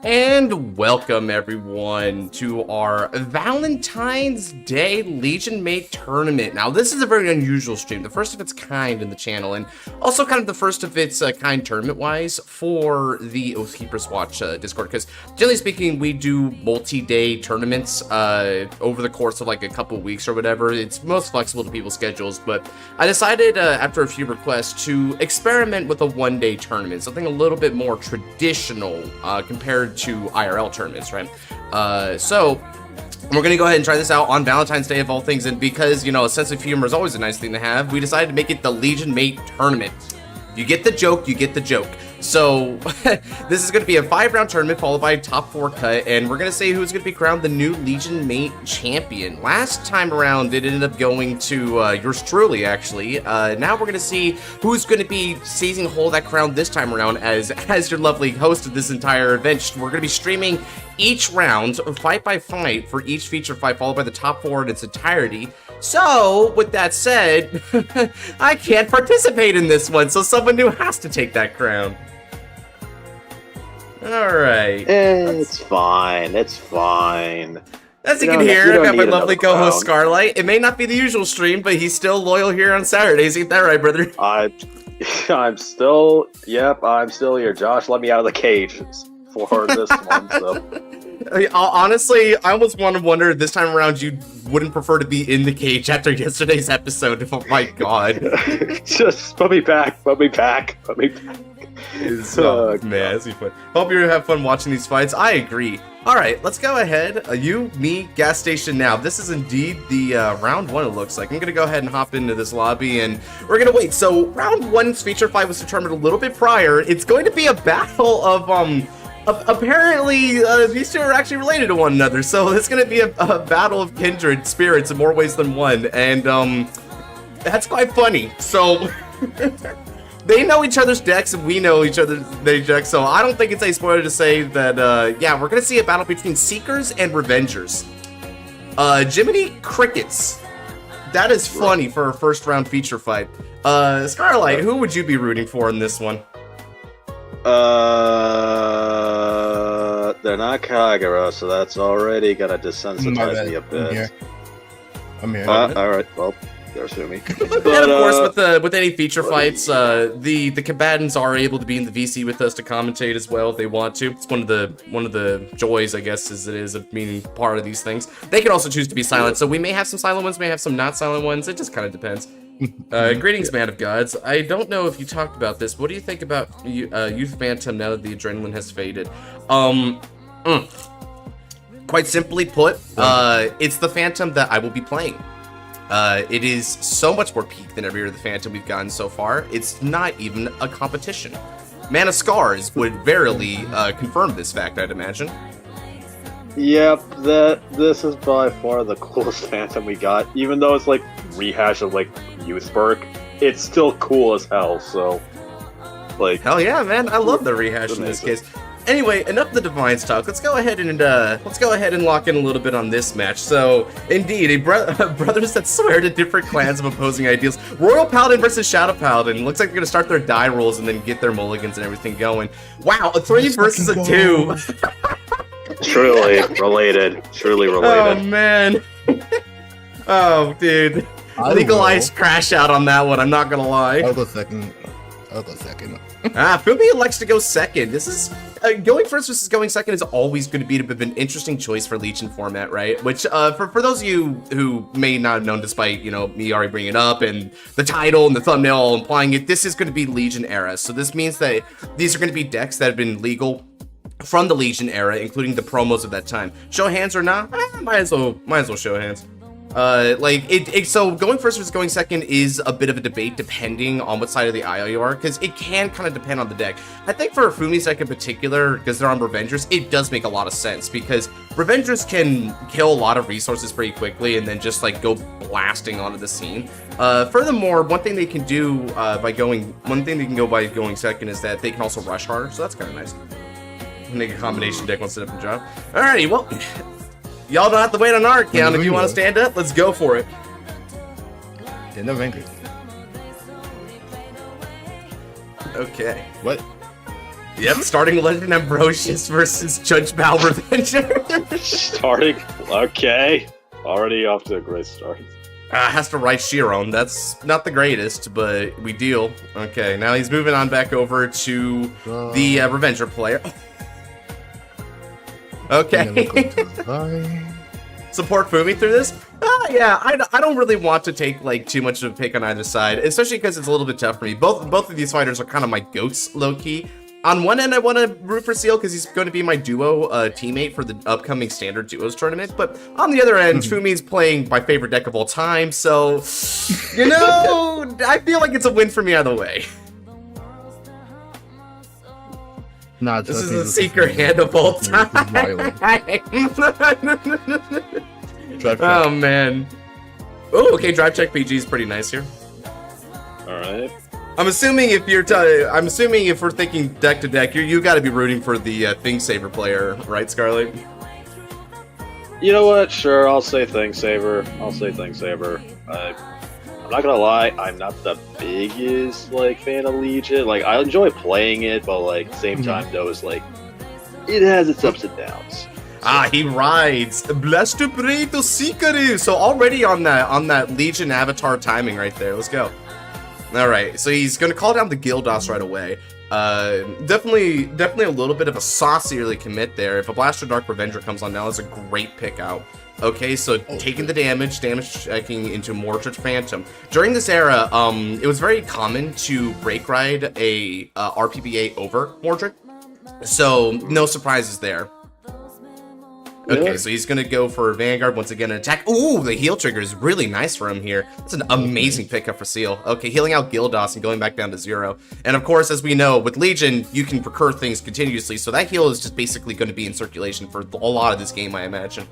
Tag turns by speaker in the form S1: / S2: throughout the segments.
S1: And welcome everyone to our Valentine's Day Legion Mate Tournament. Now this is a very unusual stream, the first of its kind in the channel, and also kind of the first of its kind tournament-wise for the Oathkeeper'S Watch Discord, because generally speaking we do multi-day tournaments over the course of like a couple weeks or whatever. It's most flexible to people's schedules, but I decided after a few requests to experiment with a one-day tournament, something a little bit more traditional compared to IRL tournaments, right? So we're gonna go ahead and try this out on Valentine's Day of all things, and because, you know, a sense of humor is always a nice thing to have, we decided to make it the Legion Mate Tournament. You get the joke, you get the joke. So this is going to be a 5-round tournament followed by a top 4 cut, and we're going to say who's going to be crowned the new Legion Mate champion. Last time around it ended up going to yours truly, actually. Now we're going to see who's going to be seizing hold of that crown this time around as your lovely host of this entire event. We're going to be streaming each round, fight by fight, for each feature fight, followed by the top 4 in its entirety. So, with that said, I can't participate in this one, so someone new has to take that crown. Alright.
S2: It's fine, it's fine.
S1: As you can hear, I've got my lovely co-host Scarlight. It may not be the usual stream, but he's still loyal here on Saturdays. Ain't that right, brother?
S2: I'm still here. Josh, let me out of the cage for this one, so...
S1: Honestly, I almost want to wonder this time around you wouldn't prefer to be in the cage after yesterday's episode. Oh my god.
S2: Just put me back, put me back, put me back.
S1: Man, this is fun. Hope you have fun watching these fights. I agree. Alright, let's go ahead. You, me, gas station now. This is indeed the round 1, it looks like. I'm going to go ahead and hop into this lobby, and we're going to wait. So, round 1's feature fight was determined a little bit prior. It's going to be a battle of, apparently, these two are actually related to one another, so it's going to be a battle of kindred spirits in more ways than one, and, that's quite funny. So, they know each other's decks, and we know each other's decks, so I don't think it's a spoiler to say that, yeah, we're going to see a battle between Seekers and Revengers. Jiminy Crickets. That is funny for a first-round feature fight. Scarlight, who would you be rooting for in this one?
S2: They're not Kagura, so that's already gonna desensitize me a bit.
S3: I'm here.
S2: Alright, well, they're assuming.
S1: And of course, with any feature fights, the combatants are able to be in the VC with us to commentate as well if they want to. It's one of the joys, I guess, as it is of being part of these things. They can also choose to be silent, so we may have some silent ones, may have some not silent ones. It just kind of depends. Greetings, man of gods. I don't know if you talked about this. What do you think about Youth Phantom now that the adrenaline has faded? Quite simply put, it's the Phantom that I will be playing. It is so much more peak than every other Phantom we've gotten so far. It's not even a competition. Man of Scars would verily confirm this fact, I'd imagine.
S2: Yep, this is by far the coolest Phantom we got. Even though it's like rehash of like Youthberg, it's still cool as hell. So, like,
S1: hell yeah, man! I love the rehash in this case. Anyway, enough of the Divines talk. Let's go ahead and lock in a little bit on this match. So, indeed, brothers that swear to different clans of opposing ideals. Royal Paladin versus Shadow Paladin. Looks like they're gonna start their die rolls and then get their mulligans and everything going. Wow, a 3 versus a 2.
S2: Truly related. Truly related.
S1: Oh man. Oh dude. Legal Ice crash out on that one, I'm not gonna lie.
S3: I'll go second.
S1: Fumi likes to go second. This is going first versus going second is always going to be a bit of an interesting choice for Legion format, right? Which for those of you who may not have known, despite, you know, me already bringing it up and the title and the thumbnail all implying it, this is going to be Legion era. So this means that these are going to be decks that have been legal from the Legion era, including the promos of that time. Show hands or not? Might as well show hands. So going first versus going second is a bit of a debate depending on what side of the aisle you are, because it can kind of depend on the deck. I think for Fumi's deck in particular, because they're on Revengers, it does make a lot of sense, because Revengers can kill a lot of resources pretty quickly and then just like go blasting onto the scene. Furthermore, one thing they can by going second is that they can also rush harder, so that's kind of nice. Make a combination deck one set up and drop. Alrighty, well, y'all don't have to wait on our account. If you want to stand up, let's go for it.
S3: In the Vanguard.
S1: Okay.
S3: What?
S1: Yep, starting Legend Ambrosius versus Judge Bao Revenger.
S2: Starting? Okay. Already off to a great start.
S1: Has to write Chiron. That's not the greatest, but we deal. Okay, now he's moving on back over to the Revenger player. Okay. Support Fumi through this? Yeah, I don't really want to take like too much of a pick on either side, especially because it's a little bit tough for me. Both of these fighters are kind of my goats, low-key. On one end, I want to root for Seal because he's going to be my duo teammate for the upcoming Standard Duos tournament. But on the other end, Fumi's playing my favorite deck of all time. So, you know, I feel like it's a win for me either way.
S3: Nah,
S1: this is a secret hand of all time. Oh, man. Oh, okay, Drive Check PG is pretty nice here.
S2: All right.
S1: I'm assuming if you're, I'm assuming if we're thinking deck to deck, you got to be rooting for the Thing Saver player, right, Scarlet?
S2: You know what? Sure, I'll say Thing Saver. I'm not gonna lie, I'm not the biggest like fan of Legion. Like, I enjoy playing it, but like at the same time, though, it's like it has its ups and downs.
S1: Ah, he rides Blaster Preto Sikaru. So already on that Legion avatar timing right there. Let's go. All right, so he's gonna call down the Gildos right away. Definitely a little bit of a saucy early commit there. If a Blaster Dark Revenger comes on now, that's a great pick out. Okay, so taking the damage checking into Mordred Phantom. During this era, it was very common to break ride a RPBA over Mordred, so no surprises there. Okay, so he's gonna go for Vanguard once again and attack. Ooh, the heal trigger is really nice for him here. That's an amazing pickup for Seal. Okay, healing out Gildos and going back down to 0. And of course, as we know, with Legion, you can recur things continuously, so that heal is just basically going to be in circulation for a lot of this game, I imagine.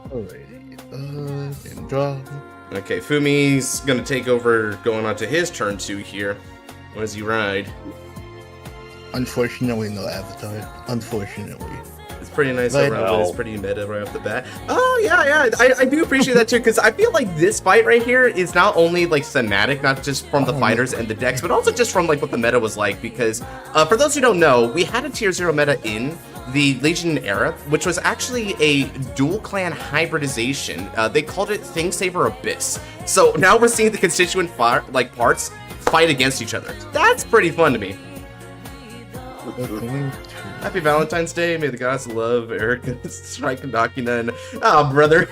S1: Okay, Fumi's gonna take over going on to his turn 2 here. What does he ride?
S3: Unfortunately, no avatar. Unfortunately.
S1: It's pretty nice around, it's pretty meta right off the bat. Oh, yeah, I do appreciate that too, because I feel like this fight right here is not only like thematic, not just from the fighters and the decks, but also just from like what the meta was like, because for those who don't know, we had a tier 0 meta in the Legion era, which was actually a dual clan hybridization. They called it Thing Saver Abyss. So now we're seeing the constituent parts fight against each other. That's pretty fun to me. Happy Valentine's Day. May the gods of love, Erica, Strike, and Dakina, and oh, brother.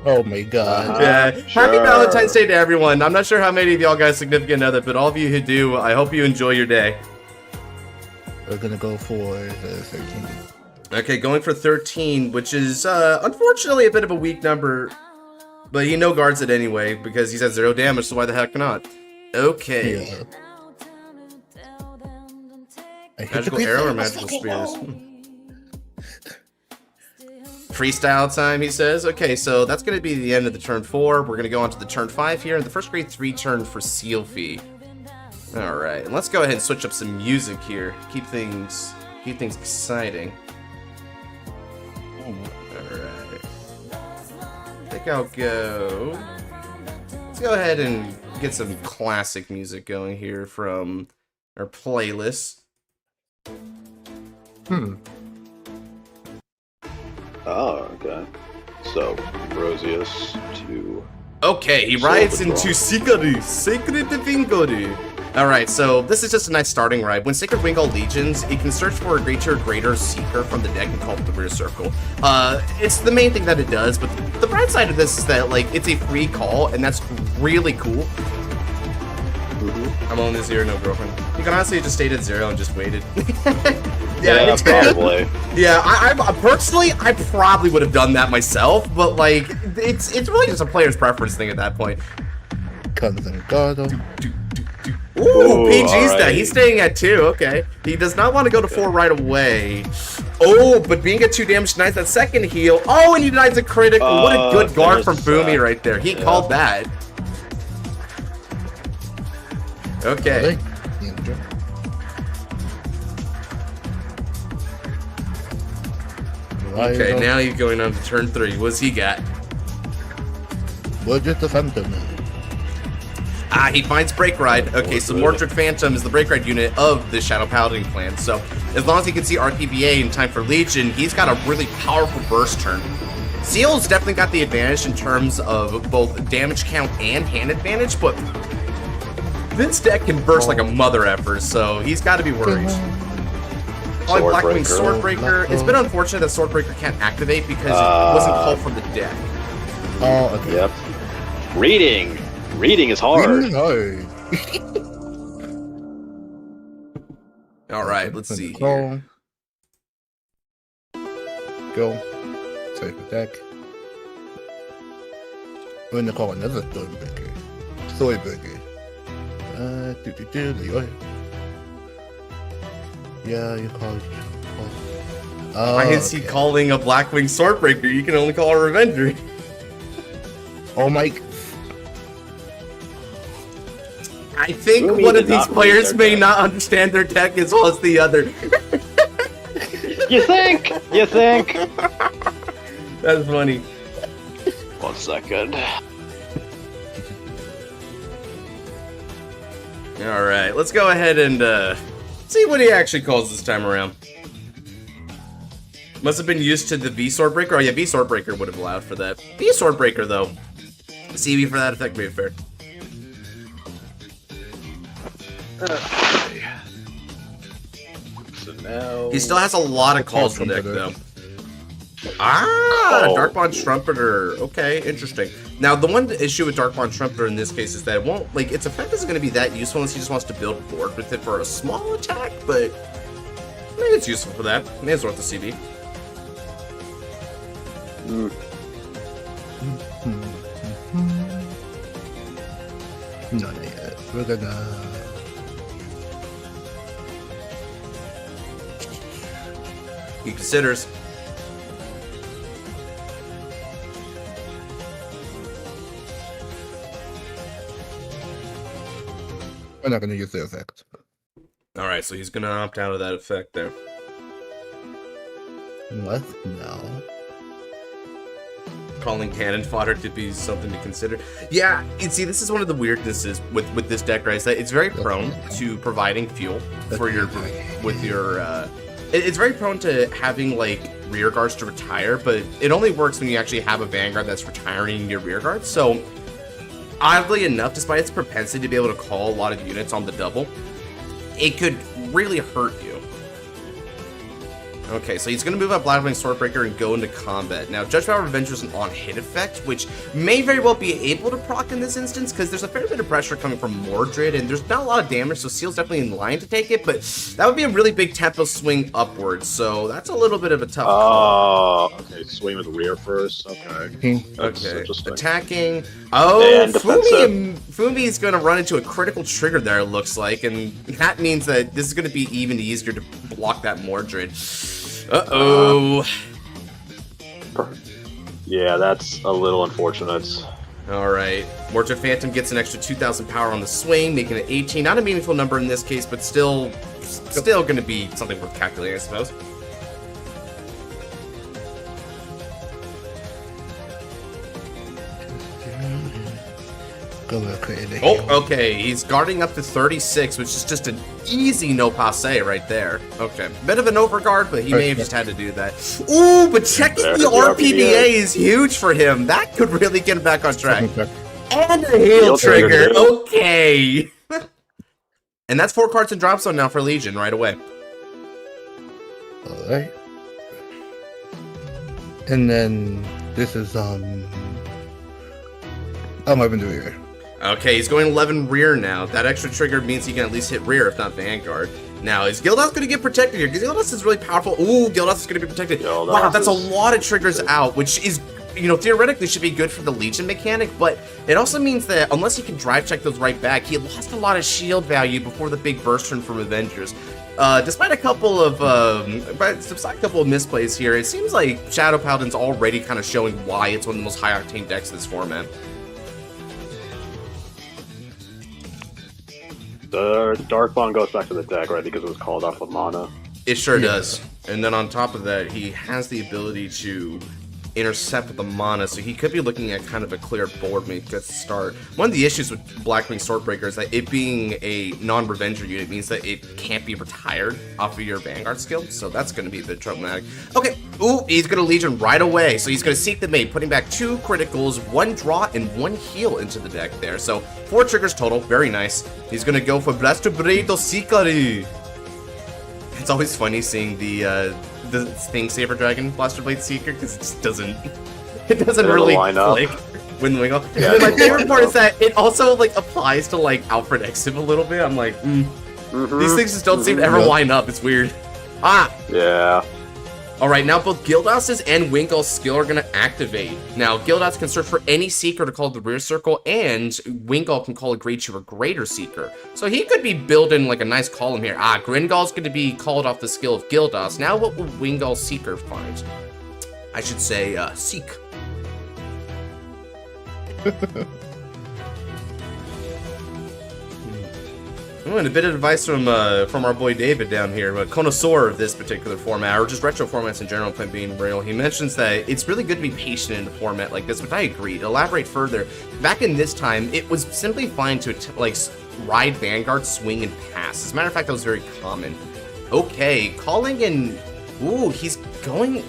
S3: Oh my god.
S1: Yeah.
S2: Sure.
S1: Happy Valentine's Day to everyone. I'm not sure how many of y'all got a significant other, but all of you who do, I hope you enjoy your day.
S3: We're gonna go for the 13.
S1: Okay, going for 13, which is unfortunately a bit of a weak number, but he no guards it anyway because he's at 0 damage, so why the heck not? Okay.
S3: Yeah.
S1: Magical arrow or magical spears? Freestyle time, he says. Okay, so that's going to be the end of the turn 4. We're going to go on to the turn 5 here, and the first grade 3 turn for Seal Fee. All right, and let's go ahead and switch up some music here. Keep things exciting. All right. I think I'll go. Let's go ahead and get some classic music going here from our playlist.
S2: Oh, okay. So, Rosius to...
S1: Okay, he rides into Sikaru, Sacred Vingoru. Alright, so this is just a nice starting ride. When Sacred Wingull Legions, it can search for a greater Seeker from the deck and call it the rear circle. It's the main thing that it does, but the bright side of this is that, like, it's a free call, and that's really cool. I'm on this 0, no girlfriend. You can honestly just stayed at 0 and just waited.
S2: Yeah, probably.
S1: Yeah, I personally, I probably would have done that myself, but like, it's really just a player's preference thing at that point. Ooh, PG's that. He's staying at 2. Okay, he does not want to go to 4 right away. Oh, but being at 2 damage denies that second heal. Oh, and he denies a critical. What a good guard from Fumi right there. He called that. Okay. Okay, now he's going on to turn 3. What's he got?
S3: What's the Phantom?
S1: Ah, he finds Break Ride. Okay, so Mordred Phantom is the Break Ride unit of the Shadow Paladin clan. So as long as he can see RPBA in time for Legion, he's got a really powerful burst turn. Seal's definitely got the advantage in terms of both damage count and hand advantage, but this deck can burst like a mother effer, so he's got to be worried. Calling Blackwing Swordbreaker. It's been unfortunate that Swordbreaker can't activate because it wasn't called from the deck.
S3: Oh, okay.
S2: Yep. Reading. Reading is hard.
S3: Reading is hard.
S1: All right, let's see
S3: Go.
S1: here.
S3: Go. Save attack. We're gonna call another Swordbreaker. Swordbreaker. There. Yeah, you call it.
S1: Why is he calling a Blackwing Swordbreaker? You can only call a Revenger.
S3: Oh my.
S1: I think one of these players may not understand their deck as well as the other.
S2: You think? You think?
S1: That's funny.
S2: 1 second.
S1: Alright, let's go ahead and see what he actually calls this time around. Must have been used to the V Swordbreaker. Oh yeah, V Swordbreaker would have allowed for that. V Swordbreaker though. CV for that effect made fair.
S2: So now
S1: He still has a lot of calls from deck though. Ah, Darkbond Trumpeter. Okay, interesting. Now, the one issue with Darkbond Trumpeter in this case is that it won't, like, its effect isn't going to be that useful unless he just wants to build a board with it for a small attack, but maybe it's useful for that. Maybe it's worth the CV.
S3: Not yet. We're gonna.
S1: He considers.
S3: We're not gonna use the effect.
S1: Alright, so he's going to opt out of that effect there.
S3: What? No.
S1: Calling cannon fodder to be something to consider. Yeah, you see, this is one of the weirdnesses with this deck, right? Is that it's very prone to providing fuel for your it's very prone to having like rear guards to retire, but it only works when you actually have a Vanguard that's retiring your rear guards. So oddly enough, despite its propensity to be able to call a lot of units on the double, it could really hurt you. Okay, so he's going to move up Blackwing Swordbreaker and go into combat. Now, Judge Power Revenger is an on-hit effect, which may very well be able to proc in this instance, because there's a fair bit of pressure coming from Mordred, and there's not a lot of damage, so Seal's definitely in line to take it, but that would be a really big tempo swing upwards, so that's a little bit of a tough call.
S2: Okay, swing with the rear first. Okay.
S1: Okay, attacking. Oh, Fumi's going to run into a critical trigger there, it looks like, and that means that this is going to be even easier to block that Mordred. Uh-oh.
S2: Yeah, that's a little unfortunate.
S1: Alright. Mordred Phantom gets an extra 2,000 power on the swing, making it 18. Not a meaningful number in this case, but still going to be something worth calculating, I suppose. Oh, okay. He's guarding up to 36, which is just an easy no passe right there. Okay. Bit of an overguard, but he may have just had to do that. Ooh, but checking the RPBA is huge for him. That could really get him back on track. And a heal trigger. Okay. And that's 4 cards in drop zone now for Legion right away.
S3: Alright. And then this is I'm moving to rear.
S1: Okay, he's going 11 rear now. That extra trigger means he can at least hit rear, if not Vanguard. Now, is Gildas going to get protected here? Because Gildas is really powerful. Ooh, Gildas is going to be protected. Wow, that's a lot of triggers out, which is, you know, theoretically should be good for the Legion mechanic, but it also means that unless he can drive check those right back, he lost a lot of shield value before the big burst turn from Avengers. Despite a couple of misplays here, it seems like Shadow Paladin's already kind of showing why it's one of the most high-octane decks in this format.
S2: The Darkbond goes back to the deck, right? Because it was called off of mana.
S1: It sure does. And then on top of that, he has the ability to intercept with the mana, so he could be looking at kind of a clear board when he gets to start. One of the issues with Blackwing Swordbreaker is that it being a non-revenger unit means that it can't be retired off of your Vanguard skill, so that's going to be a bit problematic. Okay, ooh, he's going to Legion right away, so he's going to Seek the Mate, putting back 2 criticals, 1 draw, and 1 heal into the deck there. So 4 triggers total, very nice. He's going to go for Blaster Blade Sikari. It's always funny seeing the thing Saber Dragon Blaster Blade Seeker because it just doesn't really click when we go.
S2: Yeah,
S1: and then my favorite part is that it also like applies to like Alfred Exif a little bit. I'm like, these things just don't seem to ever line up. It's weird.
S2: Yeah.
S1: All right, now both Gildas's and Wingull's skill are going to activate. Now, Gildas can search for any Seeker to call the rear circle, and Wingull can call a grade 2 or greater Seeker. So he could be building like a nice column here. Gringull's going to be called off the skill of Gildas. Now what will Wingull's Seeker find? I should say, Seek. And a bit of advice from our boy David down here, a connoisseur of this particular format, or just retro formats in general, if I'm being real. He mentions that it's really good to be patient in a format like this, which I agree. To elaborate further, back in this time, it was simply fine to like ride Vanguard, swing, and pass. As a matter of fact, that was very common. Okay, calling in. Ooh, he's going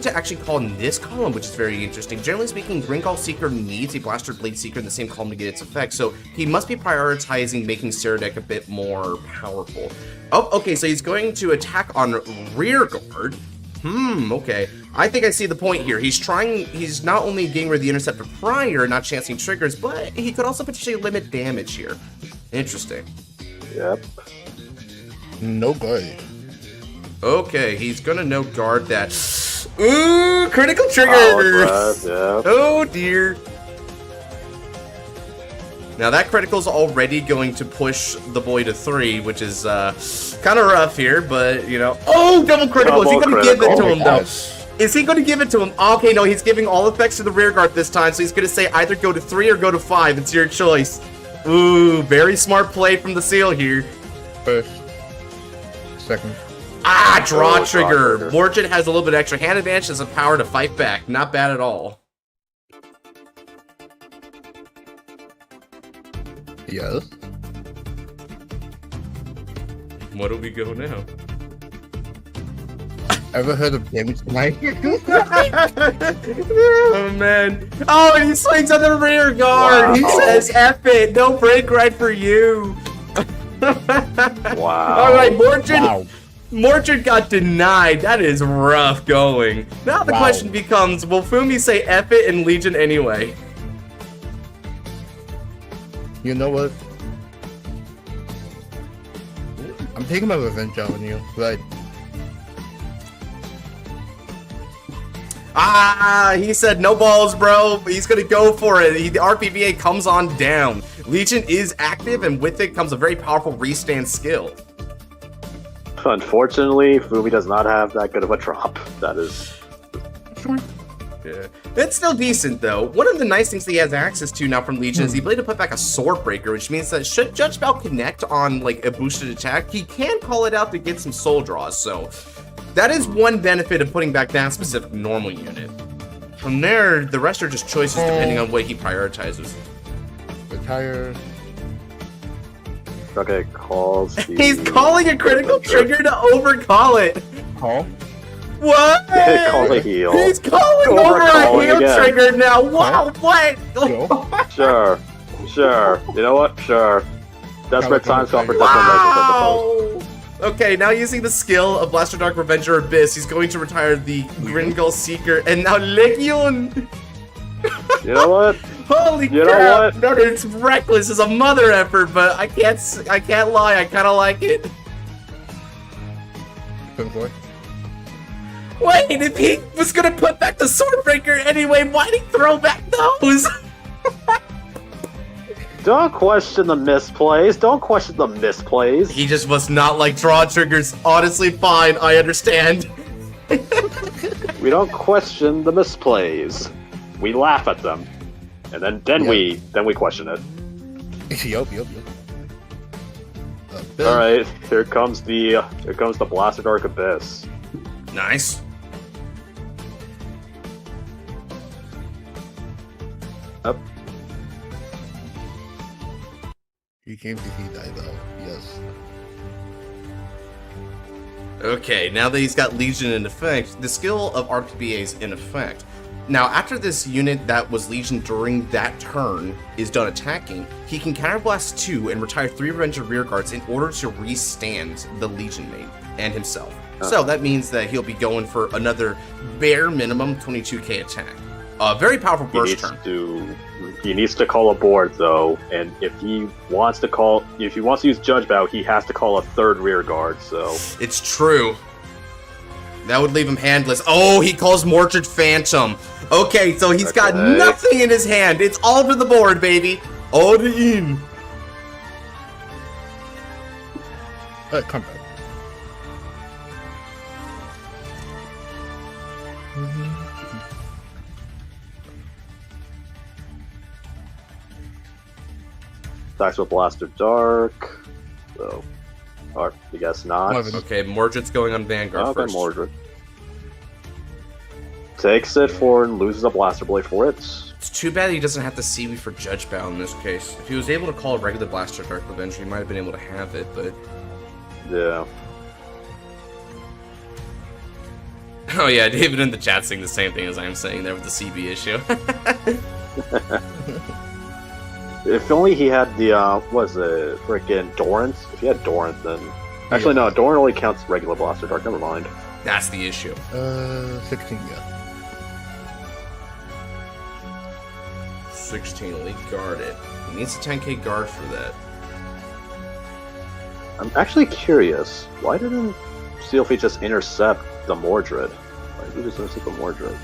S1: to actually call in this column, which is very interesting. Generally speaking, Gringull Seeker needs a Blaster Blade Seeker in the same column to get its effect, so he must be prioritizing making Seradek a bit more powerful. Oh, okay, so he's going to attack on rear guard. Okay. I think I see the point here. He's not only getting rid of the Interceptor prior, not chancing triggers, but he could also potentially limit damage here. Interesting.
S2: Yep.
S3: No guard.
S1: Okay, he's gonna no guard that. Ooh, critical trigger! Oh dear. Now that critical's already going to push the boy to 3, which is kind of rough here, but you know. Oh, double critical! Is he gonna give it to him though? Is he gonna give it to him? Okay, no, he's giving all effects to the rear guard this time, so he's gonna say either go to 3 or go to 5. It's your choice. Ooh, very smart play from the seal here.
S3: First. Second.
S1: Draw trigger. Morgan has a little bit extra hand advantage and some power to fight back. Not bad at all.
S3: Yes.
S1: What do we go now?
S3: Ever heard of damage tonight?
S1: Oh man. Oh, and he swings on the rear guard.
S2: Wow.
S1: He says, F it. No break right for you.
S2: Wow.
S1: All right, Morgan.
S3: Wow.
S1: Mordred got denied. That is rough going. Now the question becomes, will Fumi say F it and Legion anyway?
S3: You know what? I'm taking my revenge out on you, but...
S1: He said no balls, bro. He's gonna go for it. The RPVA comes on down. Legion is active, and with it comes a very powerful restand skill.
S2: Unfortunately, Fumi does not have that good of a drop. That is...
S1: Yeah. It's still decent, though. One of the nice things that he has access to now from Legion is the ability to put back a Sword Breaker, which means that should Judge Bell connect on, like, a boosted attack, he can call it out to get some soul draws, so... That is one benefit of putting back that specific normal unit. From there, the rest are just choices depending on what he prioritizes.
S3: Retire.
S2: Okay, calls the...
S1: He's calling a critical trigger to overcall it!
S3: Call?
S1: What?
S2: Call a heal.
S1: He's calling over a heal
S2: again.
S1: trigger now! Wow, what?
S2: Sure. You know what? Sure. Desperate times call for desperate
S1: Wow! Okay, now using the skill of Blaster Dark Revenger Abyss, he's going to retire the Gringull Seeker, and now Legion!
S2: You know what?
S1: Holy
S2: You know
S1: crap!
S2: what?
S1: No, it's reckless as a mother effort, but I can't lie, I kinda like it. Wait, if he was gonna put back the Swordbreaker anyway, why'd he throw back those?
S2: Don't question the misplays. Don't question the misplays.
S1: He just must not like draw triggers. Honestly, fine, I understand.
S2: We don't question the misplays. We laugh at them, and then we question it.
S3: Yup.
S2: All right, here comes the Blaster Dark Abyss.
S1: Nice.
S3: He came to see Dival. Yes.
S1: Okay, now that he's got Legion in effect, the skill of RPBA is in effect. Now, after this unit that was Legion during that turn is done attacking, he can counterblast 2 and retire 3 Revenge of Rearguards in order to restand the Legion mate and himself. So that means that he'll be going for another bare minimum 22k attack. A very powerful burst turn.
S2: He needs to call a board though, and if he wants to use Judge Bow, he has to call a 3rd rear guard. So
S1: it's true. That would leave him handless. Oh, he calls Mordred Phantom. Okay, so he's got nothing in his hand. It's all to the board, baby. All to in.
S3: Come back.
S2: Attacks with Blaster Dark. So, or I guess not.
S1: Okay, Mordred's going on Vanguard first.
S2: Mordred. Takes it for and loses a Blaster Blade for it.
S1: It's too bad he doesn't have the Seaweed for Judge Bow in this case. If he was able to call a regular Blaster Dark Revenge, he might have been able to have it, but...
S2: Yeah.
S1: Oh yeah, David in the chat saying the same thing as I'm saying there with the CB issue.
S2: If only he had the, frickin' Dorrance? If he had Dorrance, then... Actually, no, Dorrance only counts regular Blaster Dark, never mind.
S1: That's the issue.
S3: 16, yeah.
S1: 16, elite guarded. He needs a 10k guard for that.
S2: I'm actually curious, why didn't Steel Fleet just intercept the Mordred? Why did he just intercept the Mordred?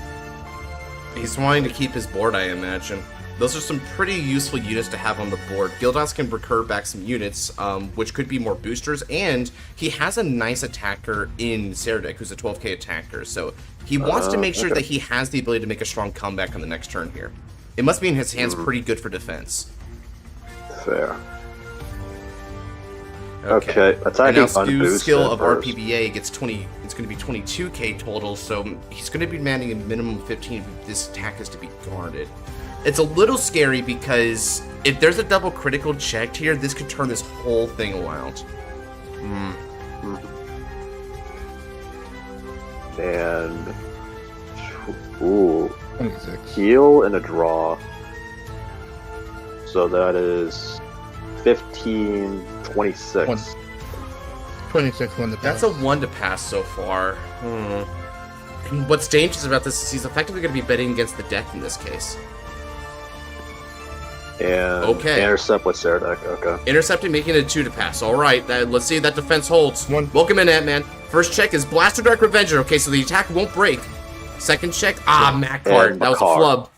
S1: He's wanting to keep his board, I imagine. Those are some pretty useful units to have on the board. Gildas can recur back some units, which could be more boosters, and he has a nice attacker in Serdek, who's a 12k attacker, so he wants to make sure that he has the ability to make a strong comeback on the next turn here. It must mean his hand's pretty good for defense.
S2: Fair. Okay, attacking
S1: and now Stu's skill of
S2: first.
S1: RPBA gets 20. It's going to be 22k total, so he's going to be demanding a minimum 15 if this attack is to be guarded. It's a little scary because if there's a double critical checked here, this could turn this whole thing around.
S2: And ooh,
S3: 26.
S2: heal and a draw. So that is 15, 26.
S3: 26 1 to pass.
S1: That's a 1 to pass so far. And what's dangerous about this is he's effectively going to be betting against the deck in this case.
S2: And intercept with Serdek, okay.
S1: Intercepting, making it a 2 to pass. Alright, let's see if that defense holds.
S3: One.
S1: Welcome in, Ant-Man. First check is Blaster Dark Revenger. Okay, so the attack won't break. Second check, Mac card. That was a flub.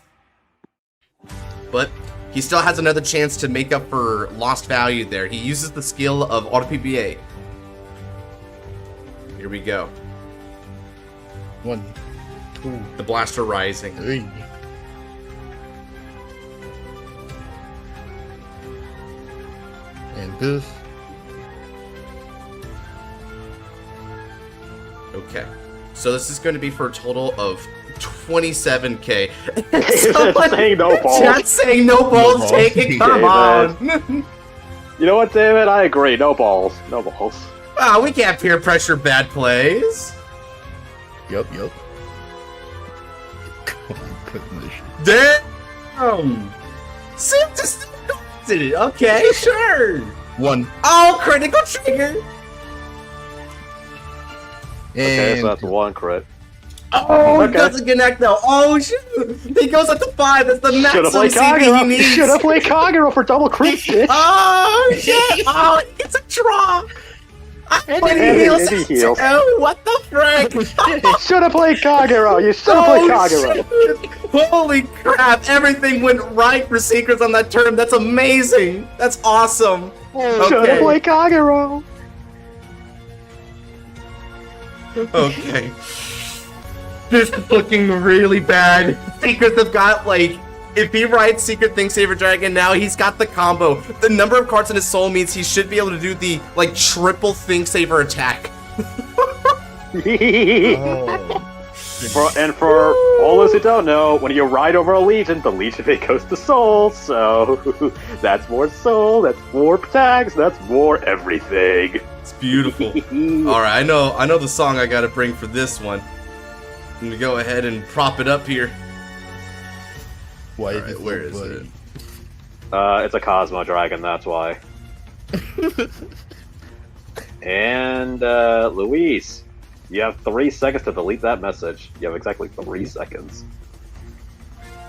S1: But he still has another chance to make up for lost value there. He uses the skill of Auto-PBA. Here we go.
S3: 1, 2,
S1: The Blaster Rising.
S3: 3. And this.
S1: Okay. So this is going to be for a total of 27k.
S2: Saying no balls.
S1: Chat's saying no balls taken. Come on.
S2: You know what, David? I agree. No balls. No balls.
S1: Wow, we can't peer pressure bad plays.
S3: Yup.
S1: Damn. Sim just did it. Okay, sure.
S3: 1.
S1: Oh, critical trigger.
S2: Okay,
S3: And
S2: so that's 1 crit.
S1: Oh, it doesn't connect though. Oh, shoot. He goes up to 5. That's the maximum CP he needs.
S2: Should have played Kagero for double crit, bitch.
S1: Oh, shit. Oh, it's a draw. And then he heals. Oh, what the frick?
S2: You should have played Kagero. You should have played Kagero.
S1: Shit. Holy crap. Everything went right for Secrets on that turn. That's amazing. That's awesome.
S2: Should have played Kagero.
S1: Okay. This is looking really bad. Secrets have got, like, if he writes Secret Thing Saver Dragon now, he's got the combo. The number of cards in his soul means he should be able to do the, like, triple Thing Saver attack.
S3: oh.
S2: for all those who don't know, when you ride over a Legion, the Legion mate goes to Soul, so that's more Soul, that's more tags, that's more everything.
S1: It's beautiful. Alright, I know the song I gotta bring for this one. I'm gonna go ahead and prop it up here.
S3: Why
S1: Alright, where is it?
S2: It's a Cosmo Dragon, that's why. And, Luis, you have 3 seconds to delete that message. You have exactly 3 seconds.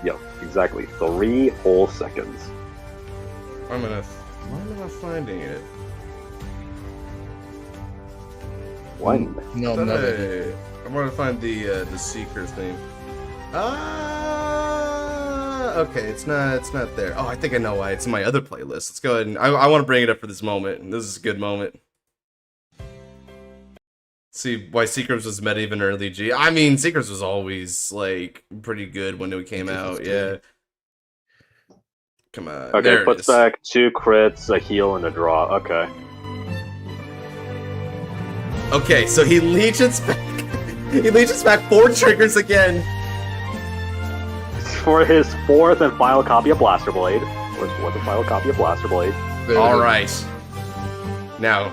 S2: Yep, exactly 3 whole seconds.
S1: Why am I not finding it?
S2: One.
S3: No, I'm not ready.
S1: I want to find the seeker thing. Okay, it's not there. Oh, I think I know why. It's in my other playlist. Let's go ahead and I want to bring it up for this moment. This is a good moment. See why Seekers was meta even early G. I mean, Seekers was always like pretty good when it came out. Yeah. Come on.
S2: Okay, puts back 2 crits, a heal, and a draw. Okay.
S1: Okay, so he legions back. He legions back 4 triggers again.
S2: For his 4th and final copy of Blaster Blade.
S1: All right. Now,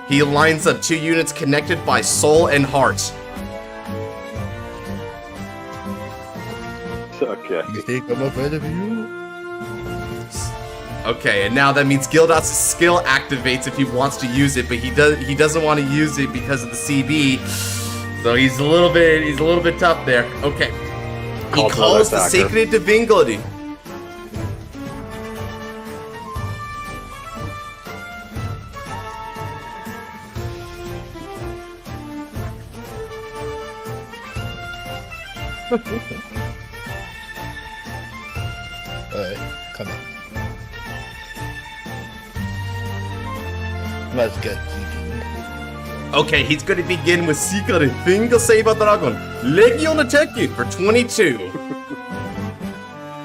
S1: he lines up 2 units connected by soul and heart.
S2: Okay.
S3: You think I'm afraid of you?
S1: Okay, and now that means Gildas' skill activates if he wants to use it, but he doesn't want to use it because of the CB. So he's a little bit tough there. Okay. He calls the Sacred Divinity.
S3: Alright, come on. Let's get eating.
S1: Okay, he's going to begin with Secret Finger Saber Dragon. Legion attack you for 22.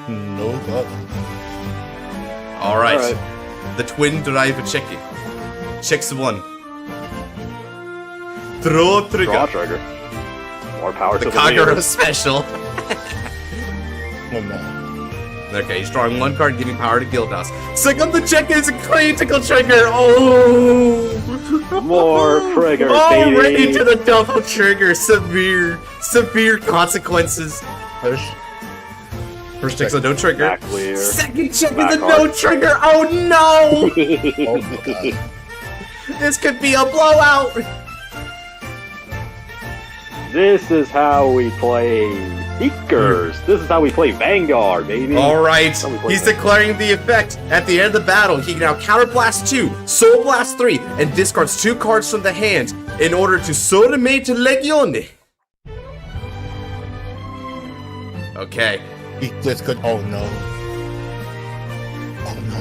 S3: No problem.
S1: Alright. The twin driver check it. Checks 1. Throw trigger.
S2: Draw trigger. More power
S1: The
S2: to the
S1: Kagura
S2: leader.
S1: special.
S3: Oh no.
S1: Okay, he's drawing 1 card, giving power to Gildas. Second, the check is a critical trigger. Oh!
S2: More triggers,
S1: Already
S2: baby.
S1: to the double trigger. Severe consequences. First check's a no trigger.
S2: Back clear.
S1: Second check
S2: Back
S1: is a no
S2: hard.
S1: trigger. Oh no!
S3: Oh my god.
S1: This could be a blowout.
S2: This is how we play Seekers. This is how we play Vanguard, baby.
S1: Alright,
S2: How we play
S1: he's
S2: Vanguard.
S1: declaring the effect. At the end of the battle, he can now counterblast 2, soul blast 3, and discards 2 cards from the hand in order to Sodomate Legione. Okay.
S3: He just could. Oh no. Oh no.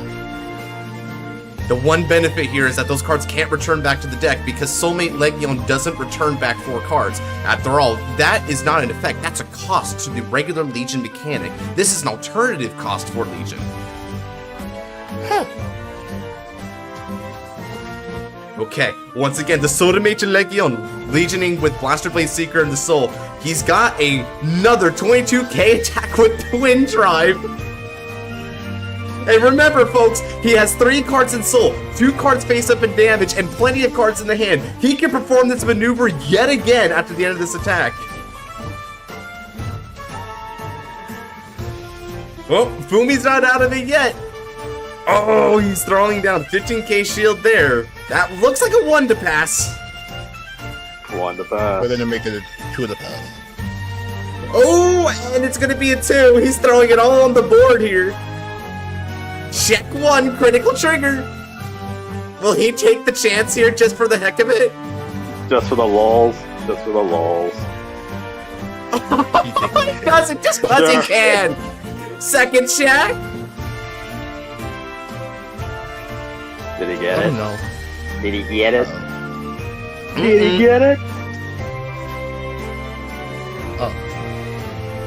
S1: The one benefit here is that those cards can't return back to the deck because Soulmate Legion doesn't return back 4 cards. After all, that is not an effect, that's a cost to the regular Legion mechanic. This is an alternative cost for Legion. Okay, once again, the Sodomate Legion, Legioning with Blaster Blade Seeker and the Soul. He's got another 22k attack with Twin Drive. And remember, folks, he has 3 cards in Soul, 2 cards face up in damage, and plenty of cards in the hand. He can perform this maneuver yet again after the end of this attack. Oh, Fumi's not out of it yet. Oh, he's throwing down 15k shield there. That looks like a 1 to pass.
S2: 1 to pass.
S3: We're gonna make it a 2 to pass.
S1: Oh, and it's gonna be a 2. He's throwing it all on the board here. Check 1, critical trigger. Will he take the chance here just for the heck of it?
S2: Just for the lulz. Just for the lulz.
S1: He does it just because he can. Second check.
S2: Did he get
S3: Oh
S2: it?
S3: no.
S2: Did he get it? Did he get it?
S3: Oh.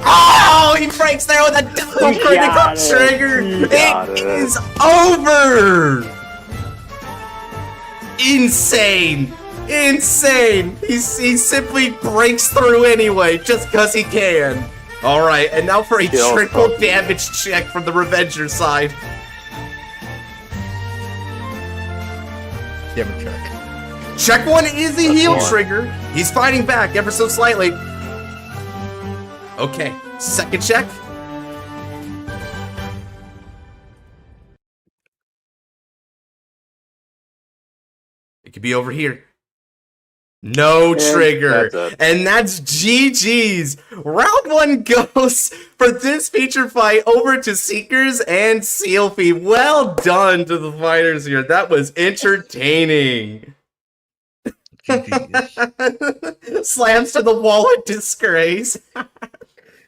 S1: Oh, he breaks there with a double
S2: He
S1: critical
S2: got it.
S1: trigger.
S2: He got
S1: It
S2: it.
S1: is over. Insane. Insane! He simply breaks through anyway, just because he can. Alright, and now for a triple damage check from the Revenger side.
S3: Damage check.
S1: Check 1 is the heal trigger. He's fighting back ever so slightly. Okay, second check. It could be over here. No trigger. And that's GG's. Round 1 goes for this feature fight over to Seekers and Sealfie. Well done to the fighters here. That was entertaining. Slams to the wall in disgrace.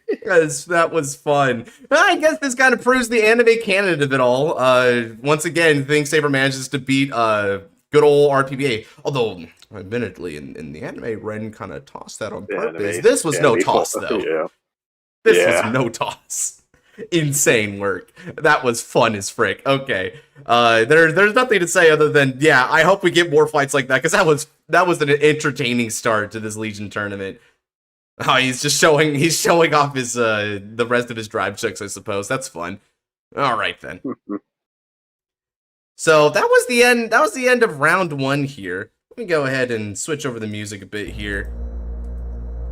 S1: Because that was fun. I guess this kind of proves the anime canon of it all. Once again, ThinkSaber manages to beat good old RPBA. Although, admittedly, in the anime, Ren kind of tossed that on purpose. This was no toss, though. Yeah. This was no toss. Insane work. That was fun as frick. Okay. There's nothing to say other than, yeah, I hope we get more fights like that, because that was an entertaining start to this Legion tournament. Oh, he's showing off his the rest of his drive checks, I suppose. That's fun. All right then. So that was the end. That was the end of round 1 here. Let me go ahead and switch over the music a bit here.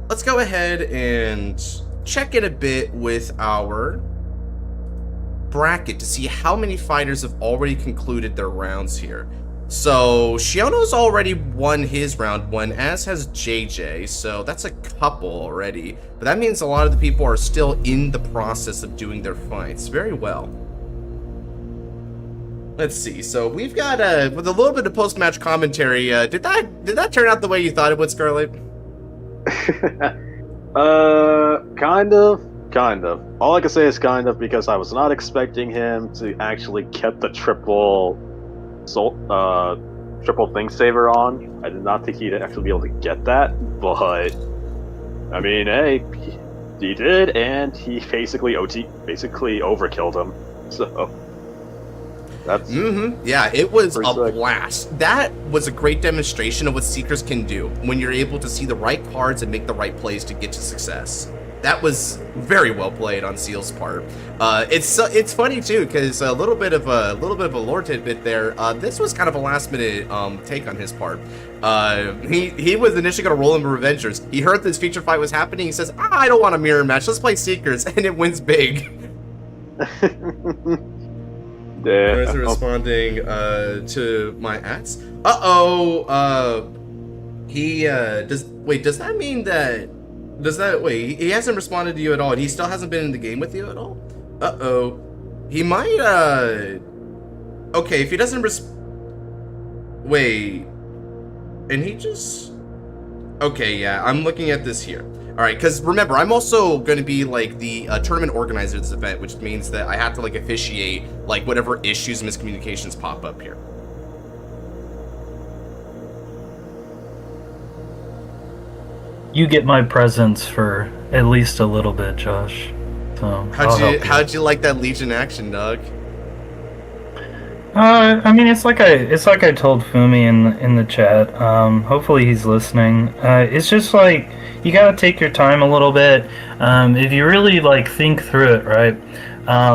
S1: Let's go ahead and check it a bit with our bracket to see how many fighters have already concluded their rounds here. So Shiono's already won his round 1, as has JJ, so that's a couple already. But that means a lot of the people are still in the process of doing their fights. Very well. Let's see. So we've got with a little bit of post-match commentary. Did that turn out the way you thought it would, Scarlet?
S2: Kind of. All I can say is kind of, because I was not expecting him to actually get the triple ThinkSaver on. I did not think he'd actually be able to get that, but I mean, hey, he did, and he basically overkilled him. So that's
S1: yeah, it was a blast. That was a great demonstration of what Seekers can do when you're able to see the right cards and make the right plays to get to success. That was very well played on Seal's part. It's funny too, because a little bit of a lore tidbit there. This was kind of a last minute take on his part. He was initially gonna roll into Revengers. He heard this feature fight was happening. He says, I don't want a mirror match. Let's play Seekers, and it wins big. There's responding to my ads. Does that mean that? He hasn't responded to you at all, and he still hasn't been in the game with you at all? He might, okay, if he doesn't and he just... Okay, yeah, I'm looking at this here. Alright, because remember, I'm also going to be, like, the tournament organizer of this event, which means that I have to, like, officiate, like, whatever issues and miscommunications pop up here.
S4: You get my presence for at least a little bit, Josh. So
S1: how'd you like that Legion action, Doug?
S4: I mean, it's like I told Fumi in the chat. Hopefully he's listening. It's just like you gotta take your time a little bit. If you really like think through it, right?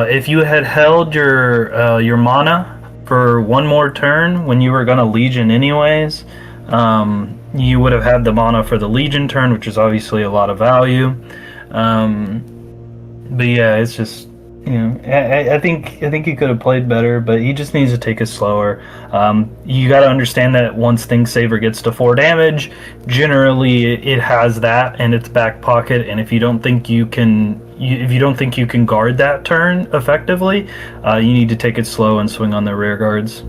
S4: If you had held your mana for one more turn when you were gonna Legion anyways, you would have had the mana for the Legion turn, which is obviously a lot of value. But yeah, it's just, you know, I think he could have played better, but he just needs to take it slower. You got to understand that once ThinkSaver gets to 4 damage, generally it has that in its back pocket, and if you don't think you can guard that turn effectively, you need to take it slow and swing on the rear guards.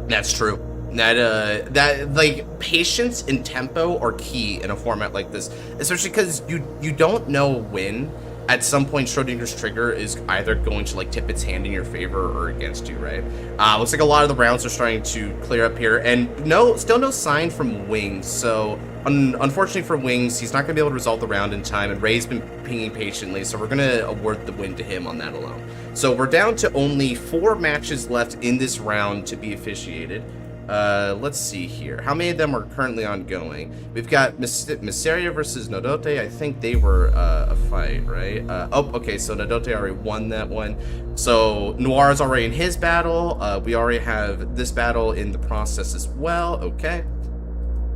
S1: That's true. That like patience and tempo are key in a format like this, especially because you don't know when at some point Schrodinger's trigger is either going to like tip its hand in your favor or against you, right? Looks like a lot of the rounds are starting to clear up here, and still no sign from Wings. So unfortunately for Wings, he's not gonna be able to resolve the round in time, and Ray's been pinging patiently, so we're gonna award the win to him on that alone. So we're down to only 4 matches left in this round to be officiated. Let's see here. How many of them are currently ongoing? We've got Mysteria versus Nodote. I think they were a fight, right? Okay, so Nodote already won that one. So Noir is already in his battle. We already have this battle in the process as well. Okay.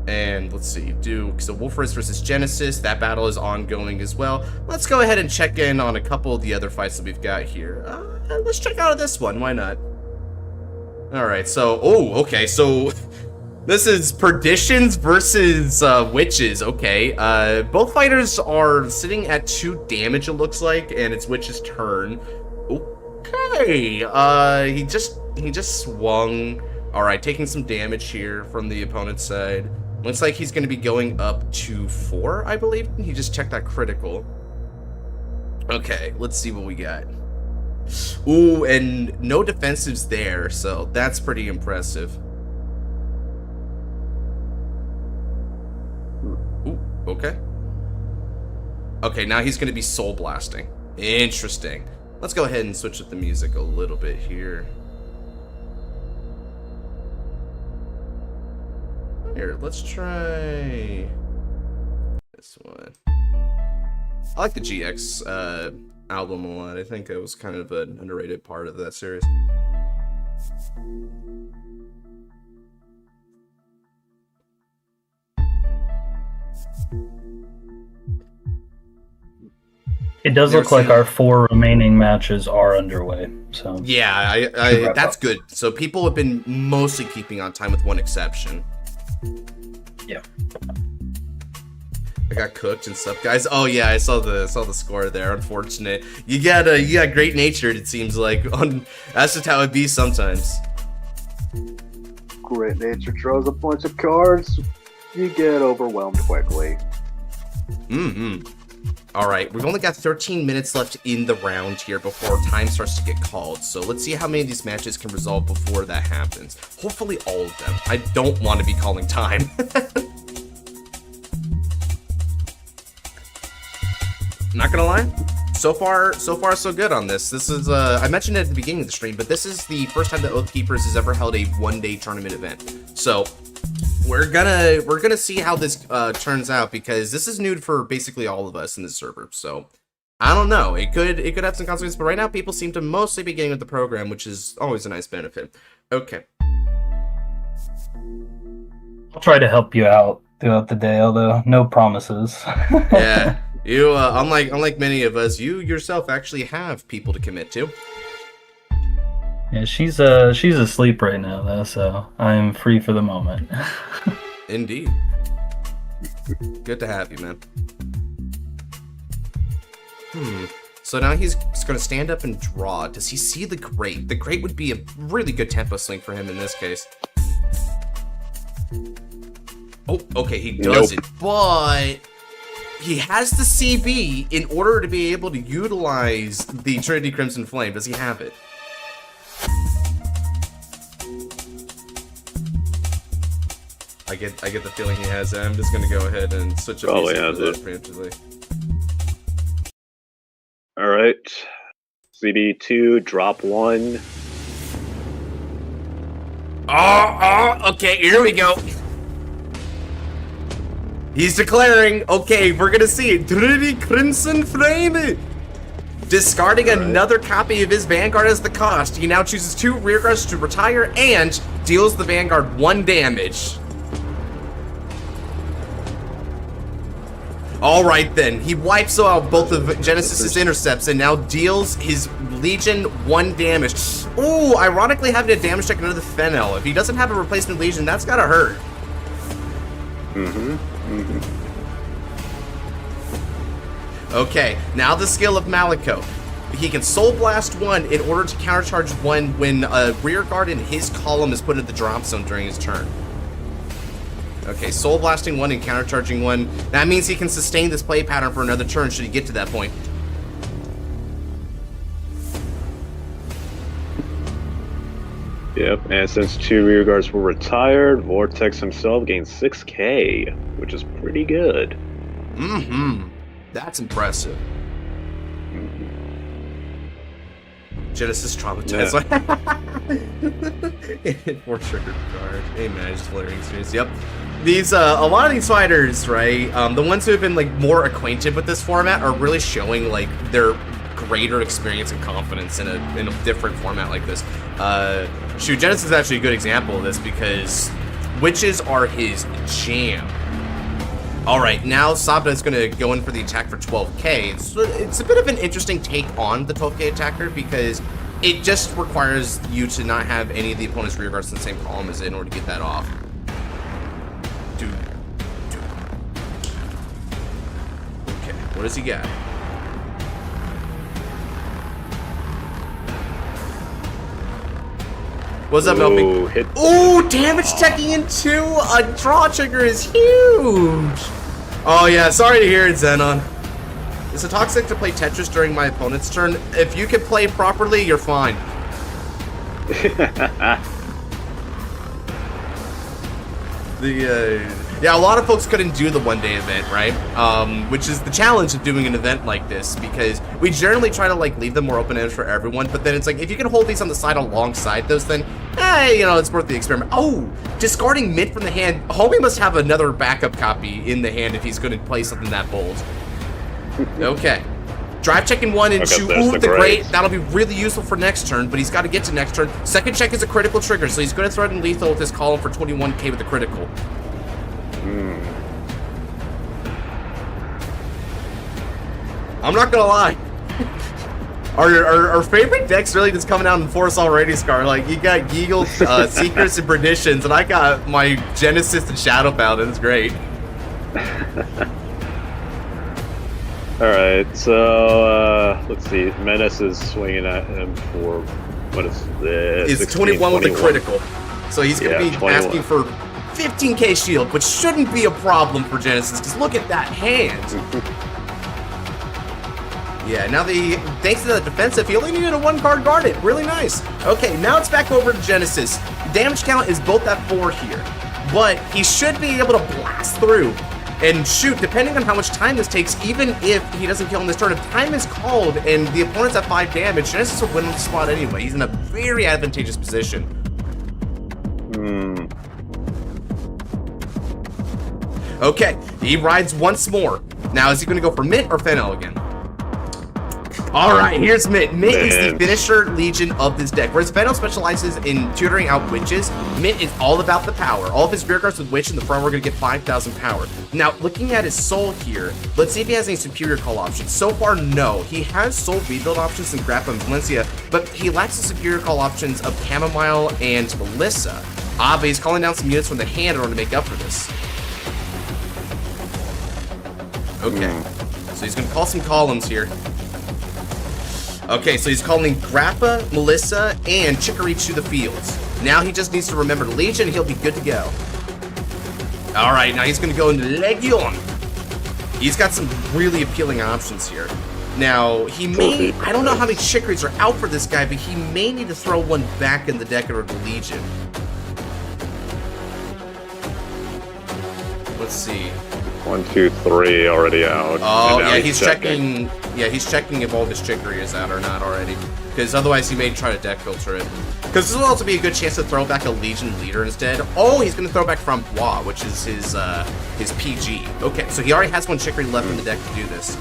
S1: And let's see, so Wolfers versus Genesis, that battle is ongoing as well. Let's go ahead and check in on a couple of the other fights that we've got here. Let's check out this one, why not? Alright, so, okay, so this is Perditions versus Witches, okay. Both fighters are sitting at 2 damage, it looks like, and it's Witch's turn. Okay, he just swung. Alright, taking some damage here from the opponent's side. Looks like he's going to be going up to 4, I believe. He just checked that critical. Okay, let's see what we got. Ooh, and no defensives there, so that's pretty impressive. Ooh, okay. Okay, now he's going to be soul blasting. Interesting. Let's go ahead and switch up the music a little bit here. Here, let's try this one. I like the GX album a lot. I think it was kind of an underrated part of that series.
S4: It does look like our 4 remaining matches are underway. So
S1: yeah, that's good. So people have been mostly keeping on time with one exception.
S4: Yeah.
S1: I got cooked and stuff, guys. Oh yeah, I saw the score there. Unfortunate. You got great natured. It seems like that's just how it be sometimes.
S2: Great nature throws a bunch of cards. You get overwhelmed quickly.
S1: All right, we've only got 13 minutes left in the round here before time starts to get called. So let's see how many of these matches can resolve before that happens. Hopefully all of them. I don't want to be calling time. Not gonna lie, so far so good on this. This is I mentioned it at the beginning of the stream, but this is the first time that Oathkeeper'S has ever held a one-day tournament event. So we're gonna see how this turns out, because this is new for basically all of us in this server. So I don't know, it could have some consequences, but right now people seem to mostly be getting with the program, which is always a nice benefit. Okay.
S4: I'll try to help you out throughout the day, although no promises.
S1: Yeah. You, unlike many of us, you yourself actually have people to commit to.
S4: Yeah, she's asleep right now, though, so I'm free for the moment.
S1: Indeed. Good to have you, man. So now he's going to stand up and draw. Does he see the Great? The Great would be a really good tempo swing for him in this case. Oh, okay, he does it, but he has the CB in order to be able to utilize the Trinity Crimson Flame. Does he have it? I get the feeling he has it. I'm just gonna go ahead and switch up
S2: Probably has it
S1: preemptively.
S2: All right, CB2, drop 1.
S1: Okay, here we go. He's declaring, okay, we're gonna see it. Trinity Crimson Flame! Discarding another copy of his Vanguard as the cost, he now chooses 2 rearguards to retire and deals the Vanguard 1 damage. Alright then, he wipes out both of Genesis's intercepts and now deals his Legion 1 damage. Ooh, ironically having a damage check another Fennel. If he doesn't have a replacement Legion, that's gotta hurt. Okay, now the skill of Maliko. He can Soul Blast 1 in order to countercharge 1 when a rear guard in his column is put in the drop zone during his turn. Okay, Soul Blasting 1 and countercharging 1. That means he can sustain this play pattern for another turn should he get to that point.
S2: Yep, and since 2 rear guards were retired, Vortex himself gains 6k, which is pretty good.
S1: That's impressive. Genesis traumatized. More triggered card. Hey man, just flaring experience. Yep. These a lot of these fighters, right? The ones who have been like more acquainted with this format are really showing like their greater experience and confidence in a different format like this. Shoot, Genesis is actually a good example of this because witches are his jam. All right, now Sabda is going to go in for the attack for 12k. It's a bit of an interesting take on the 12k attacker because it just requires you to not have any of the opponent's rear guards in the same column as it in order to get that off. Dude. Okay, what does he got? What's up, Melpy? Ooh, damage checking in 2! A draw trigger is huge! Oh yeah, sorry to hear it, Xenon. Is it toxic to play Tetris during my opponent's turn? If you can play properly, you're fine. Yeah, a lot of folks couldn't do the one-day event, right? Which is the challenge of doing an event like this, because we generally try to like leave them more open-ended for everyone, but then it's like, if you can hold these on the side alongside those, then, you know, it's worth the experiment. Oh, discarding mid from the hand. Homie must have another backup copy in the hand if he's going to play something that bold. Okay. Drive checking 1 and 2. Ooh, the great. That'll be really useful for next turn, but he's got to get to next turn. Second check is a critical trigger, so he's going to threaten lethal with his column for 21k with a critical. I'm not gonna lie. Our favorite deck's really just coming out in force already, Scar. Like, you got Yugioh, Secrets and Perditions, and I got my Genesis and Shadow Paladin. It's great.
S2: Alright, so, let's see. Menace is swinging at him for, what is this?
S1: It's 21 with a critical. So he's gonna be 21. Asking for 15k shield, which shouldn't be a problem for Genesis, because look at that hand. Yeah, now thanks to the defensive, he only needed a 1-card guarded. Really nice. Okay, now it's back over to Genesis. Damage count is both at 4 here, but he should be able to blast through. And shoot, depending on how much time this takes, even if he doesn't kill in this turn, if time is called and the opponent's at 5 damage, Genesis will win on the spot anyway. He's in a very advantageous position. Okay, he rides once more. Now, is he going to go for Mint or Fennel again? Alright, here's Mint. Mint is the finisher legion of this deck. Whereas Fennel specializes in tutoring out witches, Mint is all about the power. All of his rear guards with witch in the front, we're going to get 5,000 power. Now, looking at his soul here, let's see if he has any superior call options. So far, no. He has soul rebuild options in Grappa and Valencia, but he lacks the superior call options of Chamomile and Melissa. But he's calling down some units from the hand in order to make up for this. Okay, so he's going to call some columns here. Okay, so he's calling Grappa, Melissa, and Chicory to the fields. Now he just needs to remember Legion, he'll be good to go. Alright, now he's going to go into Legion. He's got some really appealing options here. Now, he may, I don't know how many Chicories are out for this guy, but he may need to throw one back in the deck in order to Legion. Let's see.
S2: 1, 2, 3 already out.
S1: Oh, yeah, he's checking. Yeah, he's checking if all of his Chicory is out or not already. Because otherwise he may try to deck filter it. Because this will also be a good chance to throw back a Legion leader instead. Oh, he's going to throw back Frambois, which is his PG. Okay, so he already has one Chicory left in the deck to do this.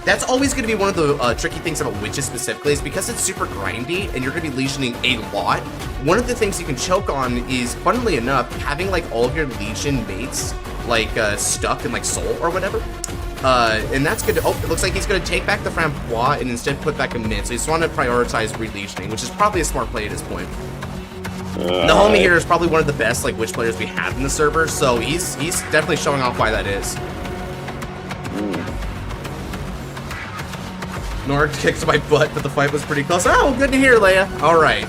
S1: That's always going to be one of the tricky things about Witches specifically, is because it's super grindy and you're going to be Legioning a lot. One of the things you can choke on is, funnily enough, having like all of your Legion mates like stuck in like Soul or whatever. And that's good. Oh, it looks like he's going to take back the Frambois and instead put back a Mint. So he's trying to prioritize re-Legioning, which is probably a smart play at this point. The homie here is probably one of the best like witch players we have in the server, so he's definitely showing off why that is. Nora kicked my butt, but the fight was pretty close. Oh, good to hear, Leia. All right.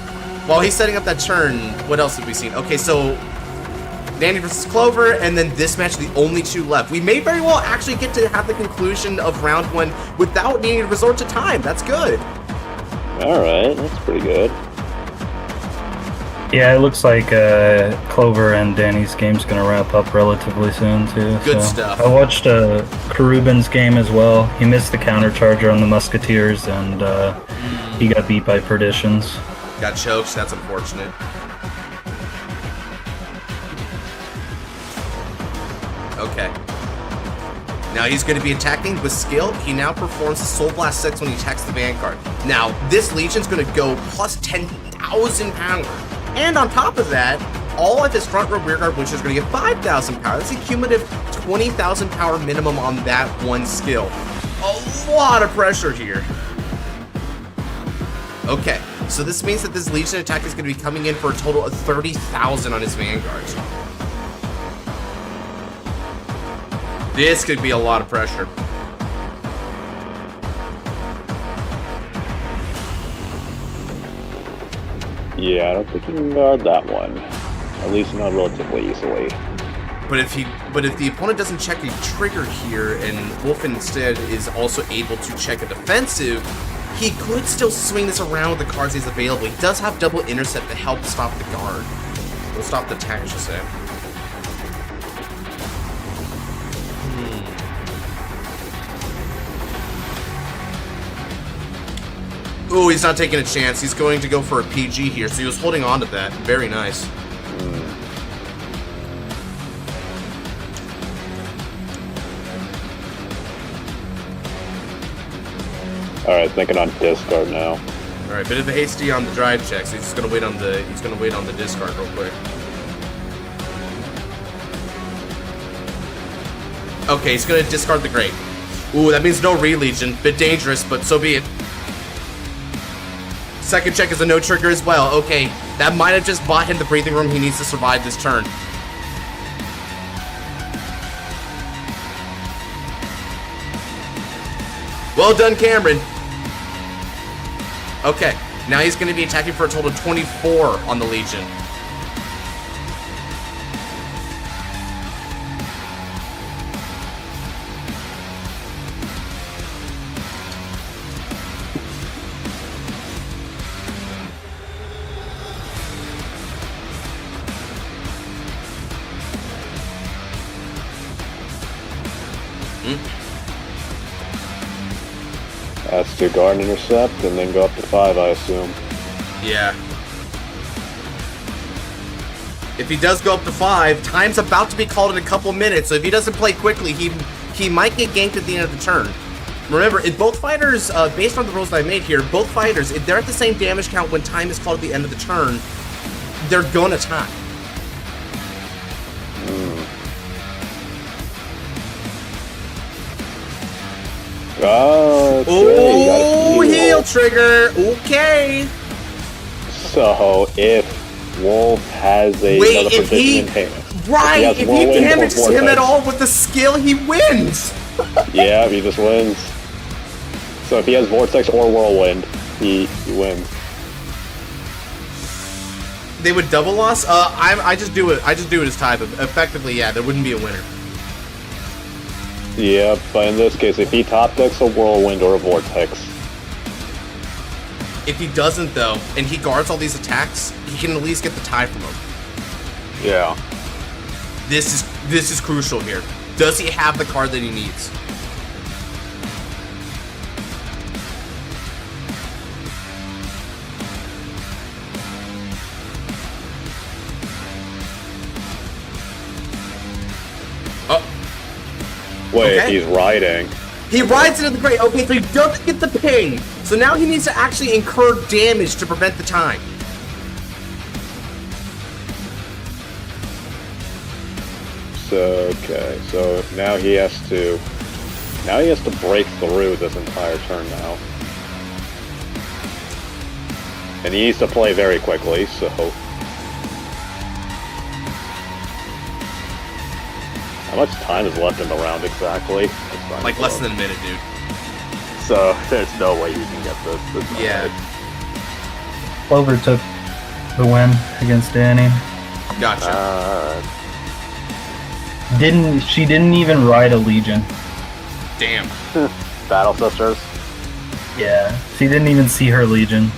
S1: While he's setting up that turn, what else have we seen? Okay, so Danny versus Clover, and then this match, the only 2 left. We may very well actually get to have the conclusion of round 1 without needing to resort to time. That's good.
S2: All right, that's pretty good.
S4: Yeah, it looks like Clover and Danny's game's gonna wrap up relatively soon too.
S1: Good stuff.
S4: I watched Karubin's game as well. He missed the countercharger on the Musketeers, and he got beat by Perditions.
S1: Got choked. That's unfortunate. Okay. Now he's going to be attacking with skill. He now performs the Soul Blast 6 when he attacks the Vanguard. Now, this Legion's going to go plus 10,000 power. And on top of that, all of his front row rear guard winches are going to get 5,000 power. That's a cumulative 20,000 power minimum on that one skill. A lot of pressure here. Okay, so this means that this Legion attack is going to be coming in for a total of 30,000 on his Vanguards. This could be a lot of pressure.
S2: Yeah, I don't think you can guard that one. At least not relatively easily.
S1: But if the opponent doesn't check a trigger here, and Wolfen instead is also able to check a defensive, he could still swing this around with the cards he's available. He does have double intercept to help stop the guard. We'll stop the attack, I should say. Ooh, he's not taking a chance. He's going to go for a PG here, so he was holding on to that. Very nice.
S2: Alright, thinking on discard now.
S1: Alright, bit of a hasty on the drive check, so he's just gonna wait on the discard real quick. Okay, he's gonna discard the Great. Ooh, that means no re-Legion. Bit dangerous, but so be it. Second check is a no trigger as well. Okay, that might have just bought him the breathing room he needs to survive this turn. Well done, Cameron. Okay, now he's going to be attacking for a total of 24 on the Legion.
S2: That's to guard and intercept, and then go up to 5, I assume.
S1: Yeah. If he does go up to 5, time's about to be called in a couple minutes, so if he doesn't play quickly, he might get ganked at the end of the turn. Remember, if both fighters, based on the rules that I made here, both fighters, if they're at the same damage count when time is called at the end of the turn, they're gonna tie.
S2: Oh,
S1: heal trigger. Okay.
S2: So if Wolf has another position in hand,
S1: right? If he damages him at all with the skill, he wins.
S2: Yeah, he just wins. So if he has Vortex or Whirlwind, he wins.
S1: They would double loss. I just do it. I just do it as tie, but effectively, yeah, there wouldn't be a winner.
S2: Yeah, but in this case, if he top decks a Whirlwind or a Vortex.
S1: If he doesn't, though, and he guards all these attacks, he can at least get the tie from him.
S2: Yeah.
S1: This is crucial here. Does he have the card that he needs?
S2: Wait,
S1: okay.
S2: He's riding.
S1: He rides into the Great. Okay, so he doesn't get the ping. So now he needs to actually incur damage to prevent the time.
S2: So, okay, so now he has to break through this entire turn now. And he needs to play very quickly, so... How much time is left in the round exactly?
S1: Like less than a minute, dude.
S2: So there's no way you can get this.
S1: Yeah.
S4: Clover took the win against Danny.
S1: Gotcha.
S4: She didn't even ride a Legion.
S1: Damn.
S2: Battle Sisters?
S4: Yeah, she didn't even see her Legion.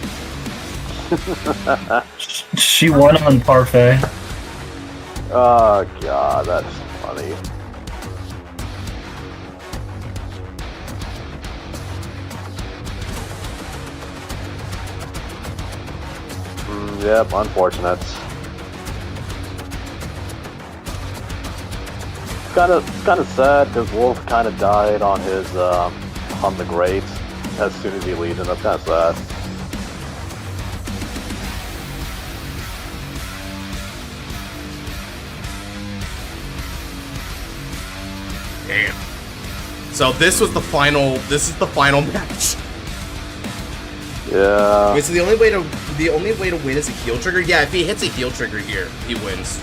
S4: She won on Parfait.
S2: Oh god, that's funny. Yep, unfortunate. It's kind of sad because Wolf kind of died on his on the Great as soon as he leaves, and that's kind of sad.
S1: Damn. So this was the final. This is the final match.
S2: Yeah.
S1: Wait, so the only way to win is a heal trigger? Yeah, if he hits a heal trigger here, he wins.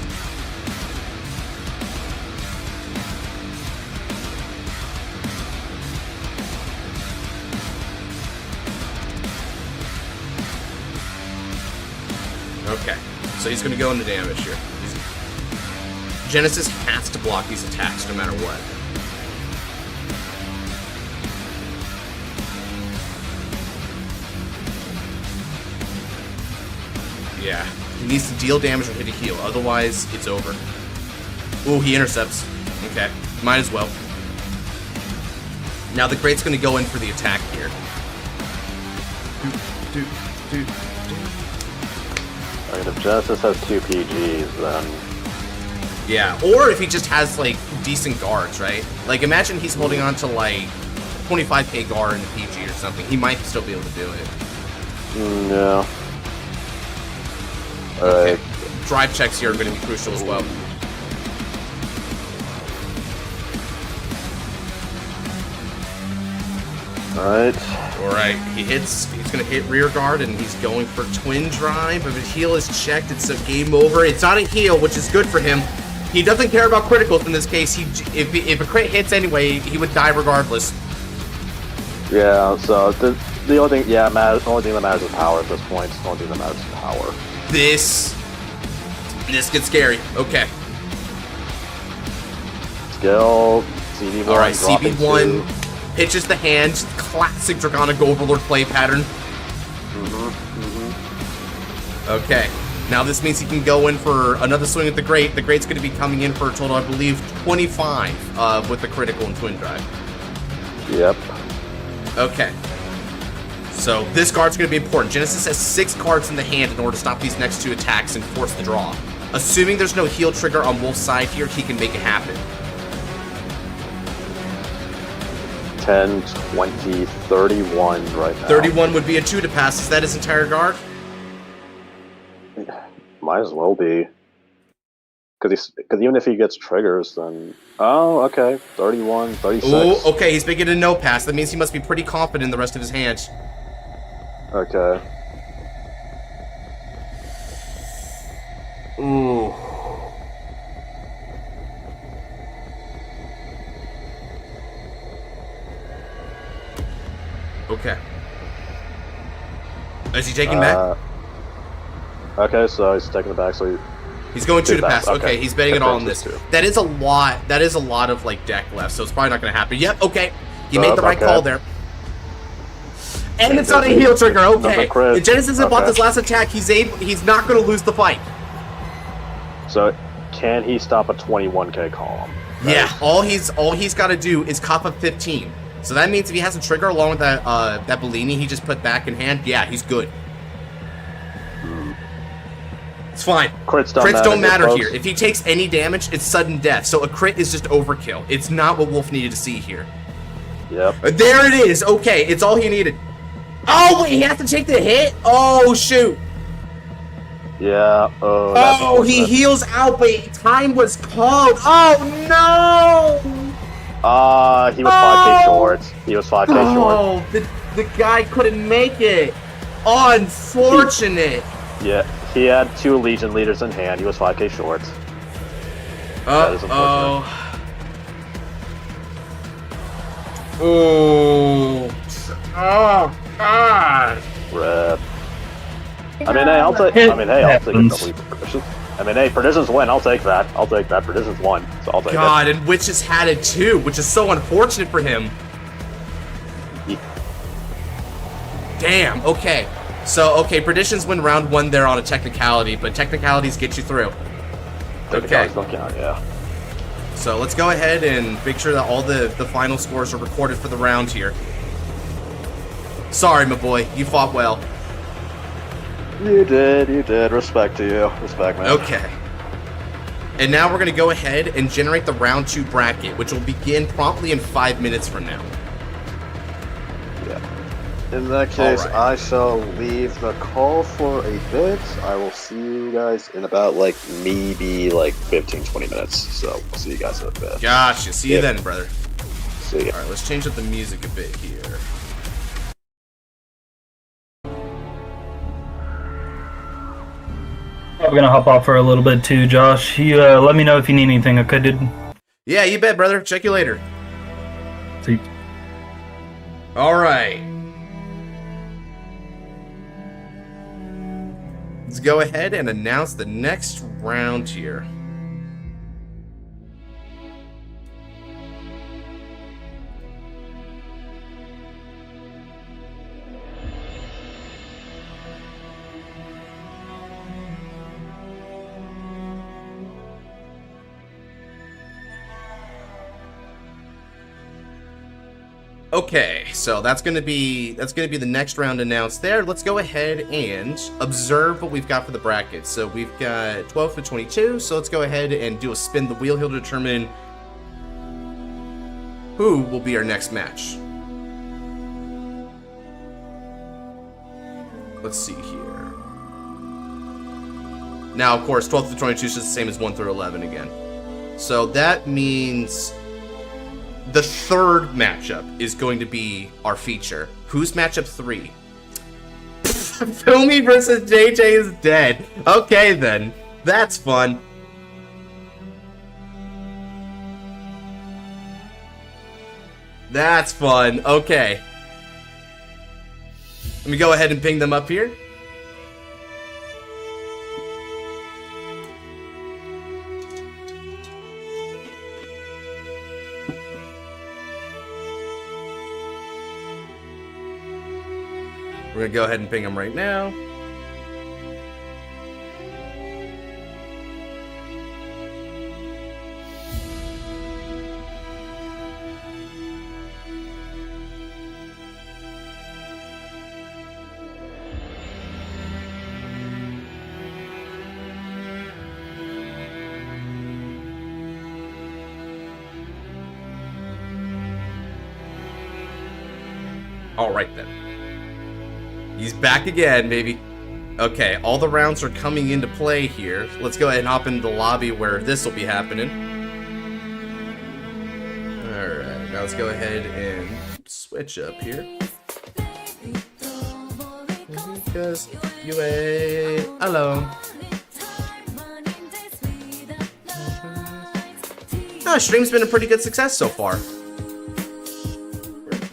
S1: Okay, so he's gonna go into damage here. Genesis has to block these attacks no matter what. Yeah, he needs to deal damage or hit a heal, otherwise it's over. Ooh, he intercepts. Okay, might as well. Now the Great's gonna go in for the attack here.
S2: I mean, if Genesis has 2 PGs, then...
S1: Yeah, or if he just has, like, decent guards, right? Like, imagine he's holding on to, like, 25k guard in the PG or something. He might still be able to do it.
S2: Yeah.
S1: Okay. Drive checks here are going to be crucial as well. Alright, he's going to hit rear guard and he's going for twin drive. If his heal is checked, it's a game over. It's not a heal, which is good for him. He doesn't care about criticals in this case. If a crit hits anyway, he would die regardless.
S2: Yeah, so the only thing, the only thing that matters is power at this point. The only thing that matters is power.
S1: This gets scary. Okay.
S2: Skill, CB1.
S1: Alright, CB1 pitches the hand. Classic Draconic Overlord play pattern. Okay. Now this means he can go in for another swing at the Great. The Great's going to be coming in for a total, I believe, 25 with the critical and twin drive.
S2: Yep.
S1: Okay. So this card's going to be important. Genesis has 6 cards in the hand in order to stop these next 2 attacks and force the draw. Assuming there's no heal trigger on Wolf's side here, he can make it happen.
S2: 10, 20, 31 right now.
S1: 31 would be a 2 to pass. Is that his entire guard?
S2: Might as well be. Because even if he gets triggers, then... Oh, okay. 31, 36.
S1: Ooh, okay, he's making a no pass. That means he must be pretty confident in the rest of his hand.
S2: Okay.
S1: Ooh. Okay. Is he taking back?
S2: Okay, so he's taking it back, so
S1: he's going 2 to pass. Okay, he's betting it all on this.
S2: 2.
S1: That is a lot. That is a lot of like deck left, so it's probably not going to happen. Yep. Okay, he made the right call there. And it's not a heal trigger. Okay. If Genesis had bought this last attack, he's not going to lose the fight.
S2: So, can he stop a 21k column? Right?
S1: Yeah. All he's got to do is cop up 15. So that means if he has a trigger along with that Bellini he just put back in hand, yeah, he's good. It's fine. Crits don't matter here. If he takes any damage, it's sudden death. So a crit is just overkill. It's not what Wolf needed to see here.
S2: Yep.
S1: There it is. Okay, it's all he needed. Oh, wait, he has to take the hit? Oh, shoot.
S2: Yeah.
S1: Oh, he heals out, but time was called. Oh, no.
S2: He was 5k short. He was 5k short.
S1: Oh, the guy couldn't make it. Unfortunate.
S2: Yeah. He had 2 Legion leaders in hand. He was 5k short.
S1: Oh. Oh. Oh, God.
S2: Rip. I mean, hey, I'll take a double prediction. I mean, hey, predictions win. I'll take that. Predictions won, so I'll take it.
S1: God, and Witch has had it too, which is so unfortunate for him.
S2: Yeah.
S1: Damn, okay. So, okay, predictions win round 1 there on a technicality, but technicalities get you through. Okay.
S2: Yeah.
S1: So let's go ahead and make sure that all the final scores are recorded for the round here. Sorry, my boy. You fought well.
S2: You did. Respect to you. Respect, man.
S1: Okay. And now we're going to go ahead and generate the round 2 bracket, which will begin promptly in 5 minutes from now.
S2: Yeah. In that case,
S1: Alright.
S2: I shall leave the call for a bit. I will see you guys in about, like, maybe, like, 15-20 minutes. So, I'll see you guys in a bit.
S1: Gotcha. See you then, brother.
S2: See ya.
S1: Alright, let's change up the music a bit here.
S4: I'm gonna hop off for a little bit too, Josh. You let me know if you need anything, okay, dude?
S1: Yeah, you bet, brother. Check you later.
S4: See.
S1: Alright. Let's go ahead and announce the next round here. Okay, so that's gonna be the next round announced there. Let's go ahead and observe what we've got for the brackets. So we've got 12 to 22. So let's go ahead and do a spin the wheel here to determine who will be our next match. Let's see here. Now, of course, 12 to 22 is just the same as 1 through 11 again. So that means the third matchup is going to be our feature. Who's matchup 3? Fumi versus JJ is dead. Okay, then. That's fun. That's fun. Okay. Let me go ahead and ping them up here. We're gonna go ahead and ping them right now. All right then. He's back again, baby. Okay, all the rounds are coming into play here. Let's go ahead and hop into the lobby where this will be happening. Alright, now let's go ahead and switch up here. Because you ain't alone. Oh, stream's been a pretty good success so far.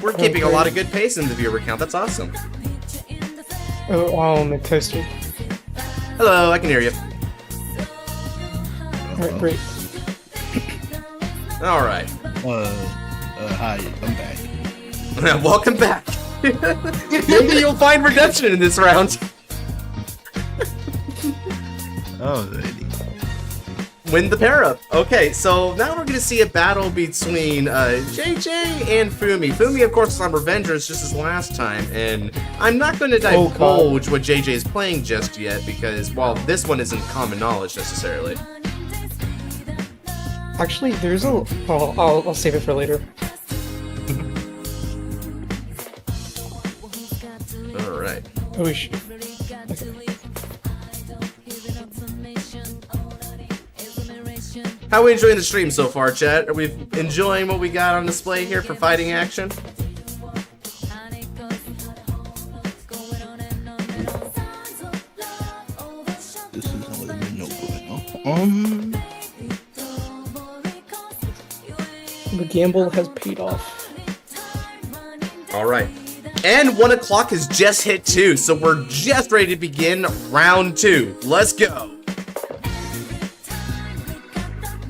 S1: We're keeping a lot of good pace in the viewer count. That's awesome.
S5: Oh, toaster.
S1: Hello, I can hear you.
S5: Alright, great.
S1: Alright.
S3: Hi, I'm back.
S1: Welcome back. Maybe you'll find redemption in this round.
S3: Alrighty.
S1: Win the pair up. Okay, so now we're gonna see a battle between JJ and Fumi. Fumi, of course, is on Revengers just as last time, and I'm not going to divulge what JJ is playing just yet because, well, this one isn't common knowledge necessarily.
S5: Actually, there's a. Oh, I'll save it for later.
S1: All right.
S5: Oh shit. Okay.
S1: How are we enjoying the stream so far, chat? Are we enjoying what we got on display here for fighting action?
S3: This is not even no going on.
S5: The gamble has paid off.
S1: All right. And 1 o'clock has just hit too, so we're just ready to begin round 2. Let's go.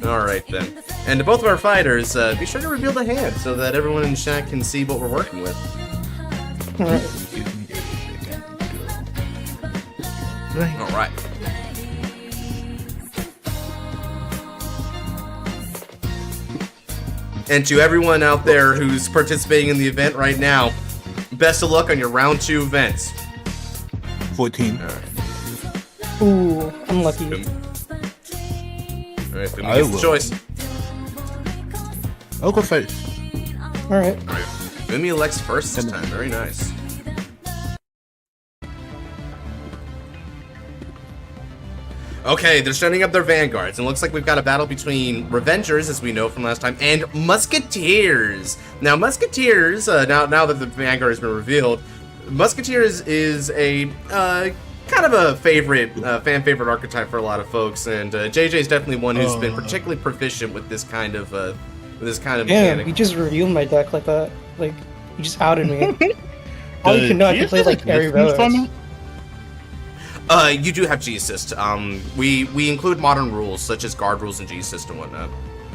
S1: Alright then. And to both of our fighters, be sure to reveal the hand so that everyone in chat can see what we're working with.
S5: Alright.
S3: Give me a second. right.
S1: All right. And to everyone out there who's participating in the event right now, best of luck on your round 2 events.
S3: 14.
S1: All right.
S5: Ooh, unlucky.
S1: All right, Fumi
S3: I
S1: gets the
S3: will.
S1: choice.
S3: I'll go first.
S5: Alright.
S1: All right. Fumi elects first this time. Very nice. Okay, they're setting up their vanguards, and it looks like we've got a battle between Revengers, as we know from last time, and Musketeers. Now, Musketeers, now that the Vanguard has been revealed, Musketeers is a kind of a favorite, fan favorite archetype for a lot of folks, and JJ is definitely one who's been particularly proficient with this kind of
S5: Damn,
S1: mechanic.
S5: you just revealed my deck like that. Like, you just outed me. All you can know, I can play like every Velos.
S1: You do have G-Assist. We include modern rules such as guard rules and G-Assist and whatnot.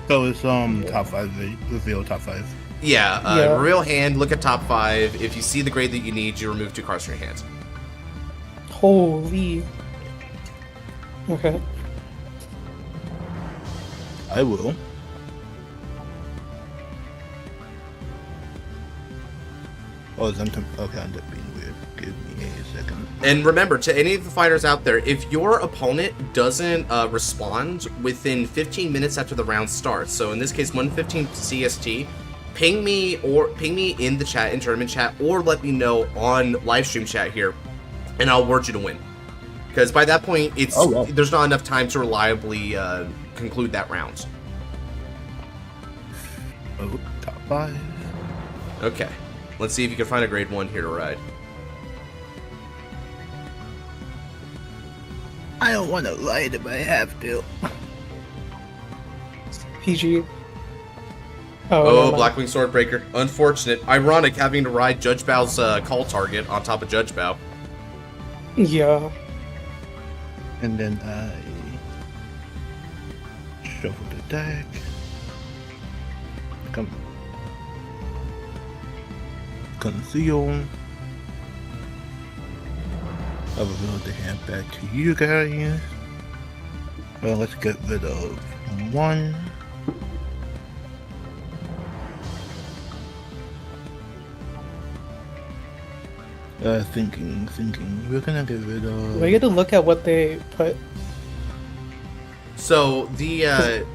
S3: So it's top 5, reveal top 5.
S1: Yeah,
S5: Yeah.
S1: real hand, look at top 5. If you see the grade that you need, you remove 2 cards from your hand.
S5: Holy. Okay.
S3: I will. Oh, it's okay, I'm just being weird. Give me a second.
S1: And remember, to any of the fighters out there, if your opponent doesn't respond within 15 minutes after the round starts, so in this case 1:15 CST, ping me in the chat, in tournament chat, or let me know on live stream chat here, and I'll award you to win. Because by that point, there's not enough time to reliably conclude that round.
S3: Oh, top 5.
S1: Okay, let's see if you can find a grade 1 here to ride.
S3: I don't want to ride if I have to.
S5: PG.
S1: Oh,
S5: no.
S1: Blackwing Swordbreaker. Unfortunate. Ironic having to ride Judge Bao's call target on top of Judge Bao.
S5: Yeah.
S3: And then I shuffle the deck. Conceal. I will build the hand back to you guys. Well, let's get rid of 1. Thinking. We're gonna get rid of.
S5: We get to look at what they put.
S1: So the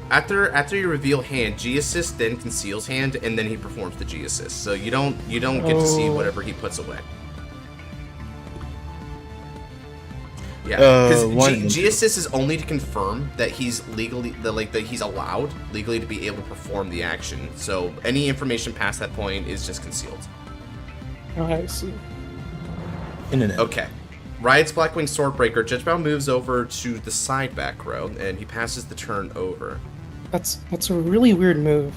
S1: after you reveal hand, G assist then conceals hand, and then he performs the G assist. So you don't get to see whatever he puts away. Yeah, because G assist is only to confirm that he's that he's allowed legally to be able to perform the action. So any information past that point is just concealed.
S5: Oh, I see.
S3: Internet.
S1: Okay. Rides Blackwing Swordbreaker. Judge Bao moves over to the side back row, and he passes the turn over.
S5: That's a really weird move.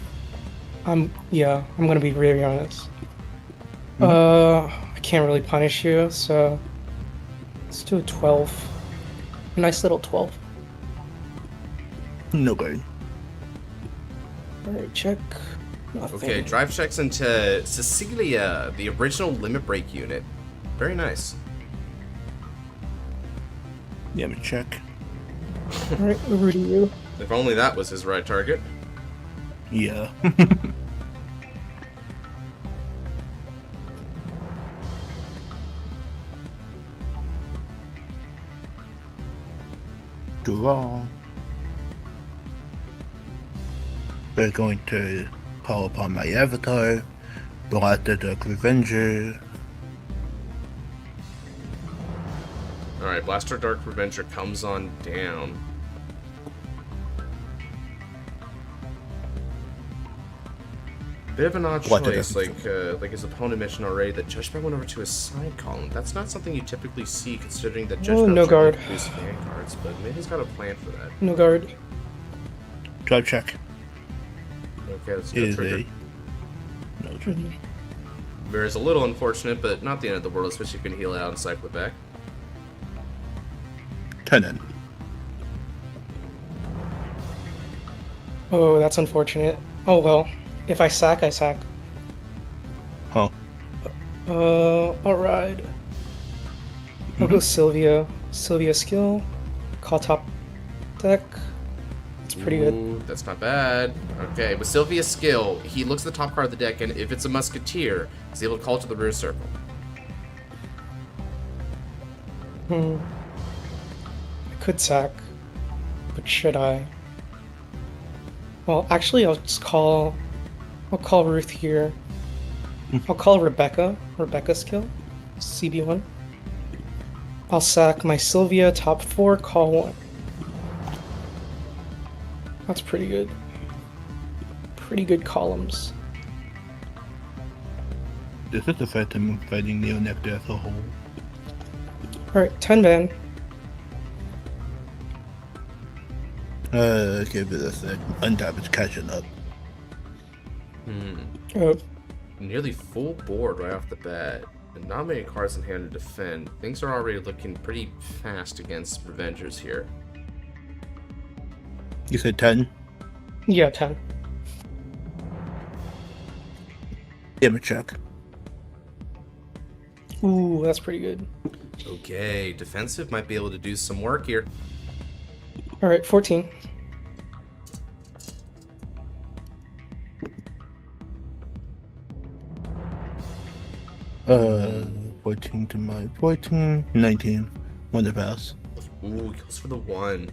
S5: Yeah, I'm gonna be very honest. I can't really punish you, so let's do a 12. A nice little 12.
S3: No good.
S5: Alright, check. Nothing.
S1: Okay, drive checks into Cecilia, the original limit break unit. Very nice.
S3: Yeah, me check.
S5: Alright, over to you.
S1: If only that was his right target.
S3: Yeah. Draw. We're going to call upon my avatar, Blaster Dark Revenger.
S1: Alright, Blaster Dark Revenger comes on down. Bit of an odd choice, like his opponent mentioned already, that Judge Bao went over to his side column. That's not something you typically see, considering that Judge Bao
S5: no guard.
S1: produce Vanguards, but maybe he's got a plan for that.
S5: No guard.
S3: Drive check.
S1: Okay, let's
S3: It
S1: go
S3: is
S1: trigger.
S3: a no trigger.
S1: Whereas a little unfortunate, but not the end of the world, especially if you can heal it out and cycle it back.
S3: Turn in.
S5: Oh, that's unfortunate. Oh well. If I sack, I sack.
S3: Huh.
S5: Alright. I'll go Sylvia. Sylvia skill, call top deck. It's pretty good.
S1: Ooh, that's not bad. Okay, with Sylvia's skill, he looks at the top card of the deck, and if it's a Musketeer, he's able to call it to the rear circle.
S5: I could sack, but should I? Well, actually, I'll call Ruth here. I'll call Rebecca. Rebecca skill, CB1. I'll sack my Sylvia top 4, call 1. That's pretty good. Pretty good columns.
S3: This is the first time I'm fighting Neo Nectar as a whole.
S5: Alright, 10 ban.
S3: Give it a sec. Untap is catching up.
S5: Oh,
S1: Nearly full board right off the bat. And not many cards in hand to defend. Things are already looking pretty fast against Revengers here.
S3: You said 10?
S5: yeah, 10.
S3: Give me a check.
S5: Ooh, that's pretty good.
S1: Okay, defensive might be able to do some work here.
S5: Alright, 14.
S3: Uh, 14 to my 14, 19. One to pass.
S1: Ooh, he goes for the 1.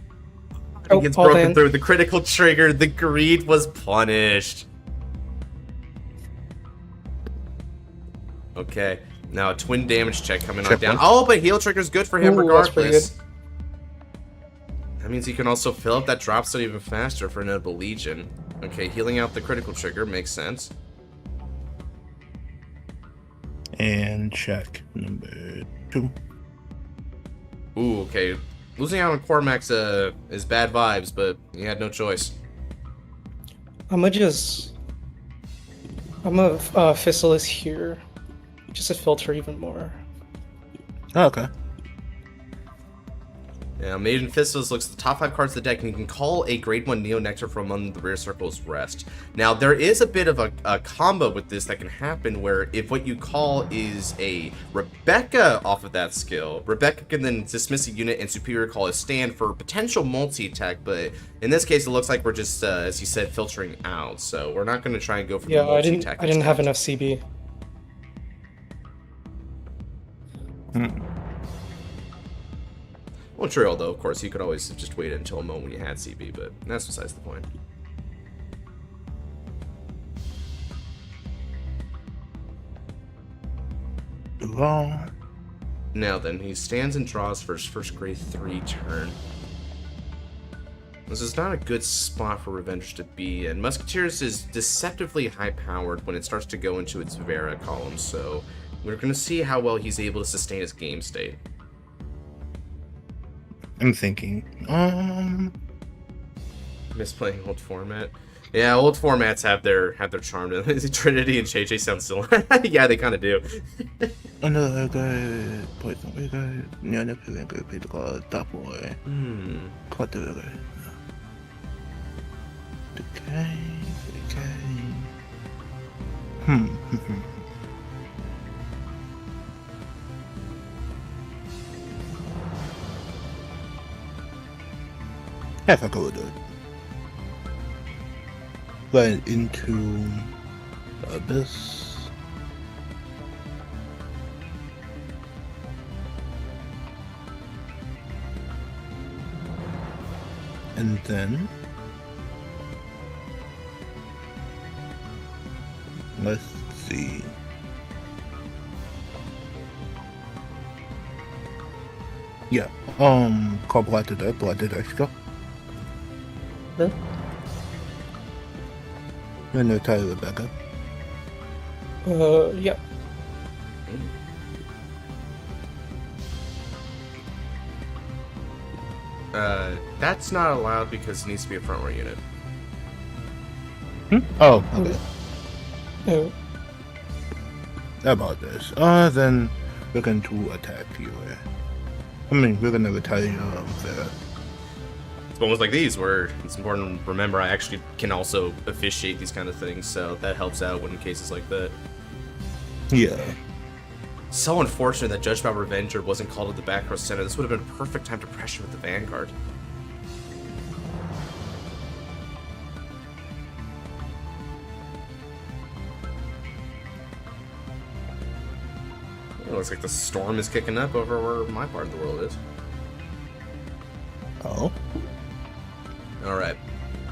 S5: Oh,
S1: He gets
S5: all
S1: broken
S5: in.
S1: through. The critical trigger. The greed was punished. Okay, now a twin damage check coming on
S3: Triple.
S1: down. Oh, but heal trigger's good for him
S5: Ooh, that's pretty
S1: regardless. That means he can also fill up that drop stone even faster for Notable Legion. Okay, healing out the critical trigger makes sense.
S3: And check number 2.
S1: Ooh, okay. Losing out on Cormax is bad vibes, but he had no choice.
S5: I'm a Fissalis here. Just to filter even more.
S3: Oh, okay.
S1: Yeah, Maiden Fistos looks at the top 5 cards of the deck, and you can call a grade 1 Neo Nectar from among the rear circle's rest. Now, there is a bit of a combo with this that can happen where if what you call is a Rebecca off of that skill, Rebecca can then dismiss a unit and Superior call a stand for potential multi-attack, but in this case, it looks like we're just, as you said, filtering out, so we're not going to try and go for the
S5: Yeah, I
S1: multi-attack.
S5: didn't have enough CB.
S1: Well, true, although, of course, you could always have just waited until a moment when you had CB, but that's besides the point.
S3: Wrong.
S1: Now then, he stands and draws for his first grade 3 turn. This is not a good spot for Revengers to be in. Musketeers is deceptively high-powered when it starts to go into its Vera column, so we're going to see how well he's able to sustain his game state.
S3: I'm thinking.
S1: Misplaying old format. Yeah, old formats have their charm. Trinity and JJ sound still. Yeah, they kind of do.
S3: Another guy played something guy. Yeah, never think I played the card top boy. Quite the guy. Okay. Half a go with it. Went into Abyss. And then let's see. Yeah, call Blooded Extra.
S5: Okay.
S3: And no title Rebecca.
S5: Yep.
S1: That's not allowed because it needs to be a front row unit.
S3: Oh, okay.
S5: Oh,
S3: About this. Then we're going to attack you. I mean, we're going to retire there.
S1: It's moments like these where it's important to remember I actually can also officiate these kind of things, so that helps out when in cases like that.
S3: Yeah.
S1: So unfortunate that Judge by Revenger wasn't called to the back row center. This would have been a perfect time to pressure with the Vanguard. It looks like the storm is kicking up over where my part of the world is.
S3: Oh.
S1: Alright.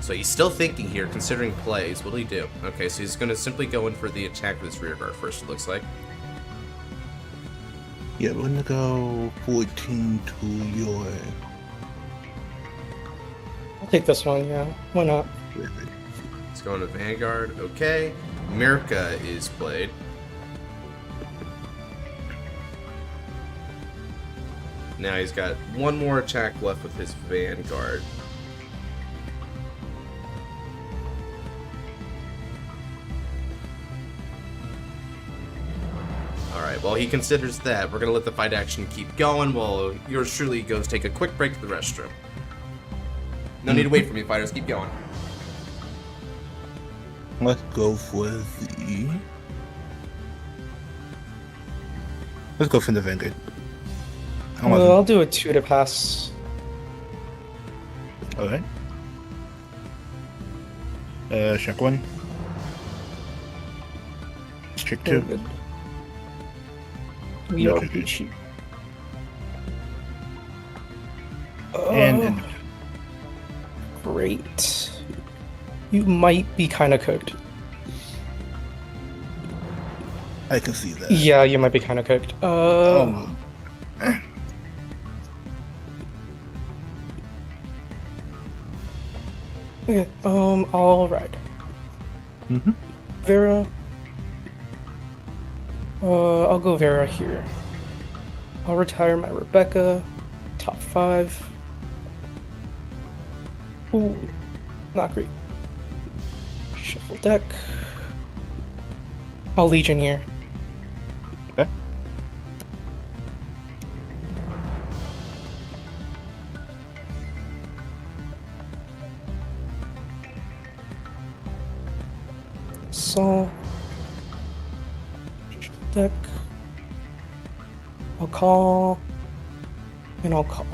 S1: So he's still thinking here, considering plays. What'll he do? Okay, so he's going to simply go in for the attack with his rear guard first, it looks like.
S3: Yeah, we're gonna go 14 to your.
S5: I'll take this one, yeah. Why not?
S1: He's going to Vanguard. Okay. Mirka is played. Now he's got one more attack left with his Vanguard. Alright, while he considers that, we're going to let the fight action keep going while yours truly goes take a quick break to the restroom. No need to wait for me, fighters. Keep going.
S3: Let's go for the. Let's go for the Vanguard.
S5: I'll do a 2 to pass.
S3: Alright. Check 1. Check 2.
S5: Good. We
S3: No.
S5: are cheap.
S3: And
S5: Great. You might be kind of cooked.
S3: I can see that.
S5: Yeah, you might be kind of cooked. Okay, all right.
S3: Mm-hmm.
S5: Vera. I'll go Vera here. I'll retire my Rebecca. Top 5. Ooh, not great. Shuffle deck. I'll Legion here.
S3: Okay.
S5: So, deck. I'll call, and I'll call.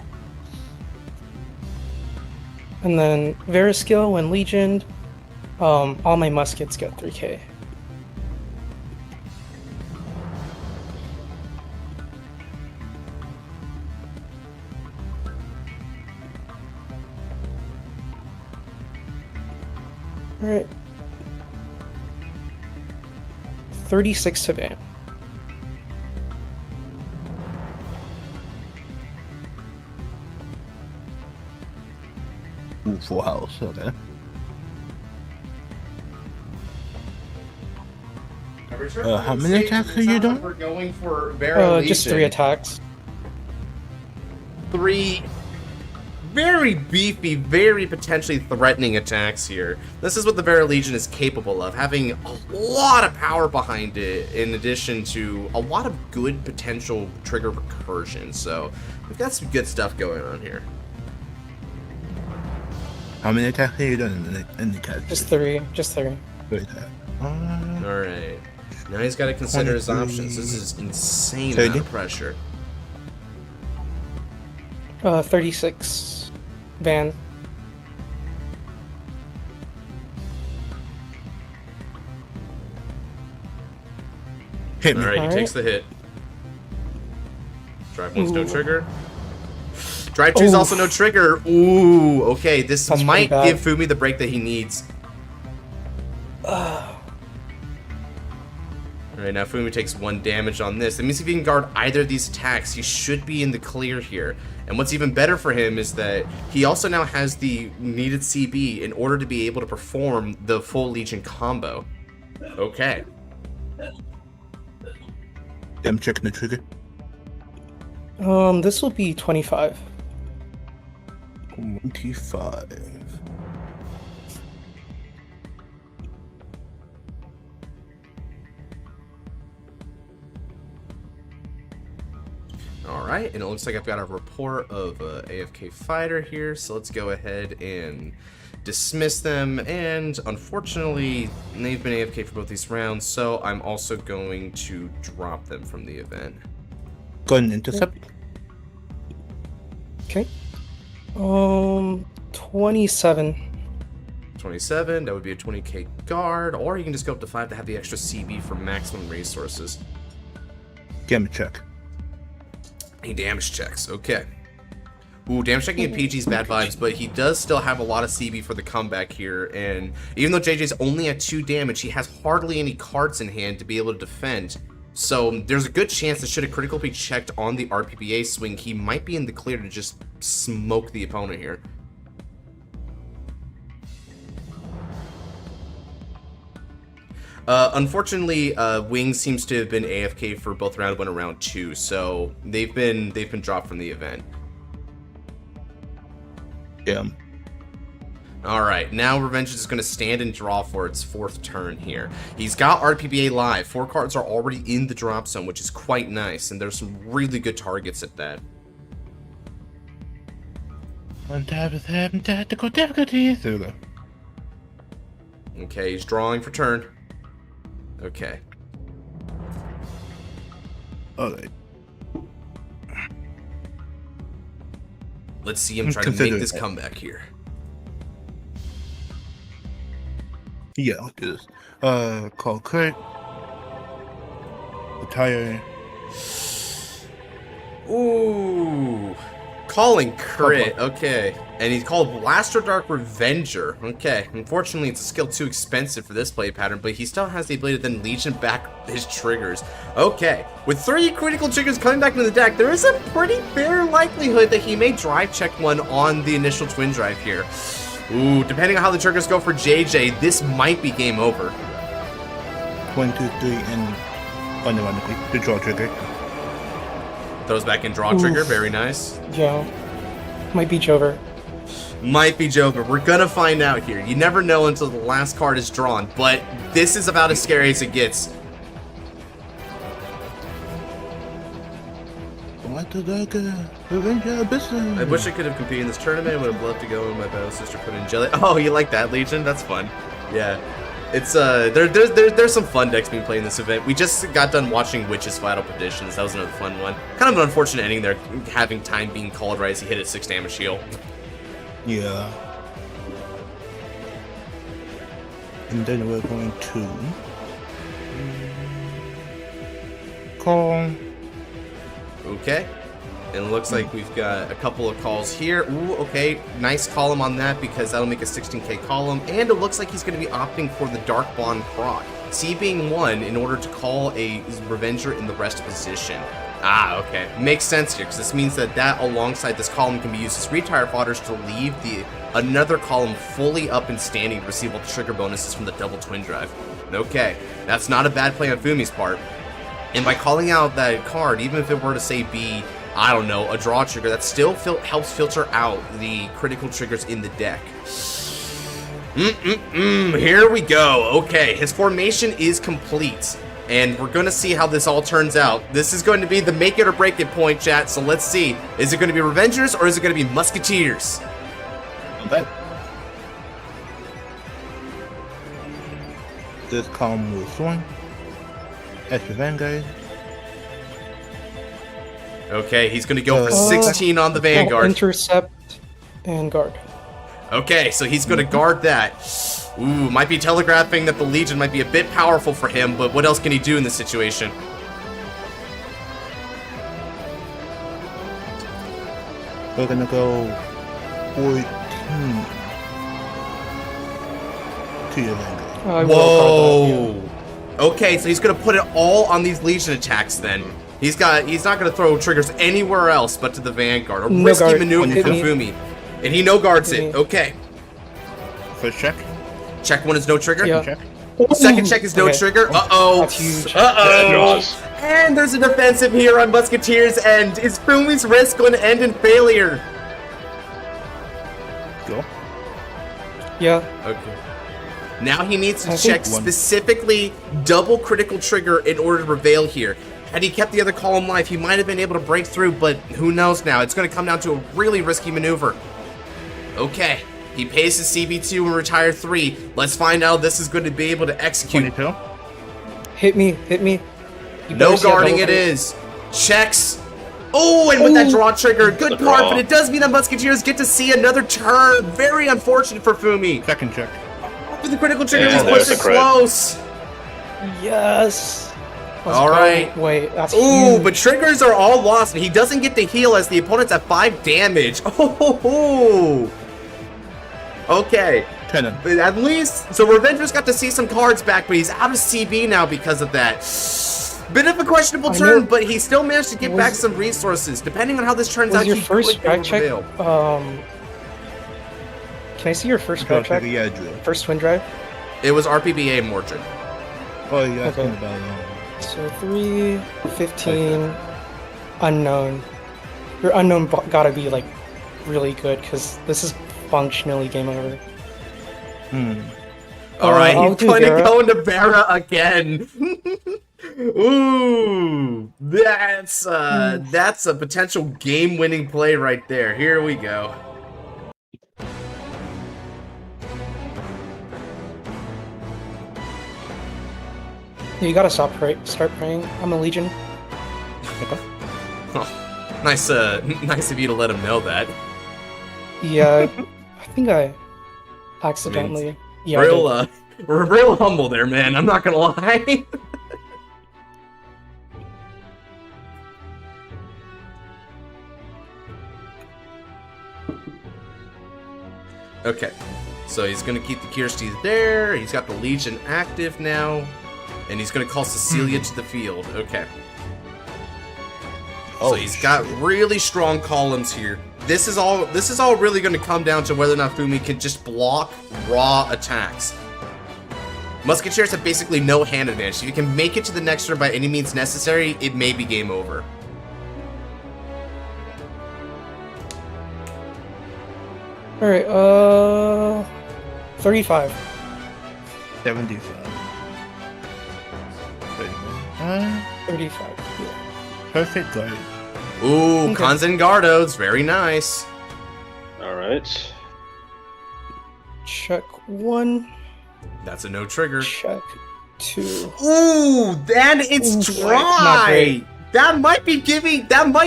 S5: And then Veriskill when Legioned, all my muskets get 3k. Alright. 36 to ban.
S3: Ooh, full house. Okay. How many attacks are you doing?
S1: We're going for Vera
S5: Just 3
S1: Legion.
S5: attacks.
S1: 3 very beefy, very potentially threatening attacks here. This is what the Vera Legion is capable of, having a lot of power behind it, in addition to a lot of good potential trigger recursion. So we've got some good stuff going on here.
S3: How many attacks are you doing in the cat?
S5: Just 3. Just 3.
S1: Alright. Now he's got to consider his
S3: 23.
S1: options. This is insane
S3: 30.
S1: amount of pressure.
S5: 36. Van.
S3: Hit me.
S1: Alright, he
S5: Alright.
S1: takes the hit. Drive 1's no trigger. Drive 2's
S5: Oof.
S1: also no trigger. Ooh, okay. This
S5: That's
S1: might
S5: pretty bad.
S1: give Fumi the break that he needs. Alright, now Fumi takes 1 damage on this. That means if he can guard either of these attacks, he should be in the clear here. And what's even better for him is that he also now has the needed CB in order to be able to perform the full Legion combo. Okay.
S3: I'm checking the trigger.
S5: This will be 25.
S3: 25.
S1: Alright, and it looks like I've got a report of AFK fighter here, so let's go ahead and dismiss them, and unfortunately, they've been AFK for both these rounds, so I'm also going to drop them from the event.
S3: Go and intercept.
S5: Okay. 27.
S1: 27, that would be a 20k guard, or you can just go up to 5 to have the extra CB for maximum resources.
S3: Damage check.
S1: He damage checks, okay. Ooh, damage checking in PG's bad vibes, but he does still have a lot of CB for the comeback here, and even though JJ's only at 2 damage, he has hardly any cards in hand to be able to defend. So there's a good chance that should a critical be checked on the RPBA swing, he might be in the clear to just smoke the opponent here. Unfortunately, Wing seems to have been AFK for both round 1 and round 2, so they've been dropped from the event.
S3: Yeah.
S1: Alright, now Revenge is going to stand and draw for its 4th turn here. He's got RPBA live. 4 cards are already in the drop zone, which is quite nice, and there's some really good targets at that.
S3: Untap is having tactical difficulties. There we go.
S1: Okay, he's drawing for turn. Okay.
S3: Alright.
S1: Let's see him try to make this comeback here.
S3: Yeah, I'll do this. Call crit. Retire.
S1: Ooh. Calling crit, okay. And he's called Blaster Dark Revenger. Okay, unfortunately it's a skill too expensive for this play pattern, but he still has the ability to then Legion back his triggers. Okay, with 3 critical triggers coming back into the deck, there is a pretty fair likelihood that he may drive check one on the initial twin drive here. Ooh, depending on how the triggers go for JJ, this might be game over.
S3: 1, 2, 3, and automatically the draw trigger.
S1: Throws back in draw trigger, very nice.
S5: Yeah. Might be Jover.
S1: Might be Joker. We're gonna find out here. You never know until the last card is drawn, but this is about as scary as it gets.
S3: What the heck? Revenge business.
S1: I wish I could have competed in this tournament. Would have loved to go, and my battle sister put in jelly. Oh, you like that, Legion? That's fun. Yeah. It's there's some fun decks being played in this event. We just got done watching Witch's Final Petitions. That was another fun one. Kind of an unfortunate ending there, having time being called right as he hit at 6 damage heal.
S3: Yeah. And then we're going to call.
S1: Okay. And it looks like we've got a couple of calls here. Ooh, okay. Nice column on that because that'll make a 16k column. And it looks like he's going to be opting for the Dark Bond proc. C being 1 in order to call a Revenger in the rest position. Ah, okay. Makes sense here because this means that alongside this column can be used as retire fodders to leave another column fully up and standing to receive all the trigger bonuses from the double twin drive. Okay. That's not a bad play on Fumi's part. And by calling out that card, even if it were to say be, I don't know, a draw trigger, that still helps filter out the critical triggers in the deck. Here we go. Okay, his formation is complete. And we're going to see how this all turns out. This is going to be the make it or break it point, chat. So let's see. Is it going to be Revengers or is it going to be Musketeers?
S3: Okay. This column will swing. Extra Vanguard.
S1: Okay, he's going to go for 16 on the Vanguard.
S5: Intercept and guard.
S1: Okay, so he's going to guard that. Ooh, might be telegraphing that the Legion might be a bit powerful for him, but what else can he do in this situation?
S3: We're gonna go 14 to your Vanguard.
S1: Whoa! Okay, so he's gonna put it all on these Legion attacks then. He's not gonna throw triggers anywhere else but to the Vanguard. A risky maneuver from Fumi. And he no guards it. Okay.
S3: First check.
S1: Check 1 is no trigger.
S5: Yeah.
S1: Check. Second check is no trigger. Uh-oh.
S5: That's huge.
S1: Uh-oh. And there's a defensive here on Musketeers, and is Fumi's risk going to end in failure?
S3: Go.
S5: Yeah.
S1: Okay. Now he needs to check specifically double critical trigger in order to prevail here. Had he kept the other column live, he might have been able to break through, but who knows now. It's going to come down to a really risky maneuver. Okay. He pays his CB2 and retire 3. Let's find out this is going to be able to execute.
S3: 22.
S5: Hit me. You
S1: No
S5: better see a
S1: guarding
S5: double
S1: it
S5: hit.
S1: is. Checks. Oh, and with that
S5: Ooh.
S1: draw trigger, good
S2: The
S1: part,
S2: draw.
S1: but it does mean that Musketeers get to see another turn. Very unfortunate for Fumi.
S3: Second check.
S1: But the critical trigger
S2: And
S1: just
S2: there's
S1: puts it
S2: the crit.
S1: close.
S5: Yes. Let's
S1: All
S5: go.
S1: right.
S5: Wait, that's
S1: Ooh,
S5: huge.
S1: but triggers are all lost, and he doesn't get to heal as the opponent's at 5 damage. Oh, okay.
S3: 10.
S1: But at least, so Revenger's got to see some cards back, but he's out of CB now because of that. Bit of a questionable
S5: I
S1: turn,
S5: know.
S1: but he still managed to get
S5: Was-
S1: back some resources. Depending on how this turns
S5: Was
S1: out,
S5: your
S1: he
S5: first
S1: could go
S5: drag check?
S1: prevail.
S5: Can I see your first drag check?
S3: Yeah, drill.
S5: First twin drive?
S1: It was RPBA Mordred.
S3: Oh, you asking
S5: Okay.
S3: about
S5: So 3, 15, unknown. Your unknown gotta be like really good because this is functionally game over.
S1: All right,
S5: I'll
S1: he's
S5: do
S1: going to
S5: Vera.
S1: go into Vera again. Ooh, that's a potential game-winning play right there. Here we go.
S5: You gotta start praying. I'm a legion.
S1: Oh, nice of you to let him know that.
S5: Yeah, I think I accidentally. Yeah, I
S1: real,
S5: did.
S1: we're real humble there, man. I'm not gonna lie. Okay, so he's gonna keep the Kirsties there. He's got the Legion active now, and he's gonna call Cecilia to the field. Okay.
S3: Oh,
S1: So he's got really strong columns here. This is all really going to come down to whether or not Fumi can just block raw attacks. Musketeers have basically no hand advantage. If you can make it to the next turn by any means necessary, it may be game over.
S5: All right. 35.
S3: 75.
S5: 35. Yeah.
S3: Perfect guard.
S1: Ooh,
S5: Okay.
S1: Kanzengardos, very nice.
S2: Alright.
S5: Check 1.
S1: That's a no trigger.
S5: Check 2.
S1: Ooh, then it's
S5: Ooh, not
S1: dry.
S5: great.
S1: That might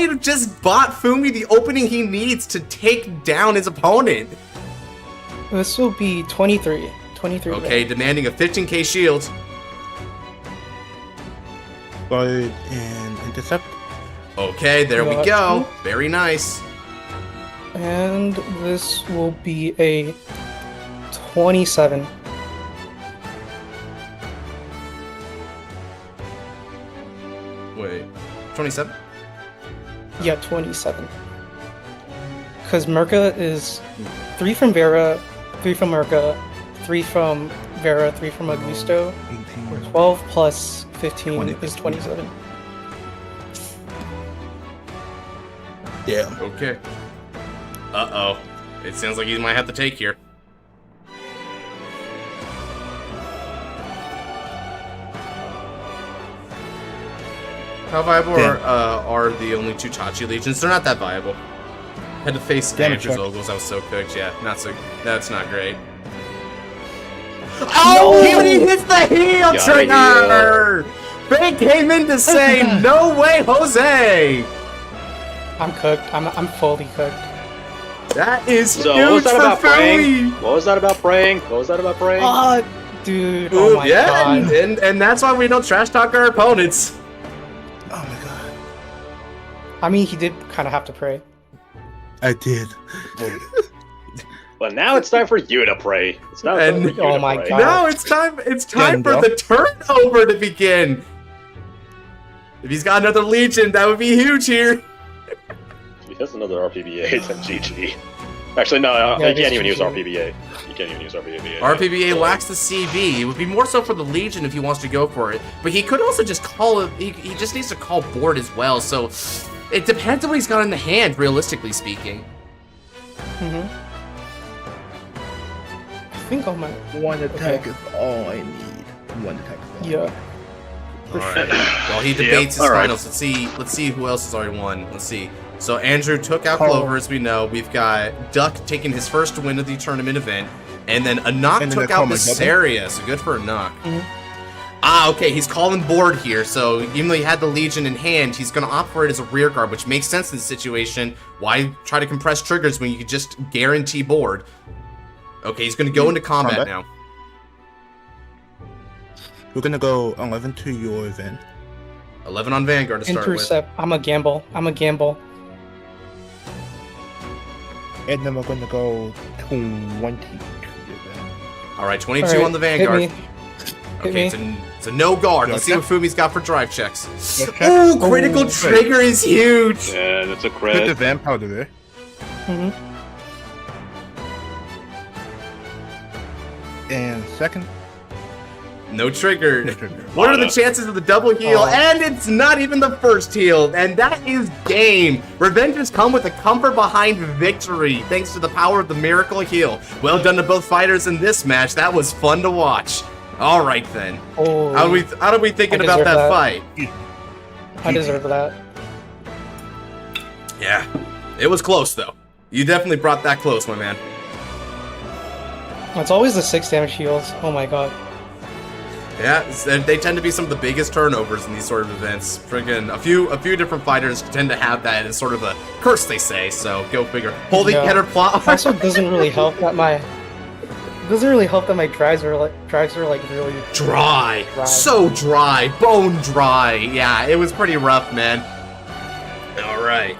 S1: have just bought Fumi the opening he needs to take down his opponent.
S5: This will be 23. 23.
S1: Okay, demanding a 15k shield.
S3: Guard and intercept.
S1: Okay, there we
S5: Got
S1: go.
S5: you.
S1: Very nice.
S5: And this will be a 27.
S1: Wait, 27?
S5: Yeah, 27. Because Merca is 3 from Vera, 3 from Merca, 3 from Vera, 3 from Augusto.
S3: 18.
S5: 12 plus 15
S3: 20.
S5: is 27.
S3: Damn.
S1: Okay. Uh-oh. It sounds like he might have to take here. How viable are the only 2 Tachi Legions? They're not that viable. Had to face
S3: Damage
S1: Andrews
S3: check.
S1: Ogles, I was so cooked. Yeah, that's not great. Oh, he hits the heel
S2: Got
S1: trigger! Big came in to say, no way, Jose!
S5: I'm cooked. I'm fully cooked.
S1: That is
S2: So what
S1: huge
S2: was that
S1: for
S2: about praying?
S1: Philly!
S2: What was that about praying? What was that about praying?
S5: Dude,
S1: Ooh,
S5: oh my
S1: yeah,
S5: god.
S1: and that's why we don't trash talk our opponents.
S3: Oh my god.
S5: I mean, he did kind of have to pray.
S3: I did.
S2: But now it's time for you to pray. It's now time
S1: And-
S2: for you
S5: Oh
S2: to
S5: my
S2: pray.
S5: God.
S1: No, it's time
S3: Done,
S1: for
S3: bro.
S1: the turnover to begin. If he's got another Legion, that would be huge here.
S2: If he has another RPBA, then GG. Actually, no,
S5: Yeah,
S2: you
S5: it is
S2: can't even use
S5: GG.
S2: RPBA. You can't even use RPBA.
S1: RPBA
S2: So-
S1: lacks the CB. It would be more so for the Legion if he wants to go for it. But he could also just call it. He just needs to call board as well. So it depends on what he's got in the hand, realistically speaking.
S5: I think I might.
S3: One attack is all I need. One attack is all
S5: Yeah.
S1: All right. While he debates his
S2: all right.
S1: finals, let's see who else has already won. Let's see. So Andrew took out Clover, as we know. We've got Duck taking his first win of the tournament event. And then Anok took out Viseria, so good for Anok. Okay, he's calling board here, so even though he had the Legion in hand, he's going to opt for it as a rear guard, which makes sense in this situation. Why try to compress triggers when you can just guarantee board? Okay, he's going to go into combat now.
S3: We're going to go 11 to your event.
S1: 11 on Vanguard to start
S5: Intercept. I'm a gamble.
S3: And then we're going to go 20 to your event.
S1: Alright, 22 on the Vanguard. Okay, it's a no guard. Let's see what Fumi's got for drive checks. Oh, critical trigger is huge!
S2: Yeah, that's a crit.
S3: Put the vamp powder there. And second.
S1: No trigger. What are the chances of the double heal? And it's not even the first heal. And that is game. Revenge has come with the comfort behind victory, thanks to the power of the miracle heal. Well done to both fighters in this match. That was fun to watch. All right then. How are we thinking about that fight?
S5: I deserve that.
S1: Yeah, it was close though. You definitely brought that close, my man.
S5: It's always the 6 damage heals. Oh my god.
S1: Yeah, they tend to be some of the biggest turnovers in these sort of events. Friggin' a few different fighters tend to have that as sort of a curse, they say. So go figure. Holy header plot.
S5: Also, doesn't really help that my drives are like really
S1: dry. So dry, bone dry. Yeah, it was pretty rough, man. All right.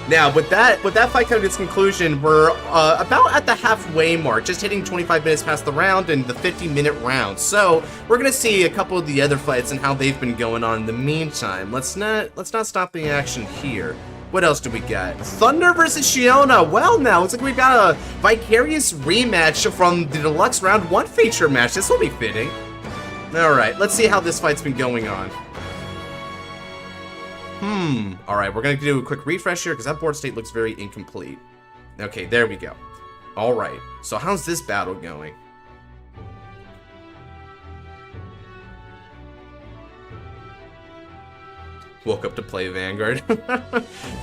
S1: Now, with that fight coming to its conclusion, we're about at the halfway mark, just hitting 25 minutes past the round and the 50-minute round. So we're gonna see a couple of the other fights and how they've been going on in the meantime. Let's not stop the action here. What else do we got? Thunder versus Shiona. Well, now looks like we've got a Vicarious rematch from the Deluxe Round 1 feature match. This will be fitting. All right, let's see how this fight's been going on. Alright, we're going to do a quick refresh here because that board state looks very incomplete. Okay, there we go. Alright, so how's this battle going? Woke up to play Vanguard.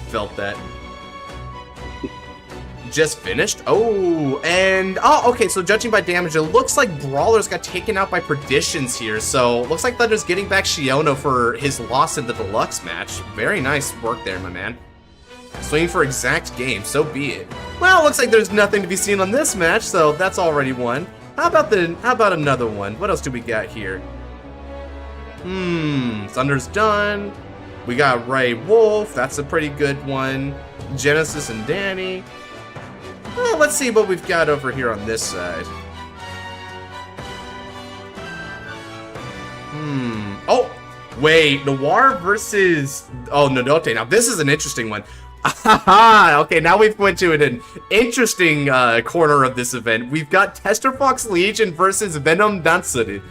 S1: Felt that. Just finished? Okay, so judging by damage, it looks like Brawler's got taken out by Perditions here, so looks like Thunder's getting back Shiono for his loss in the Deluxe match. Very nice work there, my man. Swinging for exact game, so be it. Well, looks like there's nothing to be seen on this match, so that's already one. How about another one? What else do we got here? Thunder's done. We got Ray Wolf, that's a pretty good one. Genesis and Danny. Well, let's see what we've got over here on this side. Oh, wait, Noir versus... Oh, Nodote. Now, this is an interesting one. Okay, now we've went to an interesting corner of this event. We've got Tester Fox Legion versus Venom Dansuri.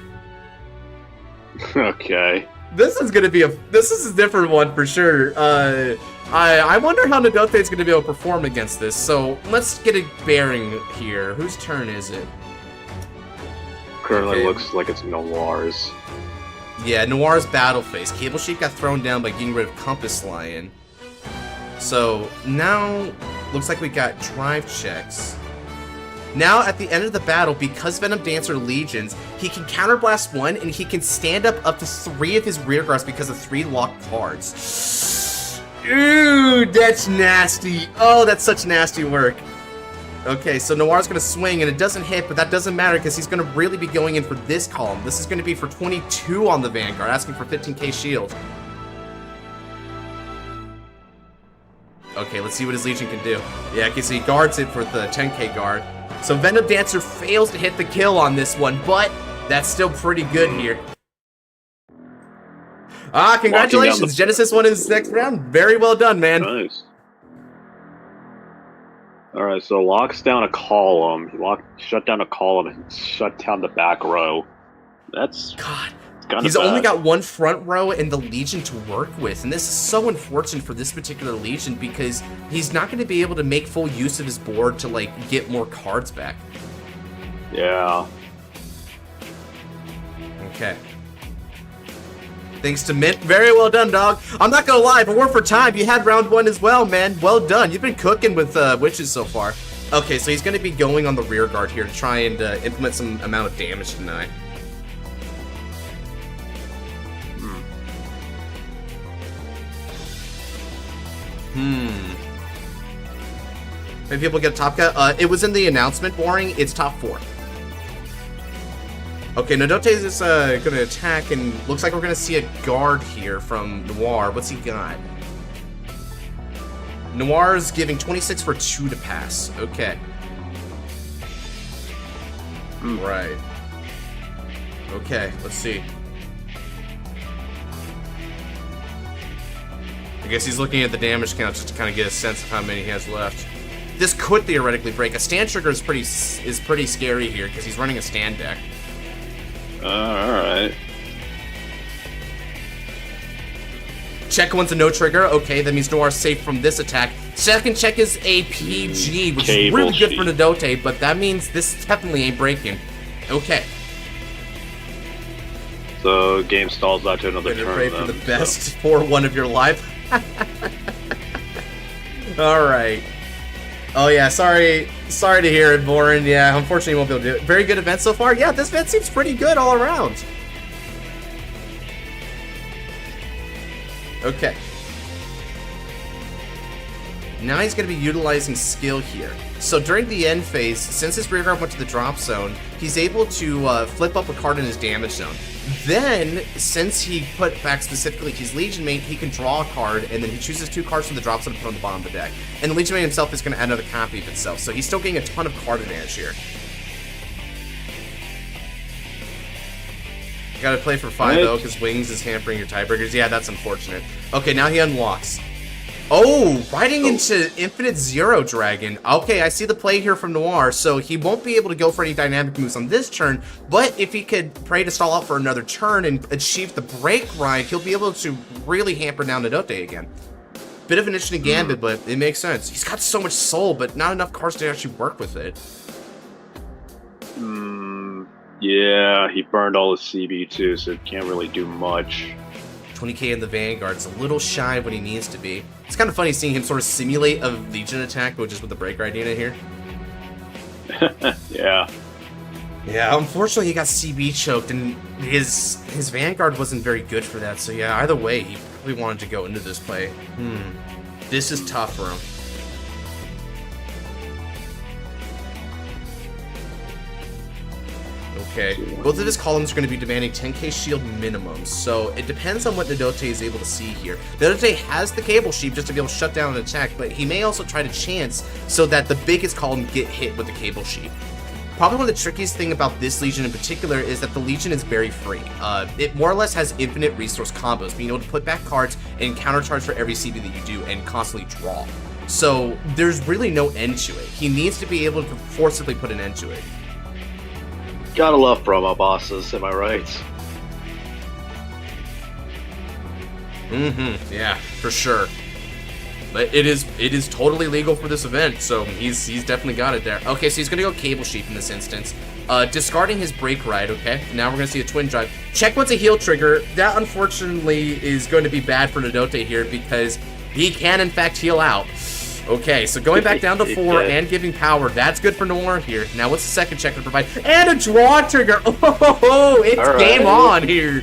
S2: Okay.
S1: This is a different one for sure. I wonder how Nodote is going to be able to perform against this. So let's get a bearing here. Whose turn is it?
S2: Currently looks like it's Noir's.
S1: Yeah, Noir's battle phase. Cable Sheep got thrown down by getting rid of Compass Lion. So now looks like we got drive checks. Now, at the end of the battle, because Venom Dancer Legions, he can counterblast 1, and he can stand up to 3 of his rear guards because of 3 locked cards. Ooh, that's nasty. Oh, that's such nasty work. Okay, so Noir's going to swing, and it doesn't hit, but that doesn't matter because he's going to really be going in for this column. This is going to be for 22 on the Vanguard, asking for 15k shield. Okay, let's see what his Legion can do. Yeah, okay, so he guards it for the 10k guard. So Venom Dancer fails to hit the kill on this one, but that's still pretty good here. Congratulations. Genesis won his next round. Very well done, man.
S2: Nice. Alright, so locks down a column. Shut down a column and shut down the back row. That's...
S1: God. He's only got 1 front row and the Legion to work with, and this is so unfortunate for this particular Legion because he's not going to be able to make full use of his board to, like, get more cards back.
S2: Yeah.
S1: Okay. Thanks to Mint. Very well done, dog. I'm not gonna lie, but we're for time. You had round 1 as well, man. Well done. You've been cooking with witches so far. Okay, so he's gonna be going on the rear guard here to try and implement some amount of damage tonight. Maybe people get a top cut. It was in the announcement, Boring. It's top 4. Okay, Nodote is going to attack, and looks like we're going to see a guard here from Noir. What's he got? Noir's giving 26 for 2 to pass. Okay. Right. Okay, let's see. I guess he's looking at the damage count just to kind of get a sense of how many he has left. This could theoretically break. A stand trigger is pretty scary here because he's running a stand deck.
S2: Alright.
S1: Check one's a no trigger. Okay, that means Noir's safe from this attack. Second check is a PG, which is really good for Nodote, but that means this definitely ain't breaking. Okay.
S2: So game stalls out to another turn.
S1: Pray for the best for one of your life. Alright. Oh yeah, sorry to hear it, Boren. Yeah, unfortunately you won't be able to do it. Very good event so far. Yeah, this event seems pretty good all around. Okay. Now he's going to be utilizing skill here. So during the end phase, since his rear guard went to the drop zone, he's able to flip up a card in his damage zone. Then, since he put back specifically he's Legion Mate, he can draw a card, and then he chooses 2 cards from the drop zone to put on the bottom of the deck. And the Legion Mate himself is going to add another copy of itself, so he's still getting a ton of card advantage here. You gotta play for 5 though, because Wings is hampering your tiebreakers. Yeah, that's unfortunate. Okay, now he unlocks. Oh, riding into Infinite Zero Dragon. Okay, I see the play here from Noir, so he won't be able to go for any dynamic moves on this turn, but if he could pray to stall out for another turn and achieve the break ride, he'll be able to really hamper down Nodote again. Bit of an interesting gambit, but it makes sense. He's got so much soul, but not enough cards to actually work with it.
S2: Yeah, he burned all his CB too, so it can't really do much.
S1: 20k in the Vanguard. It's a little shy of what he needs to be. It's kind of funny seeing him sort of simulate a Legion attack, but just with the break ride unit here.
S2: Yeah.
S1: Yeah, unfortunately he got CB choked, and his Vanguard wasn't very good for that, so yeah, either way, he probably wanted to go into this play. This is tough for him. Okay, both of his columns are going to be demanding 10k shield minimums, so it depends on what Nodote is able to see here. Nodote has the cable sheep just to be able to shut down an attack, but he may also try to chance so that the biggest column get hit with the cable sheep. Probably one of the trickiest thing about this Legion in particular is that the Legion is very free. It more or less has infinite resource combos, being able to put back cards and countercharge for every CB that you do and constantly draw. So there's really no end to it. He needs to be able to forcibly put an end to it.
S2: Gotta love promo bosses, am I right?
S1: Yeah, for sure. But it is totally legal for this event, so he's definitely got it there. Okay, so he's gonna go cable sheep in this instance. Discarding his break ride, okay? Now we're gonna see a twin drive. Check once a heal trigger. That unfortunately is going to be bad for Nodote here because he can in fact heal out. Okay, so going back down to 4 and giving power, that's good for Noir here. Now what's the second check to provide? And a draw trigger! Oh, it's game on here!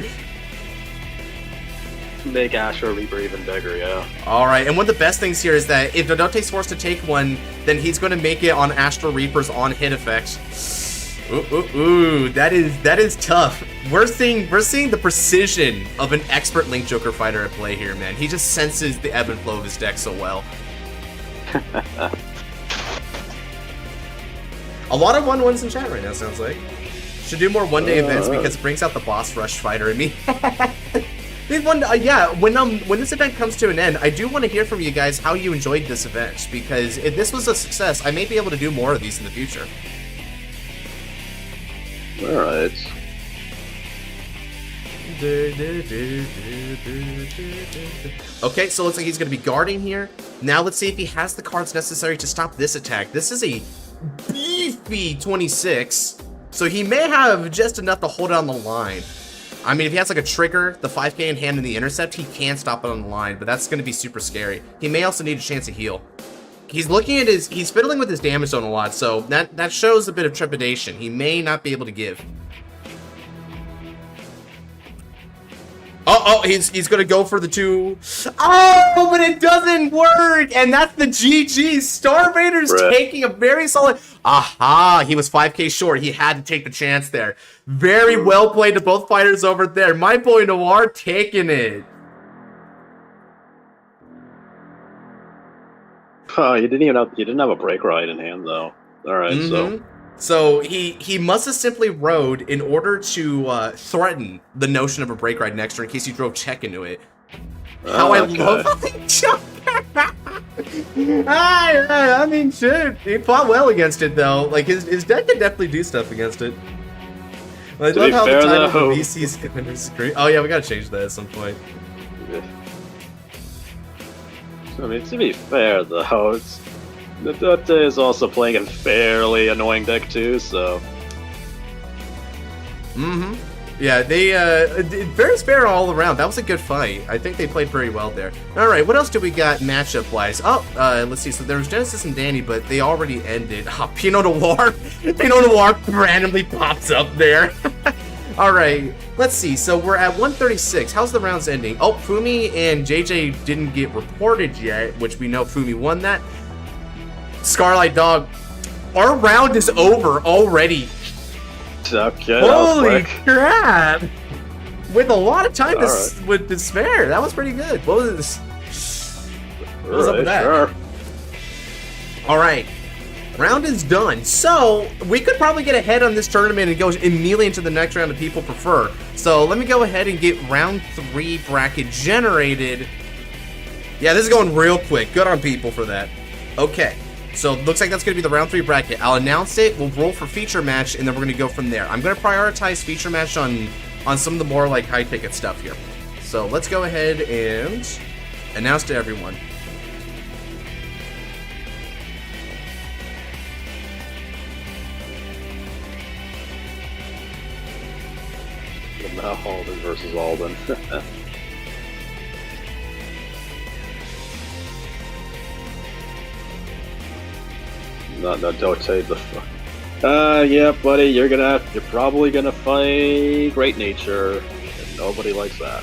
S2: Make Astro Reaper even bigger, yeah.
S1: Alright, and one of the best things here is that if Nodote's forced to take one, then he's going to make it on Astro Reaper's on hit effect. Ooh, that is tough. We're seeing the precision of an expert Link Joker fighter at play here, man. He just senses the ebb and flow of his deck so well. A lot of 1-1s in chat right now, sounds like. Should do more one-day events because it brings out the boss rush fighter in me. Yeah, when this event comes to an end, I do want to hear from you guys how you enjoyed this event, because if this was a success, I may be able to do more of these in the future.
S2: Alright.
S1: Okay, so it looks like he's going to be guarding here. Now let's see if he has the cards necessary to stop this attack. This is a beefy 26, so he may have just enough to hold on the line. I mean, if he has like a trigger, the 5k in hand, and the intercept, he can stop it on the line, but that's going to be super scary. He may also need a chance to heal. He's looking at he's fiddling with his damage zone a lot, so that shows a bit of trepidation. He may not be able to give. Oh, he's gonna go for the 2. Oh, but it doesn't work, and that's the GG. Starvader's taking a very solid. Aha, he was 5k short. He had to take the chance there. Very well played to both fighters over there. My boy Noir taking it.
S2: Oh, you didn't have a break ride in hand though. All right,
S1: So he must have simply rode in order to threaten the notion of a break ride next turn in case you drove check into it. How I love how they jump. I mean, shit. He fought well against it though. Like his deck can definitely do stuff against it. I love how the title of the VC's great. Oh yeah, we gotta change that at some point.
S2: I mean, to be fair though, Nadote is also playing a fairly annoying deck too, so.
S1: Yeah, they very fair all around. That was a good fight. I think they played pretty well there. All right, what else do we got matchup wise? Oh, let's see. So there was Genesis and Danny, but they already ended. Pinot Noir. Pinot Noir randomly pops up there. All right, let's see. So we're at 136. How's the rounds ending? Oh, Fumi and JJ didn't get reported yet, which we know Fumi won that. Scarlight Dog, our round is over already.
S2: Okay,
S1: holy crap! With a lot of time to spare. That was pretty good. What was this? What was up with that?
S2: Sure.
S1: All right, round is done. So we could probably get ahead on this tournament and go immediately into the next round if people prefer. So let me go ahead and get round 3 bracket generated. Yeah, this is going real quick. Good on people for that. Okay. So looks like that's going to be the round 3 bracket. I'll announce it, we'll roll for feature match, and then we're going to go from there. I'm going to prioritize feature match on some of the more like high ticket stuff here. So let's go ahead and announce to everyone.
S2: Now Alden versus Alden. No, don't say the fuck. Yeah, buddy, you're probably gonna fight Great Nature, and nobody likes that.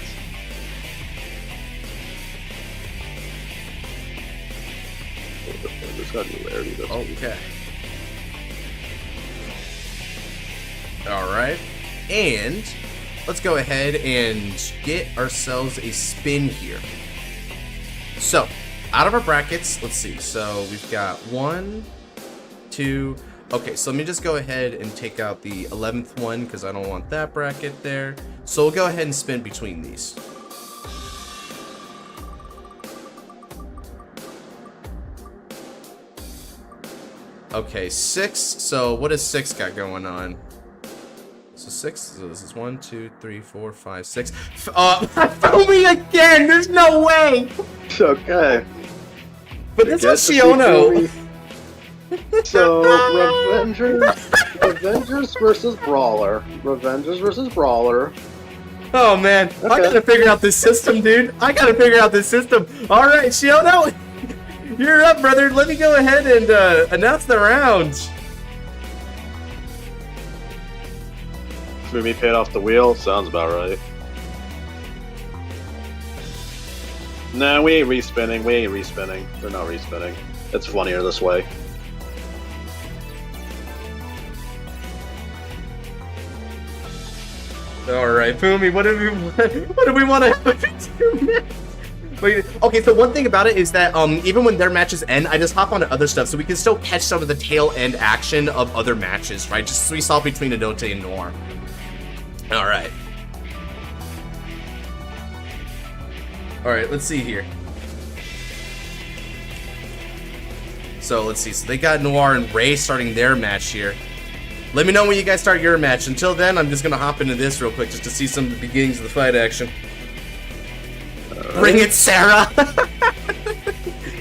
S1: Okay. Alright. And let's go ahead and get ourselves a spin here. So, out of our brackets, let's see. So we've got 1, 2. Okay, so let me just go ahead and take out the 11th one because I don't want that bracket there. So we'll go ahead and spin between these. Okay, 6. So what does 6 got going on? So 6. So this is 1, 2, 3, 4, 5, 6. Fool me again! There's no way!
S2: Okay.
S1: But this was Shiono.
S2: So, Revengers versus Brawler. Revengers versus Brawler.
S1: Oh man, okay. I gotta figure out this system, dude. I gotta figure out this system. Alright, Shiono, you're up, brother. Let me go ahead and announce the round.
S2: Fumi paid off the wheel? Sounds about right. Nah, we ain't respinning. We're not respinning. It's funnier this way.
S1: Alright, Fumi, what do we want to do next? Wait, okay, so one thing about it is that even when their matches end, I just hop onto other stuff so we can still catch some of the tail end action of other matches, right? Just as we saw between Adote and Noir. Alright. Alright, let's see here. So let's see. So they got Noir and Ray starting their match here. Let me know when you guys start your match. Until then, I'm just gonna hop into this real quick just to see some of the beginnings of the fight action. Bring it, Sarah!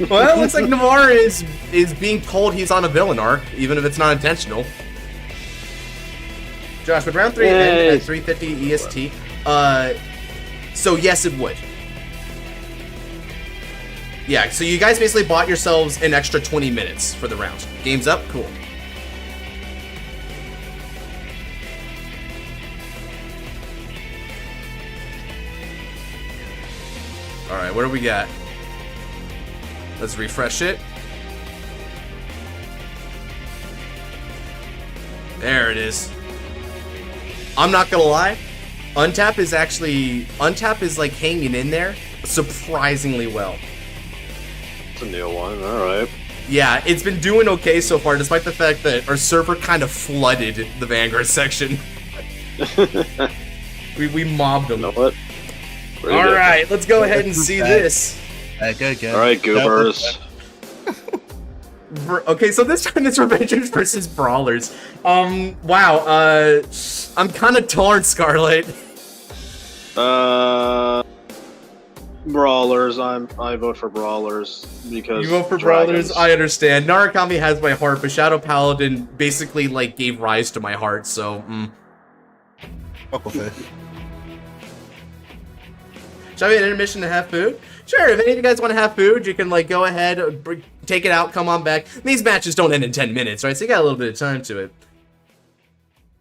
S1: Well, it looks like Noir is being told he's on a villain arc, even if it's not intentional. Josh, would round 3 end at 3:50 EST? So yes, it would. Yeah, so you guys basically bought yourselves an extra 20 minutes for the round. Game's up? Cool. Alright, what do we got? Let's refresh it. There it is. I'm not gonna lie. Untap is like hanging in there surprisingly well.
S2: It's a new one, alright.
S1: Yeah, it's been doing okay so far, despite the fact that our server kind of flooded the Vanguard section. we mobbed them.
S2: You know what?
S1: Alright, let's go ahead and see this.
S2: Alright, goobers.
S1: Okay, so this time it's Revengers versus Brawlers. Wow, I'm kind of torn, Scarlet.
S2: Brawlers. I vote for Brawlers because
S1: You vote for
S2: dragons.
S1: Brawlers? I understand. Narukami has my heart, but Shadow Paladin basically, like, gave rise to my heart, so,
S3: Okay.
S1: Shall we have an intermission to have food? Sure, if any of you guys want to have food, you can, like, go ahead, take it out, come on back. These matches don't end in 10 minutes, right? So you got a little bit of time to it.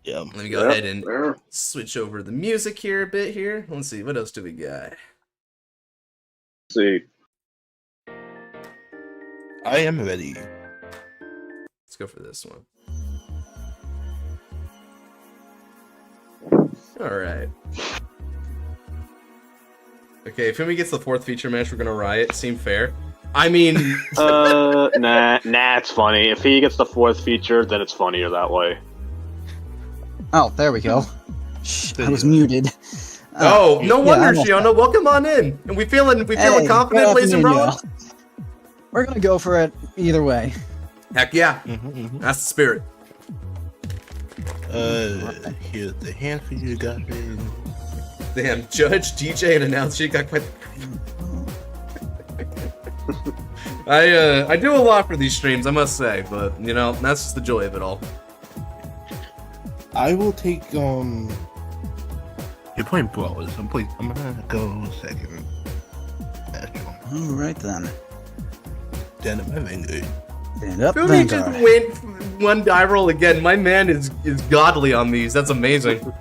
S3: Yeah.
S1: Let me go ahead and switch over the music here a bit here. Let's see, what else do we got?
S2: See.
S3: I am ready.
S1: Let's go for this one. Alright. Okay, if Fumi gets the 4th feature match, we're gonna riot. Seem fair? I mean...
S2: Nah, it's funny. If he gets the 4th feature, then it's funnier that way.
S6: Oh, there we go. Shh, I was muted.
S1: Oh, no wonder,
S6: I'm all
S1: Shiona. Welcome on in. And we feeling
S6: Hey,
S1: confident,
S6: good
S1: Blaze and
S6: afternoon,
S1: Brawler?
S6: y'all. We're gonna go for it either way.
S1: Heck yeah. That's the spirit.
S3: Here's the hand for you guys.
S1: Damn, Judge, DJ, and announcer, you got quite I do a lot for these streams, I must say, but, you know, that's just the joy of it all.
S3: I will take, You're playing Brawlers. I'm gonna go second.
S6: Alright then.
S3: Then I'm Vanguard.
S6: Stand up,
S1: Fumi
S6: Vanguard.
S1: just went one die roll again. My man is godly on these. That's amazing.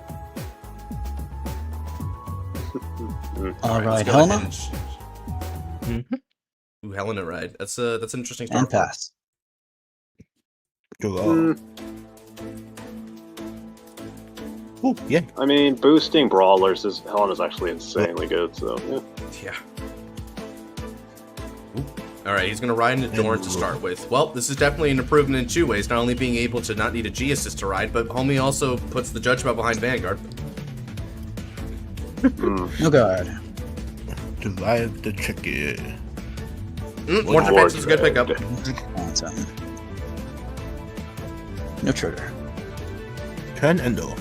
S6: Alright,
S1: let's go
S6: Helena.
S1: ahead and Ooh, Helena ride. That's an interesting start.
S6: And pass.
S3: Oh, yeah.
S2: I mean, boosting Brawlers is Helena's actually insanely good, so yeah.
S1: Yeah. Alright, he's gonna ride into Dorn to start with. Well, this is definitely an improvement in 2 ways. Not only being able to not need a G assist to ride, but homie also puts the judgment behind Vanguard.
S6: No guard.
S3: Survive the tricky.
S1: More defense is a good pickup.
S6: Awesome. No trigger.
S3: Turn Endo.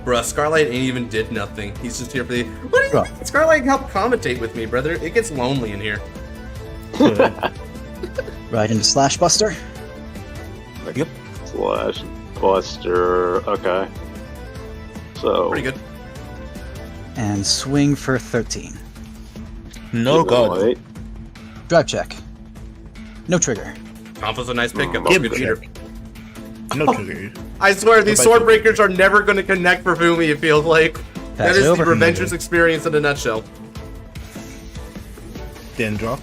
S1: Bruh, Scarlight ain't even did nothing. He's just here for the... What do you
S6: Bruh.
S1: think? Scarlight help commentate with me, brother. It gets lonely in here.
S6: Right into Slash Buster.
S3: Yep.
S2: Slash Buster. Okay. So
S1: Pretty good.
S6: And swing for 13.
S3: No god.
S2: Wait.
S6: Drive check. No trigger.
S1: Compo's a nice pickup.
S3: Give
S1: Good
S3: me
S1: cheater.
S3: No trigger.
S1: I swear, these sword breakers are never going to connect for Fumi, it feels like. That
S6: Pass
S1: is the
S6: over.
S1: Revengers experience in a nutshell.
S3: Then drop.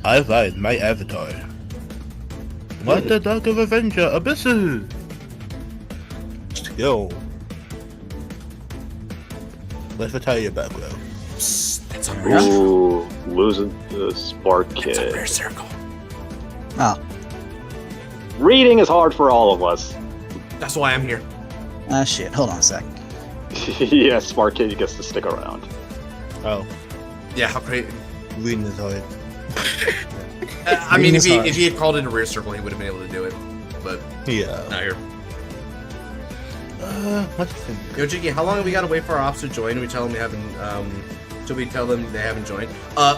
S3: I ride my avatar. What the Dark of Avenger Abysses? Skill. Let's retire your background.
S1: Psst, that's a rare,
S2: Ooh, losing the Spark
S1: that's a rare
S2: Kid.
S1: circle.
S6: Oh.
S2: Reading is hard for all of us.
S1: That's why I'm here.
S6: Ah, shit. Hold on a sec.
S2: Yeah, Spark Kid gets to stick around.
S3: Oh,
S1: Yeah, how great.
S3: reading is hard.
S1: I mean, if
S6: Reading is
S1: he had called it a rear circle, he would have been able to do it. But
S3: Yeah.
S1: not here.
S3: What's the thing?
S1: Yo, Jiggy, how long have we got to wait for our ops to join? We tell them we haven't till we tell them they haven't joined.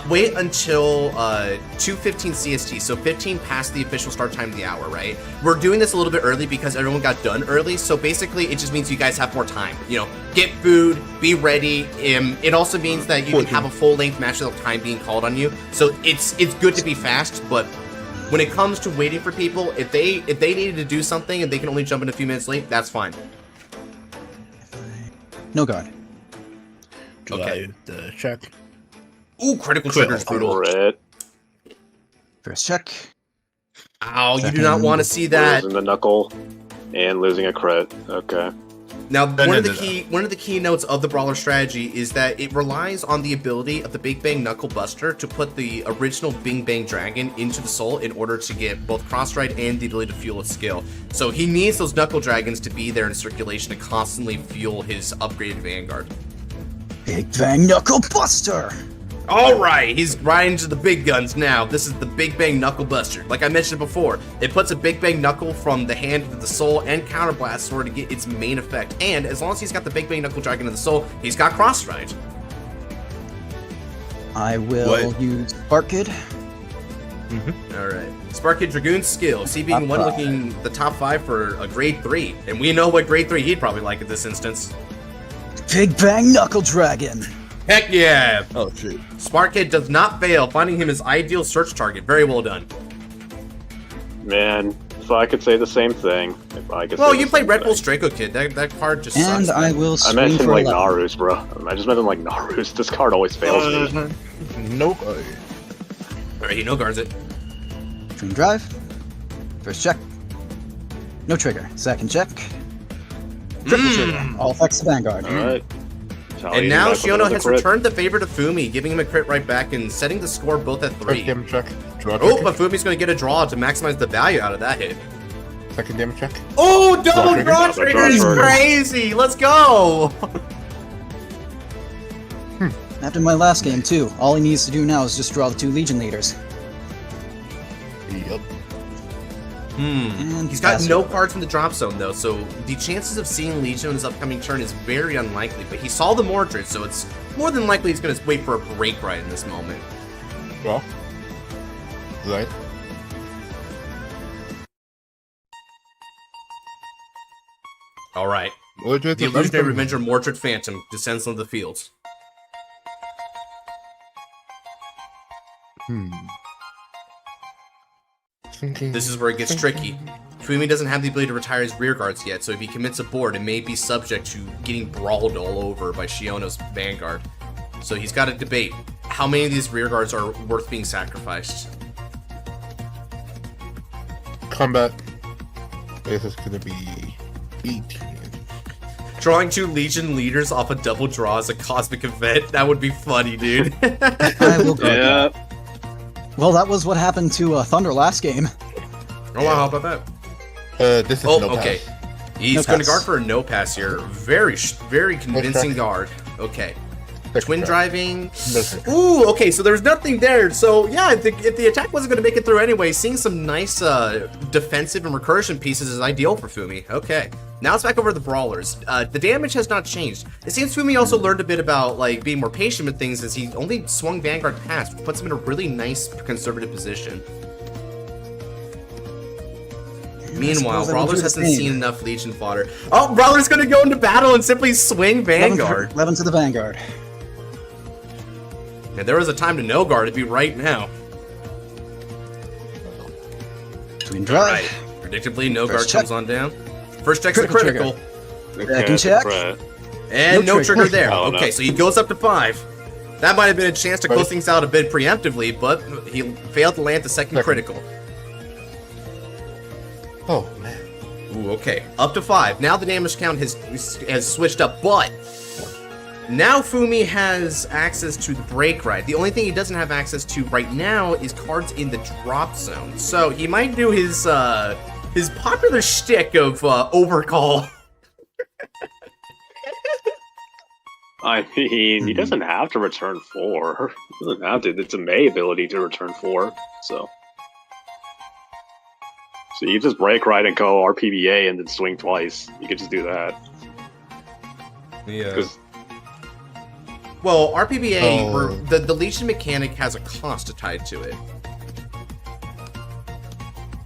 S1: Wait until 2:15 CST, so 15 past the official start time of the hour, right? We're doing this a little bit early because everyone got done early, so basically it just means you guys have more time. You know, get food, be ready. It also means that you can have a full-length match without time being called on you. So it's good to be fast, but when it comes to waiting for people, if they needed to do something and they can only jump in a few minutes late, that's fine.
S6: No guard.
S1: Okay.
S3: Check.
S1: Ooh, critical trigger's brutal.
S2: Crit.
S6: First check.
S1: Ow, you do not want to see that.
S2: Losing the knuckle and losing a crit. Okay.
S1: Now, one of the keynotes of the Brawler strategy is that it relies on the ability of the Big Bang Knuckle Buster to put the original Bing Bang Dragon into the soul in order to get both cross-ride and the ability to fuel its skill. So he needs those Knuckle Dragons to be there in circulation to constantly fuel his upgraded Vanguard.
S6: Big Bang Knuckle Buster!
S1: Alright, he's riding to the big guns now. This is the Big Bang Knuckle Buster. Like I mentioned before, it puts a Big Bang Knuckle from the hand to the soul and Counterblast Sword to get its main effect. And as long as he's got the Big Bang Knuckle Dragon in the soul, he's got Cross Ride.
S6: I will use Spark Kid.
S1: Alright. Spark Kid Dragoon's skill. CB1 looking the top 5 for a grade 3. And we know what grade 3 he'd probably like at this instance.
S6: Big Bang Knuckle Dragon!
S1: Heck yeah!
S3: Oh, shoot.
S1: Spark Kid does not fail, finding him his ideal search target. Very well done.
S2: Man, if I could say the same thing.
S1: Well, you played Red Bull Draco Kid. That card just sucks.
S6: And I will
S2: I
S6: swing
S2: mentioned
S6: for
S2: like
S6: 11.
S2: Naru's, bro. I just meant like Naru's. This card always fails me.
S3: Nope.
S1: Alright, he no guards it.
S6: Dream Drive. First check. No trigger. Second check. Triple trigger. All effects to Vanguard.
S2: Alright.
S1: And now Shiono has returned the favor to Fumi, giving him a crit right back and setting the score both at 3.
S3: First damage check. Draw
S1: Oh,
S3: check.
S1: but Fumi's going to get a draw to maximize the value out of that hit.
S3: Second damage check.
S1: Oh, double draw
S2: trigger.
S1: trigger is crazy! Let's go!
S6: After my last game, too, all he needs to do now is just draw the 2 Legion leaders.
S3: Yep.
S6: And
S1: He's got
S6: pass
S1: no
S6: it.
S1: cards in the drop zone, though, so the chances of seeing Legion on his upcoming turn is very unlikely. But he saw the Mordred, so it's more than likely he's going to wait for a break right in this moment.
S3: Draw. Right.
S1: Alright.
S3: Mordred,
S1: The Illusionary Revenger Mordred Phantom descends on the field. This is where it gets tricky. Fumi doesn't have the ability to retire his rear guards yet, so if he commits a board, it may be subject to getting brawled all over by Shiono's Vanguard. So he's got to debate how many of these rear guards are worth being sacrificed.
S3: Combat. This is gonna be 18.
S1: Drawing 2 Legion leaders off a double draw as a cosmic event, that would be funny, dude.
S6: I will go.
S2: Yeah.
S6: Well, that was what happened to Thunder last game.
S1: Oh wow, how about that?
S3: This is
S1: Oh,
S3: no
S1: okay.
S3: pass.
S1: He's
S6: No
S1: going to
S6: pass.
S1: guard for a no pass here. Very convincing
S3: check.
S1: guard. Okay.
S3: Second
S1: Twin
S3: check.
S1: driving.
S3: No check.
S1: Ooh, okay, so there's nothing there. So, yeah, if the attack wasn't going to make it through anyway, seeing some nice defensive and recursion pieces is ideal for Fumi. Okay. Now it's back over to the Brawlers. The damage has not changed. It seems Fumi also learned a bit about, like, being more patient with things as he only swung Vanguard past, which puts him in a really nice conservative position. Meanwhile,
S6: suppose I will
S1: Brawlers
S6: do the
S1: hasn't
S6: same.
S1: seen enough Legion fodder. Oh, Brawler's gonna go into battle and simply swing Vanguard.
S6: 11 to the Vanguard.
S1: And there was a time to no guard, it'd be right now.
S6: Twin Drive.
S1: Alright. Predictably, no guard
S6: First check.
S1: comes on down. First check's a
S6: Critical
S1: critical.
S6: Second check.
S1: And
S6: No
S1: no trigger
S6: trigger.
S1: there.
S2: Oh,
S1: Okay,
S2: no.
S1: so he goes up to 5. That might have been a chance to close things out a bit preemptively, but he failed to land the second critical.
S3: Oh, man.
S1: Ooh, okay. Up to 5. Now the damage count has switched up, but now Fumi has access to the break ride. The only thing he doesn't have access to right now is cards in the drop zone. So he might do his popular shtick of overcall.
S2: I mean, he doesn't have to return 4. He doesn't have to. It's a May ability to return 4, so you just break right and go RPBA and then swing twice. You could just do that.
S1: Yeah.
S2: Because
S1: Well, RPBA,
S3: Oh.
S1: the Legion mechanic has a cost tied to it.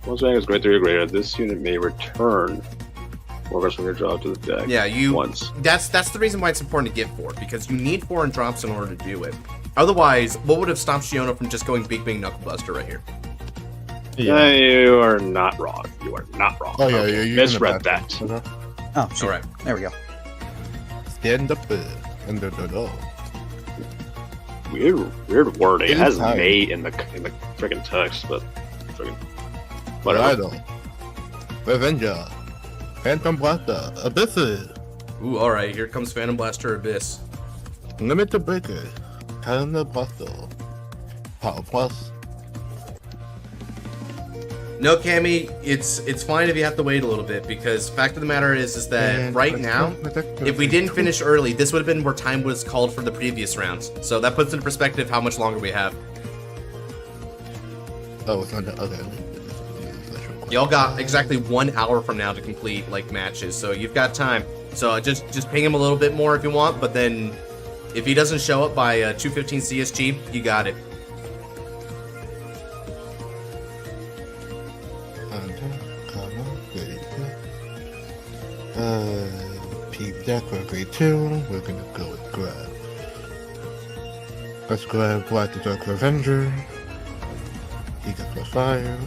S2: Once rank is greater or greater, this unit may return workers from your job to the deck.
S1: Yeah,
S2: once.
S1: That's the reason why it's important to get 4, because you need 4 in drops in order to do it. Otherwise, what would have stopped Shiono from just going Big Bang Knuckle Buster right here?
S2: Yeah, you are not wrong. You are not wrong.
S3: Oh yeah,
S2: Okay,
S3: yeah. You
S2: misread that.
S6: Oh, shit.
S1: Alright.
S6: There we go.
S3: Stand up and the.
S2: Weird wording. It
S3: It
S2: has
S3: is high.
S2: May in the freaking text, but freaking
S3: Whatever.
S2: whatever.
S3: Revenger. Phantom Blaster. Abysses.
S1: Ooh, alright, here comes Phantom Blaster Abyss.
S3: Limited Breaker. Calendar Blaster. Power Plus.
S1: No, Cammy, it's fine if you have to wait a little bit, because fact of the matter is that
S3: And
S1: right now, if we didn't finish early, this would have been where time was called for the previous rounds. So that puts into perspective how much longer we have.
S3: Oh, it's on the other end.
S1: Y'all got exactly 1 hour from now to complete like matches, so you've got time. So just ping him a little bit more if you want, but then if he doesn't show up by 2:15 CSG, you got it.
S3: Peep deck for grade 2. We're gonna go with grab. Let's grab Black the Dark Revenger. He got +5.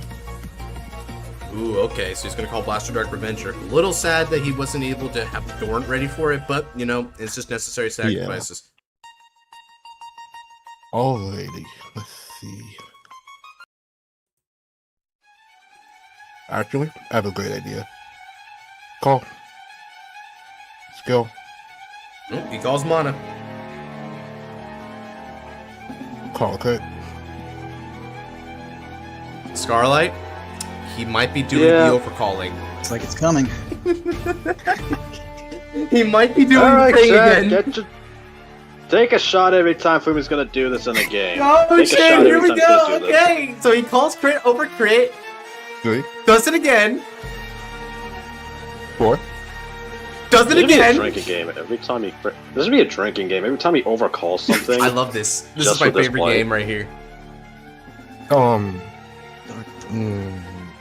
S1: Ooh, okay, so he's gonna call Blaster Dark Revenger. A little sad that he wasn't able to have Dorn ready for it, but you know, it's just necessary sacrifices.
S3: Alrighty, let's see. Actually, I have a great idea. Call. Skill.
S1: Ooh, he calls mana.
S3: Call crit.
S1: Starlight, he might be doing
S2: Yeah.
S1: the overcalling.
S6: Looks like it's coming.
S1: He might be doing
S2: Alright,
S1: the thing
S2: Chad,
S1: again.
S2: take a shot every time Fumi's gonna do this in a game.
S1: Oh
S2: Take a
S1: shit,
S2: shot
S1: here
S2: every
S1: we
S2: time he's
S1: go.
S2: gonna do this.
S1: Okay, so he calls crit over crit,
S3: 3,
S1: does it again,
S3: 4.
S1: does it
S2: This should be a
S1: again.
S2: drinking game every time he. This should be a drinking game every time he overcalls something.
S1: I love this. This
S2: Just
S1: is my
S2: for this
S1: favorite
S2: play.
S1: game right here.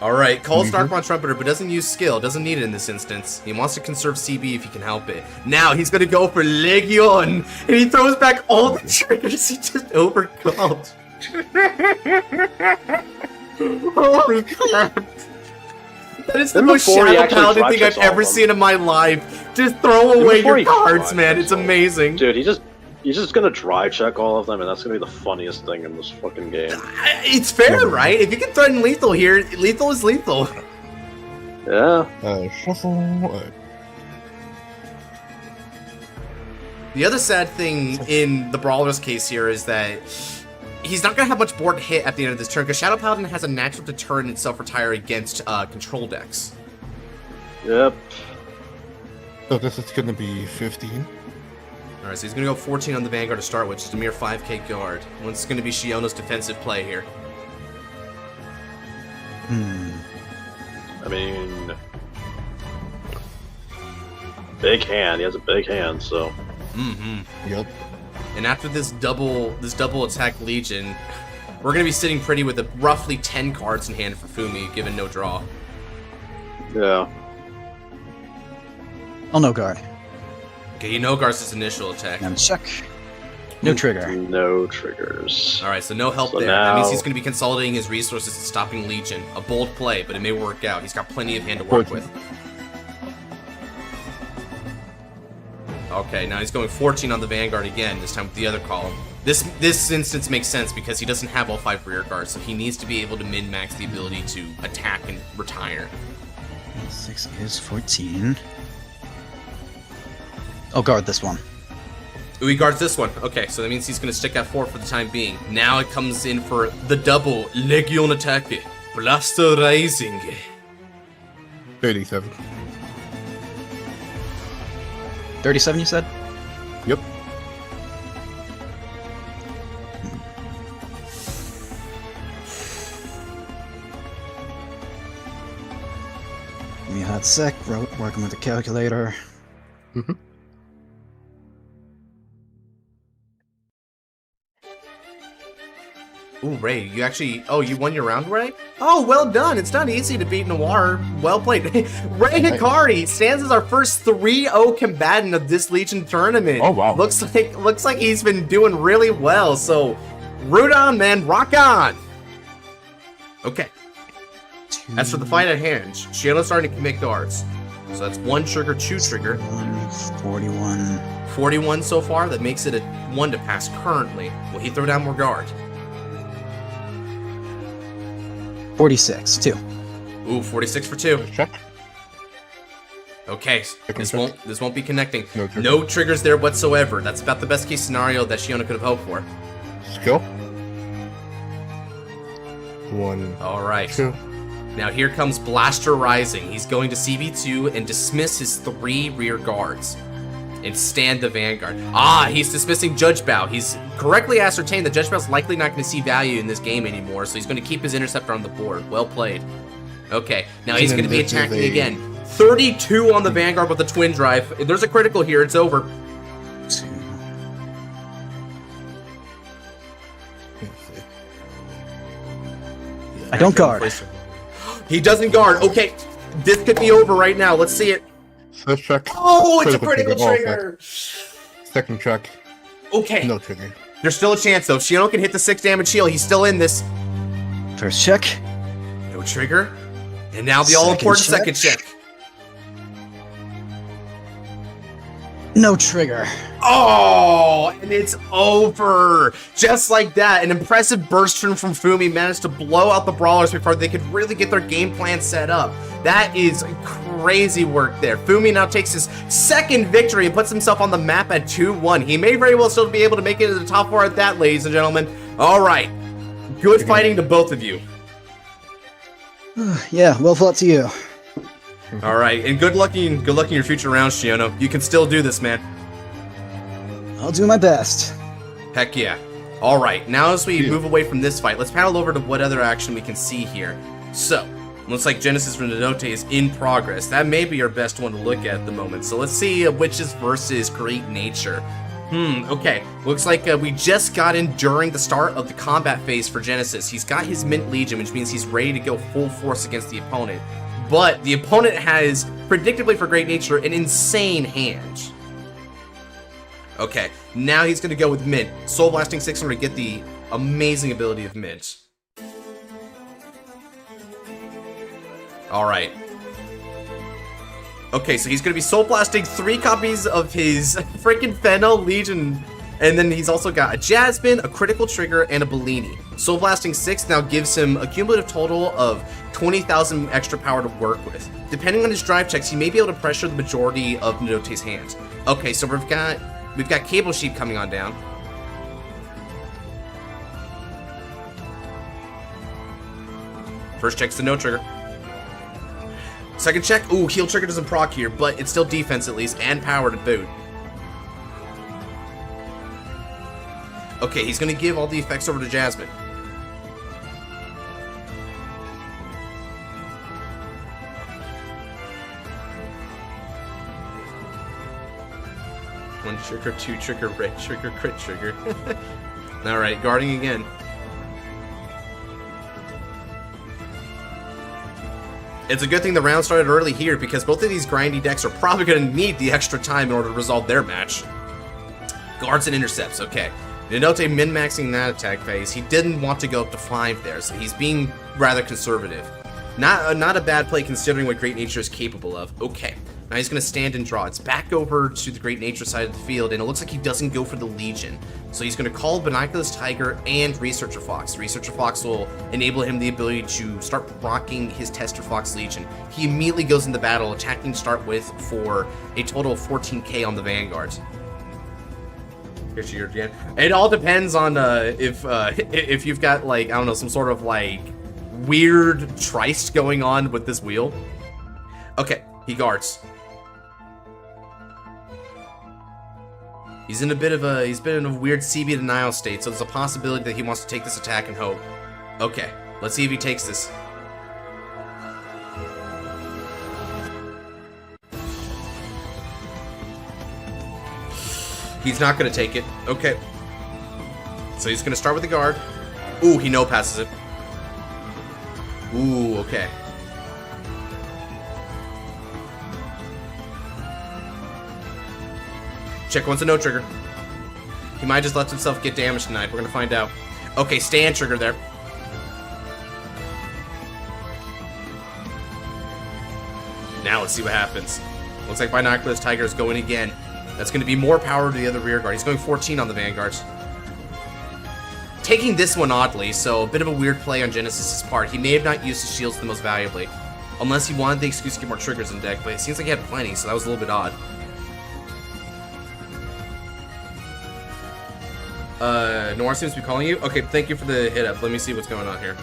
S1: Alright, calls Darkmon Trumpeter, but doesn't use skill, doesn't need it in this instance. He wants to conserve CB if he can help it. Now he's gonna go for Legion, and he throws back all the triggers he just overcalled. Holy crap. That is the
S2: Then
S1: most
S2: before he
S1: Shadow
S2: actually
S1: Paladin
S2: drop
S1: thing I've
S2: checks all
S1: ever
S2: of them.
S1: seen in my life. Just throw away
S2: before
S1: your
S2: he
S1: cards,
S2: drop
S1: man.
S2: checks
S1: It's
S2: all of them.
S1: amazing.
S2: Dude, he's just gonna dry check all of them, and that's gonna be the funniest thing in this fucking game.
S1: It's fair, right? If you can threaten lethal here, lethal is lethal.
S2: Yeah.
S3: Shuffle.
S1: The other sad thing in the Brawler's case here is that he's not going to have much board hit at the end of this turn, because Shadow Paladin has a natural deterrent and self-retire against control decks.
S2: Yep.
S3: So this is gonna be 15.
S1: Alright, so he's going to go 14 on the Vanguard to start, which is a mere 5k guard. What's going to be Shiono's defensive play here?
S2: I mean, big hand. He has a big hand, so.
S1: Mm-hmm.
S3: Yep.
S1: And after this double attack Legion, we're going to be sitting pretty with roughly 10 cards in hand for Fumi, given no draw.
S2: Yeah.
S6: Oh, no guard.
S1: Okay, you know Garza's initial attack.
S6: And check. No trigger.
S2: No triggers.
S1: Alright, so no help
S2: So
S1: there. That means
S2: now-
S1: he's going to be consolidating his resources and stopping Legion. A bold play, but it may work out. He's got plenty of hand to work
S3: 14.
S1: with. Okay, now he's going 14 on the Vanguard again, this time with the other column. This instance makes sense because he doesn't have all 5 rear guards, so he needs to be able to min-max the ability to attack and retire.
S6: 6 is 14. Oh, guard this one.
S1: Ooh, he guards this one. Okay, so that means he's going to stick at 4 for the time being. Now it comes in for the double Legion attack. Blaster Rising.
S3: 37.
S6: 37, you said?
S3: Yep.
S6: Give me a hot sec. Working with the calculator.
S1: Ooh, Ray, you actually... Oh, you won your round, Ray? Oh, well done. It's not easy to beat Noir. Well played. Ray Hikari stands as our first 3-0 combatant of this Legion tournament.
S3: Oh, wow.
S1: Looks like he's been doing really well. So, root on, man. Rock on. Okay. As for the fight at hand, Shadow's starting to commit guards. So that's 1 trigger, 2 trigger.
S6: 41.
S1: 41 so far. That makes it a 1 to pass currently. Will he throw down more guard?
S6: 46. 2.
S1: Ooh, 46 for 2.
S3: Check.
S1: Okay, this won't be connecting.
S3: No trigger.
S1: No triggers there whatsoever. That's about the best case scenario that Shiona could have hoped for.
S3: Skill. 1.
S1: All right.
S3: 2.
S1: Now here comes Blaster Rising. He's going to CB2 and dismiss his 3 rear guards and stand the Vanguard. Ah, he's dismissing Judge Bow. He's correctly ascertained that Judge Bow's likely not going to see value in this game anymore, so he's going to keep his Interceptor on the board. Well played. Okay, now he's going to be attacking again. 32 on the Vanguard with the Twin Drive. If there's a critical here, it's over.
S6: 2. I don't guard.
S1: He doesn't guard. Okay, this could be over right now. Let's see it.
S3: First check.
S1: Oh, it's a critical trigger.
S3: Second check.
S1: Okay.
S3: No trigger.
S1: There's still a chance, though. Shiona can hit the 6 damage shield. He's still in this.
S6: First check.
S1: No trigger. And now the all-important second check.
S6: No trigger.
S1: Oh, and it's over. Just like that. An impressive burst turn from Fumi managed to blow out the Brawlers before they could really get their game plan set up. That is crazy work there. Fumi now takes his second victory and puts himself on the map at 2-1. He may very well still be able to make it to the top 4 at that, ladies and gentlemen. All right. Good fighting to both of you.
S6: Yeah, well fought to you.
S1: All right, and good luck in your future rounds, Shiona. You can still do this, man.
S6: I'll do my best.
S1: Heck yeah. All right, now as we move away from this fight, let's paddle over to what other action we can see here. So, looks like Genesis from Nodote is in progress. That may be our best one to look at the moment. So let's see Witches versus Great Nature. Okay. Looks like we just got in during the start of the combat phase for Genesis. He's got his Mint Legion, which means he's ready to go full force against the opponent. But the opponent has, predictably for Great Nature, an insane hand. Okay, now he's going to go with Mint. Soul Blasting 600 to get the amazing ability of Mint. Alright. Okay, so he's going to be Soul Blasting 3 copies of his freaking Fennel Legion. And then he's also got a Jasmine, a Critical Trigger, and a Bellini. Soul Blasting 6 now gives him a cumulative total of 20,000 extra power to work with. Depending on his drive checks, he may be able to pressure the majority of Nodote's hands. Okay, so we've got Cable Sheep coming on down. First check's the no trigger. Second check, ooh, heal trigger doesn't proc here, but it's still defense at least, and power to boot. Okay, he's gonna give all the effects over to Jasmine. One trigger, 2 trigger, red trigger, crit trigger. Alright, guarding again. It's a good thing the round started early here because both of these grindy decks are probably going to need the extra time in order to resolve their match. Guards and intercepts, okay. Nodote min-maxing that attack phase. He didn't want to go up to 5 there, so he's being rather conservative. Not a bad play considering what Great Nature is capable of. Okay, now he's going to stand and draw. It's back over to the Great Nature side of the field, and it looks like he doesn't go for the Legion. So he's going to call Binoculars Tiger and Researcher Fox. Researcher Fox will enable him the ability to start rocking his Tester Fox Legion. He immediately goes into battle, attacking to start with for a total of 14k on the Vanguard. Here's your again. It all depends on if you've got, like, I don't know, some sort of like weird tryst going on with this wheel. Okay, he guards. He's been in a weird CB denial state, so there's a possibility that he wants to take this attack and hope. Okay, let's see if he takes this. He's not going to take it. Okay. So he's going to start with the guard. Ooh, he no passes it. Ooh, okay. Check once a no trigger. He might just let himself get damaged tonight. We're gonna find out. Okay, stand trigger there. Now let's see what happens. Looks like Binoculars Tiger is going again. That's going to be more power to the other rear guard. He's going 14 on the Vanguards. Taking this one oddly, so a bit of a weird play on Genesis's part. He may have not used his shields the most valuably. Unless he wanted the excuse to get more triggers in deck, but it seems like he had plenty, so that was a little bit odd. Noir seems to be calling you. Okay, thank you for the hit up. Let me see what's going on here.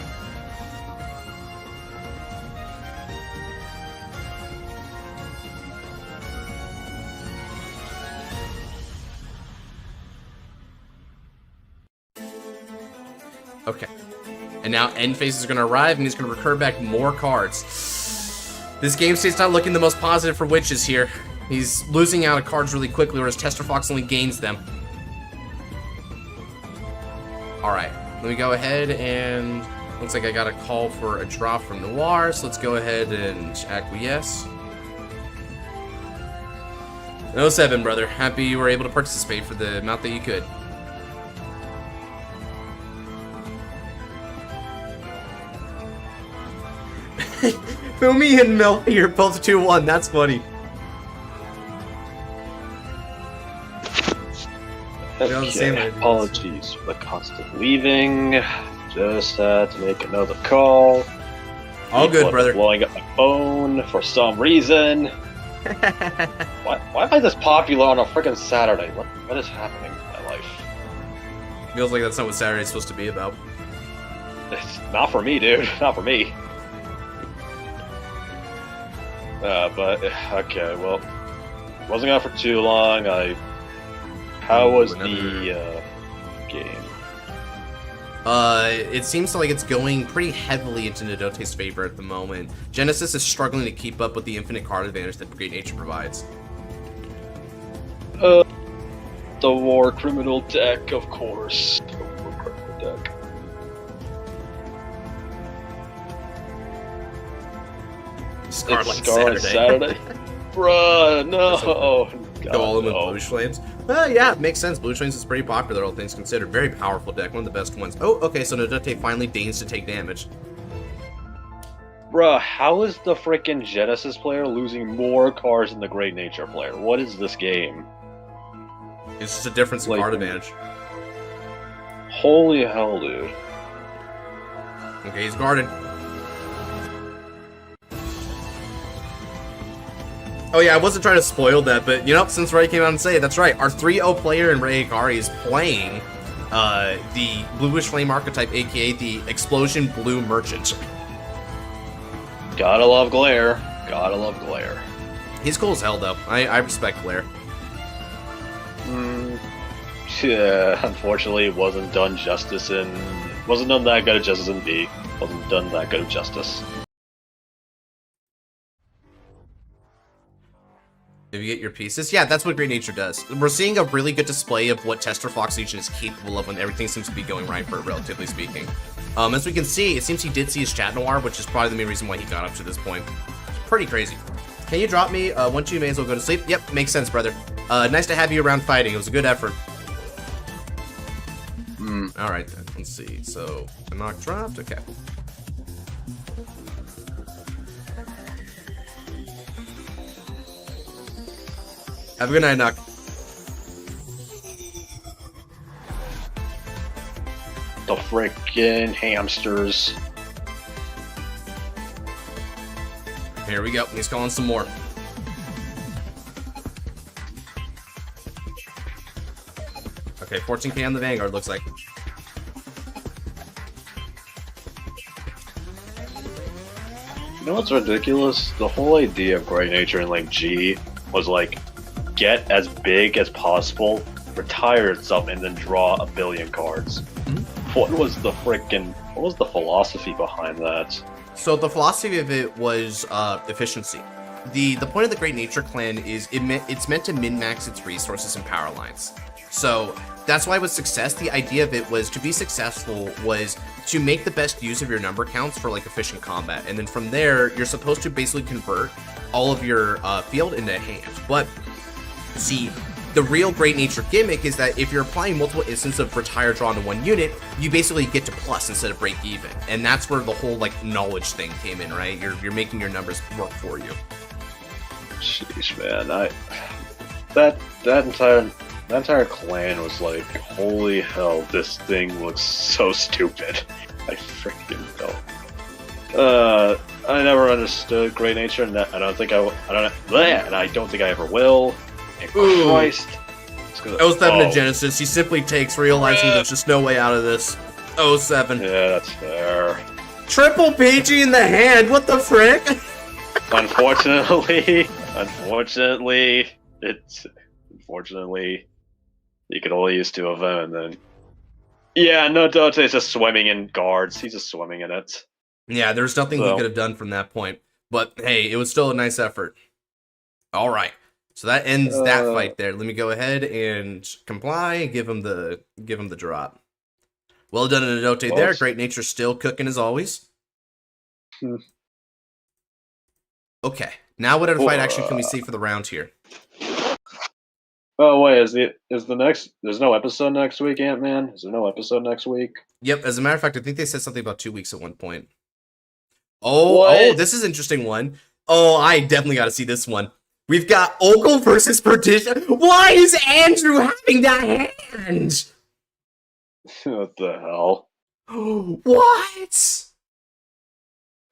S1: Okay. And now end phase is going to arrive, and he's going to recur back more cards. This game state's not looking the most positive for Witches here. He's losing out of cards really quickly, whereas Tester Fox only gains them. Alright, let me go ahead and... Looks like I got a call for a draw from Noir, so let's go ahead and acquiesce. 07, brother. Happy you were able to participate for the amount that you could. Fumi and Melfi are both 2-1. That's funny.
S2: Okay, apologies for the constant leaving. Just had to make another call.
S1: All good, brother.
S2: Blowing up my phone for some reason. Why am I this popular on a freaking Saturday? What is happening in my life?
S1: Feels like that's not what Saturday's supposed to be about.
S2: It's not for me, dude. Not for me. But okay, well, wasn't out for too long. How was the game?
S1: It seems like it's going pretty heavily into Nadote's favor at the moment. Genesis is struggling to keep up with the infinite card advantage that Great Nature provides.
S2: The War Criminal deck, of course. The War Criminal deck.
S1: Scarlet
S2: Saturday. Bruh, no.
S1: Go all in with Blue Flames. Yeah, it makes sense. Blue Flames is pretty popular, all things considered. Very powerful deck, one of the best ones. Oh, okay, so Nadote finally deigns to take damage.
S2: Bruh, how is the frickin' Genesis player losing more cards than the Great Nature player? What is this game?
S1: It's just a difference in card advantage.
S2: Holy hell, dude.
S1: Okay, he's guarded. Oh yeah, I wasn't trying to spoil that, but you know, since Ray came out and said it, that's right. Our 3-0 player in Ray Akari is playing the Bluish Flame archetype, aka the Explosion Blue Merchant.
S2: Gotta love Glare. Gotta love Glare.
S1: He's cool as hell, though. I respect Glare.
S2: Yeah, unfortunately, it wasn't done justice in... Wasn't done that good of justice in B. Wasn't done that good of justice.
S1: If you get your pieces, yeah, that's what Great Nature does. We're seeing a really good display of what Tester Fox Legion is capable of when everything seems to be going right for it, relatively speaking. As we can see, it seems he did see his chat noir, which is probably the main reason why he got up to this point. Pretty crazy. Can you drop me? Once you may as well go to sleep. Yep, makes sense, brother. Nice to have you around fighting. It was a good effort. Alright then, let's see. So, the knock dropped, okay. Have a good night, Knock.
S2: The frickin' hamsters.
S1: Here we go. He's calling some more. Okay, 14k on the Vanguard, looks like.
S2: You know what's ridiculous? The whole idea of Great Nature in like G was like, get as big as possible, retire itself, and then draw a billion cards. What was the philosophy behind that?
S1: So the philosophy of it was efficiency. The point of the Great Nature Clan is it's meant to min-max its resources and power lines. So that's why with success, the idea of it was to be successful was to make the best use of your number counts for like efficient combat. And then from there, you're supposed to basically convert all of your field into hand. But see, the real Great Nature gimmick is that if you're applying multiple instances of retire draw into one unit, you basically get to plus instead of break even. And that's where the whole like knowledge thing came in, right? You're making your numbers work for you.
S2: Sheesh, man, that entire clan was like, holy hell, this thing looks so stupid. I freaking don't. I never understood Great Nature, and I don't think I ever will. And Christ.
S1: O7 to Genesis, he simply takes, realizing there's just no way out of this. 07.
S2: Yeah, that's fair.
S1: Triple PG in the hand, what the frick?
S2: Unfortunately, you can only use 2 of them, and then... Yeah, no, Dote's just swimming in guards. He's just swimming in it.
S1: Yeah, there's nothing he could have done from that point. But hey, it was still a nice effort. Alright, so that ends that fight there. Let me go ahead and comply and give him the drop. Well done in Dote there. Great Nature still cooking as always. Okay, now what other fight action can we see for the round here?
S2: Oh wait, is the next? There's no episode next week, Ant-Man. Is there no episode next week?
S1: Yep. As a matter of fact, I think they said something about 2 weeks at one point. Oh, this is an interesting one. Oh, I definitely got to see this one. We've got Ogle versus Perdition. Why is Andrew having that hand?
S2: What the hell?
S1: What?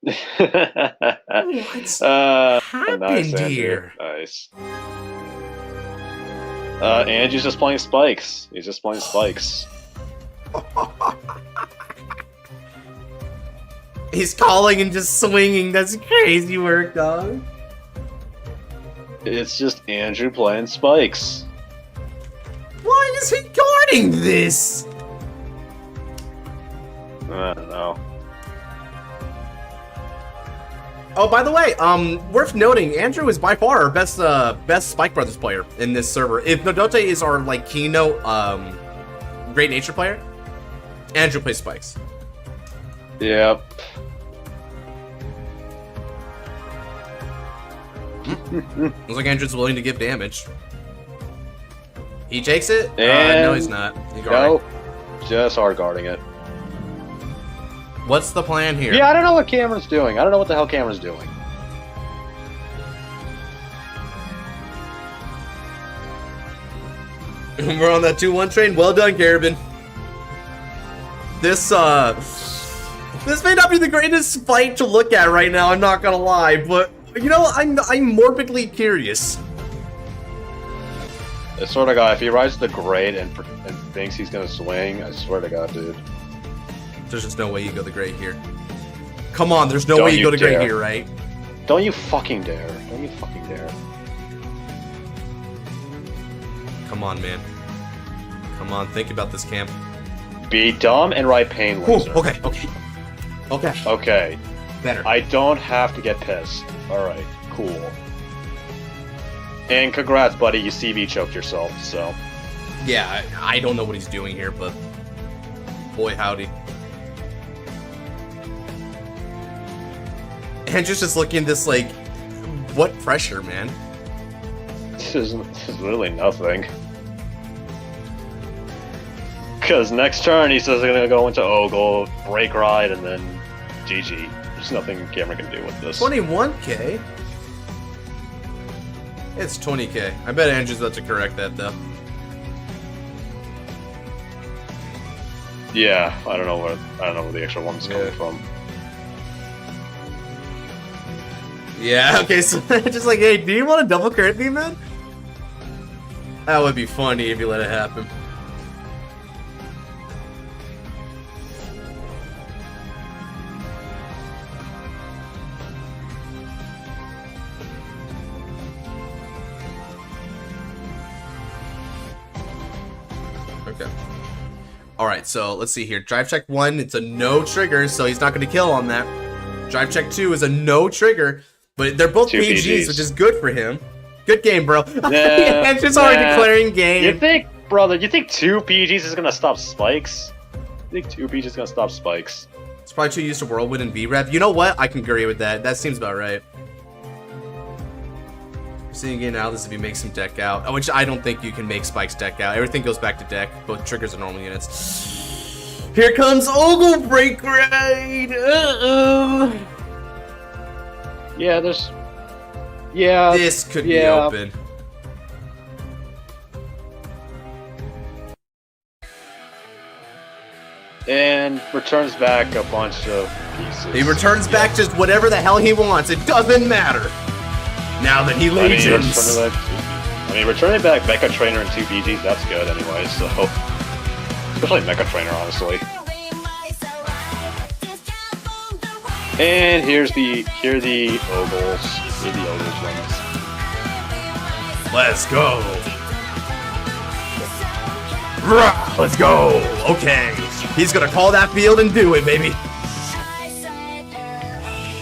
S1: What's happened
S2: nice,
S1: here?
S2: Nice. Andrew's just playing spikes. He's just playing spikes.
S1: He's calling and just swinging. That's crazy work, dog.
S2: It's just Andrew playing spikes.
S1: Why is he guarding this?
S2: I don't know.
S1: Oh, by the way, worth noting, Andrew is by far our best Spike Brothers player in this server. If Nodote is our like keynote Great Nature player, Andrew plays Spikes.
S2: Yep.
S1: Looks like Andrew's willing to give damage. He takes it?
S2: And
S1: no, he's not.
S2: Nope. Just hard guarding it.
S1: What's the plan here?
S2: Yeah, I don't know what Cameron's doing. I don't know what the hell Cameron's doing.
S1: We're on that 2-1 train. Well done, Carabin. This may not be the greatest fight to look at right now, I'm not gonna lie, but you know, I'm morbidly curious.
S2: I swear to God, if he rides the grade and thinks he's gonna swing, I swear to God, dude.
S1: There's just no way you go the great here. Come on, there's no way you go the great here, right?
S2: Don't you fucking dare. Don't you fucking dare.
S1: Come on, man. Come on, think about this, Cam.
S2: Be dumb and ride Pain Laser.
S1: Ooh, okay.
S2: Okay.
S1: Better.
S2: I don't have to get pissed. Alright, cool. And congrats, buddy, you CV choked yourself, so...
S1: Yeah, I don't know what he's doing here, but... boy, howdy. Andrew's just looking at this like, what pressure, man?
S2: This is really nothing. Because next turn he's just gonna go into Ogle, break ride, and then GG. There's nothing Cameron can do with this.
S1: 21k? It's 20k. I bet Andrew's about to correct that, though.
S2: Yeah, I don't know where the extra one's coming from.
S1: Yeah, okay, so just like, hey, do you want to double crit me, man? That would be funny if you let it happen. Okay. Alright, so let's see here. Drive check 1, it's a no trigger, so he's not going to kill on that. Drive check 2 is a no trigger, but they're both PGs, which is good for him. Good game, bro. Andrew's already declaring game.
S2: You think Brother, you think 2 PGs is gonna stop spikes? You think 2 PGs is gonna stop spikes?
S1: It's probably too used to Whirlwind and V-Rev. You know what? I can agree with that. That seems about right. Seeing again now, this if you make some deck out, which I don't think you can make Spike's deck out. Everything goes back to deck. Both triggers are normal units. Here comes Ogle Break Ride! Uh-oh!
S2: Yeah, there's... Yeah.
S1: This could be open.
S2: And returns back a bunch of pieces.
S1: He returns back just whatever the hell he wants. It doesn't matter. Now that he legions.
S2: Returning back Mecha Trainer and 2 PGs, that's good anyway, so... Especially Mecha Trainer, honestly. And here are the Ogles. Here are the Ogles ones.
S1: Let's go. Rah, let's go. Okay. He's gonna call that field and do it, baby.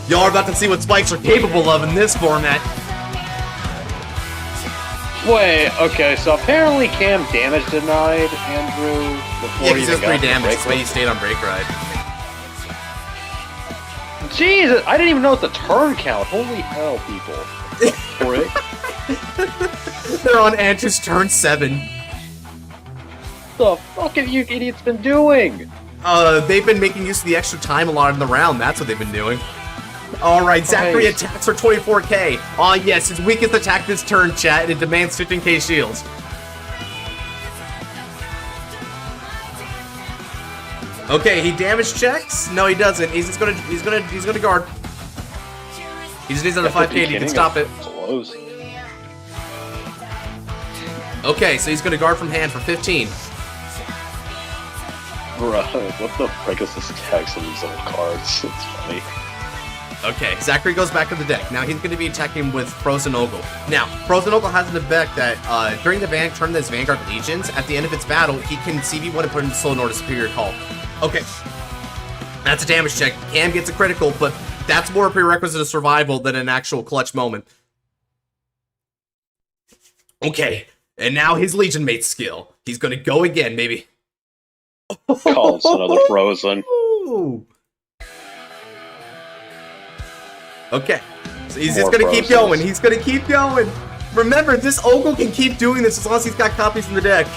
S1: Y'all are about to see what spikes are capable of in this format.
S2: Wait, okay, so apparently Cam damage denied Andrew before
S1: Yeah,
S2: he
S1: he's just
S2: even
S1: 3
S2: got
S1: damage, that's why he stayed on Break Ride.
S2: Jesus, I didn't even know it's the turn count. Holy hell, people. Frick.
S1: They're on Andrew's turn 7.
S2: What the fuck have you idiots been doing?
S1: They've been making use of the extra time a lot in the round. That's what they've been doing. Alright, Zachary attacks for 24k. Aw, yes, his weakest attack this turn, chat, and it demands 15k shields. Okay, he damage checks? No, he doesn't. He's gonna guard. He just needs another 5k and he can stop it.
S2: Close.
S1: Okay, so he's gonna guard from hand for 15.
S2: Bro, what the frick is this text on these old cards? It's funny.
S1: Okay, Zachary goes back to the deck. Now he's going to be attacking with Frozen Ogle. Now, Frozen Ogle has an effect that during the turn of his Vanguard Legions, at the end of its battle, he can CV1 and put into Soul Nord a Superior Call. Okay, that's a damage check. Cam gets a critical, but that's more a prerequisite of survival than an actual clutch moment. Okay, and now his Legion Mate skill. He's going to go again, maybe.
S2: Calls another Frozen.
S1: Okay, so he's just gonna keep going. He's gonna keep going. Remember, this Ogle can keep doing this as long as he's got copies in the deck.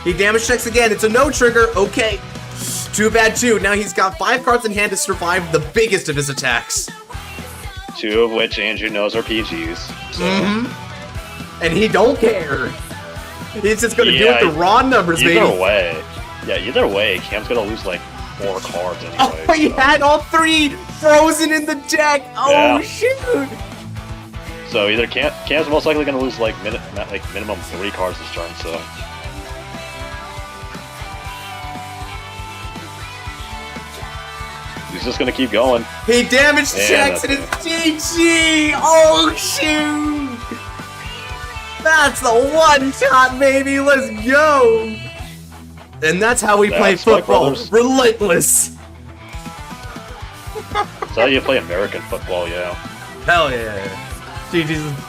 S1: He damage checks again. It's a no trigger. Okay, too bad too. Now he's got 5 cards in hand to survive the biggest of his attacks.
S2: 2 of which Andrew knows are PGs. So.
S1: And he don't care. He's just gonna do it the raw numbers, baby.
S2: Either way, Cam's gonna lose like 4 cards anyway.
S1: Oh, he had all 3 frozen in the deck. Oh yeah. Shoot!
S2: So either Cam's most likely gonna lose like minimum 3 cards this turn. So he's just gonna keep going.
S1: He damage checks and it's GG. Oh shoot! That's the one shot, baby. Let's go. And that's how we play football. Relentless.
S2: That's how you play American football, yeah.
S1: Hell yeah. GG's.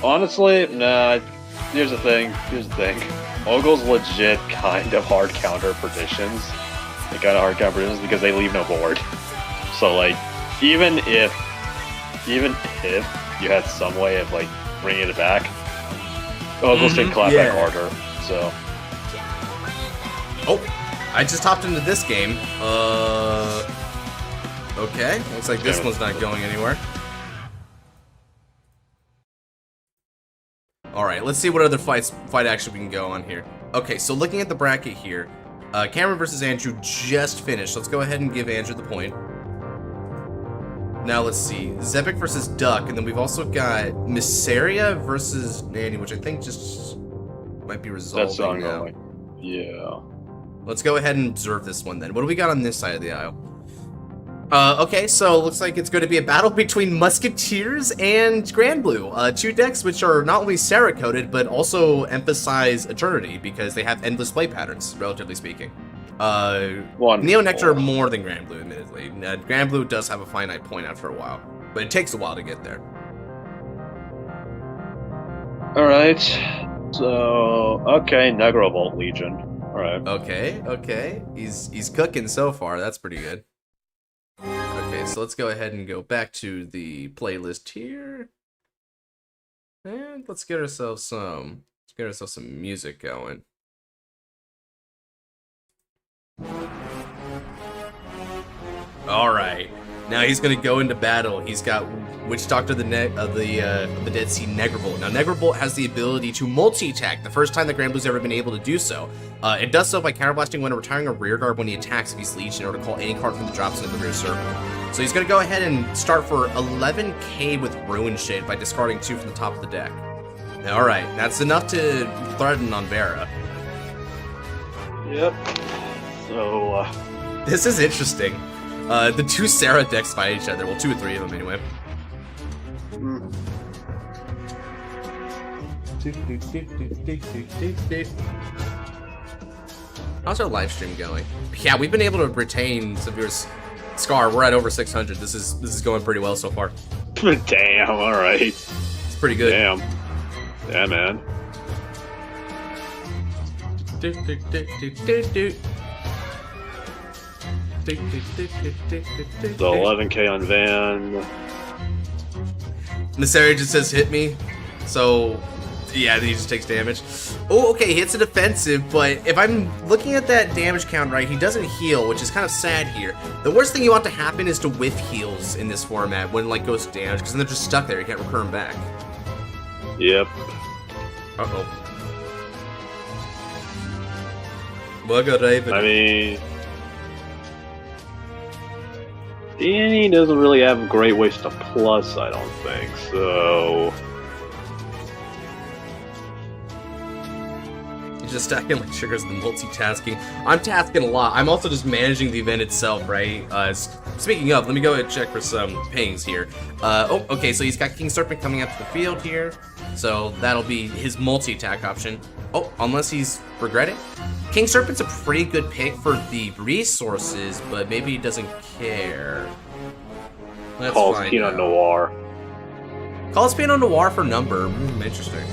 S2: Honestly, nah. Here's the thing. Ogle's legit kind of hard counter partitions. They kind of hard counter partitions because they leave no board. So like, even if you had some way of like bringing it back, Ogle's can clap back harder. So.
S1: Oh, I just hopped into this game. Okay, looks like this one's not going anywhere. Alright, let's see what other fight action we can go on here. Okay, so looking at the bracket here, Cameron versus Andrew just finished. Let's go ahead and give Andrew the point. Now let's see, Zebek versus Duck, and then we've also got Missaria versus Nanny, which I think just might be resolving now.
S2: Yeah.
S1: Let's go ahead and observe this one then. What do we got on this side of the aisle? Okay, so looks like it's going to be a battle between Musketeers and Grand Blue. Two decks which are not only Sarah-coded, but also emphasize Eternity, because they have endless play patterns, relatively speaking. Neo Nectar more than Grand Blue, admittedly. Grand Blue does have a finite point after a while, but it takes a while to get there.
S2: Alright. So, okay, Negro Bolt Legion. Alright.
S1: Okay. He's cooking so far. That's pretty good. Okay, so let's go ahead and go back to the playlist here. And let's get ourselves some music going. Alright. Now he's gonna go into battle. He's got Witch Doctor of the Dead Sea Negrebolt. Now Negrebolt has the ability to multi-attack, the first time that Grand Blue's ever been able to do so. It does so by counterblasting when retiring a rear guard when he attacks if he's leech in order to call any card from the drops into the rear circle. So he's gonna go ahead and start for 11k with Ruin Shade by discarding 2 from the top of the deck. Alright, that's enough to threaten on Vera.
S2: Yep. So,
S1: This is interesting. The two Sarah decks fight each other. Well, 2 or 3 of them anyway. How's our live stream going? Yeah, we've been able to retain some viewers. Scar, we're at over 600. This is going pretty well so far.
S2: damn, alright.
S1: It's pretty good.
S2: Damn. Yeah, man. So 11k on Van.
S1: Masari just says hit me. So yeah, then he just takes damage. Oh, okay, he hits a defensive, but if I'm looking at that damage count right, he doesn't heal, which is kind of sad here. The worst thing you want to happen is to whiff heals in this format when like goes to damage, because then they're just stuck there. You can't recur them back.
S2: Yep.
S1: Uh-oh. Bugger Raven.
S2: I mean, Danny doesn't really have great ways to plus, I don't think, so...
S1: He's just stacking like triggers and multitasking. I'm tasking a lot. I'm also just managing the event itself, right? Speaking of, let me go and check for some pings here. Oh, okay, so he's got King Serpent coming up to the field here. So that'll be his multi-attack option. Oh, unless he's regretting. King Serpent's a pretty good pick for the resources, but maybe he doesn't care. Let's
S2: Calls
S1: find
S2: Pinot
S1: out.
S2: Noir.
S1: Calls Pinot Noir for number. Interesting.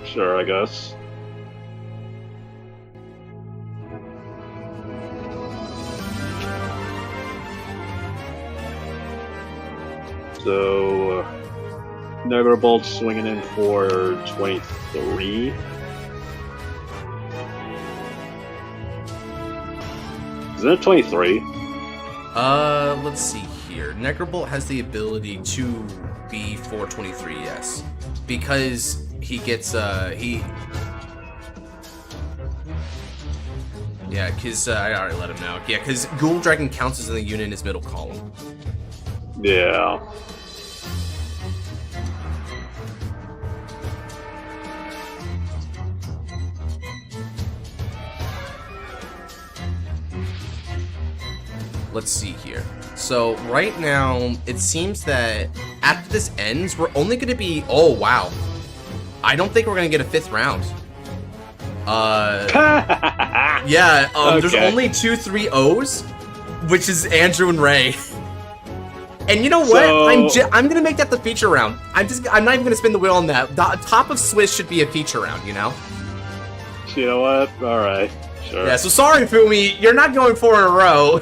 S2: Sure, I guess. So, Negrebolt swinging in for 23. Is it 23?
S1: Let's see here. Negrebolt has the ability to be 423, yes. Because he gets, Yeah, because I already let him know. Yeah, because Ghoul Dragon counts as in the unit in his middle column.
S2: Yeah.
S1: Let's see here. So right now, it seems that after this ends, we're only going to be... Oh, wow. I don't think we're going to get a 5th round. Yeah,
S2: Okay.
S1: There's only 2 3-0s, which is Andrew and Ray. And you know what?
S2: So-
S1: I'm gonna make that the feature round. I'm not even gonna spin the wheel on that. The top of Swiss should be a feature round, you know?
S2: You know what? Alright. Sure.
S1: Yeah, so sorry, Fumi, you're not going 4 in a row.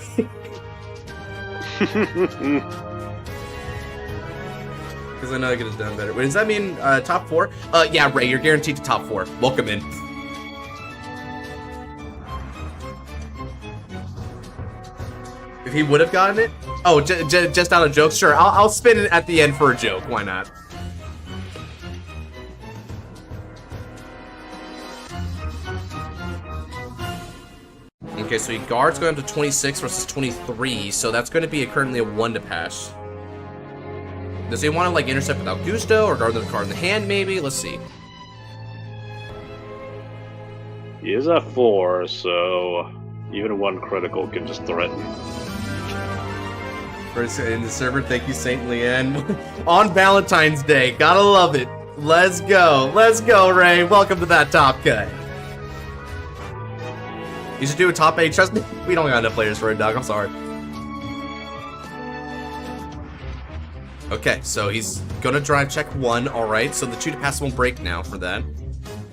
S1: Because I know I could have done better. Wait, does that mean top 4? Yeah, Ray, you're guaranteed to top 4. Welcome in. If he would have gotten it? Oh, just out of joke? Sure, I'll spin it at the end for a joke. Why not? Okay, so he guards going up to 26 versus 23, so that's going to be currently a 1 to pass. Does he want to like intercept without Gusto or guard the card in the hand? Maybe. Let's see.
S2: He is at 4, so Even one critical can just threaten.
S1: First in the server, thank you, Saint Leanne. On Valentine's Day, gotta love it. Let's go, Ray. Welcome to that top cut. You should do a top 8. Trust me, we don't got enough players for it, dog. I'm sorry. Okay, so he's gonna drive check 1. All right, so the 2 to pass won't break now for that.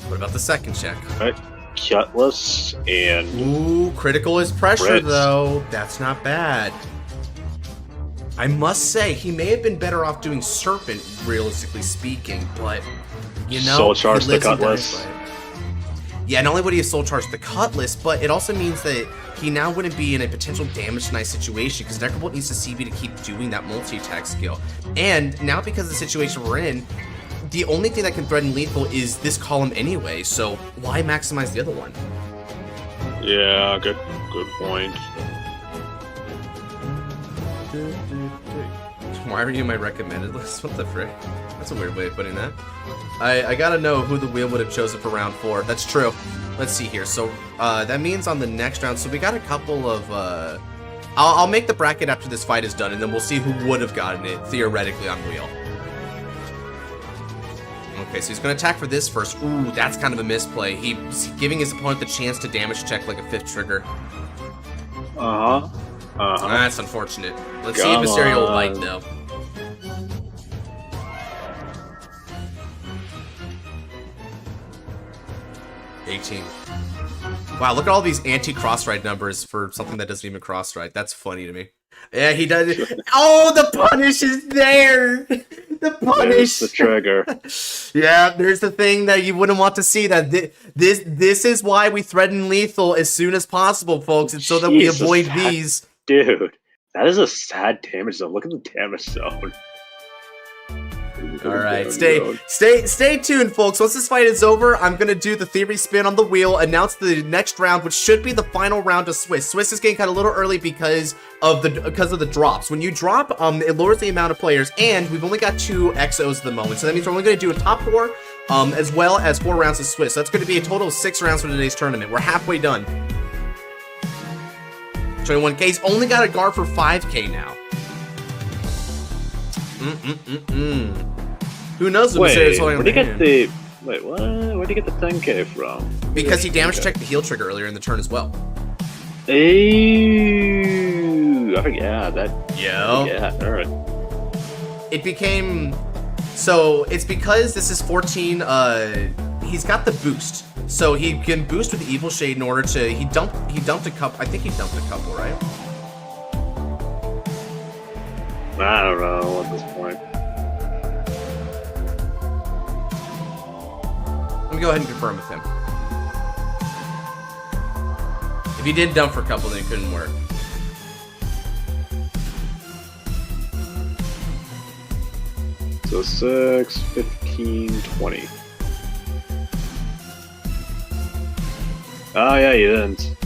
S1: What about the second check?
S2: All right, Cutlass and
S1: ooh, critical is pressure
S2: Brits.
S1: though. That's not bad. I must say, he may have been better off doing Serpent, realistically speaking, but, you know,
S2: Soul Charge
S1: he
S2: the
S1: lives and
S2: Cutlass.
S1: dies by it. Yeah, not only would he have Soul Charge the Cutlass, but it also means that he now wouldn't be in a potential damage deny situation, because Necrobolt needs to CB to keep doing that multi-attack skill. And now, because of the situation we're in, the only thing that can threaten lethal is this column anyway, so why maximize the other one?
S2: yeah, good point.
S1: Why are you in my recommended list? What the frick? That's a weird way of putting that. I gotta know who the wheel would have chosen for round 4. That's true. Let's see here. So that means on the next round, so we got a couple of I'll make the bracket after this fight is done, and then we'll see who would have gotten it theoretically on wheel. Okay, so he's gonna attack for this first. Ooh, that's kind of a misplay. He's giving his opponent the chance to damage check like a 5th trigger. That's unfortunate. Let's see if Mysterio will bite, though. Wow, look at all these anti-cross-ride numbers for something that doesn't even cross-ride. That's funny to me. Yeah, he does. Oh, the punish is there! The punish!
S2: There's the trigger.
S1: Yeah, there's the thing that you wouldn't want to see. That this is why we threaten lethal as soon as possible, folks. It's so that we
S2: Jesus,
S1: avoid these.
S2: Dude, that is a sad damage zone. Look at the damage zone.
S1: All right, stay tuned, folks. Once this fight is over, I'm gonna do the theory spin on the wheel, announce the next round, which should be the final round of Swiss. Swiss is getting cut a little early because of the drops. When you drop, it lowers the amount of players, and we've only got 2 XOs at the moment, so that means we're only gonna do a top 4, as well as 4 rounds of Swiss. So that's gonna be a total of 6 rounds for today's tournament. We're halfway done. 21K. He's only got a guard for 5K now. Who knows what
S2: Wait,
S1: holding
S2: where'd you
S1: on
S2: get
S1: the
S2: the... Wait, what? Where'd you get the 10k from?
S1: because he damage checked the heal trigger earlier in the turn as well.
S2: Ew, yeah, that...
S1: Yo.
S2: Yeah, alright.
S1: It became... So, it's because this is 14, he's got the boost. So he can boost with Evil Shade in order to... He dumped a couple... I think he dumped a couple, right?
S2: I don't know at this point.
S1: Let me go ahead and confirm with him. If he did dump for a couple, then it couldn't work.
S2: So 6, 15, 20. Oh yeah, you didn't.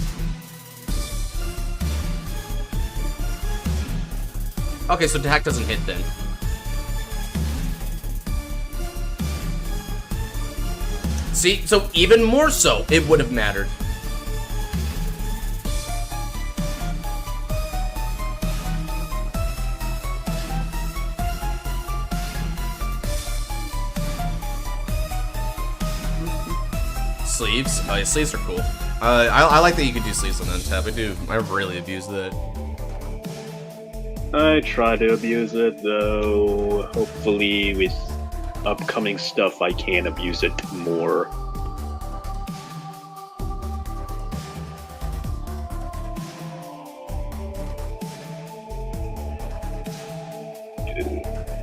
S1: Okay, so attack doesn't hit then. See, so even more so, it would have mattered. Sleeves? Oh yeah, sleeves are cool. I like that you can do sleeves on Untap. I really abuse that.
S2: I try to abuse it, though hopefully with upcoming stuff I can abuse it more.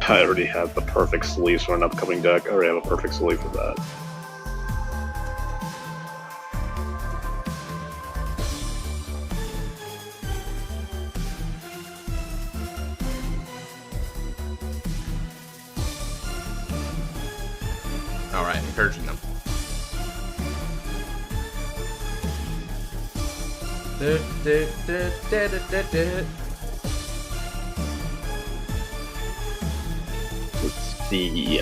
S2: I already have the perfect sleeves for an upcoming deck. I already have a perfect sleeve for that.
S1: Alright, encouraging them.
S2: Let's see.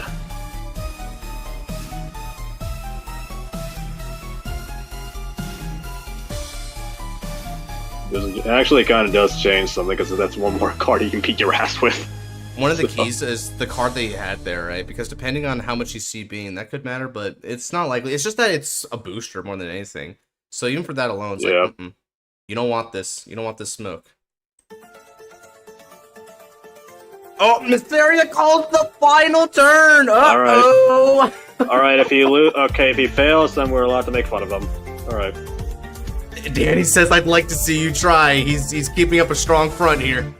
S2: It actually kind of does change something, because that's one more card you can beat your ass with.
S1: One of the keys is the card that he had there, right? Because depending on how much he's CBing, that could matter, but it's not likely. It's just that it's a booster more than anything. So even for that alone, it's like, you don't want this. You don't want this smoke. Oh, Mysteria calls the final turn! Uh-oh!
S2: Alright, if he fails, then we're allowed to make fun of him. Alright.
S1: Danny says, I'd like to see you try. He's keeping up a strong front here.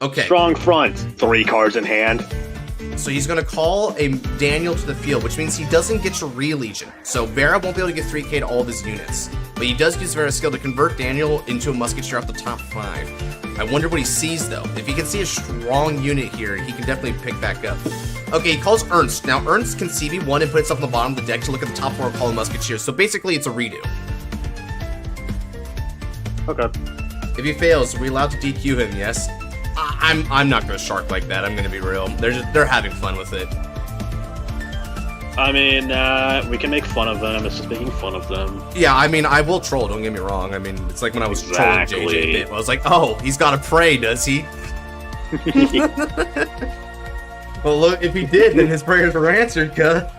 S1: Okay.
S2: Strong front. 3 cards in hand.
S1: So he's going to call a Daniel to the field, which means he doesn't get to re-Legion. So Vera won't be able to get 3k to all of his units. But he does use Vera's skill to convert Daniel into a musketeer off the top 5. I wonder what he sees, though. If he can see a strong unit here, he can definitely pick back up. Okay, he calls Ernst. Now, Ernst can CB1 and put itself on the bottom of the deck to look at the top 4 and call a musketeer. So basically, it's a redo.
S2: Okay.
S1: If he fails, are we allowed to DQ him? Yes. I'm not gonna shark like that. I'm gonna be real. They're having fun with it.
S2: I mean, we can make fun of them. It's just making fun of them.
S1: Yeah, I mean, I will troll. Don't get me wrong. I mean, it's like when I was trolling JJ a bit. I was like, oh, he's got to pray, does he? Well, look, if he did, then his prayers were answered, cuh.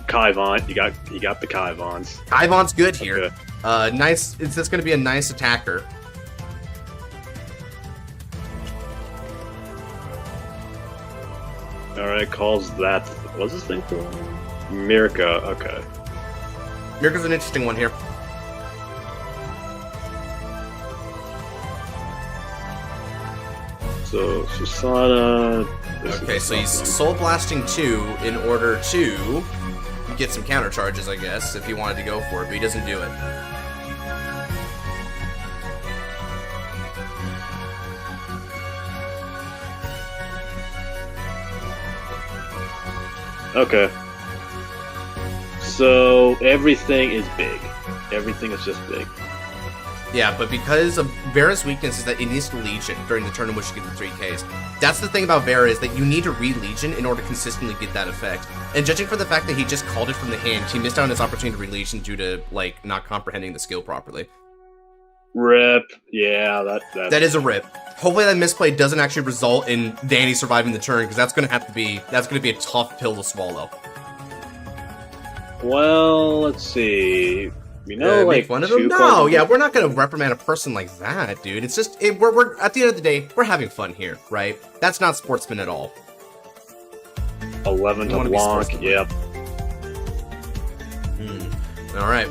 S2: Kaivon. You got the Kaivons.
S1: Kaivon's good here.
S2: Okay.
S1: Nice. It's just gonna be a nice attacker.
S2: Alright, calls that. What's this thing for? Mirka, okay.
S1: Mirka's an interesting one here.
S2: So, Susana.
S1: Okay, so he's Soul Blasting 2 in order to get some counter charges, I guess, if he wanted to go for it, but he doesn't do it.
S2: Okay. So everything is big. Everything is just big.
S1: Yeah, but because of Vera's weakness is that it needs to Legion during the turn in which you get the 3Ks. That's the thing about Vera, is that you need to re-Legion in order to consistently get that effect. And judging for the fact that he just called it from the hand, he missed out on his opportunity to re-Legion due to, like, not comprehending the skill properly.
S2: Rip. Yeah,
S1: that is a rip. Hopefully that misplay doesn't actually result in Danny surviving the turn, because that's gonna be a tough pill to swallow.
S2: Well, let's see. We know,
S1: make fun of him? No, yeah, we're not gonna reprimand a person like that, dude. It's just we're at the end of the day, we're having fun here, right? That's not sportsman at all.
S2: 11 to block. Yep.
S1: All right.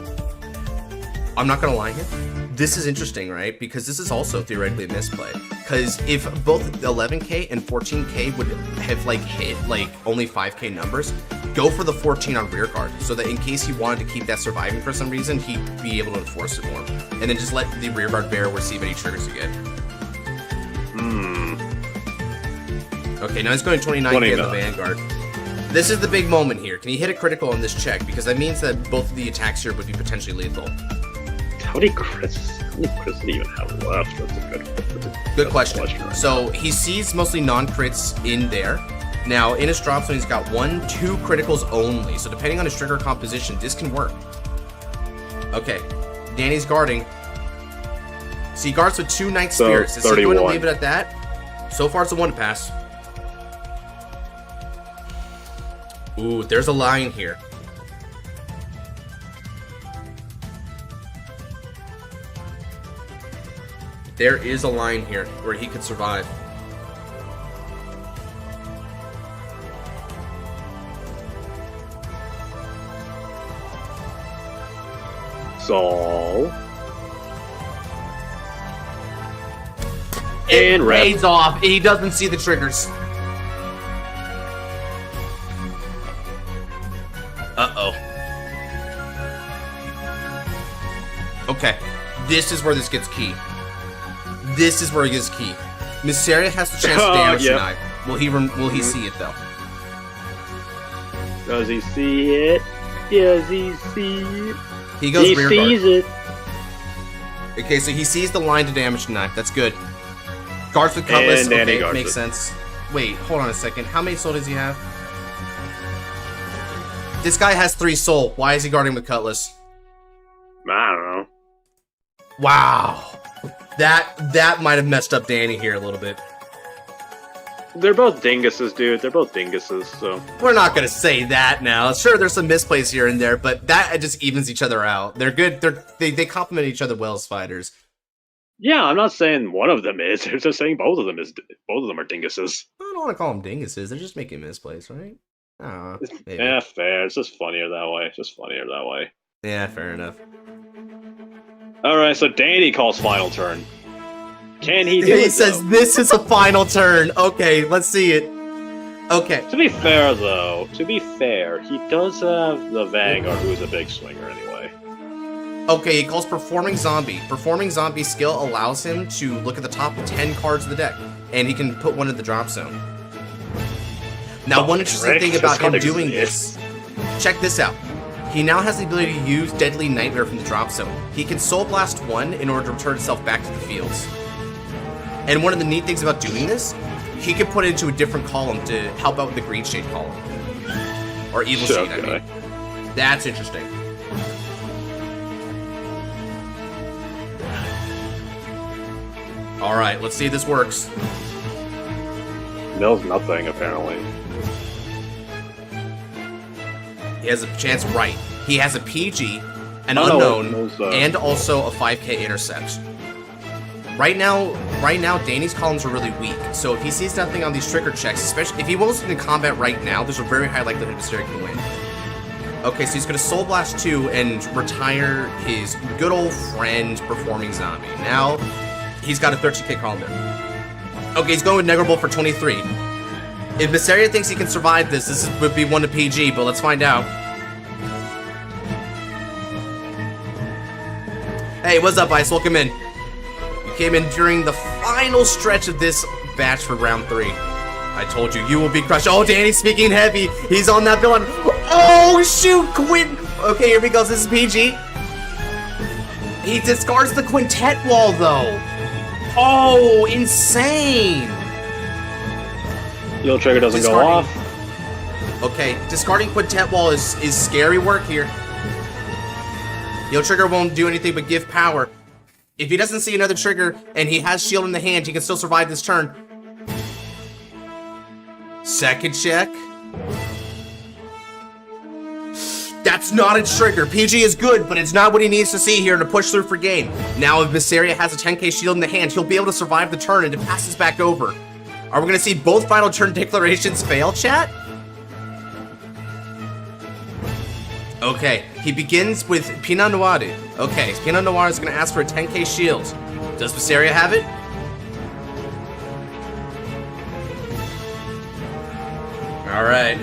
S1: I'm not gonna lie here. This is interesting, right? Because this is also theoretically a misplay. Because if both 11k and 14k would have like hit like only 5k numbers, go for the 14 on rear guard, so that in case he wanted to keep that surviving for some reason, he'd be able to enforce it more. And then just let the rear guard bearer receive any triggers you get. Okay, now he's going 29k in the Vanguard. This is the big moment here. Can he hit a critical on this check? Because that means that both of the attacks here would be potentially lethal.
S2: How many crits do you even have left? That's a
S1: good question. Right? So he sees mostly non-crits in there. Now, in his drop zone, he's got 1, 2 criticals only. So depending on his trigger composition, this can work. Okay, Danny's guarding. So he guards with 2 Night Spirits. Is he going to leave it at that? So far, it's a 1 pass. Ooh, there's a line here. There is a line here where he could survive.
S2: So...
S1: It raids off. He doesn't see the triggers. Uh-oh. Okay. This is where this gets key. This is where it gets key. Mysteria has the chance to damage tonight. Will he see it though?
S2: Does he see it? Does he see it?
S1: He goes rear guard.
S2: He sees it.
S1: Okay, so he sees the line to damage tonight. That's good. Guards with Cutlass. Okay, makes sense. Wait, hold on a second. How many soul does he have? This guy has 3 soul. Why is he guarding with Cutlass?
S2: I don't know.
S1: Wow. That might have messed up Danny here a little bit.
S2: They're both dinguses, dude. They're both dinguses, so...
S1: We're not gonna say that now. Sure, there's some misplays here and there, but that just evens each other out. They're good. They complement each other well as fighters.
S2: Yeah, I'm not saying one of them is. I'm just saying both of them are dinguses.
S1: I don't want to call them dinguses. They're just making misplays, right? Maybe.
S2: Yeah, fair. It's just funnier that way. It's just funnier that way.
S1: Yeah, fair enough.
S2: Alright, so Danny calls final turn. Can he do it,
S1: He says
S2: though?
S1: this is a final turn. Okay, let's see it. Okay.
S2: To be fair, though, he does have the Vanguard, who is a big swinger anyway.
S1: Okay, he calls Performing Zombie. Performing Zombie skill allows him to look at the top 10 cards of the deck, and he can put one in the drop zone. Now, one interesting thing about him doing this, check this out. He now has the ability to use Deadly Nightmare from the drop zone. He can Soul Blast 1 in order to return itself back to the fields. And one of the neat things about doing this, he can put it into a different column to help out with the Green Shade column. Or Evil Shade, I mean. That's interesting. Alright, let's see if this works.
S2: Mills nothing, apparently.
S1: He has a chance right. He has a PG, an unknown, and also a 5k intercept. Right now, Danny's columns are really weak, so if he sees nothing on these trigger checks, especially if he wasn't in combat right now, there's a very high likelihood Mysteria can win. Okay, so he's going to Soul Blast 2 and retire his good old friend Performing Zombie. Now, he's got a 13k column there. Okay, he's going with Negrable for 23. If Mysteria thinks he can survive this would be 1 to PG, but let's find out. Hey, what's up, Ice? Welcome in. You came in during the final stretch of this batch for round 3. I told you, you will be crushed. Oh, Danny's speaking heavy. He's on that villain. Oh, shoot, Quinn. Okay, here he goes. This is PG. He discards the Quintet Wall, though. Oh, insane.
S2: Yield trigger doesn't go off.
S1: Okay, discarding Quintet Wall is scary work here. Yield trigger won't do anything but give power. If he doesn't see another trigger and he has shield in the hand, he can still survive this turn. Second check. That's not a trigger. PG is good, but it's not what he needs to see here to push through for game. Now, if Mysteria has a 10k shield in the hand, he'll be able to survive the turn and it passes back over. Are we going to see both final turn declarations fail, chat? Okay, he begins with Pinot Noir. Okay, Pinot Noir is going to ask for a 10k shield. Does Mysteria have it? Alright.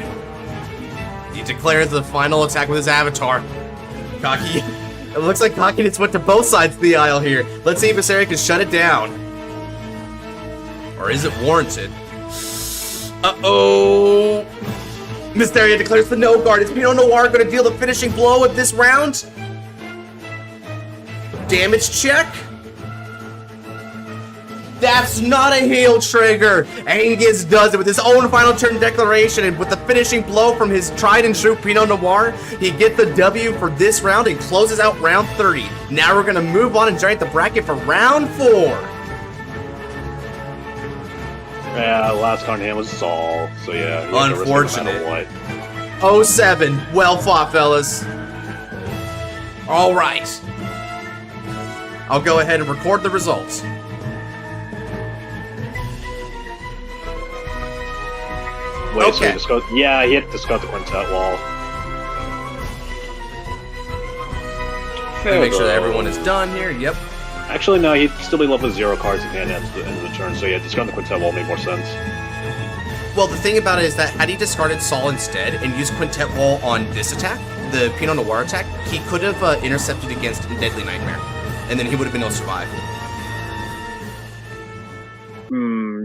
S1: He declares the final attack with his avatar. Cocky. It looks like cockiness went to both sides of the aisle here. Let's see if Mysteria can shut it down. Or is it warranted? Uh-oh. Mysteria declares the no guard. Is Pinot Noir going to deal the finishing blow of this round? Damage check? That's not a heal trigger. Angus does it with his own final turn declaration, and with the finishing blow from his tried and true Pinot Noir, he gets the W for this round and closes out round 30. Now we're going to move on and generate the bracket for round 4.
S2: Yeah, last card in hand was Saul, so yeah.
S1: Unfortunate. No 07. Well fought, fellas. All right. I'll go ahead and record the results.
S2: Wait,
S1: okay.
S2: So he had to discard the Quintet Wall.
S1: Let me make sure that everyone is done here. Yep.
S2: Actually, no, he'd still be left with 0 cards in hand at the end of the turn, so yeah, discard the Quintet Wall made more sense.
S1: Well, the thing about it is that had he discarded Saul instead and used Quintet Wall on this attack, the Pinot Noir attack, he could have intercepted against Deadly Nightmare, and then he would have been able to survive.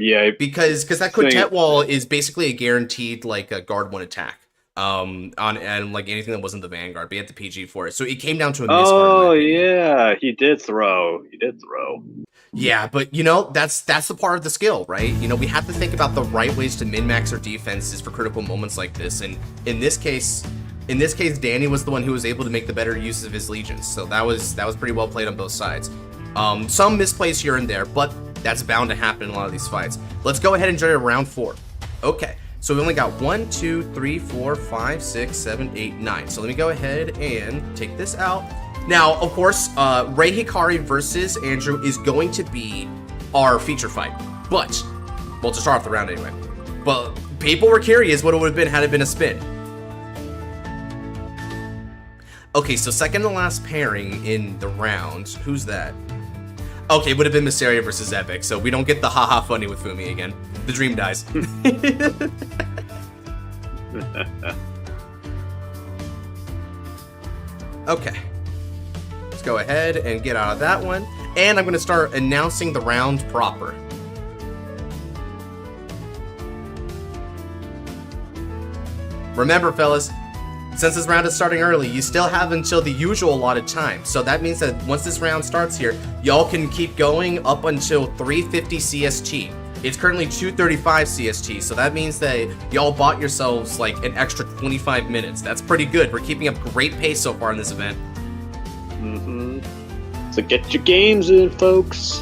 S2: Yeah.
S1: Because that Quintet Wall is basically a guaranteed like a guard 1 attack. On like anything that wasn't the Vanguard, but he had the PG for it. So it came down to a miss.
S2: Oh yeah, he did throw.
S1: Yeah, but that's the part of the skill, right? We have to think about the right ways to min-max our defenses for critical moments like this. And in this case, Danny was the one who was able to make the better use of his legions. So that was pretty well played on both sides. Some misplays here and there, but that's bound to happen in a lot of these fights. Let's go ahead and join round 4. Okay, so we only got 1, 2, 3, 4, 5, 6, 7, 8, 9. So let me go ahead and take this out. Now, of course, Ray Hikari versus Andrew is going to be our feature fight. But, well, to start off the round anyway. But people were curious what it would have been had it been a spin. Okay, so second to last pairing in the round. Who's that? Okay, it would have been Mysteria versus Epic, so we don't get the haha funny with Fumi again. The dream dies. Okay. Let's go ahead and get out of that one. And I'm going to start announcing the round proper. Remember, fellas, since this round is starting early, you still have until the usual allotted time. So that means that once this round starts here, y'all can keep going up until 3:50 CST. It's currently 2:35 CST, so that means that y'all bought yourselves like an extra 25 minutes. That's pretty good. We're keeping up great pace so far in this event.
S2: Mm-hmm. So get your games in, folks.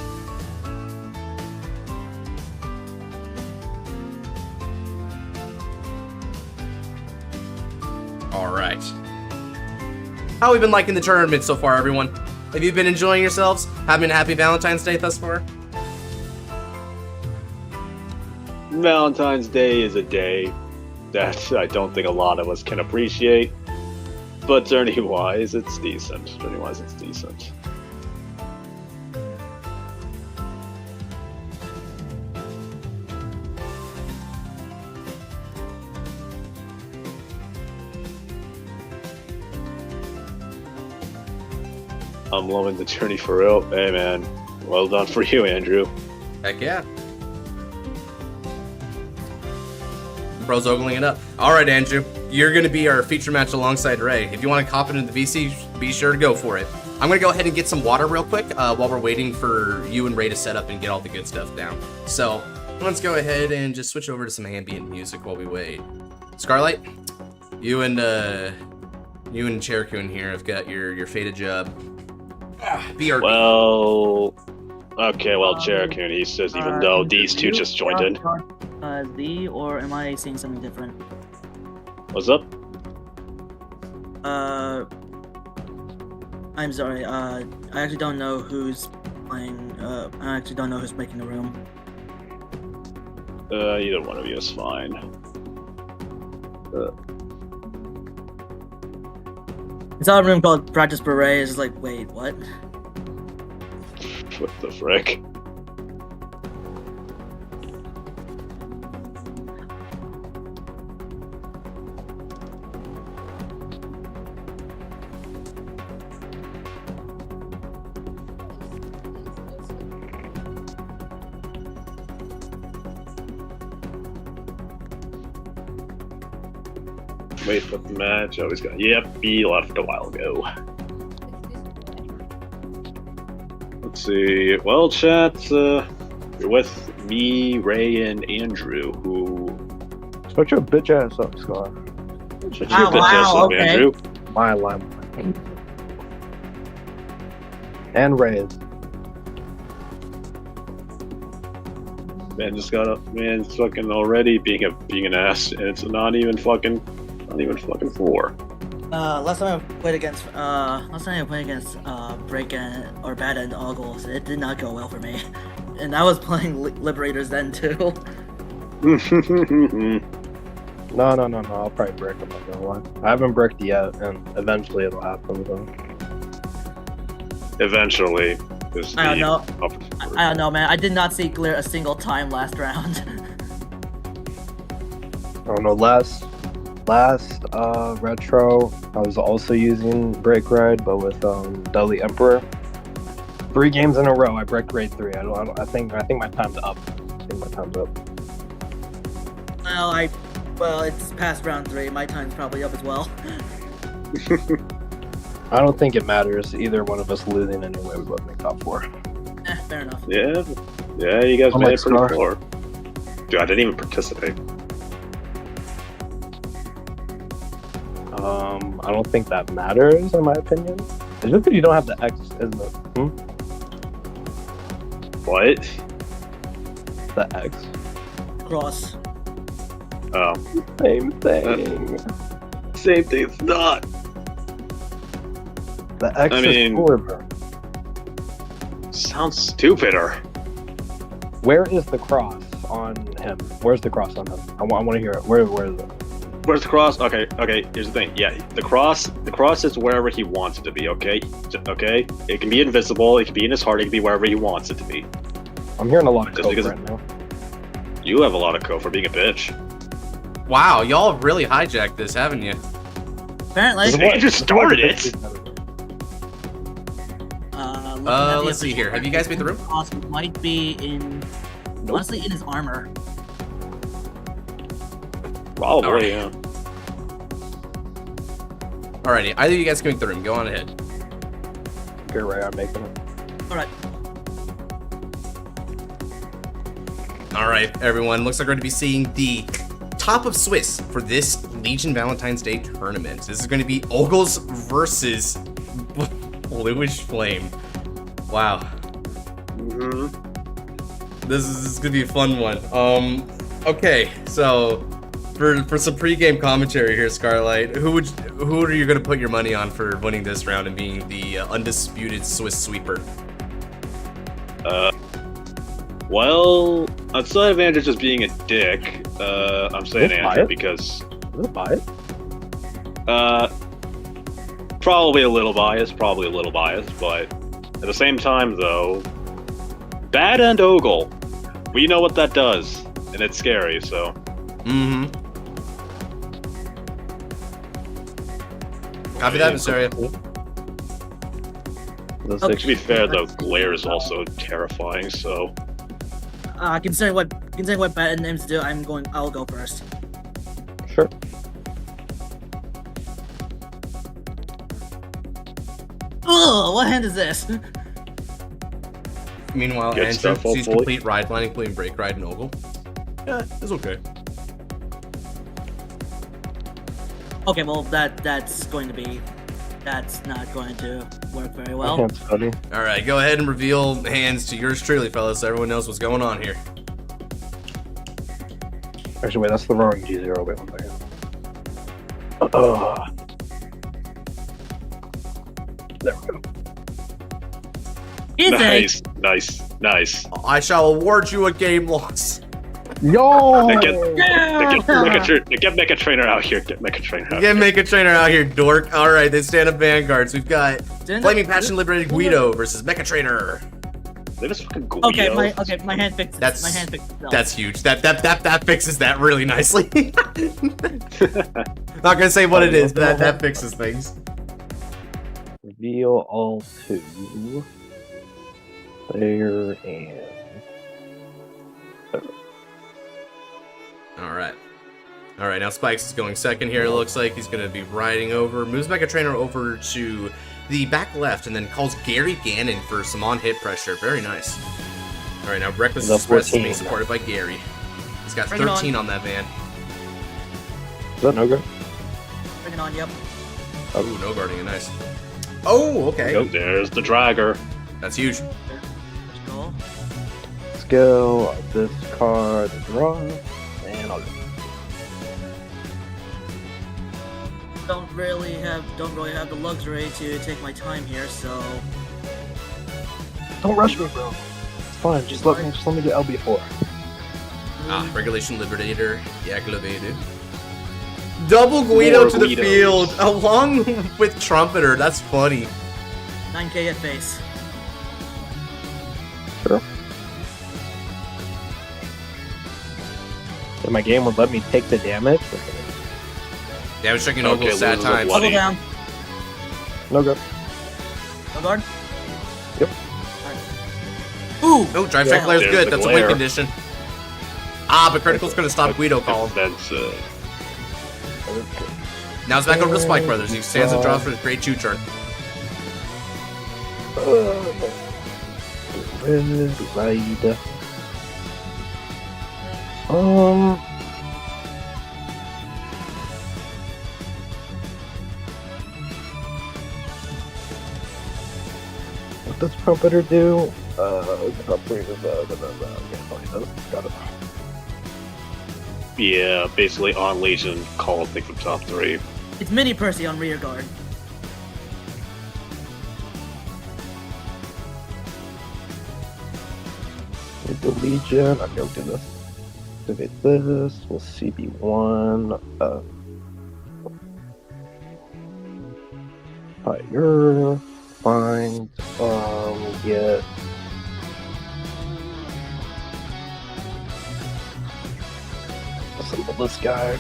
S1: Alright. How have we been liking the tournament so far, everyone? Have you been enjoying yourselves? Having a happy Valentine's Day thus far?
S2: Valentine's Day is a day that I don't think a lot of us can appreciate. But journey-wise, it's decent. Journey-wise, it's decent. I'm loving the journey for real. Hey man, well done for you, Andrew.
S1: Heck yeah. Bro's ogling it up. Alright, Andrew. You're going to be our feature match alongside Ray. If you want to cop it into the VC, be sure to go for it. I'm going to go ahead and get some water real quick while we're waiting for you and Ray to set up and get all the good stuff down. So, let's go ahead and just switch over to some ambient music while we wait. Scarlight, you and Cherokee here have got your fated job. BRB.
S2: Well, okay, well, Cherokee, he says even though these two just joined in.
S7: Z, or am I seeing something different?
S2: What's up?
S7: I'm sorry, I actually don't know who's playing, I actually don't know who's making the room.
S2: Either one of you is fine.
S7: It's a room called Practice Beret. It's like, wait, what?
S2: What the frick? Wait for the match. Always got. Yep, he left a while ago. Let's see. Well, chat. You're with me, Ray, and Andrew. Who?
S8: Shut your bitch ass up, Scar.
S2: Shut your bitch ass up,
S7: okay.
S2: Andrew.
S8: My line. And Ray's.
S2: Man just got up. Man, it's fucking already being an ass, and it's not even fucking 4.
S7: Last time I played against Break or Bad and Oggles, it did not go well for me. And I was playing Liberators then too.
S8: No, I'll probably break them. I'm not gonna lie. I haven't bricked yet, and eventually it'll happen, though.
S2: Eventually.
S7: I don't know. I don't know, man. I did not see Glare a single time last round.
S8: I don't know, last retro, I was also using Break Ride, but with Deadly Emperor. 3 games in a row, I break grade 3. I think my time's up.
S7: Well, it's past round 3. My time's probably up as well.
S8: I don't think it matters. Either one of us losing anyway, we both make top 4.
S7: Fair enough.
S2: Yeah, you guys made it pretty
S8: Scar.
S2: far. Dude, I didn't even participate.
S8: I don't think that matters, in my opinion. It's just because you don't have the X, isn't it?
S2: What?
S8: The X.
S7: Cross.
S2: Oh.
S8: Same thing.
S2: Same thing. It's not.
S8: The X
S2: I
S8: is
S2: mean-
S8: Forever.
S2: Sounds stupider.
S8: Where is the cross on him? Where's the cross on him? I want to hear it. Where is it?
S2: Where's the cross? Okay, here's the thing. Yeah, the cross is wherever he wants it to be, okay? Okay? It can be invisible, it can be in his heart, it can be wherever he wants it to be.
S8: I'm hearing a lot of
S2: Just
S8: coke
S2: because-
S8: right now.
S2: You have a lot of code for being a bitch.
S1: Wow, y'all have really hijacked this, haven't you?
S7: Apparently.
S2: You just started it.
S1: Let's see here. Have you guys made the room?
S7: Cross might be in, honestly, in his armor.
S2: Probably,
S1: Alright.
S2: yeah.
S1: Alrighty, either of you guys can make the room. Go on ahead.
S8: Get right, I'm making it.
S7: Alright.
S1: Alright, everyone. Looks like we're going to be seeing the top of Swiss for this Legion Valentine's Day tournament. This is going to be Ogles versus Bluish Flame. Wow.
S2: Mm-hmm.
S1: This is going to be a fun one. Okay, so for some pre-game commentary here, Scarlight, who are you going to put your money on for winning this round and being the undisputed Swiss sweeper?
S2: Well, outside of Andrew just being a dick, I'm saying
S8: Let's buy
S2: Andrew
S8: it.
S2: because,
S8: Let's buy it.
S2: probably a little biased, but at the same time, though, Bad and Ogle, we know what that does, and it's scary, so.
S1: Mm-hmm. Copy that, Miss Area.
S2: To be fair, though, Glare is also terrifying, so.
S7: Considering what bad names do, I'll go first.
S8: Sure.
S7: Ugh, what hand is this?
S1: Meanwhile,
S2: Good
S1: Andrew
S2: stuff,
S1: sees
S2: hopefully.
S1: complete ride planning, including break ride and Ogle. Yeah, it's okay.
S7: Okay, well that's not going to work very
S8: I
S7: well.
S8: can't study.
S1: All right, go ahead and reveal hands to yours truly, fellas, so everyone knows what's going on here.
S8: Actually, wait, that's the wrong G0. Wait 1 second. There we go.
S7: Easy.
S2: Nice.
S1: I shall award you a game loss.
S8: Yo!
S2: Get Mecha Trainer out here. Get Mecha Trainer out
S1: Get
S2: here.
S1: make a trainer out here, dork. All right, they stand up Vanguards. We've got
S7: Didn't
S1: Flaming
S7: I-
S1: Passion Liberated Guido versus Mecha Trainer.
S2: They just fucking Guido.
S7: My hand fixed it.
S1: That's-
S7: My hand fixed itself.
S1: That's huge. That fixes that really nicely. Not gonna say what it is, but that fixes things.
S8: Reveal all 2. There and.
S1: All right, now Spikes is going second here. It looks like he's going to be riding over. Moves Mecha Trainer over to the back left and then calls Gary Gannon for some on-hit pressure. Very nice. All right, now Reckless
S8: The
S1: Express is
S8: 14.
S1: being supported by Gary. He's got
S7: Bring it
S1: 13 on that van.
S8: Is that no good?
S7: Bring it on, yep.
S1: Ooh, no guarding it. Nice. Oh, okay.
S2: Oh, there's the Dragger.
S1: That's huge.
S7: Let's go.
S8: Skill, this card, draw, and I'll go.
S7: Don't really have the luxury to take my time here, so
S8: Don't rush me, bro. It's fine. Just let me get LB4.
S1: Ah, Regulation Liberator. Yeah, Gladiator. Double Guido
S2: More
S1: to the
S2: Guidos.
S1: field, along with Trumpeter. That's funny.
S7: 9k at base.
S8: Sure. If my game would let me take the damage.
S1: Yeah, I was checking
S2: Okay,
S1: Ogle's sad
S2: loses a
S1: times.
S2: bloody-
S7: Double down.
S8: No good.
S7: No guard.
S8: Yep.
S7: Ooh.
S1: Oh, Drive Strike
S7: Yeah.
S1: Glare is
S2: There's
S1: good.
S2: the
S1: That's a win
S2: glare.
S1: condition. Ah, but Critical's going to stop Guido calling.
S2: That's
S1: Now it's back over to Spike Brothers. He stands and draws for his great 2 turn.
S8: Red ride. What does Trumpeter do? Got it.
S2: Yeah, basically on Legion, call thing from top 3.
S7: It's Mini Percy on rear guard.
S8: With the Legion, I'm going to do this. Activate this. We'll CB1. Fire. Find. Get. Assemble this guy.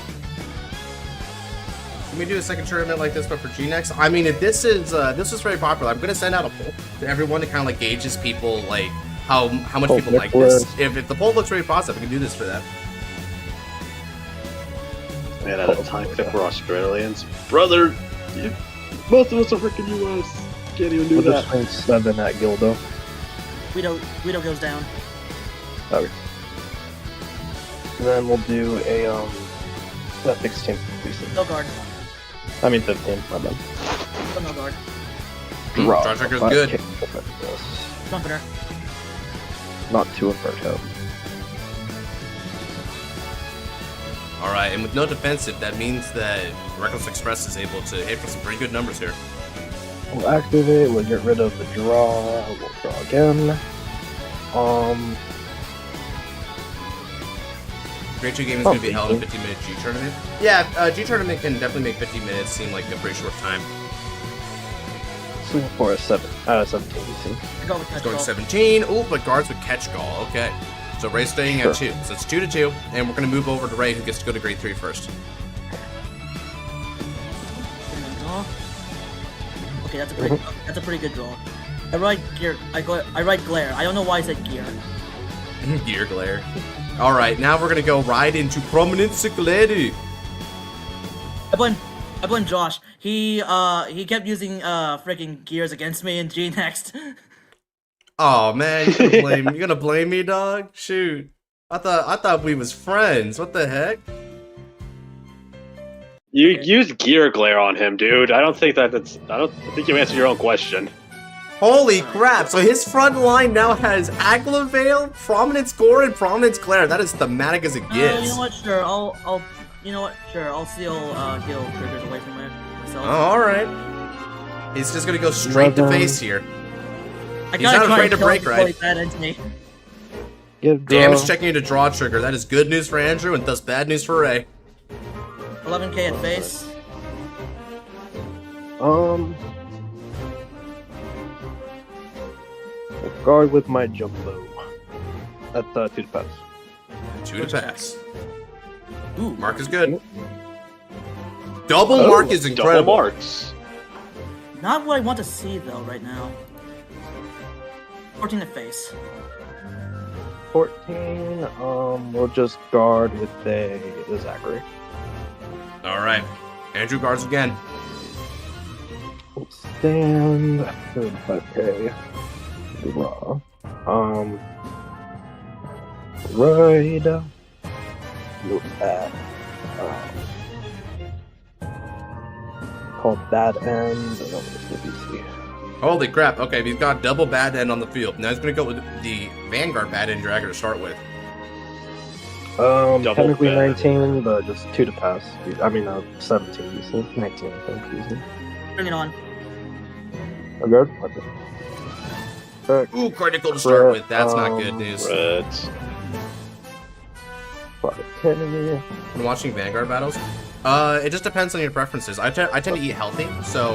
S1: Can we do a second tournament like this, but for G-Next? I mean, if this is very popular, I'm gonna send out a poll to everyone to kind of like gauges people like how much people like this. If the poll looks very positive, we can do this for them.
S2: Man, at a time fit for Australians, brother. Most of us are freaking US. Can't even do
S8: We'll
S2: that.
S8: just rank 7 at Gildo.
S7: Guido goes down.
S8: Okay. And then we'll do a 16.
S7: No guard.
S8: I mean 15. My bad.
S7: No guard.
S1: Draw trigger's good.
S7: Trumpeter.
S8: Not too effective.
S1: All right, and with no defensive, that means that Reckless Express is able to hit for some pretty good numbers here.
S8: We'll activate. We'll get rid of the draw. We'll draw again.
S1: Grade 2 game is going to be held in 15-minute G tournament. Yeah, G tournament can definitely make 15 minutes seem like a pretty short time.
S8: Swing for a 17 DC.
S1: It's going 17. Ooh, but guards with catch gall. Okay. So Ray's staying at 2. So it's 2-2, and we're going to move over to Ray, who gets to go to grade 3 first.
S7: Okay, that's a pretty good draw. I write gear. I write glare. I don't know why I said gear.
S1: Gear glare. All right, now we're gonna go right into Prominence Lady.
S7: I blame Josh. He kept using freaking gears against me in G next.
S1: Oh man, you gonna blame me, dog? Shoot, I thought we was friends. What the heck?
S2: You used gear glare on him, dude. I think you answered your own question.
S1: Holy crap! So his front line now has Agla Veil, Prominence Gore, and Prominence Glare. That is thematic as it gets.
S7: You know what? Sure, I'll. You know what? Sure, I'll steal heal triggers away from myself.
S1: Oh, all right. He's just gonna go straight to face here.
S7: I
S1: He's not afraid to break right. Damage checking into draw trigger. That is good news for Andrew and thus bad news for Ray.
S7: 11k at face.
S8: Guard with my jumbo. That's 2 to pass.
S1: 2 to pass. Ooh, mark is good. Double mark is incredible.
S2: Double marks.
S7: Not what I want to see though right now. 14 to face.
S8: 14. We'll just guard with the Zachary.
S1: All right, Andrew guards again.
S8: Stand. 35k. Draw. Ride. Look at. Called bad end.
S1: Holy crap! Okay, he's got double bad end on the field. Now he's gonna go with the Vanguard bad end dragger to start with.
S8: Technically 19, but just 2 to pass. I mean, 17 DC. 19, I think, easy.
S7: Bring it on.
S8: I'm good? Okay.
S1: Ooh, critical to start with. That's not good news.
S2: Reds.
S1: When watching Vanguard battles, it just depends on your preferences. I tend to eat healthy, so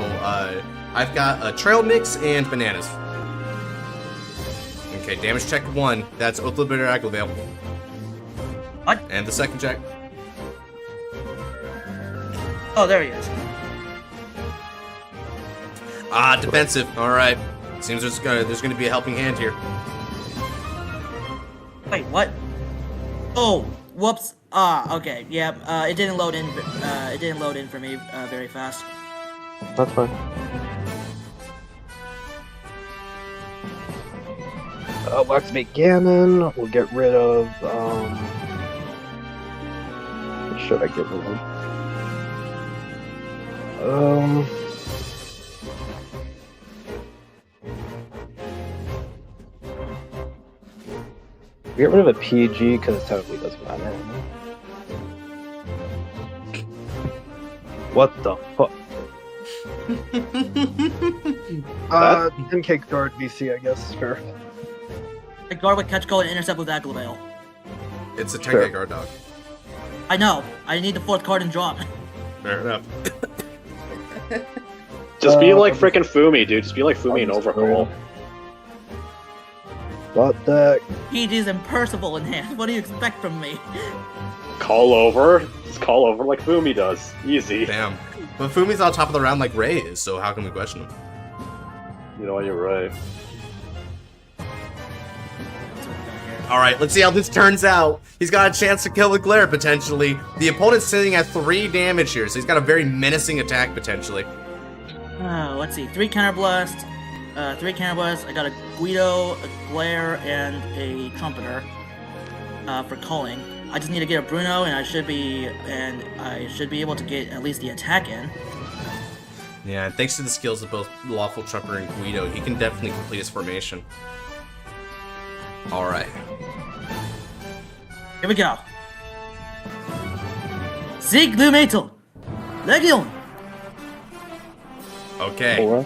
S1: I've got a trail mix and bananas. Okay, damage check 1. That's Oathkeeper'S Aglavale.
S7: What?
S1: And the second check.
S7: Oh, there he is.
S1: Ah, defensive. All right. Seems there's gonna be a helping hand here.
S7: Wait, what? Oh, whoops. Ah, okay. Yeah. It didn't load in. It didn't load in for me very fast.
S8: That's fine. We'll activate Ganon. We'll get rid of. What should I get rid of? Get rid of a PG because it totally doesn't matter. What the fuck? 10k guard VC, I guess. Sure.
S7: The guard with catch call and intercept with Aglavale.
S1: It's a 10k
S8: Sure.
S1: guard dog.
S7: I know. I need the 4th card and drop.
S1: Fair enough.
S2: Just be like freaking Fumi, dude. Just be like Fumi and overhaul.
S8: What the?
S7: PG's and Percival in hand. What do you expect from me?
S2: Call over. Just call over like Fumi does. Easy.
S1: Damn. But Fumi's on top of the round like Ray is, so how can we question him?
S2: You know what? You're right.
S1: Alright, let's see how this turns out. He's got a chance to kill the Glare, potentially. The opponent's sitting at 3 damage here, so he's got a very menacing attack, potentially.
S7: Let's see. 3 counterblast. 3 counterblasts. I got a Guido, a Glare, and a Trumpeter for calling. I just need to get a Bruno, and I should be able to get at least the attack in.
S1: Yeah, and thanks to the skills of both Lawful Trumpeter and Guido, he can definitely complete his formation. Alright.
S7: Here we go. Sieg du Metal! Legion!
S1: Okay.
S8: Four.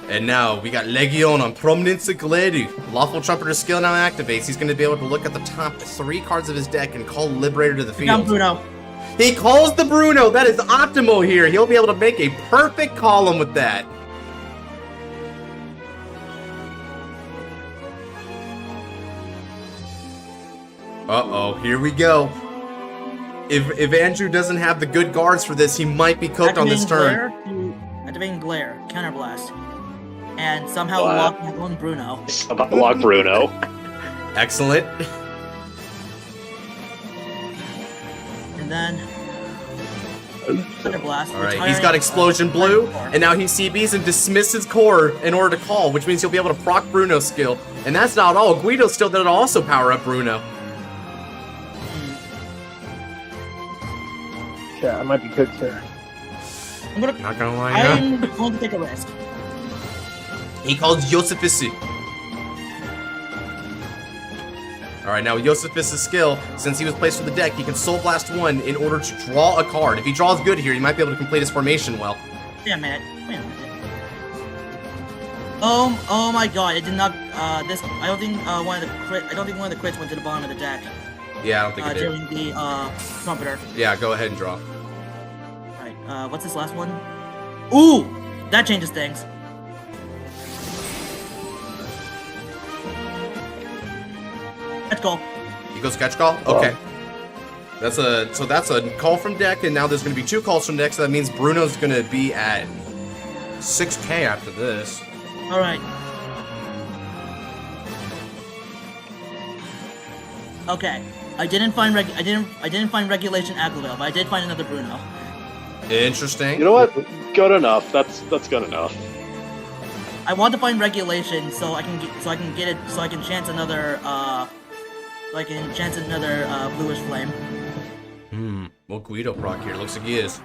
S1: And now we got Legion on Prominence Galedu. Lawful Trumpeter skill now activates. He's going to be able to look at the top 3 cards of his deck and call Liberator to the
S7: Down
S1: field.
S7: Bruno.
S1: He calls the Bruno. That is optimal here. He'll be able to make a perfect column with that. Uh-oh, here we go. If Andrew doesn't have the good guards for this, he might be cooked on this turn.
S7: Activating Glare, Counterblast, and somehow
S2: Wow.
S7: lock my own Bruno.
S2: About to lock Bruno.
S1: Excellent.
S7: And then Counterblast.
S1: Alright, he's got Explosion Blue, and now he CBs and dismisses core in order to call, which means he'll be able to proc Bruno's skill. And that's not all. Guido's still going to also power up Bruno.
S8: Yeah, I might be cooked here.
S1: Not gonna lie,
S7: I'm going to take a risk.
S1: He calls Josephus. Alright, now with Josephus' skill, since he was placed for the deck, he can Soul Blast 1 in order to draw a card. If he draws good here, he might be able to complete his formation well.
S7: Wait a minute. Oh my god, it did not, this, I don't think one of the crits went to the bottom of the deck.
S1: Yeah, I don't think it did.
S7: During the, Trumpeter.
S1: Yeah, go ahead and draw.
S7: Alright, what's this last one? Ooh! That changes things. Let's go.
S1: He goes catch call? Okay. That's a call from deck, and now there's gonna be 2 calls from deck, so that means Bruno's gonna be at 6k after this.
S7: Alright. Okay. I didn't find regulation Aglavale, but I did find another Bruno.
S1: Interesting.
S2: You know what? Good enough. That's good enough.
S7: I want to find regulation so I can chance another bluish flame.
S1: Well, Guido proc here. Looks like he is.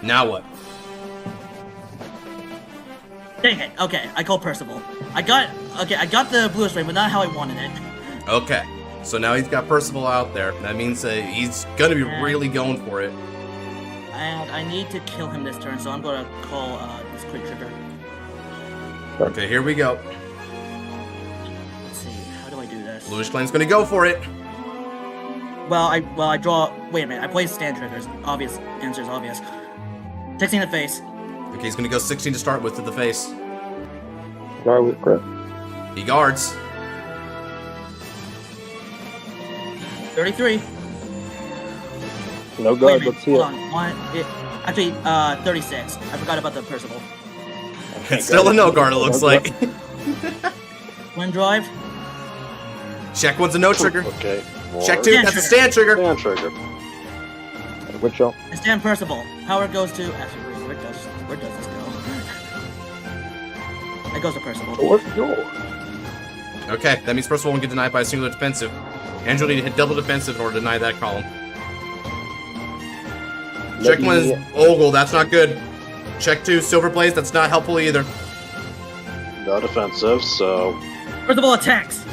S1: Now what?
S7: Dang it. Okay, I called Percival. I got the bluish flame, but not how I wanted it.
S1: Okay. So now he's got Percival out there. That means he's gonna be really going for it.
S7: And I need to kill him this turn, so I'm gonna call this quick trigger.
S1: Okay, here we go.
S7: Let's see, how do I do this?
S1: Bluish Flame's gonna go for it.
S7: Well, I draw. Wait a minute. I play stand triggers. Obvious answer is obvious. 16 in the face.
S1: Okay, he's gonna go 16 to start with to the face.
S8: Guard with grip.
S1: He guards.
S7: 33.
S8: No
S7: Wait a
S8: guard,
S7: minute,
S8: let's see
S7: hold
S8: it.
S7: on. Actually, 36. I forgot about the Percival.
S1: It's still a no guard, it looks like.
S7: Wind drive.
S1: Check one's a no trigger.
S2: Okay.
S1: Check 2, that's a stand trigger.
S2: Stand trigger.
S8: Which y'all?
S7: I stand Percival. Power goes to. Actually, where does this go? It goes to Percival.
S8: What's yours?
S1: Okay, that means Percival won't get denied by a singular defensive. Andrew will need to hit double defensive in order to deny that column. Check 1 is Ogle, that's not good. Check 2, Silver Blaze, that's not helpful either.
S2: No defensive, so
S7: Percival attacks.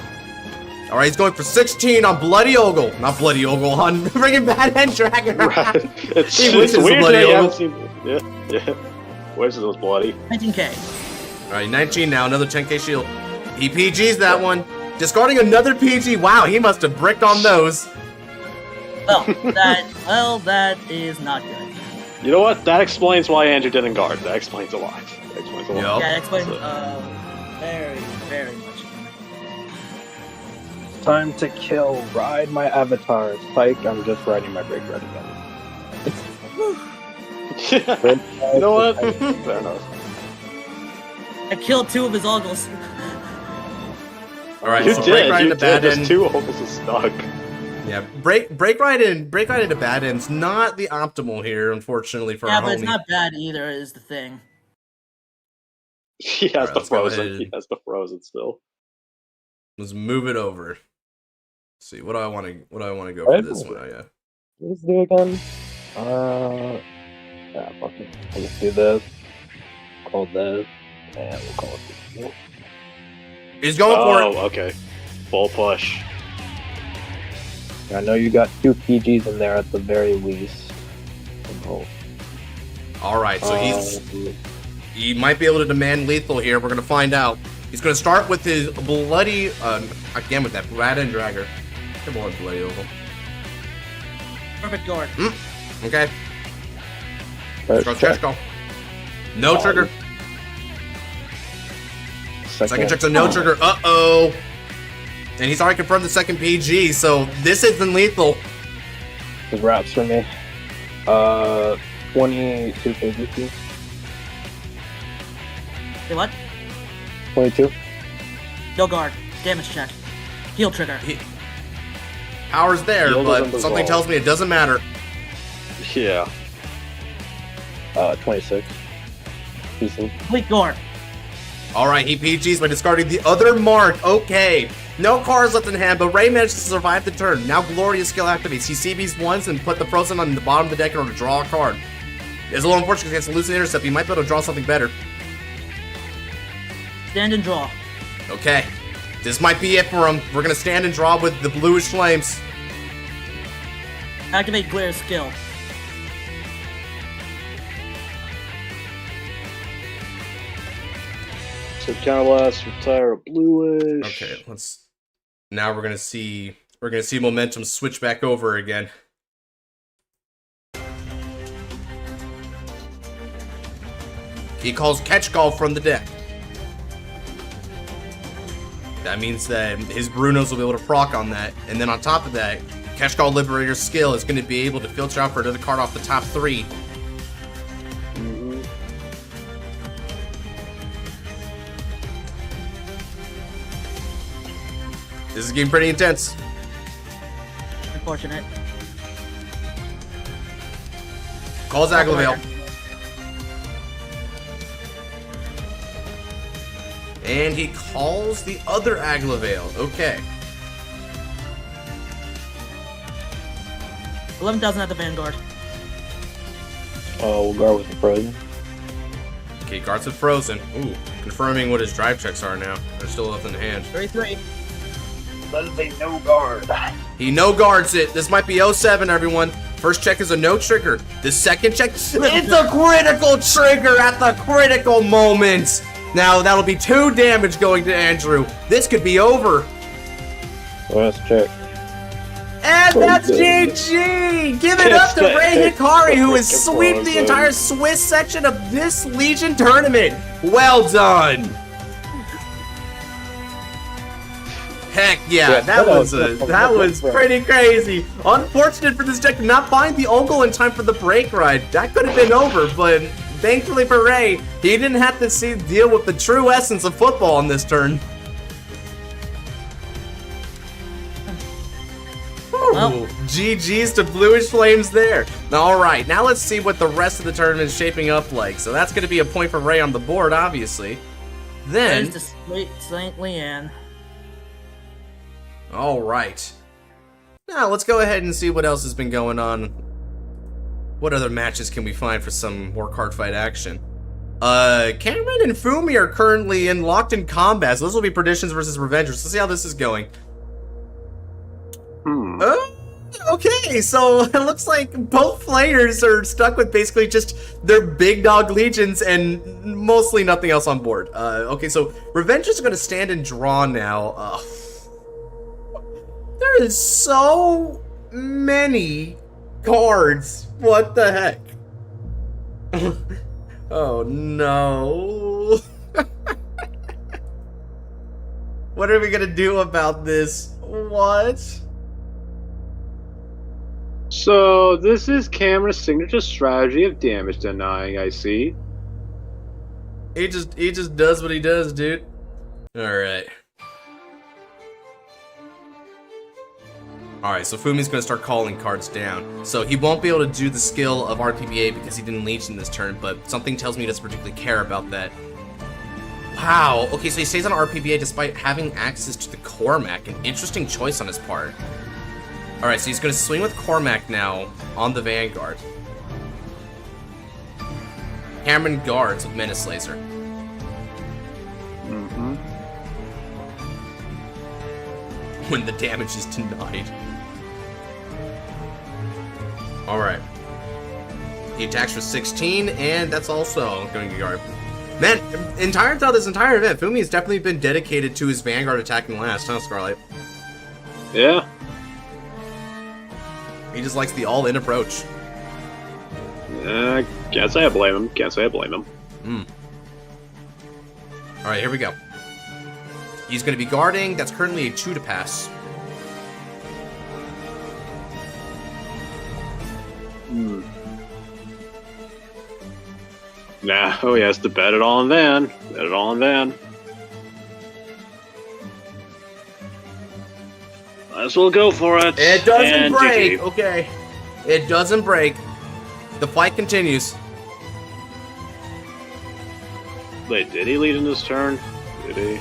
S1: All right, he's going for 16 on Bloody Ogle. Not Bloody Ogle, on friggin' Bad End Dragon.
S2: It's,
S1: He
S2: it's
S1: wishes
S2: weird
S1: Bloody
S2: that you
S1: Ogle.
S2: haven't seen. Yeah. Where's those bloody?
S7: 19k.
S1: All right, 19 now, another 10k shield. He PG's that one. Discarding another PG. Wow, he must have bricked on those.
S7: That is not good.
S2: You know what? That explains why Andrew didn't guard. That explains a lot. That explains a lot.
S1: Yup.
S7: Yeah, it explains
S2: So-
S7: very, very much.
S8: Time to kill. Ride my avatar. Spike, I'm just riding my break ride again.
S2: You know what? Fair enough.
S7: I killed 2 of his ogles.
S1: All right,
S2: You
S1: so
S2: did.
S1: break right
S2: You
S1: into
S2: did.
S1: Bad
S2: There's
S1: End.
S2: 2 almost stuck.
S1: Yeah, break right into Bad End's not the optimal here, unfortunately for
S7: Yeah,
S1: our
S7: but
S1: homie.
S7: it's not bad either, is the thing.
S2: He has
S1: Alright,
S2: the
S1: let's go
S2: frozen.
S1: ahead.
S2: He has the frozen still.
S1: Let's move it over. Let's see, what do I want to go for this one? Oh, yeah.
S8: Let's do again. Yeah, fuck it. Let's do this. Call this. And we'll call it this.
S1: He's going for
S2: Oh,
S1: it.
S2: okay. Full push.
S8: I know you got 2 PGs in there at the very least. Oh.
S1: All right, so he might be able to demand lethal here. We're gonna find out. He's gonna start with his bloody again with that Bad End Dragger. Come on, Bloody Ogle.
S7: Perfect guard.
S1: Okay.
S8: First
S1: Go,
S8: check.
S1: go. No trigger. Second check's a no trigger. Uh-oh. And he's already confirmed the second PG, so this isn't lethal.
S8: The wraps for me. 22 PG.
S7: Say what?
S8: 22.
S7: No guard. Damage check. Heal trigger.
S1: Power's there,
S2: Heal
S1: but
S2: doesn't
S1: something
S2: dissolve.
S1: tells me it doesn't matter.
S2: Yeah.
S8: 26. Decent.
S7: Complete guard.
S1: All right, he PGs by discarding the other mark. Okay. No cards left in hand, but Ray manages to survive the turn. Now Glorious skill activates. He CBs once and put the Frozen on the bottom of the deck in order to draw a card. It's a little unfortunate against Lucid Intercept. He might be able to draw something better.
S7: Stand and draw.
S1: Okay. This might be it for him. We're going to stand and draw with the Bluish Flames.
S7: Activate Glare's skill.
S2: So Counterblast, retire a bluish.
S1: Okay, now we're going to see momentum switch back over again. He calls Catch Call from the deck. That means that his Brunos will be able to proc on that. And then on top of that, Catch Call Liberator's skill is going to be able to filter out for another card off the top 3. This is getting pretty intense.
S7: Unfortunate.
S1: Calls Aglavale. And he calls the other Aglavale. Okay.
S7: 11,000 at the Vanguard.
S8: We'll guard with the frozen.
S1: Okay, guards with Frozen. Ooh, confirming what his drive checks are now. They're still left in the hand.
S7: 33.
S8: That is a no guard.
S1: He no guards it. This might be 07, everyone. First check is a no trigger. The second check, it's a critical trigger at the critical moment. Now, that'll be 2 damage going to Andrew. This could be over.
S8: Last check.
S1: And that's GG! Give it up to Ray Hikari, who has swept the entire Swiss section of this Legion tournament. Well done! Heck yeah, that was pretty crazy. Unfortunate for this deck to not find the Ogle in time for the break ride. That could have been over, but thankfully for Ray, he didn't have to deal with the true essence of football on this turn. Ooh, GG's to Bluish Flames there. Alright, now let's see what the rest of the tournament is shaping up like. So that's going to be a point for Ray on the board, obviously. Then...
S7: That is to Saint Leanne.
S1: Alright. Now, let's go ahead and see what else has been going on. What other matches can we find for some more card fight action? Cameron and Fumi are currently locked in combat, so this will be Perditions versus Revengers. Let's see how this is going. Okay, so it looks like both players are stuck with basically just their big dog legions and mostly nothing else on board. Okay, so Revengers are going to stand and draw now. There is so many cards. What the heck? Oh no. What are we going to do about this? What?
S2: So this is Cameron's signature strategy of damage denying, I see.
S1: He just does what he does, dude. Alright. Alright, so Fumi's gonna start calling cards down. So he won't be able to do the skill of RPBA because he didn't Legion this turn, but something tells me he doesn't particularly care about that. Wow, okay, so he stays on RPBA despite having access to the Cormac. An interesting choice on his part. Alright, so he's gonna swing with Cormac now on the Vanguard. Cameron guards with Menace Laser. When the damage is denied. Alright. He attacks for 16, and that's also going to guard. Man, throughout this entire event, Fumi has definitely been dedicated to his Vanguard attacking last, huh, Scarlet?
S2: Yeah.
S1: He just likes the all-in approach.
S2: Can't say I blame him. Can't say I blame him.
S1: Alright, here we go. He's going to be guarding. That's currently a 2 to pass.
S2: Now he has to bet it all on Van. Bet it all on Van. Might as well go for it.
S1: It doesn't
S2: And
S1: break.
S2: GG.
S1: Okay. It doesn't break. The fight continues.
S2: Wait, did he lead in this turn? Did he?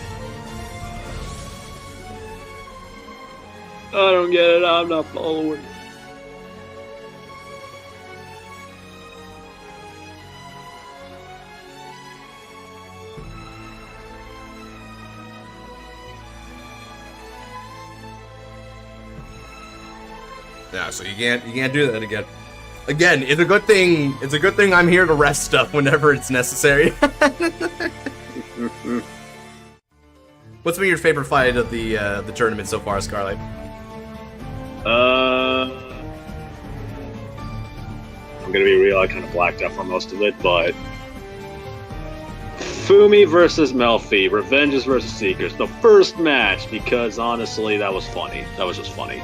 S2: I don't get it. I'm not following.
S1: Yeah, so you can't do that again. Again, it's a good thing. It's a good thing I'm here to rest stuff whenever it's necessary. What's been your favorite fight of the tournament so far, Scarlet?
S2: I'm gonna be real. I kind of blacked out for most of it, but Fumi versus Melfi, Revenges versus Seekers, the first match. Because honestly, that was funny. That was just funny.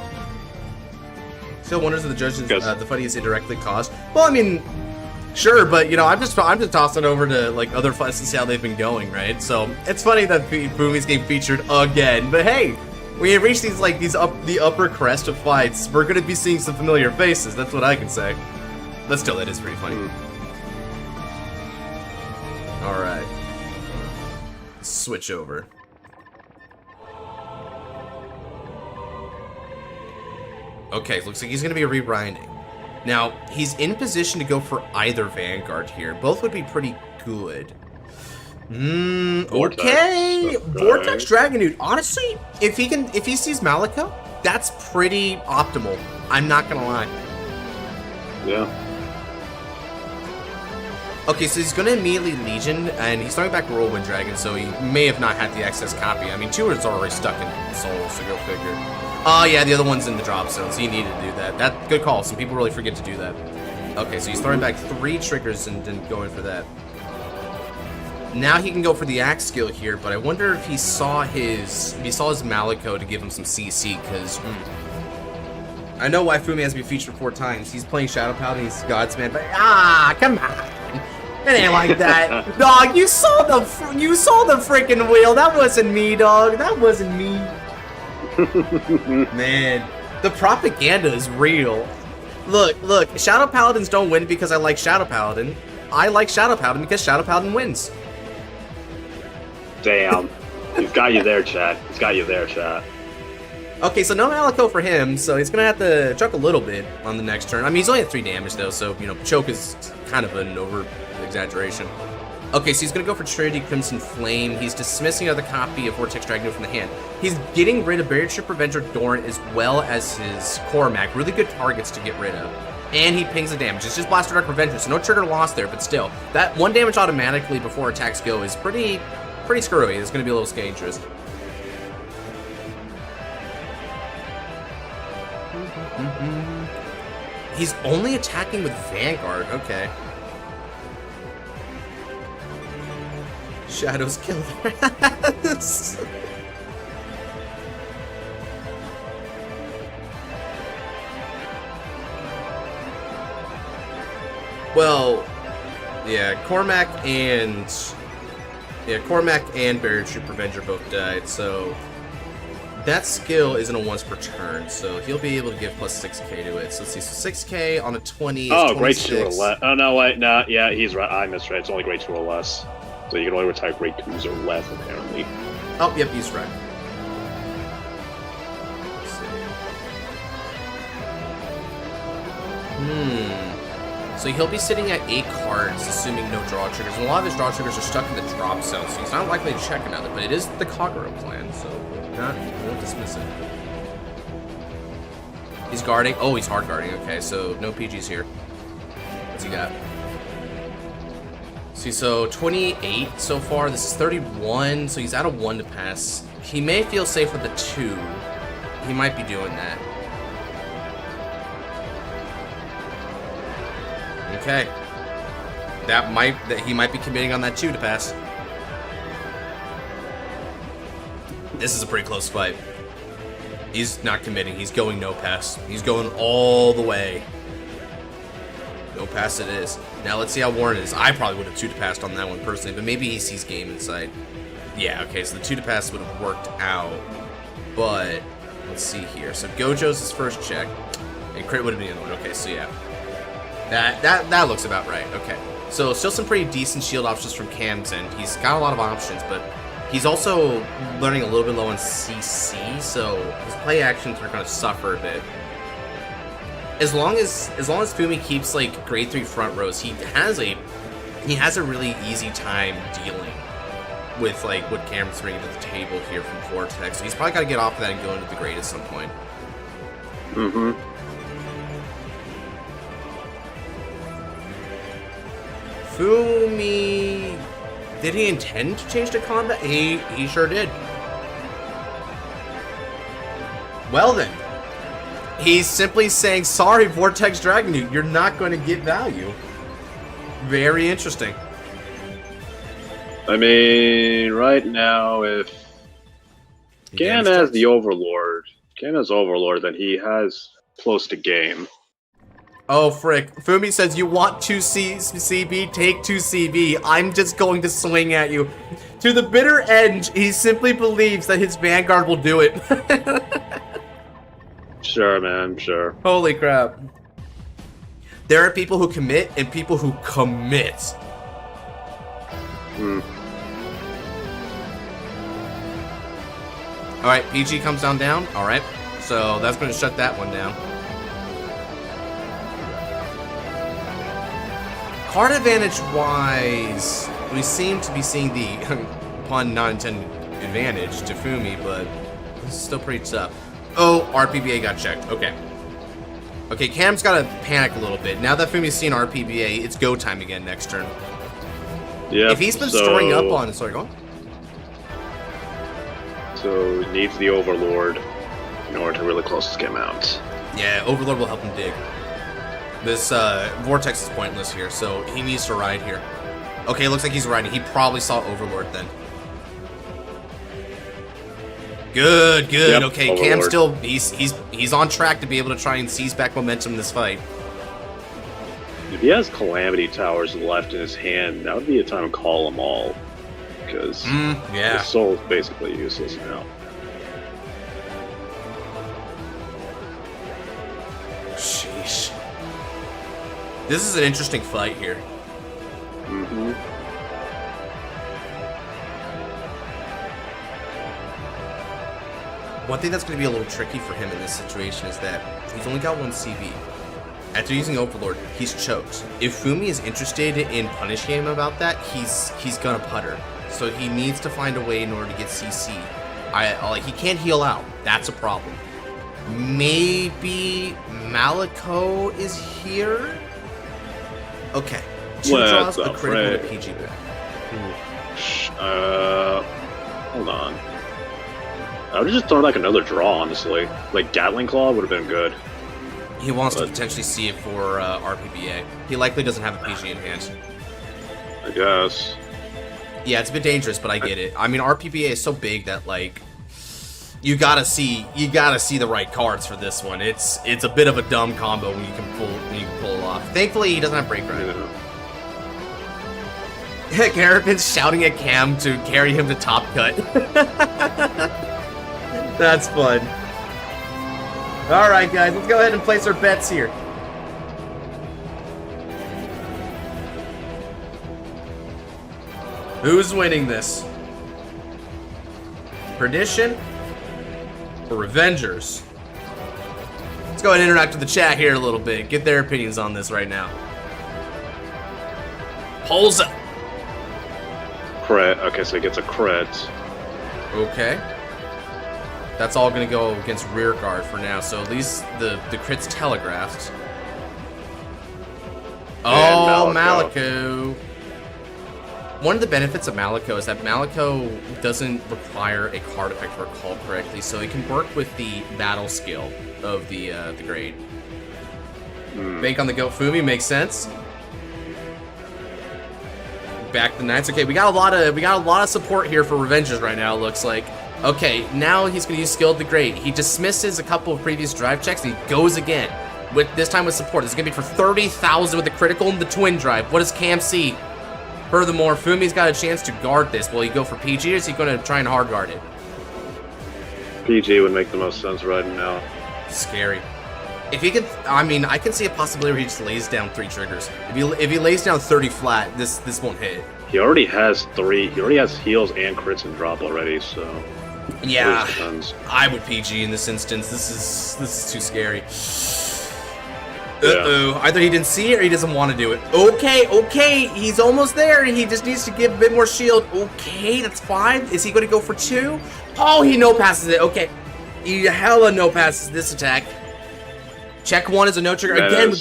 S1: Still wonders if the judges the funniest indirectly caused. Well, I mean, sure, but you know, I'm just tossing over to like other fights to see how they've been going, right? So it's funny that Fumi's getting featured again. But hey, when you reach the upper crest of fights, we're gonna be seeing some familiar faces. That's what I can say. But still, that is pretty funny. All right, switch over. Okay, looks like he's going to be rewinding. Now, he's in position to go for either Vanguard here. Both would be pretty good. Okay. Vortex Dragon Dude. Honestly, if he sees Malika, that's pretty optimal. I'm not going to lie.
S2: Yeah.
S1: Okay, so he's going to immediately Legion, and he's throwing back Whirlwind Dragon, so he may have not had the excess copy. I mean, 2 is already stuck in Soul, so go figure. Oh, yeah, the other one's in the drop zone, so you need to do that. Good call. Some people really forget to do that. Okay, so he's throwing back 3 triggers and going for that. Now he can go for the Axe skill here, but I wonder if he saw his Maliko to give him some CC, because I know why Fumi has to be featured 4 times. He's playing Shadow Paladin, he's Godsman, but come on. It ain't like that. Dog, you saw the freaking wheel. That wasn't me, dog. That wasn't me. Man, the propaganda is real. Look, Shadow Paladins don't win because I like Shadow Paladin. I like Shadow Paladin because Shadow Paladin wins.
S2: Damn. He's got you there, chat. He's got you there, chat.
S1: Okay, so no Maliko for him, so he's gonna have to choke a little bit on the next turn. I mean, he's only at 3 damage though, so you know, choke is kind of an over exaggeration. Okay, so he's going to go for Trinity Crimson Flame. He's dismissing another copy of Vortex Dragon from the hand. He's getting rid of Barrier Trip Avenger Dorn as well as his Cormac. Really good targets to get rid of. And he pings the damage. It's just Blaster Dark Revenger, so no trigger loss there, but still. That 1 damage automatically before attacks go is pretty screwy. It's going to be a little dangerous. He's only attacking with Vanguard. Okay. Shadows kill their ass. Well, yeah, Cormac and Barrier Troop Revenger both died, so that skill isn't a once per turn, so he'll be able to give plus 6k to it. So let's see, so 6k on a 20 is
S2: Oh,
S1: 26.
S2: grade 2 or less. Oh, no, wait, no, yeah, he's right. I misread. It's only grade 2 or less. So you can only retire grade 2s or less, apparently.
S1: Oh, yep, he's right. Let's see. So he'll be sitting at 8 cards, assuming no draw triggers. And a lot of his draw triggers are stuck in the drop zone, so he's not likely to check another. But it is the Kagura plan, so we won't dismiss it. He's guarding. Oh, he's hard guarding. Okay, so no PGs here. What's he got? See, so 28 so far. This is 31, so he's out of 1 to pass. He may feel safe with a 2. He might be doing that. Okay. He might be committing on that 2 to pass. This is a pretty close fight. He's not committing. He's going no pass. He's going all the way. No pass it is. Now let's see how Warren is. I probably would have 2 to passed on that one personally, but maybe he sees game inside. Yeah, okay, so the 2 to pass would have worked out. But let's see here. So Gojo's his first check. And crit would have been the other one. Okay, so yeah. That looks about right. Okay. So still some pretty decent shield options from Cam's end. He's got a lot of options, but he's also learning a little bit low on CC, so his play actions are going to suffer a bit. As long as Fumi keeps like grade 3 front rows, he has a really easy time dealing with like what Cameron's bringing to the table here from Vortex. So he's probably got to get off of that and go into the grade at some point.
S2: Mm-hmm.
S1: Fumi, did he intend to change to combat? He sure did. Well then, he's simply saying, sorry, Vortex Dragon, you're not going to get value. Very interesting.
S2: I mean, right now, if Gan has the Overlord, then he has close to game.
S1: Oh, frick. Fumi says, you want 2 CB, take 2 CB. I'm just going to swing at you. To the bitter end, he simply believes that his Vanguard will do it.
S2: Sure, man, sure.
S1: Holy crap. There are people who commit and people who commit. Alright, PG comes down. Alright, so that's going to shut that one down. Card advantage-wise, we seem to be seeing the, pun not intended, advantage to Fumi, but this is still pretty tough. Oh, RPBA got checked. Okay. Okay, Cam's got to panic a little bit. Now that Fumi's seen RPBA, it's go time again next turn.
S2: Yeah.
S1: If he's been storing up on... Sorry, go on.
S2: So he needs the Overlord in order to really close this game out.
S1: Yeah, Overlord will help him dig. This Vortex is pointless here, so he needs to ride here. Okay, looks like he's riding. He probably saw Overlord then. Good.
S2: Yep,
S1: okay,
S2: Overlord.
S1: Cam still he's on track to be able to try and seize back momentum in this fight.
S2: If he has Calamity Towers left in his hand, that would be a time to call them all. Because
S1: yeah.
S2: his soul is basically useless now.
S1: Sheesh. This is an interesting fight here. One thing that's going to be a little tricky for him in this situation is that he's only got 1 CV. After using Overlord, he's choked. If Fumi is interested in punishing him about that, he's gonna putter. So he needs to find a way in order to get CC. He can't heal out. That's a problem. Maybe Maliko is here? Okay. 2 draws, a critical to PG back.
S2: Hold on. I would just throw like another draw, honestly. Like Gatling Claw would have been good.
S1: He wants to potentially see it for RPBA. He likely doesn't have a PG in hand.
S2: I guess.
S1: Yeah, it's a bit dangerous, but I get it. I mean, RPBA is so big that like you gotta see the right cards for this one. It's a bit of a dumb combo when you can pull it off. Thankfully, he doesn't have break ride. Carapin's shouting at Cam to carry him to top cut. That's fun. All right, guys, let's go ahead and place our bets here. Who's winning this? Perdition or Revengers? Let's go ahead and interact with the chat here a little bit. Get their opinions on this right now. Polls up.
S2: Crit. Okay, so he gets a crit.
S1: Okay. That's all going to go against rear guard for now, so at least the crit's telegraphed. Oh, Maliko. One of the benefits of Maliko is that Maliko doesn't require a card effect to recall correctly, so he can work with the battle skill of the grade. Bank on the Goat Fumi makes sense. Back the Knights. Okay, we got a lot of support here for Revengers right now. It looks like. Okay, now he's gonna use Skill of the Grade. He dismisses a couple of previous drive checks and he goes again. With this time with support. This is gonna be for 30,000 with the critical and the twin drive. What does Cam see? Furthermore, Fumi's got a chance to guard this. Will he go for PG or is he gonna try and hard guard it?
S2: PG would make the most sense right now.
S1: Scary. If he could, I mean, I can see a possibility where he just lays down 3 triggers. If he lays down 30 flat, this won't hit.
S2: He already has 3. He already has heals and crits and drop already, so.
S1: Yeah, I would PG in this instance. This is too scary. Uh-oh. Either he didn't see it or he doesn't want to do it. Okay, he's almost there. He just needs to give a bit more shield. Okay, that's fine. Is he going to go for 2? Oh, he no passes it. Okay, he hella no passes this attack. Check 1 is a no trigger. Again, with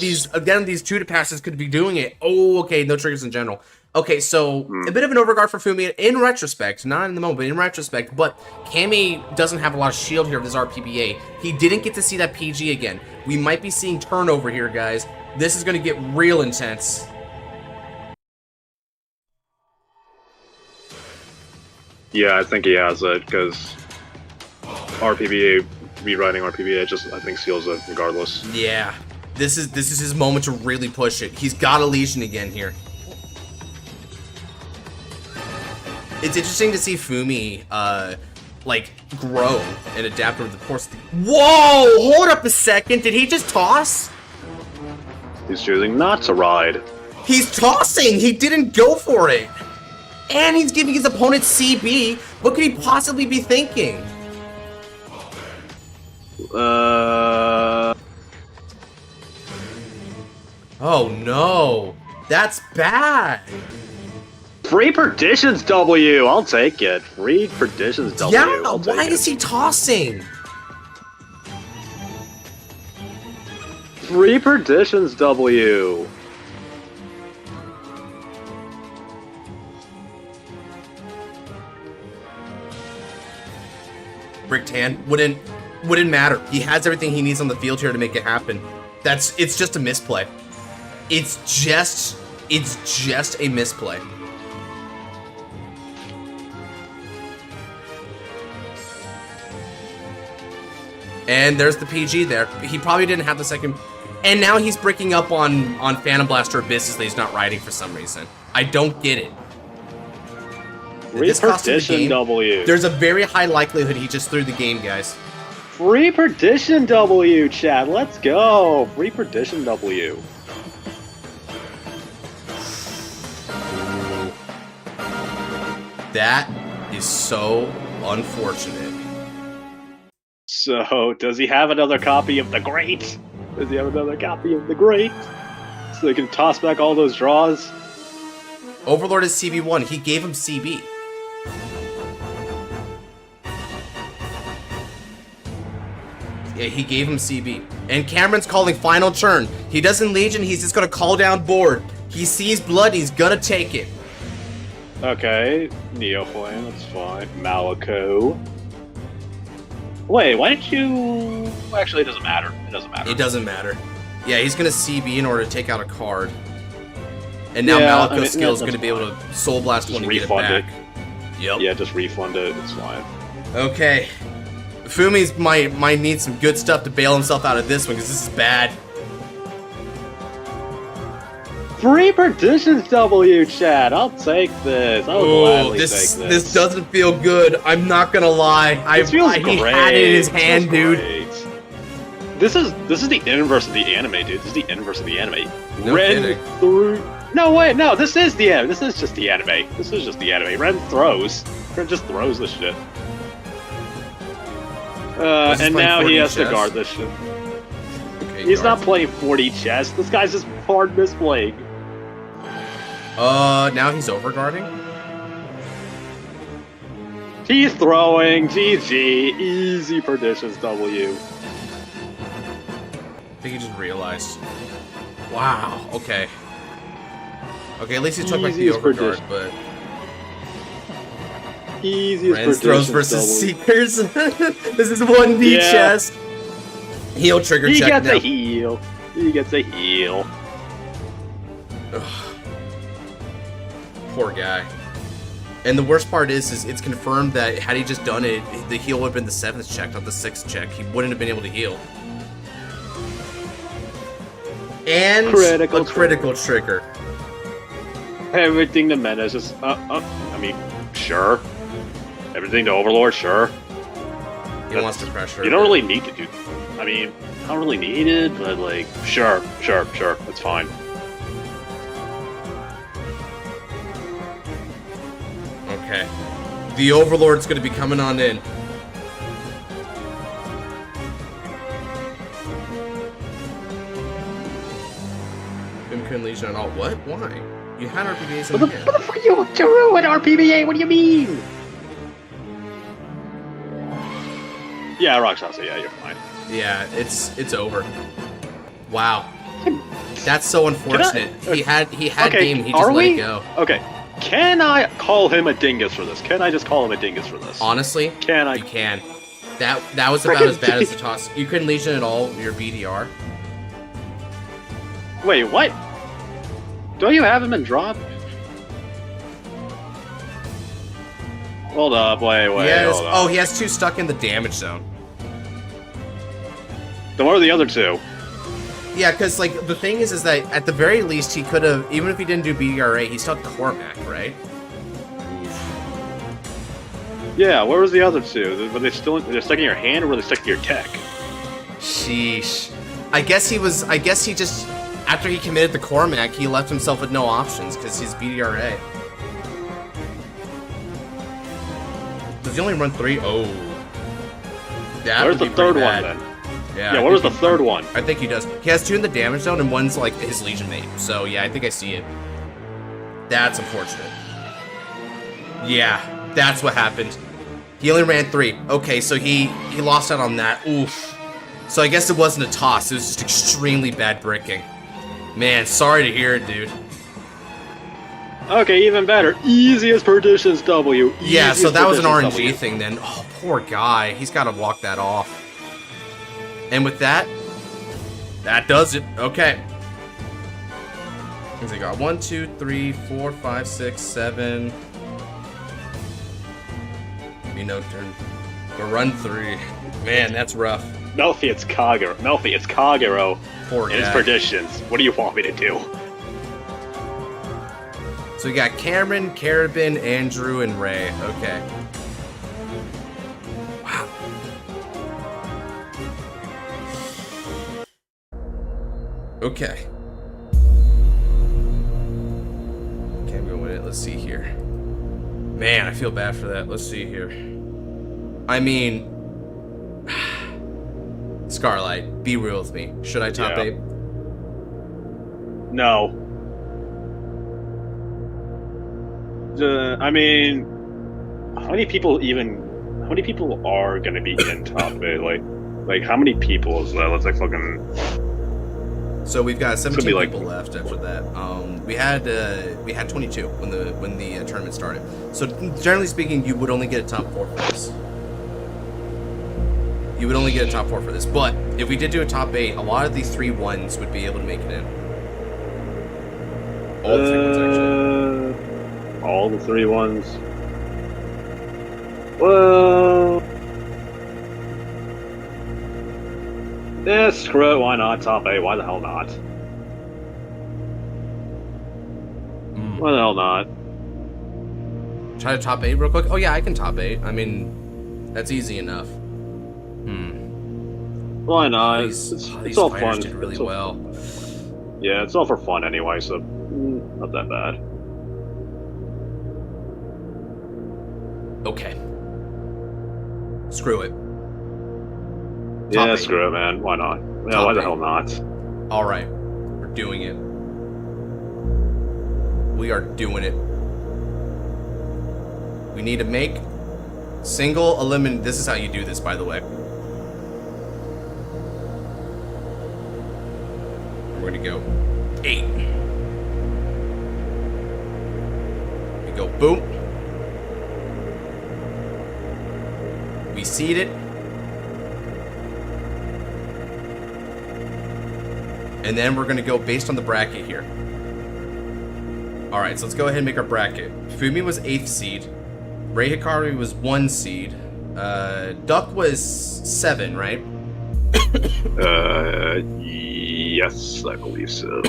S1: these 2 to passes could be doing it. Oh, okay, no triggers in general. Okay, so a bit of an overguard for Fumi in retrospect, not in the moment, but in retrospect. But Kami doesn't have a lot of shield here with his RPBA. He didn't get to see that PG again. We might be seeing turnover here, guys. This is going to get real intense.
S2: Yeah, I think he has it because RPBA, rewriting RPBA, just I think seals it regardless.
S1: Yeah, this is his moment to really push it. He's got a Legion again here. It's interesting to see Fumi, like, grow and adapt over the course of the... Whoa! Hold up a second. Did he just toss?
S2: He's choosing not to ride.
S1: He's tossing! He didn't go for it! And he's giving his opponent CB. What could he possibly be thinking? Oh, no. That's bad.
S2: Free Perditions W! I'll take it. Free Perditions W.
S1: Yeah, why is he tossing?
S2: Free Perditions W.
S1: Bricked hand wouldn't matter. He has everything he needs on the field here to make it happen. It's just a misplay. It's just a misplay. And there's the PG there. He probably didn't have the second. And now he's breaking up on Phantom Blaster Abyss that he's not riding for some reason. I don't get it.
S2: Free Perdition W.
S1: There's a very high likelihood he just threw the game, guys.
S2: Free Perdition W, chat. Let's go. Free Perdition W.
S1: That is so unfortunate.
S2: So, does he have another copy of the Great? Does he have another copy of the Great? So they can toss back all those draws?
S1: Overlord is CB1. He gave him CB. Yeah, he gave him CB. And Cameron's calling final turn. He doesn't Legion, he's just gonna call down board. He sees blood, he's gonna take it.
S2: Okay, Neoflame, that's fine. Malico. Wait, why didn't you... Actually, it doesn't matter. It doesn't matter.
S1: It doesn't matter. Yeah, he's gonna CB in order to take out a card. And now
S2: Yeah,
S1: Malico's skill is gonna be able to Soul Blast
S2: Just
S1: one and get it
S2: refund
S1: back. Yep.
S2: Yeah, just refund it, it's fine.
S1: Okay. Fumi's might need some good stuff to bail himself out of this one, because this is bad.
S2: 3 Perditions W, chat. I'll take this. I'll gladly take this.
S1: This doesn't feel good. I'm not gonna lie.
S2: This feels
S1: he
S2: great.
S1: had it in his
S2: This
S1: hand,
S2: feels
S1: dude.
S2: great. This is the inverse of the anime, dude. This is the inverse of the anime.
S1: No kidding.
S2: through. No wait, no. This is the anime. This is just the anime. This is just the anime. Ren throws. Ren just throws this shit. And now he has to guard this shit.
S1: Okay,
S2: He's not
S1: guards.
S2: playing 40 chess. This guy's just hard misplaying.
S1: Now he's overguarding?
S2: He's throwing. GG. Easy Perditions W.
S1: I think he just realized. Wow, okay. Okay, at least he took back the
S2: Easy as
S1: overguard,
S2: perdition.
S1: but...
S2: Easy as
S1: Rens throws versus Seekers. This is 1D
S2: Yeah.
S1: chest. Heal trigger
S2: He
S1: check
S2: gets
S1: now.
S2: a heal. He gets a heal.
S1: Poor guy. And the worst part is it's confirmed that had he just done it, the heal would have been the 7th check, not the 6th check. He wouldn't have been able to heal. And a critical trigger.
S2: Everything to Meta is just, I mean, sure. Everything to Overlord, sure.
S1: He wants to pressure.
S2: You don't really need to do, I mean, I don't really need it, but like, sure, that's fine.
S1: Okay. The Overlord's gonna be coming on in. Couldn't Legion at all. What? Why? You had RPGs in hand.
S2: What the fuck are you to ruin RPBA? What do you mean? Yeah, Rockshot, yeah, you're fine.
S1: Yeah, it's over. Wow. That's so unfortunate. He had
S2: Okay,
S1: game, he just let it go.
S2: Okay, can I call him a dingus for this? Can I just call him a dingus for this?
S1: Honestly,
S2: Can I?
S1: you can. That was about as bad as the toss. You couldn't Legion at all, your BDR.
S2: Wait, what? Don't you have him in drop? Hold up, wait, hold up.
S1: Oh, he has 2 stuck in the damage zone.
S2: Then what are the other 2?
S1: Yeah, because, like, the thing is that at the very least, he could have, even if he didn't do BDRA, he still had Cormac, right?
S2: Yeah, where was the other 2? Were they still they're stuck in your hand or were they stuck in your tech?
S1: Sheesh. I guess he just, after he committed the Cormac, he left himself with no options because he's BDRA. Does he only run 3? Oh. That
S2: Where's
S1: would
S2: the
S1: be
S2: third
S1: pretty
S2: one
S1: bad.
S2: then?
S1: Yeah,
S2: Yeah,
S1: I
S2: what was the
S1: think
S2: third one?
S1: I think he does. He has 2 in the damage zone and one's like his Legion mate. So yeah, I think I see it. That's unfortunate. Yeah, that's what happened. He only ran 3. Okay, so he lost out on that. Oof. So I guess it wasn't a toss. It was just extremely bad bricking. Man, sorry to hear it, dude.
S2: Okay, even better. Easiest Perditions W.
S1: Yeah, so
S2: Easiest
S1: that was an
S2: Perditions
S1: RNG
S2: W.
S1: thing then. Oh, poor guy. He's got to walk that off. And with that, that does it. Okay. Things I got 1, 2, 3, 4, 5, 6, 7. You know, turn. But run 3. Man, that's rough.
S2: Melfi, it's Kagero.
S1: Poor
S2: And it's
S1: guy.
S2: Perditions. What do you want me to do?
S1: So we got Cameron, Carabin, Andrew, and Ray. Okay. Wow. Okay. Can't go win it. Let's see here. Man, I feel bad for that. Let's see here. I mean, this Scarlight, be real with me. Should I top 8?
S2: No. I mean, how many people are gonna be in top 8? Like how many people is that? Let's like fucking.
S1: So we've got 17
S2: be like-
S1: people left after that. We had 22 when the tournament started. So generally speaking, you would only get a top 4 for this. You would only get a top 4 for this. But if we did do a top 8, a lot of these 3 1s would be able to make it in. All the 3 1s actually.
S2: All the 3 1s. Well. Yeah, screw it, why not? Top 8, why the hell not? Why the hell not?
S1: Try to top 8 real quick. Oh yeah, I can top 8. I mean, that's easy enough.
S2: Why not?
S1: These
S2: It's all
S1: fighters
S2: fun.
S1: did really
S2: It's all-
S1: well.
S2: Yeah, it's all for fun anyway, so not that bad.
S1: Okay. Screw it.
S2: Yeah,
S1: Top 8.
S2: screw it, man. Why not? Yeah,
S1: Top
S2: why the
S1: 8.
S2: hell not?
S1: All right, we're doing it. We are doing it. We need to make single eliminate. This is how you do this, by the way. We're gonna go 8. We go boom. We seed it. And then we're gonna go based on the bracket here. Alright, so let's go ahead and make our bracket. Fumi was 8th seed. Rei Hikari was 1 seed. Duck was 7, right?
S2: Yes, I believe so.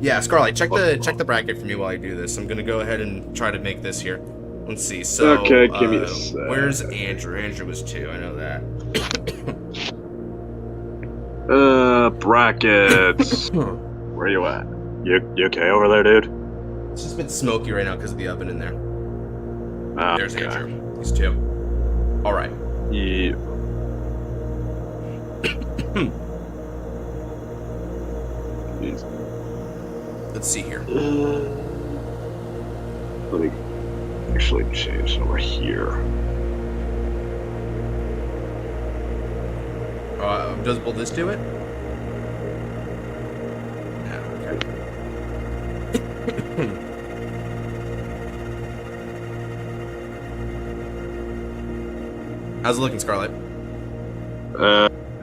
S1: Yeah, Scarlight, check the bracket for me while I do this. I'm gonna go ahead and try to make this here. Let's see. So
S2: Okay, give me a sec.
S1: where's Andrew? Andrew was 2, I know that.
S2: Brackets. Where you at? You okay over there, dude?
S1: It's just a bit smoky right now because of the oven in there. There's
S2: Okay.
S1: Andrew. He's 2. Alright.
S2: Yeah.
S1: Let's see here.
S2: Let me actually change over here.
S1: Will this do it? No, okay. How's it looking, Scarlet?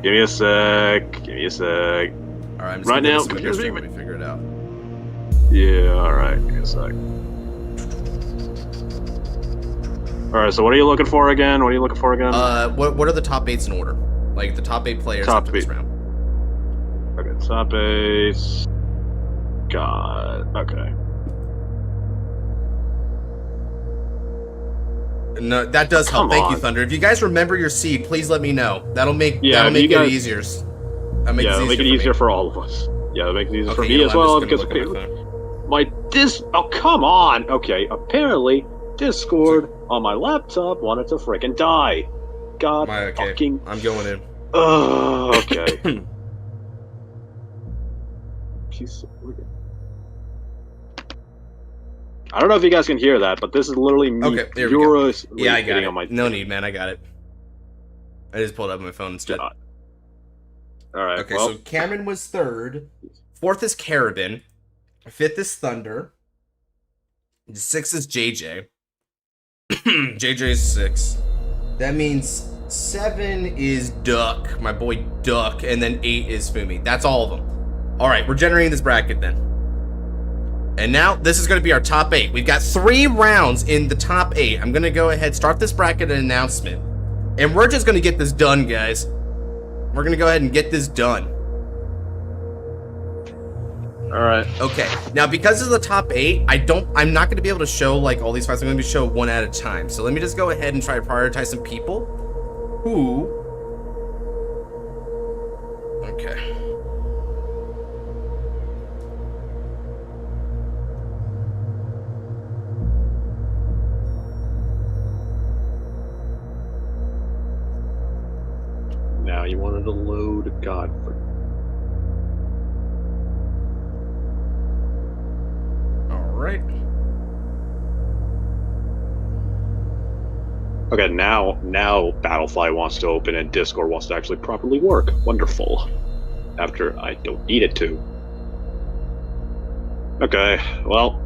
S2: Give me a sec. Give me a sec.
S1: Alright, I'm just
S2: Right
S1: gonna
S2: now,
S1: do this
S2: here's
S1: let
S2: me.
S1: me figure it out.
S2: Yeah, alright. Give me a sec. Alright, so what are you looking for again? What are you looking for again?
S1: What are the top 8s in order? Like the top 8 players
S2: Top
S1: after this
S2: 8.
S1: round.
S2: Okay, top 8. God. Okay.
S1: No, that does help.
S2: Come
S1: Thank you,
S2: on.
S1: Thunder. If you guys remember your seed, please let me know. That'll make
S2: Yeah,
S1: that'll
S2: if you
S1: make it
S2: guys-
S1: easier.
S2: Make it'll make it easier
S1: me.
S2: for all of us. Yeah, it'll make it easier for
S1: Okay,
S2: me
S1: you know
S2: as
S1: what,
S2: well
S1: I'm just
S2: because
S1: gonna look at my phone.
S2: oh, come on. Okay, apparently Discord on my laptop wanted to frickin' die. God
S1: Okay,
S2: fucking.
S1: I'm going in.
S2: Okay. Jeez. I don't know if you guys can hear that, but this is literally me.
S1: Okay, there we go.
S2: furiously
S1: Yeah, I got
S2: hitting
S1: it.
S2: on my
S1: No need, man. I got it. I just pulled up my phone instead.
S2: God. All right.
S1: Okay,
S2: well,
S1: so Cameron was 3rd. 4th is Carabin. 5th is Thunder. 6th is JJ. JJ is 6. That means 7 is Duck, my boy Duck, and then 8 is Fumi. That's all of them. All right, we're generating this bracket then. And now this is going to be our top 8. We've got 3 rounds in the top 8. I'm going to go ahead, start this bracket announcement. And we're just going to get this done, guys. We're going to go ahead and get this done.
S2: all right.
S1: Okay. Now, because of the top 8, I'm not going to be able to show like all these fights. I'm going to be show one at a time. So let me just go ahead and try to prioritize some people who. Okay.
S2: Now you want to wanted to load. God.
S1: All right.
S2: Okay, now Battlefly wants to open and Discord wants to actually properly work. Wonderful. After I don't need it to. Okay, well.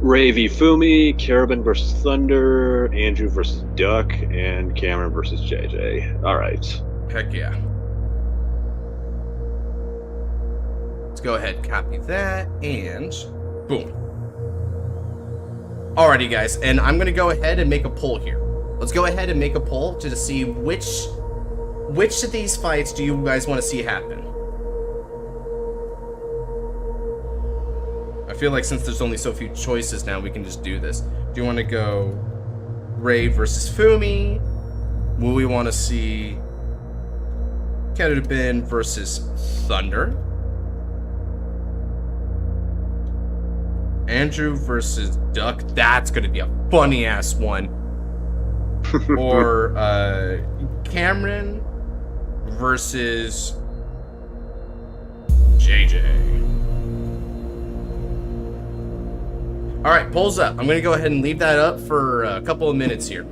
S2: Ray v Fumi, Carabin versus Thunder, Andrew versus Duck, and Cameron versus JJ. Alright.
S1: Heck yeah. Let's go ahead and copy that, and boom. Alrighty, guys, and I'm gonna go ahead and make a poll here. Let's go ahead and make a poll to see which of these fights do you guys want to see happen. I feel like since there's only so few choices now, we can just do this. Do you want to go Ray versus Fumi? Will we want to see Carabin versus Thunder? Andrew versus Duck? That's gonna be a funny ass one. Or Cameron versus JJ. Alright, polls up. I'm gonna go ahead and leave that up for a couple of minutes here.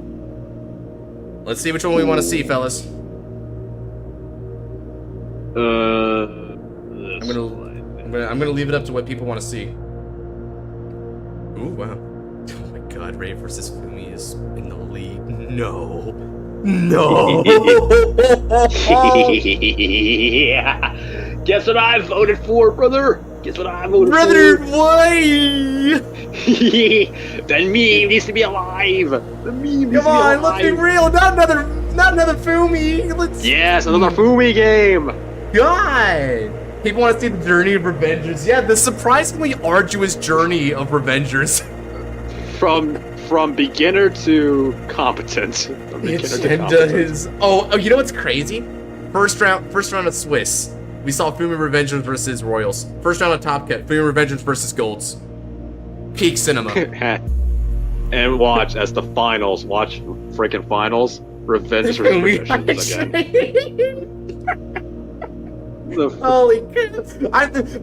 S1: Let's see which one we want to see, fellas. I'm gonna leave it up to what people want to see. Ooh, wow. Oh my god, Ray versus Fumi is in the lead. No. No.
S2: Yeah. Guess what I voted for, brother? Guess what I voted
S1: Brother,
S2: for?
S1: why?
S2: The meme needs to be alive. The meme needs to be alive.
S1: Come on, let's be real. Not another Fumi.
S2: Yes, another Fumi game.
S1: God. People want to see the journey of Revengers. Yeah, the surprisingly arduous journey of Revengers.
S2: From beginner to competent. From beginner to competent.
S1: Oh, you know what's crazy? First round of Swiss. We saw Fumi Revengers versus Royals. First round of Top Cut, Fumi Revengers versus Golds. Peak cinema.
S2: And watch as the finals. Watch freaking finals. Revengers versus Revengers again.
S1: Holy crap.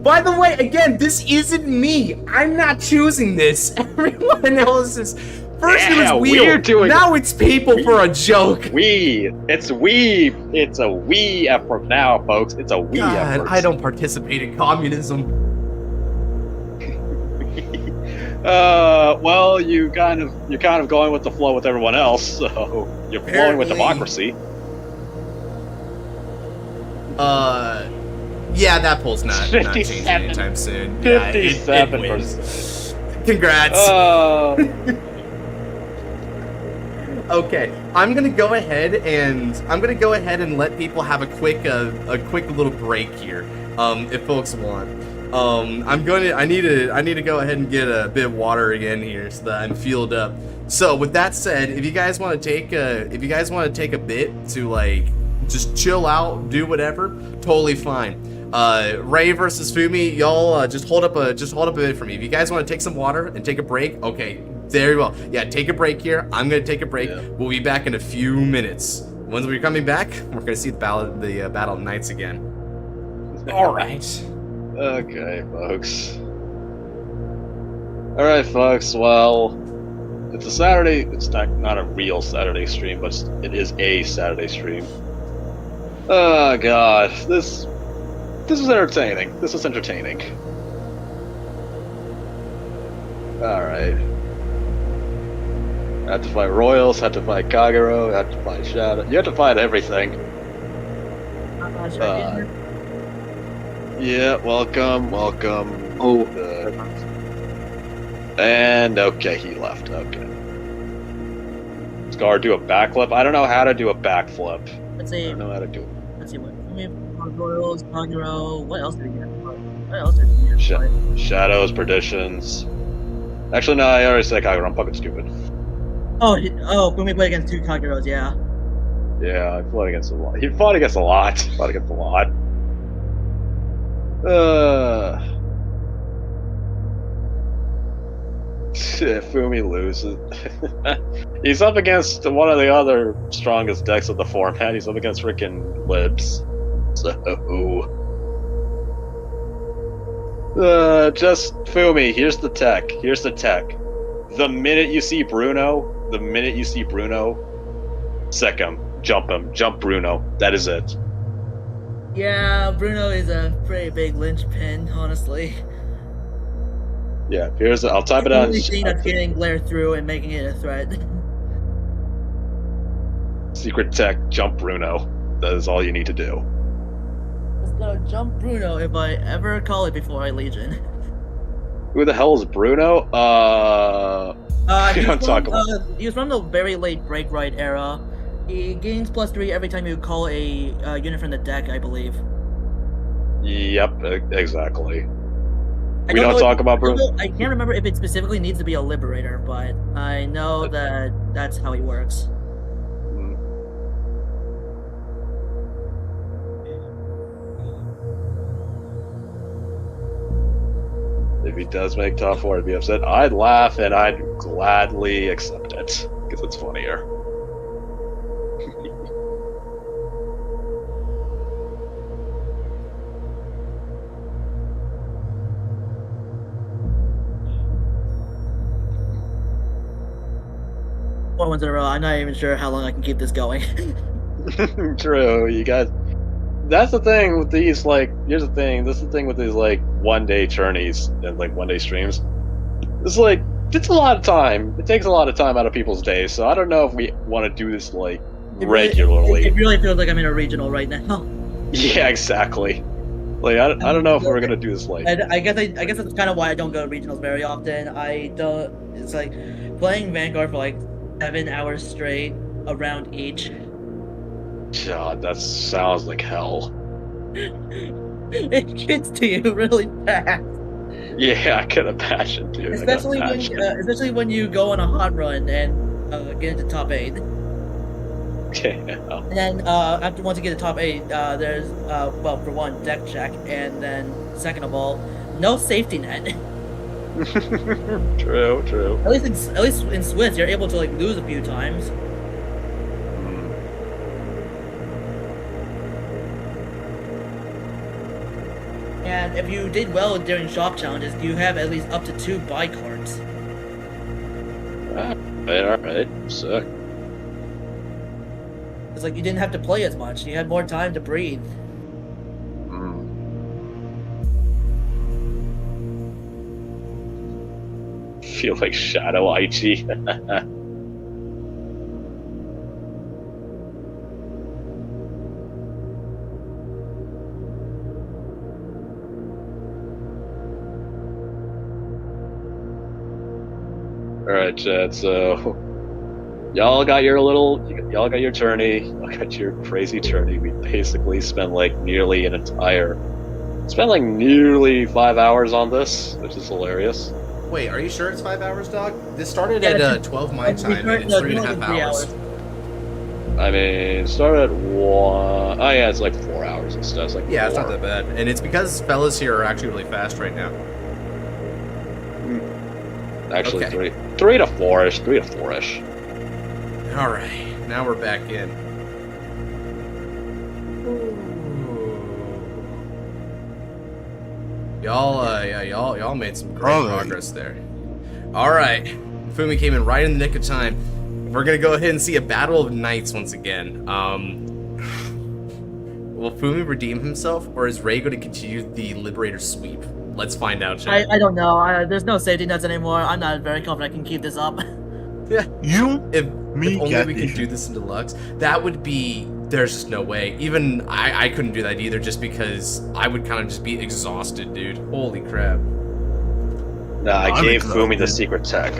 S1: By the way, again, this isn't me. I'm not choosing this. Everyone else is. First it was
S2: we're doing
S1: now it's people for a joke.
S2: It's a we effort now, folks. It's a we effort.
S1: I don't participate in communism.
S2: Well, you're kind of going with the flow with everyone else, so you're flowing with democracy.
S1: Yeah, that poll's not changing anytime soon.
S2: 57
S1: yeah, it Congrats. Okay, I'm gonna go ahead and let people have a quick little break here, if folks want. I need to go ahead and get a bit of water again here so that I'm fueled up. So with that said, if you guys want to take a bit to like just chill out, do whatever, totally fine. Ray versus Fumi, y'all just hold up a bit for me. If you guys want to take some water and take a break, okay, there you go. Yeah, take a break here. I'm gonna take a break. Yeah. We'll be back in a few minutes. Once we're coming back, we're gonna see the Battle of Knights again. All right.
S2: Okay, folks. All right, folks. Well, it's a Saturday. It's not a real Saturday stream, but it is a Saturday stream. Oh God, this is entertaining. This is entertaining. Alright. Had to fight Royals, had to fight Kagero, had to fight Shadow. You had to fight everything. Yeah, welcome. Oh. And okay, he left. Okay. Scar, do a backflip. I don't know how to do a backflip.
S7: Let's see.
S2: I don't know how to do it.
S7: Let's see what. Royals, Kagero. What else did he get? What else did he get?
S2: Shadows, Perditions. Actually, no, I already said Kagero. I'm fucking stupid.
S7: Fumi played against 2 Kageros, yeah.
S2: Yeah, I fought against a lot. He fought against a lot. Fumi loses. He's up against one of the other strongest decks of the format. He's up against freaking Libs. So, just Fumi. Here's the tech. Here's the tech. The minute you see Bruno, sec him, jump Bruno. That is it.
S7: Yeah, Bruno is a pretty big linchpin, honestly.
S2: Yeah, here's. I'll type it
S7: The
S2: out.
S7: only thing that's getting Blair through and making it a threat.
S2: Secret tech, jump Bruno. That is all you need to do.
S7: Just gotta jump Bruno if I ever call it before I Legion.
S2: Who the hell is Bruno?
S7: He
S2: don't talk about.
S7: He was from the very late Break Ride era. He gains +3 every time you call a unit from the deck, I believe.
S2: Yep, exactly. We don't talk about Bruno.
S7: I can't remember if it specifically needs to be a Liberator, but I know that that's how he works.
S2: If he does make top 4, I'd be upset. I'd laugh and I'd gladly accept it because it's funnier.
S7: Four ones in a row. I'm not even sure how long I can keep this going.
S2: True, you guys. That's the thing with these, like, here's the thing. This is the thing with these, like, one-day journeys and, like, one-day streams. It's like, it's a lot of time. It takes a lot of time out of people's days, so I don't know if we want to do this, like, regularly.
S7: It really feels like I'm in a regional right now.
S2: Yeah, exactly. Like, I don't know if we're gonna do this, like...
S7: I guess that's kind of why I don't go to regionals very often. I don't... It's like, playing Vanguard for, like, 7 hours straight, around each.
S2: God, that sounds like hell.
S7: It gets to you really fast.
S2: Yeah, I can imagine, dude.
S7: Especially when you go on a hot run and get into top 8.
S2: Okay.
S7: And then after once you get to top 8, there's well, for one, deck check, and then second of all, no safety net.
S2: True.
S7: At least in Swiss, you're able to like lose a few times. And if you did well during shop challenges, you have at least up to 2 buy cards.
S2: Alright, sick.
S7: It's like you didn't have to play as much. You had more time to breathe.
S2: Feel like Shadow Aichi. Alright, chat, so y'all got your tourney, y'all got your crazy tourney. We basically spent like nearly 5 hours on this, which is hilarious.
S1: Wait, are you sure it's 5 hours, dog? This started at 12 my time, and it's 3.5 hours.
S2: I mean, it started at 1. Oh yeah, it's like 4 hours instead. It's like
S1: yeah,
S2: 4.
S1: it's not that bad, and it's because fellas here are actually really fast right now.
S2: Actually,
S1: Okay.
S2: 3 to 4ish. 3 to 4ish.
S1: All right, now we're back in. Y'all made some great progress there. All right, Fumi came in right in the nick of time. We're gonna go ahead and see a battle of knights once again. Will Fumi redeem himself, or is Ray going to continue the Liberator sweep? Let's find out.
S7: I don't know. There's no safety nets anymore. I'm not very confident I can keep this up.
S1: Yeah. If only
S3: got
S1: we could do this in deluxe, that would be. There's just no way. Even I couldn't do that either, just because I would kind of just be exhausted, dude. Holy crap.
S2: Nah, I gave Fumi the secret tech.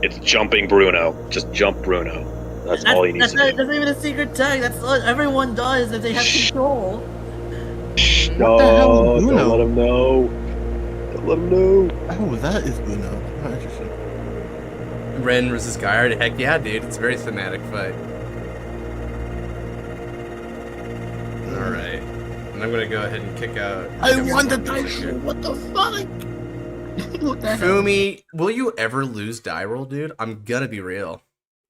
S2: It's jumping Bruno. Just jump Bruno. That's all you need to do.
S7: That's not even a secret tech. That's what everyone does if they have control.
S2: No,
S3: the hell is
S2: don't
S3: Bruno?
S2: let him know. Don't let him know.
S3: Oh, that is Bruno. Oh, interesting.
S1: Ren versus Gyard. Heck yeah, dude. It's a very thematic fight. Alright. And I'm gonna go ahead and kick out.
S3: I won the dice. What the fuck?
S7: What the hell?
S1: Fumi, will you ever lose die roll, dude? I'm gonna be real.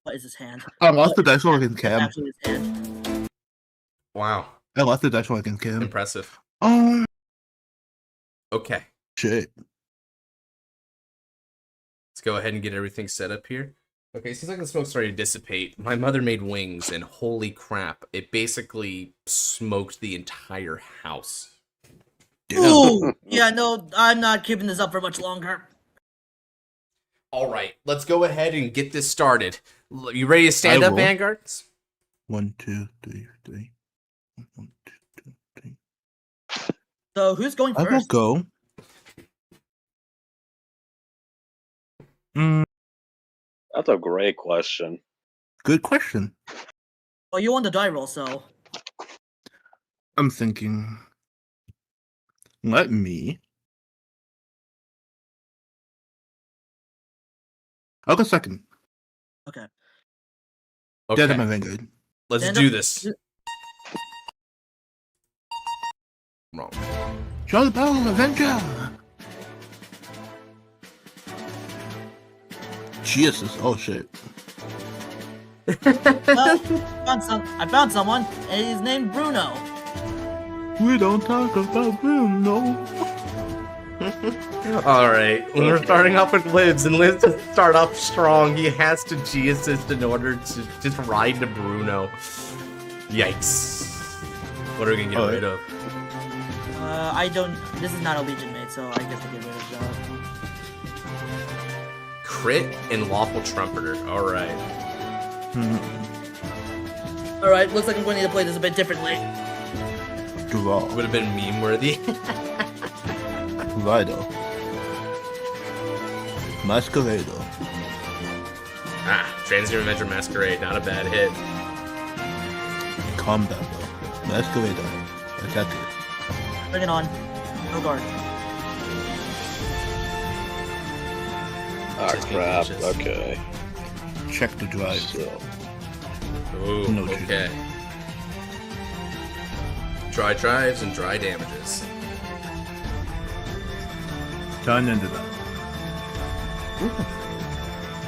S7: What is his hand?
S3: I lost the dice roll against
S7: That's
S3: Cam.
S7: actually his hand.
S1: Wow.
S3: I lost the dice roll against Cam.
S1: Impressive.
S3: Oh,
S1: Okay.
S3: shit.
S1: Let's go ahead and get everything set up here. Okay, seems like the smoke's starting to dissipate. My mother made wings, and holy crap, it basically smoked the entire house.
S7: Ooh! Yeah, no, I'm not keeping this up for much longer.
S1: All right, let's go ahead and get this started. You ready to stand
S3: I
S1: up,
S3: will.
S1: Vanguards?
S3: 1, 2, 3, 3. 1, 2, 3.
S7: So, who's going
S3: I will
S7: first?
S3: go. Mm,
S2: That's a great question.
S3: good question.
S7: Well, you won the die roll, so.
S3: I'm thinking. Let me. I'll go second.
S7: Okay.
S3: Dead
S1: Okay,
S3: at my Vanguard.
S1: let's
S7: Stand
S1: do
S7: up.
S1: this. Wrong.
S3: Draw the Battle Avenger! Jesus, oh shit.
S7: Well, I found someone, and he's named Bruno.
S3: We don't talk about Bruno.
S1: All right, when we're starting off with Liz, and Liz doesn't start off strong, he has to G-assist in order to just ride to Bruno. Yikes. What are we gonna get rid of?
S7: I don't. This is not a Legion mate, so I guess I get rid of that.
S1: Crit and Lawful Trumpeter. All right.
S7: Alright, looks like I'm going to need to play this a bit differently.
S3: Draw.
S1: Would have been meme-worthy.
S3: Vital. Masquerado.
S1: Transient Adventure Masquerade. Not a bad hit.
S3: Combat though. Masquerado. Attacker.
S7: Bring it on. No guard.
S2: Ah,
S1: Just be
S2: crap.
S1: cautious.
S2: Okay.
S3: Check the drive.
S2: So,
S1: Ooh,
S3: No
S1: okay. Dry drives and dry damages.
S3: Turn into that.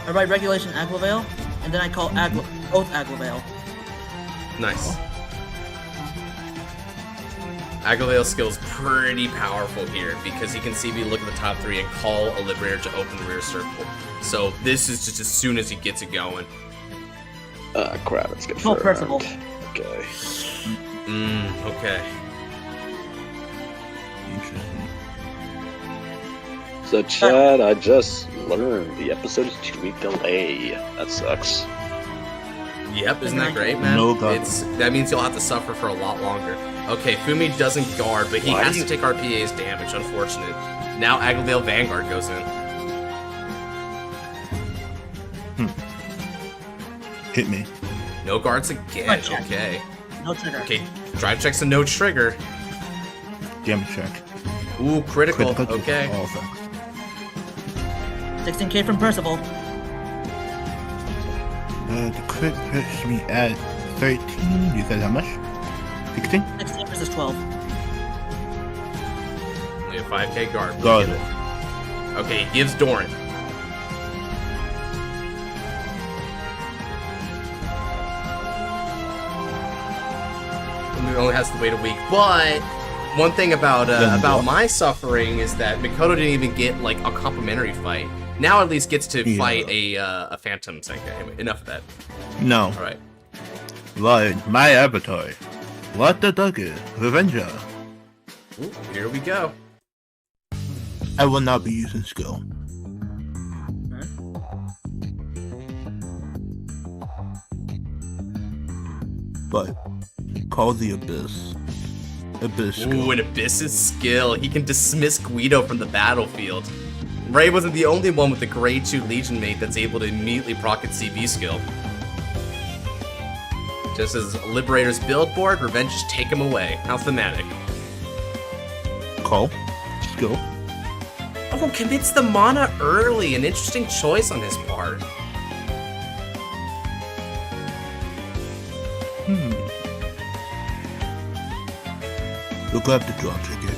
S7: I write Regulation Aglavale, and then I call Oath Aglavale.
S1: Nice. Aglavale's skill is pretty powerful here because he can see me look at the top three and call a Liberator to open the rear circle. So this is just as soon as he gets it going.
S2: ah, crap. Let's get
S7: Call Percival.
S2: Okay.
S1: Okay.
S3: Interesting.
S2: So, Chad, I just learned the episode is 2-week delay. That sucks.
S1: Yep, isn't that great, man?
S3: No God.
S1: That means you'll have to suffer for a lot longer. Okay, Fumi doesn't guard, but he
S2: Why
S1: has
S2: do
S1: to take RPA's damage, unfortunate. Now Aglavale Vanguard goes in.
S3: Hit me.
S1: No guards again,
S7: Right, check.
S1: okay.
S7: No trigger.
S1: Okay, drive checks and no trigger.
S3: Damage check.
S1: Ooh, critical, okay.
S3: Oh, fuck.
S7: 16k from Percival.
S3: The crit puts me at 13. You said how much? 16?
S7: 16 versus 12.
S1: Only a 5k guard. We'll
S3: Got
S1: give
S3: it.
S1: Okay, he gives Doran. He only has to wait a week, but one thing about my suffering is that Mikoto didn't even get like a complimentary fight. Now at least gets to fight a Phantom Senka. Anyway, enough of that.
S3: No.
S1: All right.
S3: Right, my avatar. What the Dugger, Revenger.
S1: Ooh, here we go.
S3: I will not be using skill. But call the Abyss. Abyss skill.
S1: Ooh, an Abyss's skill. He can dismiss Guido from the battlefield. Ray wasn't the only one with the grade 2 Legion mate that's able to immediately proc its CB skill. Just as Liberator's build board, Revenge just take him away. How thematic.
S3: Call. Skill.
S1: Oh, commits the mana early. An interesting choice on his part.
S3: We'll grab the draw trigger.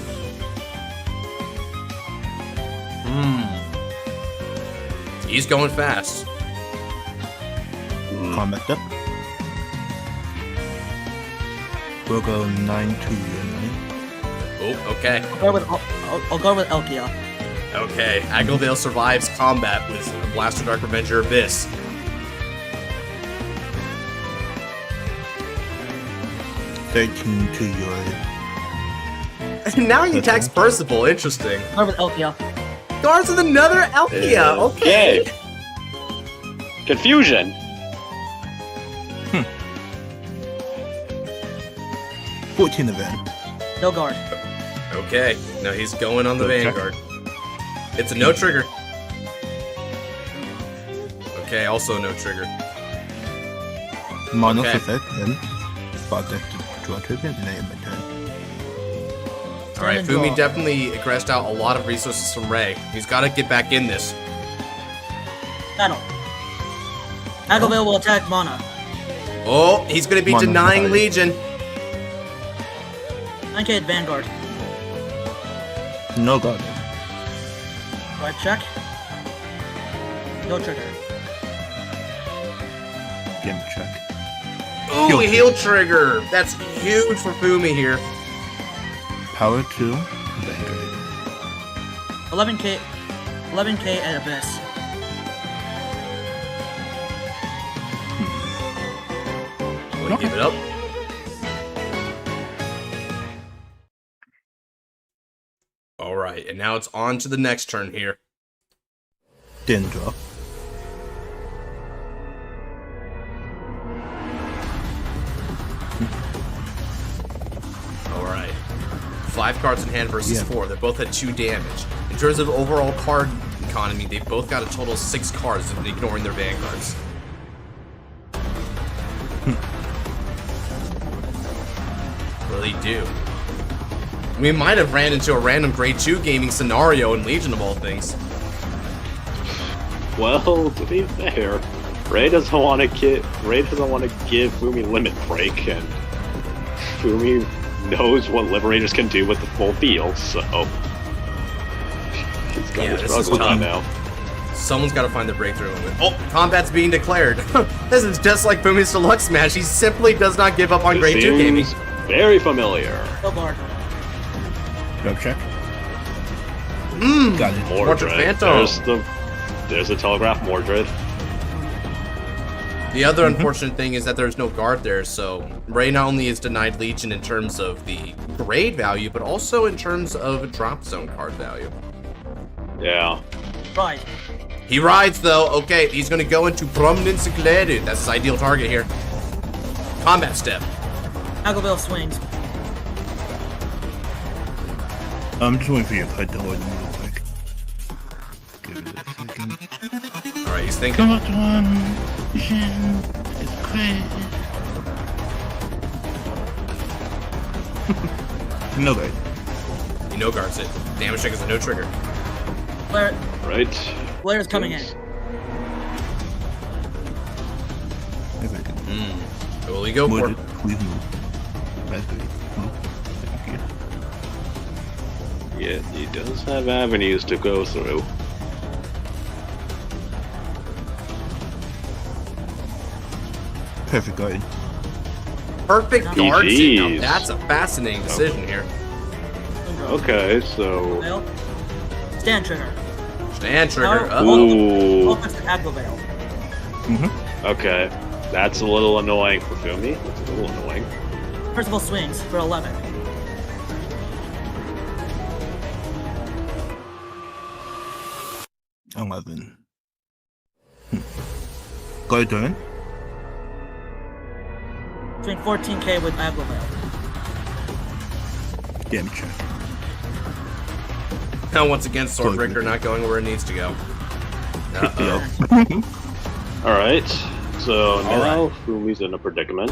S1: He's going fast.
S3: Combat step. We'll go 9 to 9.
S1: Oh, okay.
S7: I'll go with Elkia.
S1: Okay, Aglovale survives combat with Blaster Dark Revenger Abyss.
S3: $13 to your.
S1: Now he attacks Percival. Interesting.
S7: I'll go with Elkia.
S1: Guards with another Elkia. Okay.
S2: Confusion.
S3: 14 event.
S7: No guard.
S1: Okay, now he's going on the
S3: Okay.
S1: Vanguard. It's a no trigger. Okay, also no trigger.
S3: Minus
S1: Okay.
S3: effect and spot that to draw trigger and then my turn.
S1: Alright,
S7: and
S1: Fumi
S7: draw.
S1: definitely aggressed out a lot of resources from Ray. He's got to get back in this.
S7: Battle. Aglovale will attack Mana.
S1: Oh, he's going to be
S3: Come on,
S1: denying
S3: Mike.
S1: Legion.
S7: 9k Vanguard.
S3: No god.
S7: Right check. No trigger.
S3: Game check.
S1: Ooh,
S3: Heal
S1: heal trigger. That's huge for Fumi here.
S3: Power 2. Vanguard.
S7: 11k at Abyss.
S1: Wanna give it up? Alright, and now it's on to the next turn here.
S3: Didn't draw.
S1: Alright. 5 cards in hand versus
S3: Yeah.
S1: 4. They both had 2 damage. In terms of overall card economy, they both got a total of 6 cards, ignoring their Vanguards. What do they do? We might have ran into a random grade 2 gaming scenario in Legion of all things.
S2: Well, to be fair, Ray doesn't want to give Fumi limit break, and Fumi knows what Liberators can do with the full field, so he's got
S1: Yeah,
S2: to
S1: this
S2: struggle
S1: is
S2: with
S1: tough.
S2: that now.
S1: Someone's got to find the breakthrough limit. Oh, combat's being declared. This is just like Fumi's Deluxe Smash. He simply does not give up on
S2: It
S1: grade 2 gaming.
S2: seems very familiar.
S7: No guard.
S3: No check. Got it.
S1: Mordred Phantom.
S2: There's the Telegraph Mordred.
S1: The other unfortunate thing is that there's no guard there, so Ray not only is denied Legion in terms of the grade value, but also in terms of drop zone card value.
S2: Yeah.
S7: Right.
S1: He rides though. Okay, he's going to go into Prominence Declared. That's his ideal target here. Combat step.
S7: Aglovale swings.
S3: I'm just waiting for your card to hold real quick. Give it a second.
S1: Alright, he's thinking.
S3: Got one. It's crazy. No guard.
S1: He no guards it. Damage check is a no trigger.
S7: Blair.
S2: Right.
S7: Blair's coming in.
S3: If I can
S1: Who will he go
S3: move
S1: for?
S3: it, please move. That's good. Move. Thank you.
S2: Yeah, he does have avenues to go through.
S3: Perfect guard.
S1: Perfect guard seat. Now
S2: GGs.
S1: that's a fascinating decision here.
S2: Okay, so
S7: Well, stand trigger.
S1: Stand trigger.
S7: Now,
S1: Uh-oh.
S2: ooh,
S7: Focus to Aglovale.
S2: okay, that's a little annoying for Fumi. That's a little annoying.
S7: Percival swings for 11.
S3: I'm 11. Guard turn.
S7: Swing 14k with Aglovale.
S3: Damage check.
S1: Now once again, Swordbreaker not going where it needs to go. Uh-oh.
S2: Alright, so now
S1: Alright.
S2: Fumi's in a predicament.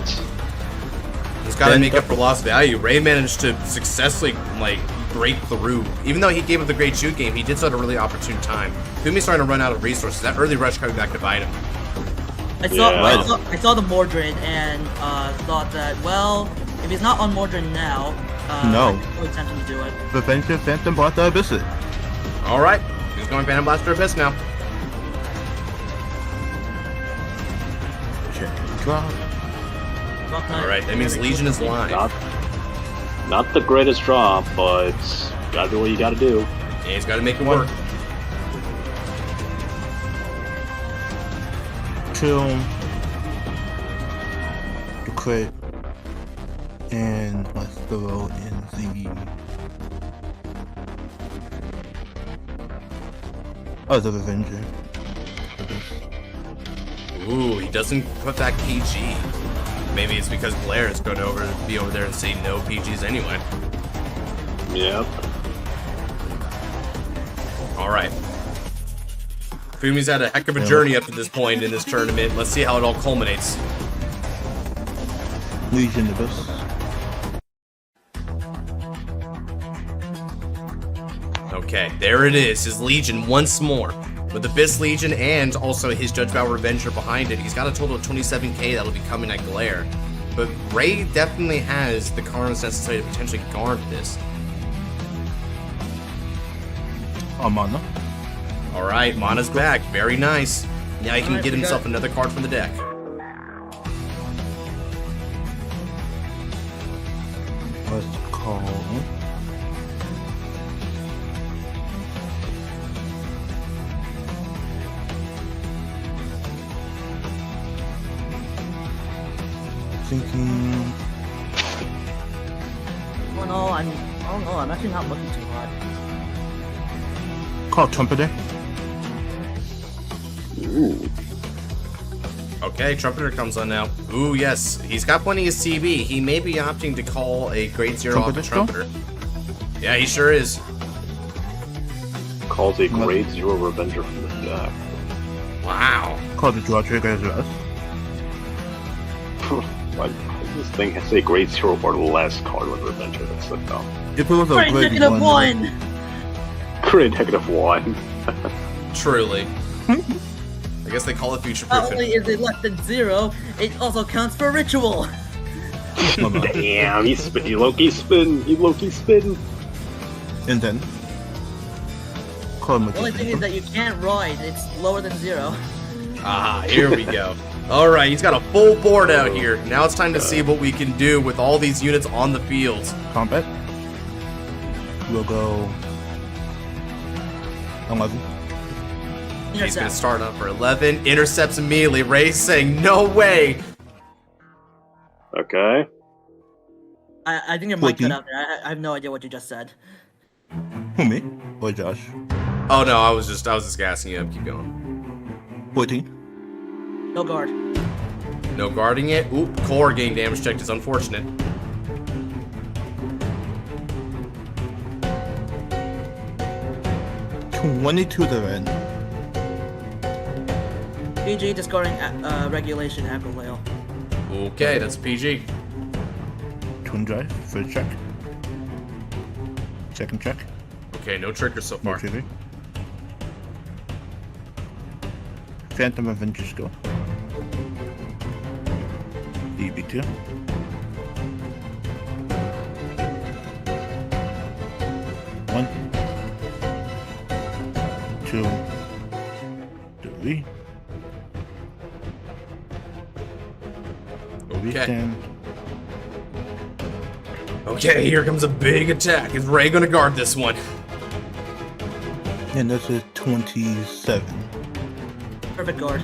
S1: He's got to make up for lost value. Ray managed to successfully, break through. Even though he gave up the great shoot game, he did so at a really opportune time. Fumi's starting to run out of resources. That early rush coming back to bite him.
S7: I saw the Mordred and thought that, well, if he's not on Mordred now,
S3: No.
S7: I'm really tempted to do it.
S3: Defensive Phantom brought the Abyss.
S1: All right. He's going Phantom Blaster Abyss now.
S3: Check and drop.
S1: Alright, that means Legion is live.
S2: Not the greatest drop, but gotta do what you gotta do.
S1: Yeah, he's gotta make it work.
S3: Chill. The crit. And let's throw in the other Avenger.
S1: Ooh, he doesn't put that PG. Maybe it's because Blair is going to be over there and say no PGs anyway.
S2: Yep.
S1: Alright. Fumi's had a heck of a journey up to this point in this tournament. Let's see how it all culminates.
S3: Legion Abyss.
S1: Okay, there it is. His Legion once more. With Abyss Legion and also his Judge Bow Revenger behind it. He's got a total of 27k that'll be coming at Glare. But Ray definitely has the cards necessary to potentially guard this.
S3: Mana.
S1: Alright, Mana's back. Very nice. Now he can get himself another card from the deck.
S3: Let's call. Thinking.
S7: Oh no, I don't know. I'm actually not looking too hard.
S3: Call Trumpeter.
S2: Ooh.
S1: Okay, Trumpeter comes on now. Ooh, yes. He's got plenty of CB. He may be opting to call a grade 0 off the Trumpeter. Yeah, he sure is.
S2: Calls a grade 0 Revenger from the deck.
S1: Wow.
S3: Call the draw trigger as well.
S2: Like, this thing has a grade 0 or less card with Revenger. That's so dumb.
S3: If it was a
S7: Grade
S3: grade
S7: negative 1!
S2: Grade negative 1.
S1: Truly. I guess they call it future
S7: Not
S1: proof.
S7: only is it less than 0, it also counts for ritual!
S2: Damn, he spin. You Loki spin. You Loki spin.
S3: And then. Call
S7: The only thing is that you can't ride, it's lower than 0.
S1: Ah, here we go. Alright, he's got a full board out here. Now it's time to see what we can do with all these units on the field.
S3: Combat. We'll go 11.
S1: He's going to start up for 11. Intercepts immediately. Ray's saying, no way.
S2: Okay.
S7: I think your mic cut out there. I have no idea what you just said.
S3: Who, me? Or Josh?
S1: Oh no, I was just gassing you up. Keep going.
S3: 14.
S7: No guard.
S1: No guarding it. Oop, core getting damage checked is unfortunate.
S3: $22 to end.
S7: PG discarding regulation Agrileo.
S1: Okay, that's PG.
S3: Twin drive, first check. Second check.
S1: Okay, no triggers so
S3: No
S1: far.
S3: trigger. Phantom Avenger skill. EB2. One. 2. 3.
S1: Okay. Okay, here comes a big attack. Is Ray gonna guard this one?
S3: And this is 27.
S7: Perfect guard.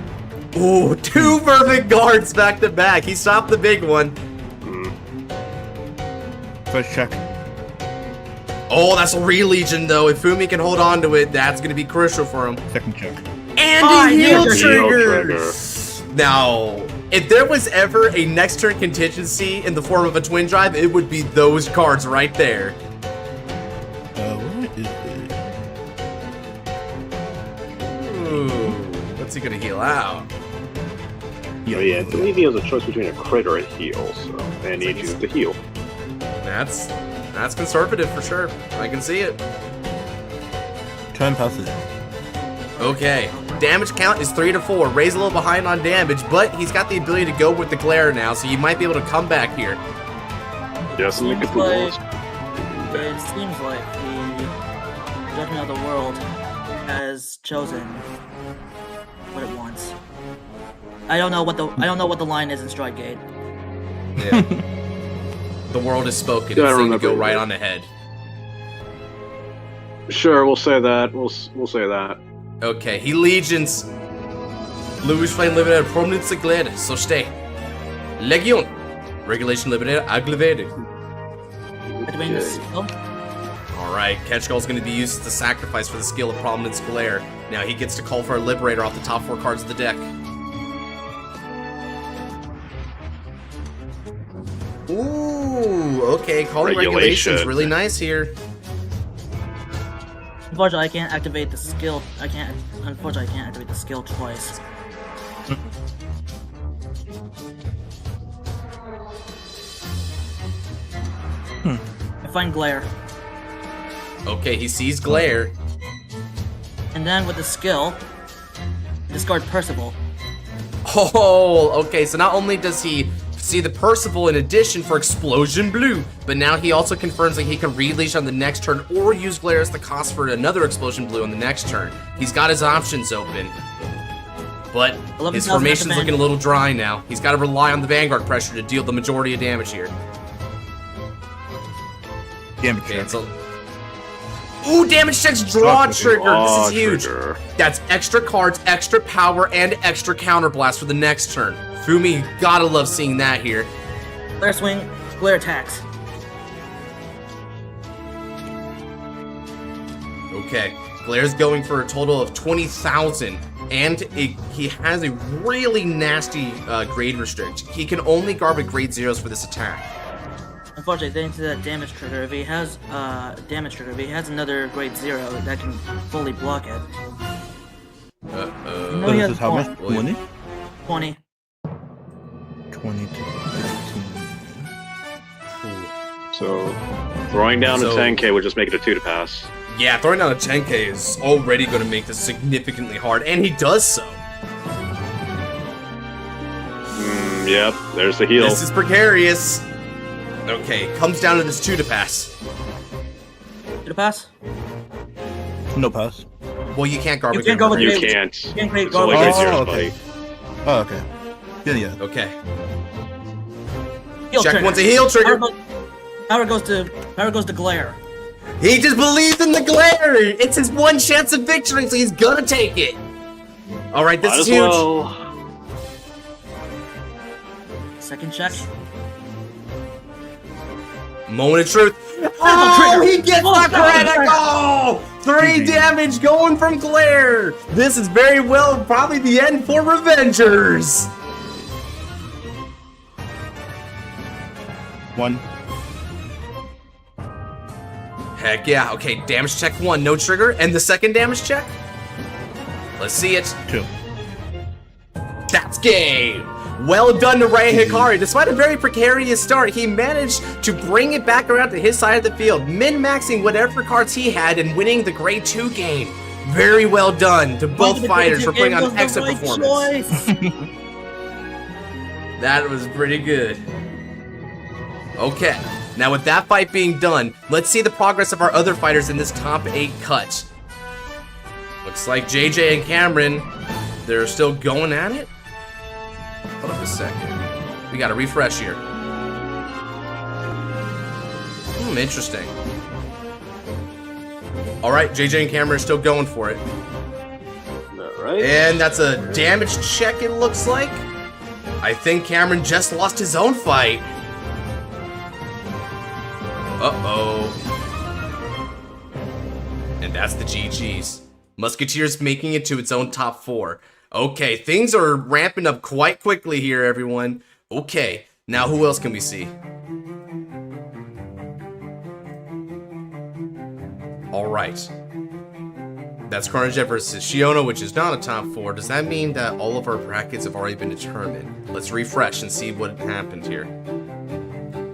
S1: Ooh, 2 perfect guards back to back. He stopped the big one.
S3: First check.
S1: Oh, that's a re-legion though. If Fumi can hold on to it, that's gonna be crucial for him.
S3: Second check.
S1: And he heal
S2: trigger.
S1: triggers. Now, if there was ever a next turn contingency in the form of a twin drive, it would be those cards right there.
S3: What is it?
S1: Ooh, what's he gonna heal out?
S2: Oh, yeah, I believe he has a choice between a crit or a heal, so and he chooses to heal.
S1: That's conservative for sure. I can see it.
S3: Turn passes.
S1: Okay, damage count is 3 to 4. Ray's a little behind on damage, but he's got the ability to go with the glare now, so you might be able to come back here.
S2: Yes,
S7: Seems
S2: make it
S7: like, it seems like the Judgment of the World has chosen what it wants. I don't know what the line is in Strike Gate.
S1: Yeah. The world has spoken. It's going to go right on ahead.
S2: Sure, we'll say that. We'll say that.
S1: Okay, he legions. Louis Flame Limited Prominence Gled. So stay. Legion. Regulation Limited Aglevated.
S7: Between the skill.
S1: Alright, Catchcall is going to be used as the sacrifice for the skill of Prominence Glare. Now he gets to call for a Liberator off the top 4 cards of the deck. Ooh, okay, calling regulation is really nice here.
S7: Unfortunately, I can't activate the skill. Unfortunately, I can't activate the skill twice. I find Glare.
S1: Okay, he sees Glare.
S7: And then with the skill, discard Percival.
S1: Oh, okay, so not only does he see the Percival in addition for Explosion Blue, but now he also confirms that he can releash on the next turn or use Glare as the cost for another Explosion Blue on the next turn. He's got his options open. But his formation's looking a little dry now. He's got to rely on the Vanguard pressure to deal the majority of damage here.
S3: Damage
S1: cancel. Ooh, damage checks draw trigger. This is huge. That's extra cards, extra power, and extra counterblast for the next turn. Fumi, gotta love seeing that here.
S7: Glare swing, Glare attacks.
S1: Okay, Glare's going for a total of 20,000, and he has a really nasty grade restrict. He can only guard with grade 0s for this attack.
S7: Unfortunately, thanks to that damage trigger, if he has another grade 0 that can fully block it.
S1: Uh-oh.
S3: So this is how much? 20?
S7: 20.
S3: 20 to 15.
S2: So, throwing down a 10k would just make it a 2 to pass.
S1: Yeah, throwing down a 10k is already going to make this significantly hard, and he does so.
S2: Yep, there's the heal.
S1: This is precarious. Okay, comes down to this 2 to pass.
S7: 2 to pass?
S3: No pass.
S1: Well, you can't guard with
S2: You can't. You
S7: can't
S2: it's only grade 0s,
S3: okay.
S2: buddy.
S3: Oh, okay. Yeah.
S1: Okay.
S7: Heal
S1: Check
S7: trigger.
S1: once a heal trigger.
S7: Power goes to Glare.
S1: He just believes in the Glare. It's his one chance of victory, so he's gonna take it. All right, this is huge.
S2: Well.
S7: Second check.
S1: Moment of truth. Oh, he gets the critical! 3 damage going from Glare. This is very well probably the end for Revengers.
S3: 1.
S1: Heck yeah. Okay, damage check 1, no trigger. And the second damage check? Let's see it.
S3: 2.
S1: That's game. Well done to Ray Hikari. Despite a very precarious start, he managed to bring it back around to his side of the field, min-maxing whatever cards he had and winning the grade 2 game. Very well done to both fighters for putting on an excellent performance. That was pretty good. Okay, now with that fight being done, let's see the progress of our other fighters in this top 8 cut. Looks like JJ and Cameron, they're still going at it? Hold up a second. We got a refresh here. Interesting. Alright, JJ and Cameron are still going for it.
S2: Alright.
S1: And that's a damage check, it looks like. I think Cameron just lost his own fight. Uh-oh. And that's the GG's. Musketeers making it to its own top 4. Okay, things are ramping up quite quickly here, everyone. Okay, now who else can we see? Alright. That's Carnage versus Shiono, which is not a top 4. Does that mean that all of our brackets have already been determined? Let's refresh and see what happened here.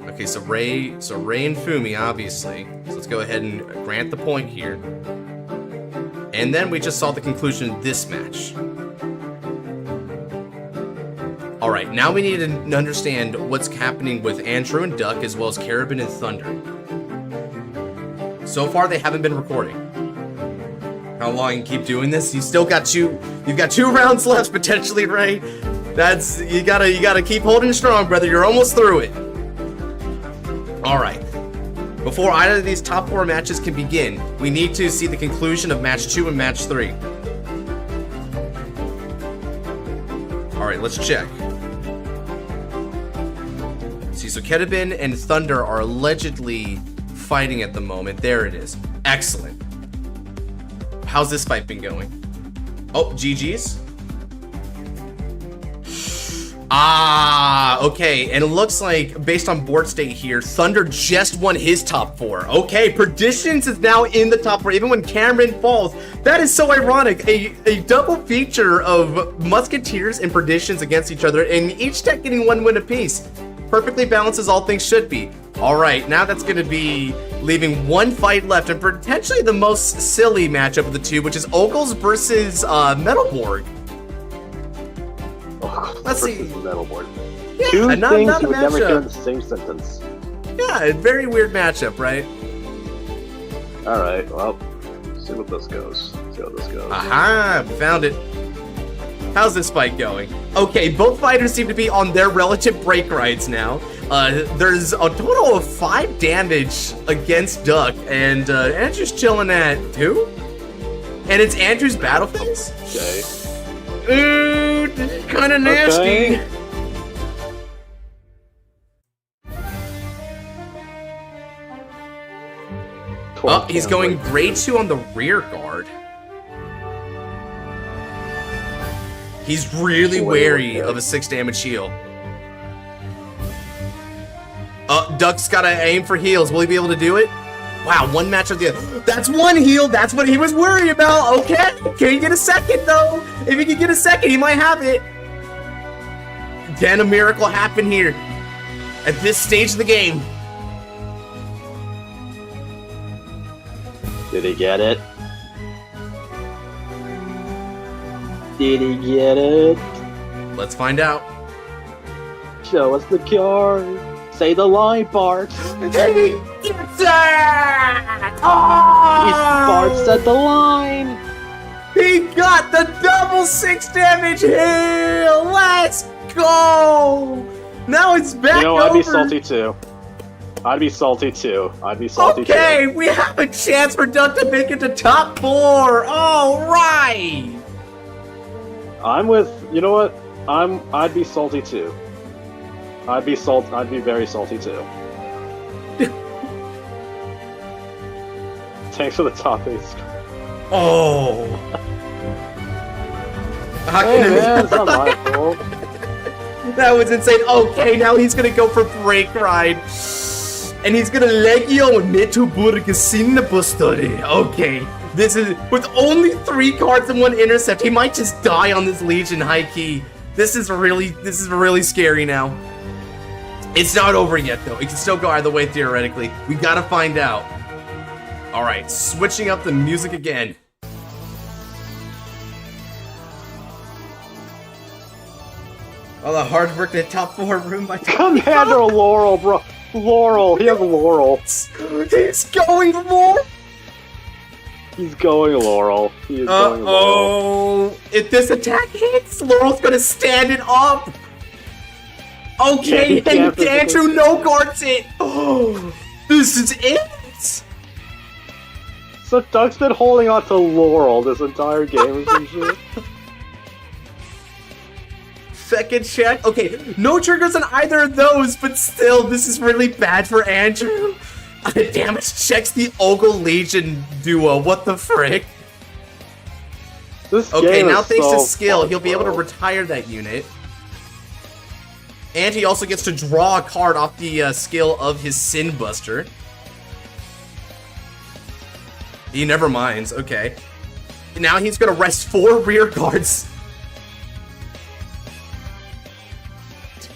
S1: Okay, so Ray and Fumi, obviously. So let's go ahead and grant the point here. And then we just saw the conclusion of this match. Alright, now we need to understand what's happening with Andrew and Duck, as well as Carabin and Thunder. So far, they haven't been recording. how long you can keep doing this. You've got 2 rounds left potentially, right? That's you gotta keep holding strong, brother. You're almost through it. All right. Before either of these top 4 matches can begin, we need to see the conclusion of match 2 and match 3. All right, let's check. See, so Kedabin and Thunder are allegedly fighting at the moment. There it is. Excellent. How's this fight been going? Oh, GG's. Ah, okay, and it looks like, based on board state here, Thunder just won his top 4. Okay, Perditions is now in the top 4, even when Cameron falls. That is so ironic. A double feature of Musketeers and Perditions against each other, and each deck getting 1 win apiece. Perfectly balanced as all things should be. All right, now that's going to be leaving 1 fight left, and potentially the most silly matchup of the 2, which is Ogles versus Metalborg. Let's see.
S2: Metalborg.
S1: Yeah,
S2: 2
S1: not
S2: things
S1: a
S2: you would never hear in
S1: matchup.
S2: the same sentence.
S1: Yeah, a very weird matchup, right?
S2: Alright, well, see what this goes. See how this goes.
S1: Aha, found it. How's this fight going? Okay, both fighters seem to be on their relative break rides now. There's a total of 5 damage against Duck, and Andrew's chilling at 2? And it's Andrew's battle phase?
S2: Okay.
S1: Ooh, kind of nasty.
S2: Okay.
S1: Oh, he's going grade 2 on the rear guard. He's really wary of a 6 damage heal. Duck's gotta aim for heals. Will he be able to do it? Wow, 1 match of the other. That's 1 heal. That's what he was worried about. Okay, can he get a second though? If he can get a second, he might have it. Can a miracle happen here at this stage of the game?
S2: Did he get it? Did he get it?
S1: Let's find out.
S2: Show us the card. Say the line, Bart.
S1: He gets it!
S2: He Bart's at the line.
S1: He got the double 6 damage heal! Let's go! Now it's back over.
S2: I'd be salty too. I'd be salty too.
S1: Okay, we have a chance for Duck to make it to top 4. All right.
S2: I'm with. You know what? I'd be salty too. I'd be very salty too. Thanks for the top 8.
S1: Oh.
S2: Hey man, it's not my fault.
S1: That was insane. Okay, now he's gonna go for break ride. And he's gonna Legio Metuburg Sinnabustory. Okay. This is with only 3 cards and 1 intercept. He might just die on this Legion high key. This is really scary now. It's not over yet though. It can still go either way theoretically. We gotta find out. Alright, switching up the music again. All the hard work in the top 4 room by
S2: Commander Laurel, bro. Laurel, he has Laurel.
S1: He's going Laurel.
S2: He's going Laurel. He is going Laurel.
S1: Oh, if this attack hits, Laurel's gonna stand it up. Okay,
S2: Yeah,
S1: and Andrew no guards it. Oh, this is it.
S2: So Doug's been holding on to Laurel this entire game or some shit.
S1: Second check. Okay, no triggers on either of those, but still, this is really bad for Andrew. Damage checks the Ogle Legion duo. What the frick?
S2: This
S1: Okay,
S2: game
S1: now
S2: is
S1: thanks
S2: so
S1: to skill,
S2: fun,
S1: he'll be able to
S2: bro.
S1: retire that unit. And he also gets to draw a card off the skill of his Sin Buster. He never minds. Okay. Now he's gonna rest 4 rear guards.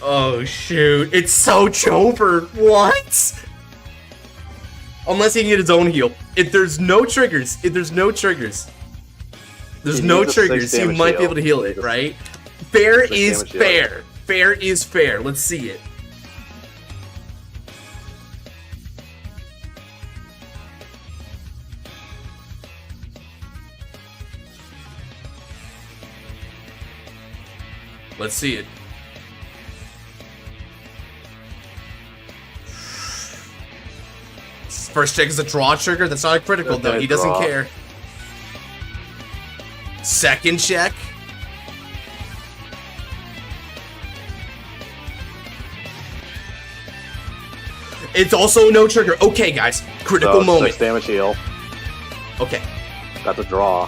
S1: Oh shoot! It's so Chover. What? Unless he can get his own heal. If there's no triggers, there's
S2: He
S1: no
S2: needs a 6
S1: he
S2: damage
S1: might be
S2: heal.
S1: able to heal
S2: He
S1: it,
S2: needs a
S1: right? Fair
S2: 6
S1: is
S2: damage heal.
S1: fair. Fair is fair. Let's see it. Let's see it. First check is a draw trigger. That's not a critical, though. He doesn't care. Second check. It's also no trigger. Okay, guys. Critical moment.
S2: 6 damage heal.
S1: Okay.
S2: Got the draw.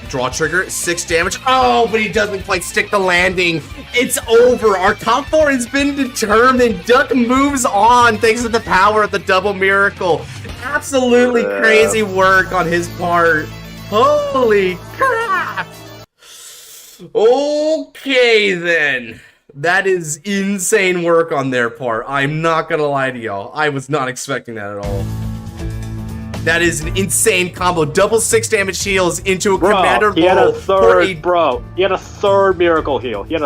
S1: Draw trigger, 6 damage. Oh, but he doesn't quite stick the landing. It's over. Our top 4 has been determined. Duck moves on thanks to the power of the double miracle. Absolutely crazy work on his part. Holy crap. Okay, then. That is insane work on their part. I'm not gonna lie to y'all. I was not expecting that at all. That is an insane combo. Double 6 damage heals into a commander
S2: he had a
S1: roll.
S2: third, bro. He had a third miracle heal. He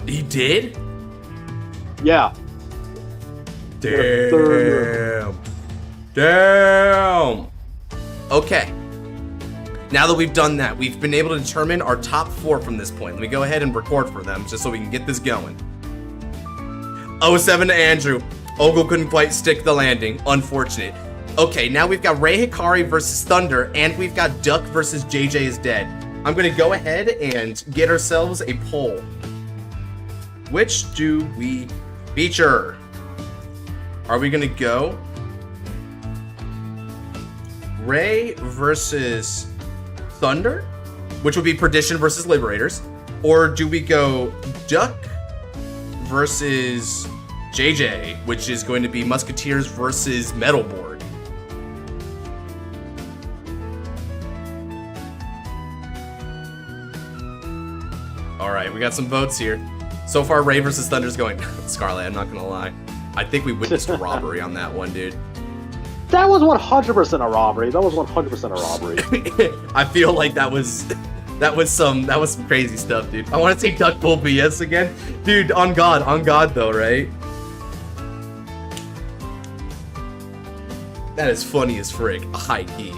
S1: He did?
S2: Yeah.
S1: Damn. Damn. Okay. Now that we've done that, we've been able to determine our top 4 from this point. Let me go ahead and record for them, just so we can get this going. 07 to Andrew. Ogle couldn't quite stick the landing. Unfortunate. Okay, now we've got Ray Hikari versus Thunder, and we've got Duck versus JJ is Dead. I'm gonna go ahead and get ourselves a poll. Which do we feature? Are we gonna go Ray versus Thunder, which would be Perdition versus Liberators, or do we go Duck versus JJ, which is going to be Musketeers versus Metalboard? Alright, we got some votes here. So far, Ray versus Thunder's going. Scarlet, I'm not gonna lie. I think we witnessed a robbery on that one, dude.
S2: That was 100% a robbery. That was 100% a robbery.
S1: I feel like that was some crazy stuff, dude. I want to say Duck Bull BS again. Dude, on God though, right? That is funny as frick. High key.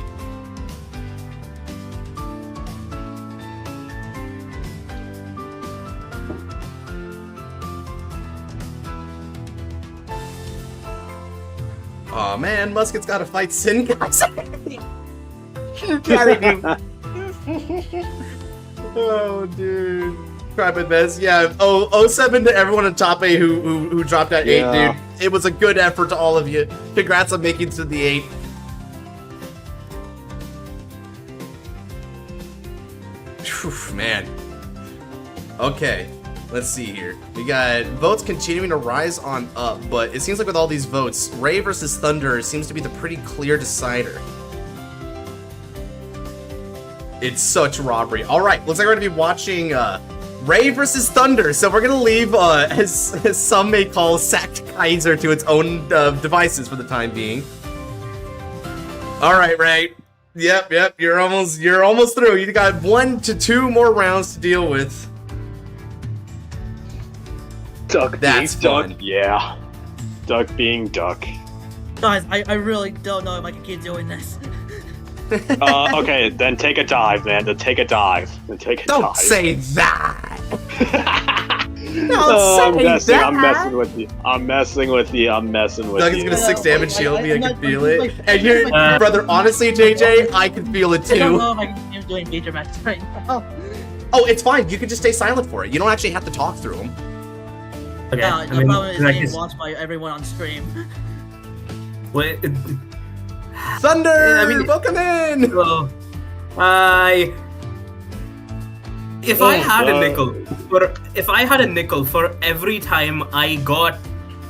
S1: Aw, oh, man, Musket's gotta fight Sin guys. Oh, dude. Try my best. Yeah. 07 to everyone in top 8 who dropped at 8, dude. It was a good effort to all of you. Congrats on making it to the 8. Whew, man. Okay. Let's see here. We got votes continuing to rise on up, but it seems like with all these votes, Ray versus Thunder seems to be the pretty clear decider. It's such robbery. All right, looks like we're gonna be watching Ray versus Thunder. So we're gonna leave, as some may call, Sacked Kaiser to its own devices for the time being. All right, Ray. Yep. You're almost through. You got 1 to 2 more rounds to deal with.
S2: Duck
S1: That's
S2: being
S1: fun.
S2: Duck, yeah. Duck being Duck.
S7: Guys, I really don't know if I can keep doing this.
S2: Okay, then take a dive, man. Then take a dive.
S1: Don't say that.
S2: I'm messing with you. I'm messing with you.
S1: Doug is gonna 6 damage shield me. I can feel it. And here, brother, honestly, JJ, I can feel it
S7: I don't
S1: too.
S7: know if I can keep doing major matches right now.
S1: Oh, it's fine. You can just stay silent for it. You don't actually have to talk through them.
S4: Okay.
S7: The problem is being watched by everyone on stream.
S4: Wait.
S1: Thunder, welcome in.
S4: Hello. If I had a nickel for every time I got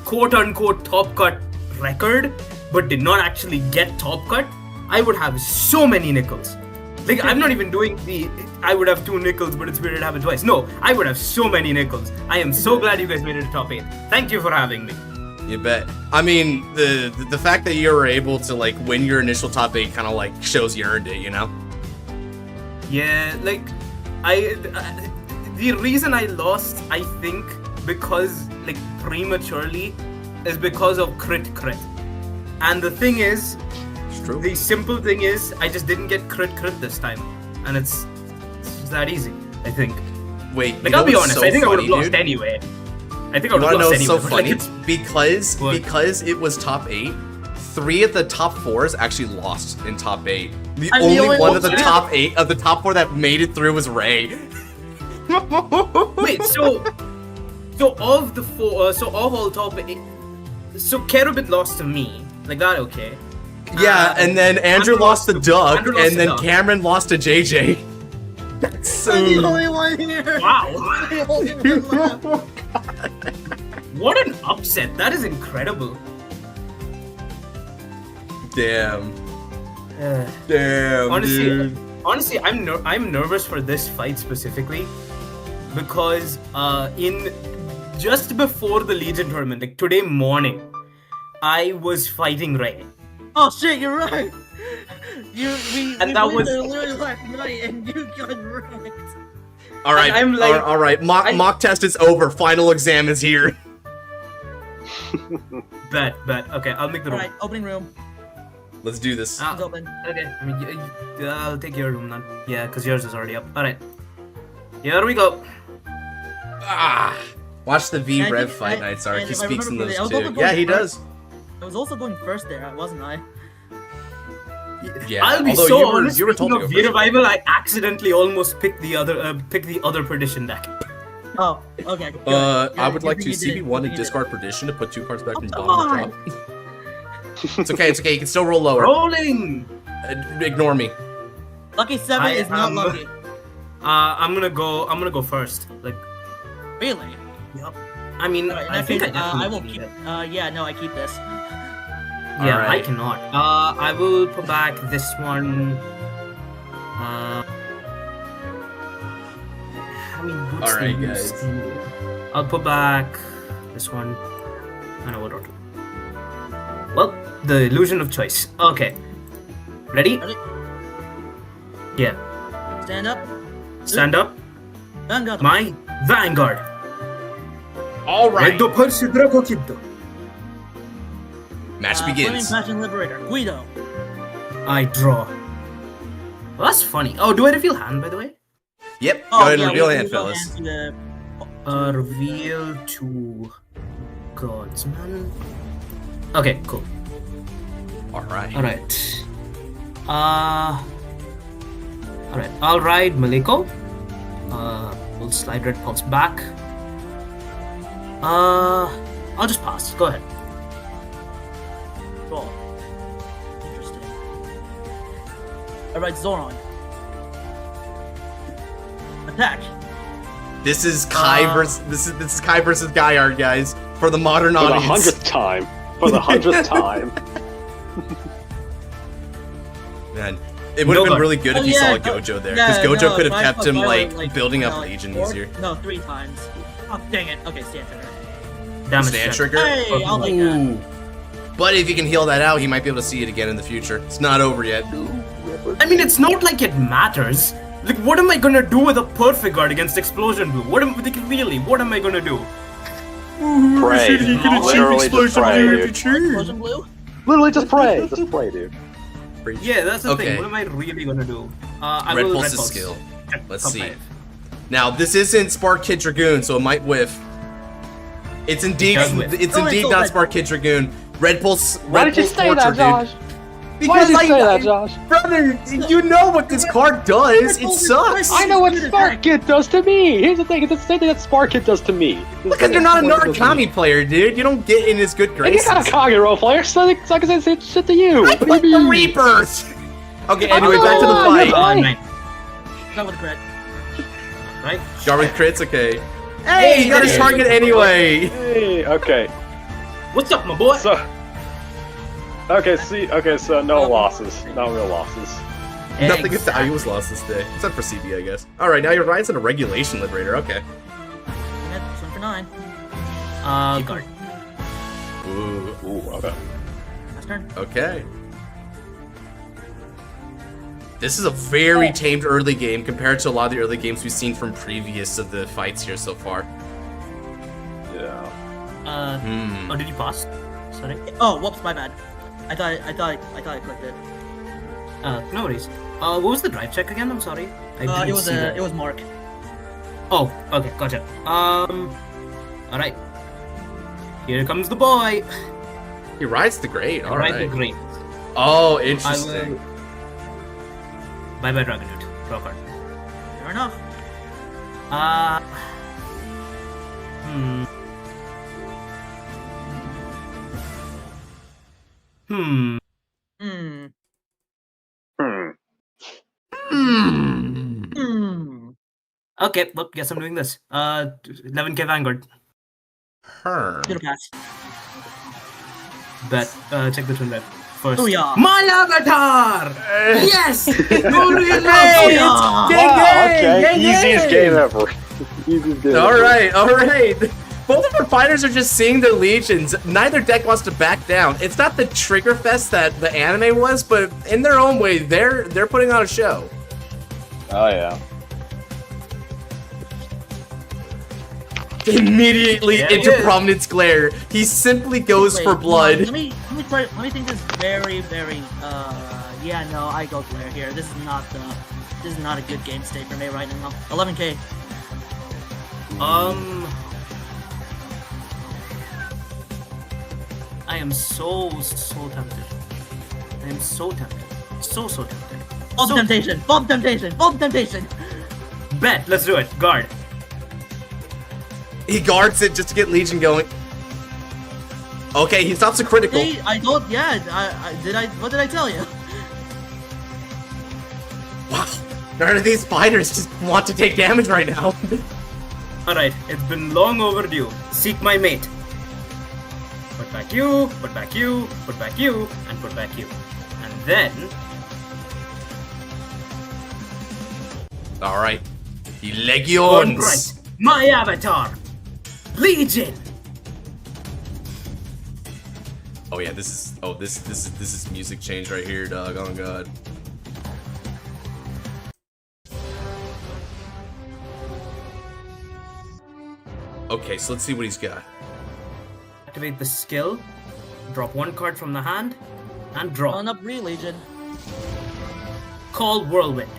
S4: quote unquote top cut record but did not actually get top cut, I would have so many nickels. Like, I'm not even doing I would have 2 nickels, but it's weird to have it twice. No, I would have so many nickels. I am so glad you guys made it to top 8. Thank you for having me.
S1: You bet. I mean, the fact that you were able to, like, win your initial top 8 kind of, like, shows you earned it, you know?
S4: Yeah, like, the reason I lost, I think, because, like, prematurely, is because of crit. And the thing is,
S1: True.
S4: the simple thing is, I just didn't get crit this time. And it's that easy, I think.
S1: Wait,
S9: Like, I'll be honest,
S1: so
S9: I think I would have
S1: funny,
S9: lost
S1: dude?
S9: anyway. I think I
S1: You
S9: would have
S1: wanna know
S9: lost
S1: what's
S9: anyway.
S1: so
S9: but, like,
S1: funny?
S9: it's- What?
S1: Because it was top 8, 3 of the top 4s actually lost in top 8. The
S7: I'm the
S1: only
S7: only
S1: one
S7: one
S1: of the
S7: that-
S1: top 8 of the top 4 that made it through was Ray.
S9: Wait, so of the four, so of all top 8, so Kerubit lost to me. Like that, okay.
S1: Yeah, and then Andrew lost to Doug,
S9: Andrew lost
S1: and
S9: to
S1: then
S9: Doug.
S1: Cameron lost to JJ. That's so...
S7: only one here.
S9: Wow.
S7: The only one left.
S9: What an upset! That is incredible.
S1: Damn. Damn, dude.
S9: Honestly, I'm nervous for this fight specifically because in just before the Legion tournament, like today morning, I was fighting Ray.
S7: Oh shit, you're right. We
S9: And that was-
S7: literally last night, and you got wrecked.
S1: All right,
S9: I'm like-
S1: all right. Mock test is over. Final exam is here.
S9: Bet. Okay, I'll make the room.
S7: Alright, opening room.
S1: Let's do this.
S7: It's open.
S9: Okay, I mean, I'll take your room then. Yeah, because yours is already up. Alright. Here we go.
S1: Ah, watch the V
S7: And
S1: Rev
S7: I-
S1: fight
S7: I-
S1: nights, Ark.
S7: and
S1: He
S7: if I
S1: speaks in
S7: remember
S1: those
S7: correctly, I was
S1: too.
S7: also
S1: Yeah, he
S7: going
S1: does.
S7: I was also going first there, wasn't I?
S1: Yeah,
S9: I'll be
S1: although
S9: so honest.
S1: you were told to go
S9: V
S1: first.
S9: Revival, I accidentally almost picked the other perdition deck.
S7: Oh, okay. Good.
S1: I would
S7: Good
S1: like
S7: thing
S1: to
S7: you did it.
S1: CB1
S7: Good
S1: and
S7: thing you did
S1: discard perdition to put 2 cards back from
S7: Come
S1: bottom to top. It's okay, you can still roll lower.
S9: Rolling.
S1: Ignore me.
S7: it. Lucky 7 is not lucky.
S9: I'm gonna go first. Like,
S7: Really?
S9: yep. I mean,
S7: Alright, in
S9: I
S7: that
S9: think
S7: case,
S9: I definitely
S7: I will
S9: need
S7: keep
S9: it.
S7: yeah, no, I keep this.
S9: Yeah,
S1: Alright.
S9: I cannot. I will put back this one. I mean, what's the
S1: Alright,
S9: use?
S1: guys.
S9: I'll put back this one. I know what I'll do. Well, the illusion of choice. Okay. Ready?
S7: Ready?
S9: Yeah.
S7: Stand up.
S9: Stand up.
S7: Vanguard.
S9: My Vanguard.
S1: All right.
S9: Reddo Persi Draco Kiddo.
S1: Match
S7: Flaming
S1: begins.
S7: Passion Liberator. Guido.
S9: I draw. Well, that's funny. Oh, do I reveal hand, by the way?
S1: Yep.
S7: Oh,
S1: Go ahead and
S7: yeah,
S1: reveal
S7: we'll
S1: hand,
S7: go
S1: fellas.
S7: hand to the-
S9: Reveal to gods, man. Okay, cool.
S1: All right.
S9: Alright. Alright, I'll ride Maliko. We'll slide Red Pulse back. I'll just pass. Go ahead.
S7: Draw. Interesting. Alright, Zoran. Attack.
S1: This is Kai versus this is Kai versus Gaiard, guys, for the modern
S2: For the
S1: audience.
S2: 100th time. For the 100th time.
S1: Man, it would have been
S9: Nobody.
S1: really good if
S7: Oh,
S1: you
S7: yeah,
S1: saw
S7: no-
S1: Gojo there, because
S7: yeah,
S1: Gojo
S7: no,
S1: could have
S7: if I
S1: kept
S7: fuck,
S1: him
S7: I
S1: like
S7: would, like,
S1: building up
S7: like,
S1: Legion
S7: four-
S1: easier.
S7: No, 3 times. Oh, dang it. Okay, stand trigger.
S9: Damage
S1: Stand
S9: check.
S1: trigger.
S7: Hey, I'll take that.
S1: Ooh. But if you can heal that out, he might be able to see it again in the future. It's not over yet.
S9: I mean, it's not like it matters. Like, what am I gonna do with a Perfect Guard against Explosion Blue? What am I gonna do?
S2: Pray. Literally just pray, dude.
S7: Explosion Blue?
S2: Literally just pray. Just pray, dude.
S9: Yeah, that's the
S1: Okay.
S9: thing. What am I really gonna do? I
S1: Red
S9: will
S1: Pulse
S9: Red
S1: is
S9: Pulse.
S1: skill. Let's
S9: Top
S1: see.
S9: 5.
S1: Now, this isn't Spark Kid Dragoon, so it might whiff. It's indeed,
S9: does whiff.
S1: it's
S7: Oh, it's
S1: indeed
S7: all
S1: not
S7: Red
S1: Spark Kid Dragoon. Red Pulse.
S2: Why
S1: Red
S2: did you
S1: Pulse
S2: say
S1: torture,
S2: that,
S1: dude.
S2: Josh?
S1: Because
S2: Why did you say that, Josh?
S1: brother, you know what this card does. It sucks.
S2: I know what Spark Kid does to me! Here's the thing, it's the same thing that Spark Kid does to me.
S1: Because you're not a Narukami player, dude. You don't get in his good
S2: And
S1: graces.
S2: you're not a Kagero player, so I can say the same shit to you!
S1: I
S2: What do
S1: played
S2: you
S1: the
S2: mean?
S1: Rebirth. Okay, anyway, back to the
S2: Oh,
S1: fight.
S2: yeah.
S9: Nine.
S7: Not with a crit.
S9: Right?
S1: Jar with crits, okay. Hey, you got his target anyway.
S2: Hey, okay.
S9: What's up, my boy?
S2: So... Okay, so no losses. No real losses.
S1: Nothing of value was lost this day, except for CB, I guess. All right, now your ride's in a regulation liberator. Okay.
S7: Swing for 9.
S9: Guard.
S1: Ooh.
S2: Ooh, okay.
S7: Last turn.
S1: Okay. This is a very tamed early game compared to a lot of the early games we've seen from previous of the fights here so far.
S2: Yeah.
S1: Hmm.
S9: Oh, did you pass? Sorry.
S7: Oh, whoops, my bad. I thought I clicked it.
S9: No worries. What was the drive check again? I'm sorry. I didn't see that.
S7: It was Mark.
S9: Oh, okay, gotcha. Alright. Here comes the boy.
S1: He rides the great. All
S9: Ride
S1: right.
S9: the great.
S1: Oh,
S9: I
S1: interesting.
S9: will... Bye-bye, Dragon Dude. Draw card.
S7: Fair enough.
S9: Hmm. Hmm.
S7: Hmm.
S2: Hmm.
S7: Hmm.
S9: Okay, well, guess I'm doing this. 11k Vanguard.
S1: Her.
S7: Gonna pass.
S9: Bet. Check the twin bet first.
S7: Booyah.
S9: My avatar! Yes! No real
S1: Hey,
S7: Booyah.
S1: Gang,
S2: Wow,
S1: gang,
S2: okay.
S1: gang,
S2: Easiest
S1: gang.
S2: game ever. Easiest game
S1: All
S2: ever.
S1: right, all right. Both of our fighters are just seeing their legions. Neither deck wants to back down. It's not the trigger fest that the anime was, but in their own way, they're putting on a show.
S2: Oh yeah.
S1: Immediately
S9: Yeah,
S1: into
S9: it is.
S1: Prominence Glare. He simply goes
S7: Wait,
S1: for
S7: hold on,
S1: blood.
S7: Let me think this very, very, yeah, no, I go Glare here. This is not a good game state for me right now. 11k.
S9: I am so tempted. I am so tempted. So tempted.
S7: Bomb temptation! Bomb temptation! Bomb temptation!
S9: Bet, let's do it. Guard.
S1: He guards it just to get Legion going. Okay, he stops a critical.
S7: See, I don't, yeah, what did I tell you?
S1: Wow, none of these fighters just want to take damage right now.
S9: Alright, it's been long overdue. Seek my mate. Put back you, put back you, put back you, and put back you. And then...
S1: All right, the
S9: Burn
S1: Legions.
S9: bright. My avatar! Legion!
S1: Oh yeah, this is music change right here, dog. Oh god. Okay, so let's see what he's got.
S9: Activate the skill, drop one card from the hand, and draw.
S7: Calling up Legion.
S9: Call Whirlwind.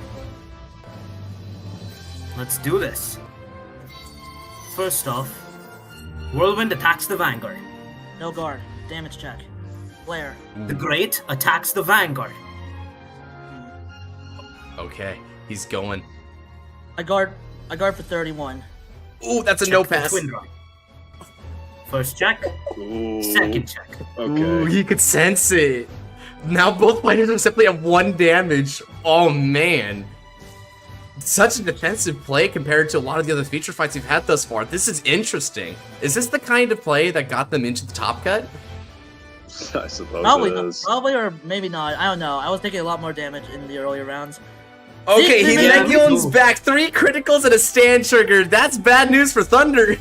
S9: Let's do this. First off, Whirlwind attacks the Vanguard.
S7: No guard. Damage check. Glare.
S9: The Great attacks the Vanguard.
S1: Okay, he's going.
S7: I guard for 31.
S1: Ooh, that's a
S9: Check
S1: no
S9: the
S1: pass.
S9: Twin draw. First check,
S2: Ooh.
S9: second check.
S2: Okay.
S1: Ooh, he could sense it. Now both fighters are simply at 1 damage. Oh man. Such a defensive play compared to a lot of the other feature fights we've had thus far. This is interesting. Is this the kind of play that got them into the top cut?
S2: I suppose
S7: Probably
S2: it
S7: not.
S2: is.
S7: Probably or maybe not. I don't know. I was taking a lot more damage in the earlier rounds.
S1: Okay, he
S7: Yeah.
S1: Legion's back. 3 criticals and a stand trigger. That's bad news for Thunder.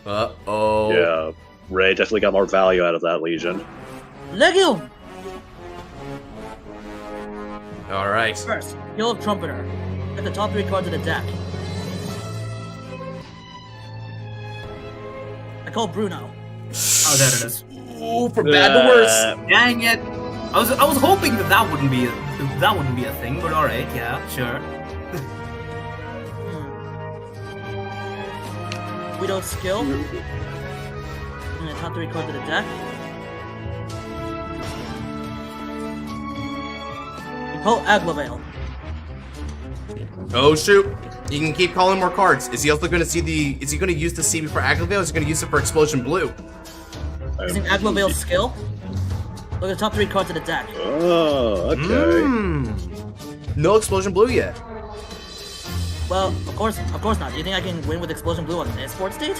S1: Uh-oh.
S2: Yeah, Ray definitely got more value out of that Legion.
S7: Legion!
S1: Alright.
S7: First, Kill of Trumpeter. Get the top 3 cards of the deck. I call Bruno.
S9: Oh, there it is.
S1: Ooh, from bad to worse.
S9: Dang it! I was hoping that wouldn't be a thing, but all right, yeah, sure.
S7: Guido's skill. And the top 3 cards of the deck. Oh, Aglavale.
S1: Oh shoot. You can keep calling more cards. Is he also gonna see the is he gonna use the CB for Aglavale or is he gonna use it for Explosion Blue?
S7: Using Aglavale's skill. Look at the top 3 cards of the deck.
S2: Oh, okay.
S1: No Explosion Blue yet.
S7: Well, of course not. Do you think I can win with Explosion Blue on this board state?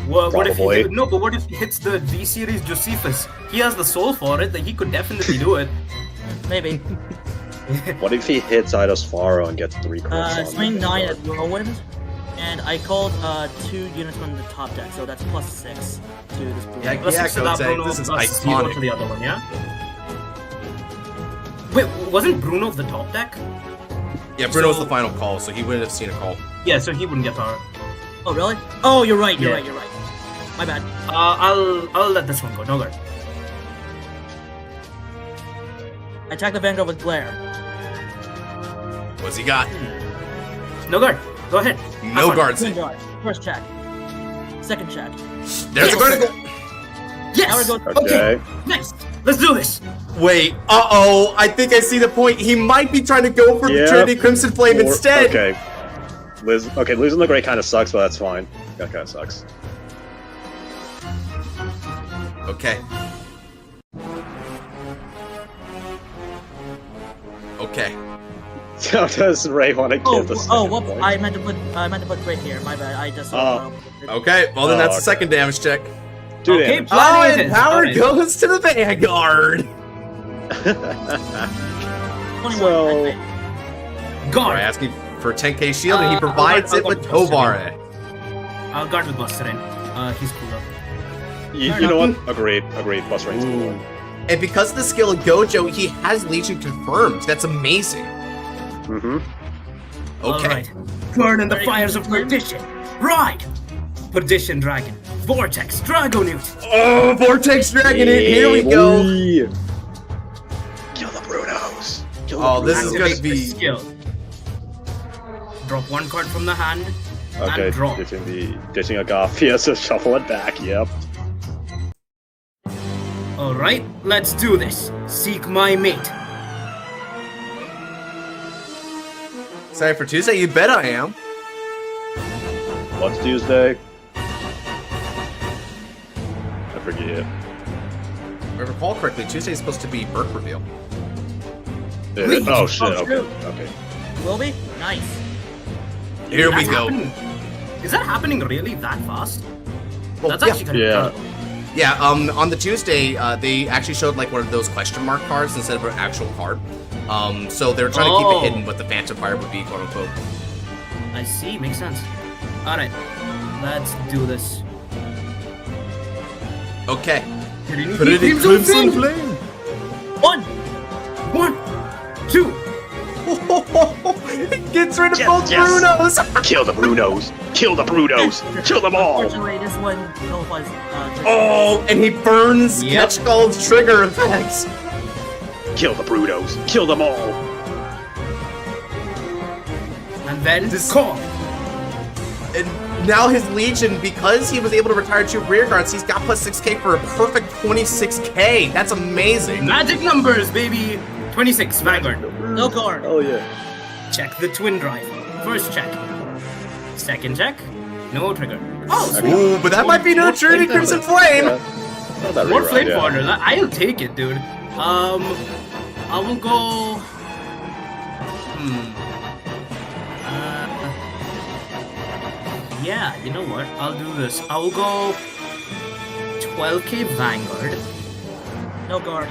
S9: What if
S2: Probably.
S9: no? But what if he hits the V Series Josephus? He has the soul for it. That he could definitely do it.
S7: Maybe.
S2: What if he hits Eidos Faro and gets 3 cards on
S7: Swing
S2: him?
S7: 9 at Whirlwind. And I called 2 units from the top deck, so that's +6 to this blue.
S1: Yeah,
S9: Plus six to that
S1: Gozag,
S9: Bruno,
S1: this is
S9: plus 0
S1: iconic.
S9: to the other one, yeah? Wait, wasn't Bruno the top deck?
S1: Yeah, Bruno's
S9: So-
S1: the final call, so he wouldn't have seen a call.
S9: Yeah, so he wouldn't get power.
S7: Oh, really? Oh, you're right, you're
S9: Yeah.
S7: right, you're right. My bad.
S9: I'll let this one go. No guard.
S7: I attack the Vanguard with Glare.
S1: What's he got?
S9: No guard. Go ahead.
S1: No guards.
S7: Twin drive. First check. Second check.
S1: There's a critical.
S9: Yes.
S7: Now it goes.
S2: Okay.
S9: Nice. Let's do this.
S1: Wait, uh-oh, I think I see the point. He might be trying to go for the
S2: Yep.
S1: Trinity Crimson Flame instead.
S2: Okay. Losing the Gray kind of sucks, but that's fine. That kind of sucks.
S1: Okay. Okay.
S2: So does Ray want to give the second
S7: whoops!
S2: point?
S7: I meant to put Gray here. My bad. I just.
S1: Okay, well then that's the
S2: okay.
S1: second damage check.
S2: 2
S9: Okay,
S2: damage.
S1: Oh, and
S9: Planet.
S1: power
S9: Alright.
S1: goes to the Vanguard.
S7: 21.
S2: So-
S7: I think.
S1: We're
S9: Guard.
S1: asking for 10k shield, and he provides
S9: I'll
S1: it with
S9: go for
S1: Tovare.
S9: I'll guard with Buster in. He's cool up.
S2: You know what? Agreed. Plus range.
S1: Ooh. And because of the skill of Gojo, he has Legion confirmed. That's amazing.
S2: Mm-hmm.
S1: Okay.
S9: Alright. Burn in the fires of perdition. Ride. Perdition Dragon. Vortex Dragonute.
S1: Oh, Vortex Dragon, here we go.
S2: Kill the Brunos. Kill
S1: Oh, this is
S9: Activate
S1: gonna
S9: the
S1: be.
S9: skill. Drop one card from the hand.
S2: Okay,
S9: And draw.
S2: ditching a Garfield, so shuffle it back, yep.
S9: Alright, let's do this. Seek my mate.
S1: Sorry for Tuesday, you bet I am.
S2: What's Tuesday? I forget.
S1: If I recall correctly, Tuesday is supposed to be Burke reveal.
S2: Oh shit,
S7: Oh,
S2: okay.
S7: shoot.
S2: Okay.
S7: Will be nice.
S1: Here we
S9: That's
S1: go.
S9: happening. Is that happening really that fast?
S1: Well,
S9: That's
S1: yeah.
S9: actually kind of
S2: Yeah.
S9: incredible.
S1: Yeah, on the Tuesday, they actually showed like one of those question mark cards instead of an actual card. So they're trying to keep it hidden what the Phantom Fire would be, quote unquote.
S9: I see, makes sense. Alright, let's do this.
S1: Okay.
S9: Pretty
S1: Crimson Flame.
S7: One.
S9: 1, 2.
S1: It gets rid of both
S2: yes.
S1: Brunos.
S2: Kill the Brunos! Kill the Brunos! Kill them all!
S7: Unfortunately, this one nullifies.
S1: Oh, and he burns
S9: Yep.
S1: Catch Gold's trigger effects.
S2: Kill the Brunos! Kill them all!
S9: And then
S1: This-
S9: call.
S1: And now his Legion, because he was able to retire 2 rear guards, he's got plus 6k for a perfect 26k. That's amazing.
S9: Magic numbers, baby. 26, Vanguard.
S7: No guard.
S2: Oh yeah.
S9: Check the twin drive. First check. Second check. No trigger. Oh, sweet.
S1: Ooh, but that might be no Trinity Crimson Flame.
S2: Yeah. Not that
S9: More
S2: rewrite,
S9: flame
S2: yeah.
S9: fodder. I'll take it, dude. I will go. Yeah, you know what? I'll do this. I will go 12k Vanguard.
S7: No guard.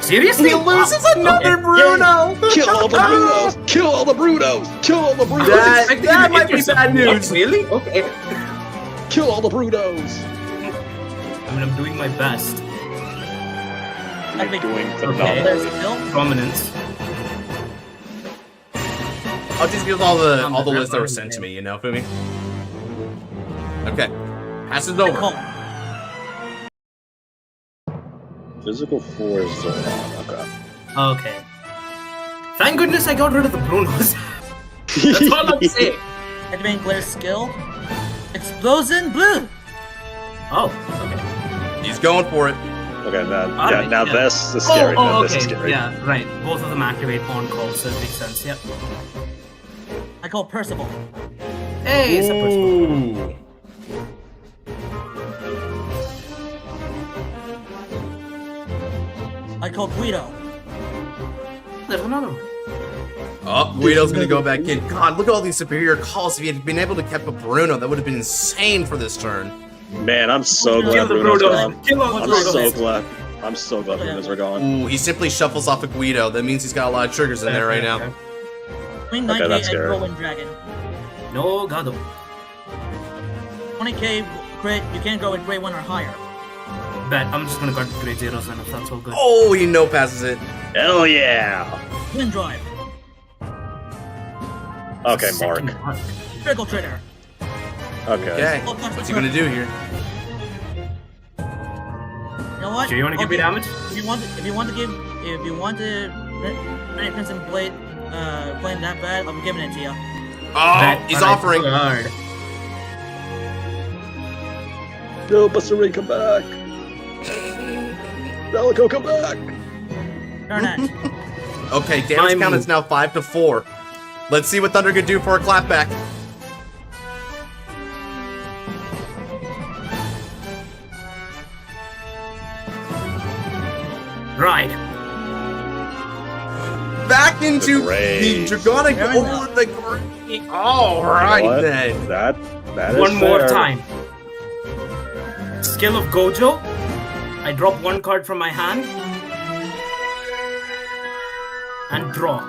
S9: Seriously?
S1: He loses another
S9: Okay.
S1: Bruno.
S2: Kill all the Brunos! Kill all the Brunos! Kill all the Brunos!
S1: That might be bad news.
S9: Really? Okay.
S2: Kill all the Brunos!
S9: I mean, I'm doing my best.
S7: I think.
S2: Doing
S9: Okay.
S2: phenomenal.
S7: There's a kill.
S9: Prominence.
S1: I'll just give all the lists that were sent to me, you know, Fumi? Okay. Pass it over.
S7: Call.
S2: Physical force zone. Okay.
S9: Okay. Thank goodness I got rid of the Brunos. That's all I'm saying.
S7: Activating Glare skill. Explosion blue.
S9: Oh, okay.
S1: He's going for it.
S2: Okay, now,
S9: Alright,
S2: now
S9: yeah.
S2: this is scary.
S9: Oh,
S2: now
S9: okay.
S2: this is scary.
S9: Yeah, right. Both of them activate on call, so it makes sense. Yep.
S7: I call Percival.
S9: Hey, it's a person.
S1: Ooh.
S7: I call Guido.
S9: There's another one.
S1: Oh, Guido's gonna go back in. God, look at all these superior calls. If he had been able to keep a Bruno, that would have been insane for this turn.
S2: Man, I'm so
S7: Kill
S2: glad
S9: the
S2: Bruno's
S9: Brunos.
S2: gone.
S9: Kill all the
S2: I'm
S9: Brunos.
S2: so glad. I'm so glad Brunos are gone.
S1: Ooh, he simply shuffles off a Guido. That means he's got a lot of triggers in there right now.
S7: Queen
S2: Okay,
S7: 9k
S2: that's
S7: and
S2: scary.
S7: Rolling Dragon.
S9: No, Gado.
S7: 20k crit. You can't go with grade 1 or higher.
S9: Bet. I'm just gonna guard the grade zeros then if that's all good.
S1: Oh, he no passes it.
S2: Hell yeah!
S7: Twin drive.
S2: Okay,
S9: Second
S2: Mark.
S9: mark.
S7: Trickle trigger.
S2: Okay.
S1: Okay, what's he gonna do here?
S7: You know what?
S9: Do you want to give me
S7: Okay,
S9: damage?
S7: If you want to give, if you want to, Crimson Blade playing that bad, I'm giving it to you.
S1: Oh, he's offering.
S4: Hard.
S2: No, Buster Ray, come back. Relico, come back.
S7: Turn it.
S1: Okay, damage count is now 5-4. Let's see what Thunder could do for a clapback.
S9: Right.
S1: Back into
S2: The
S1: the Dragonic over the green. All right,
S2: What?
S1: then.
S2: That is
S9: One more
S2: fair.
S9: time. Skill of Gojo. I drop one card from my hand. And draw.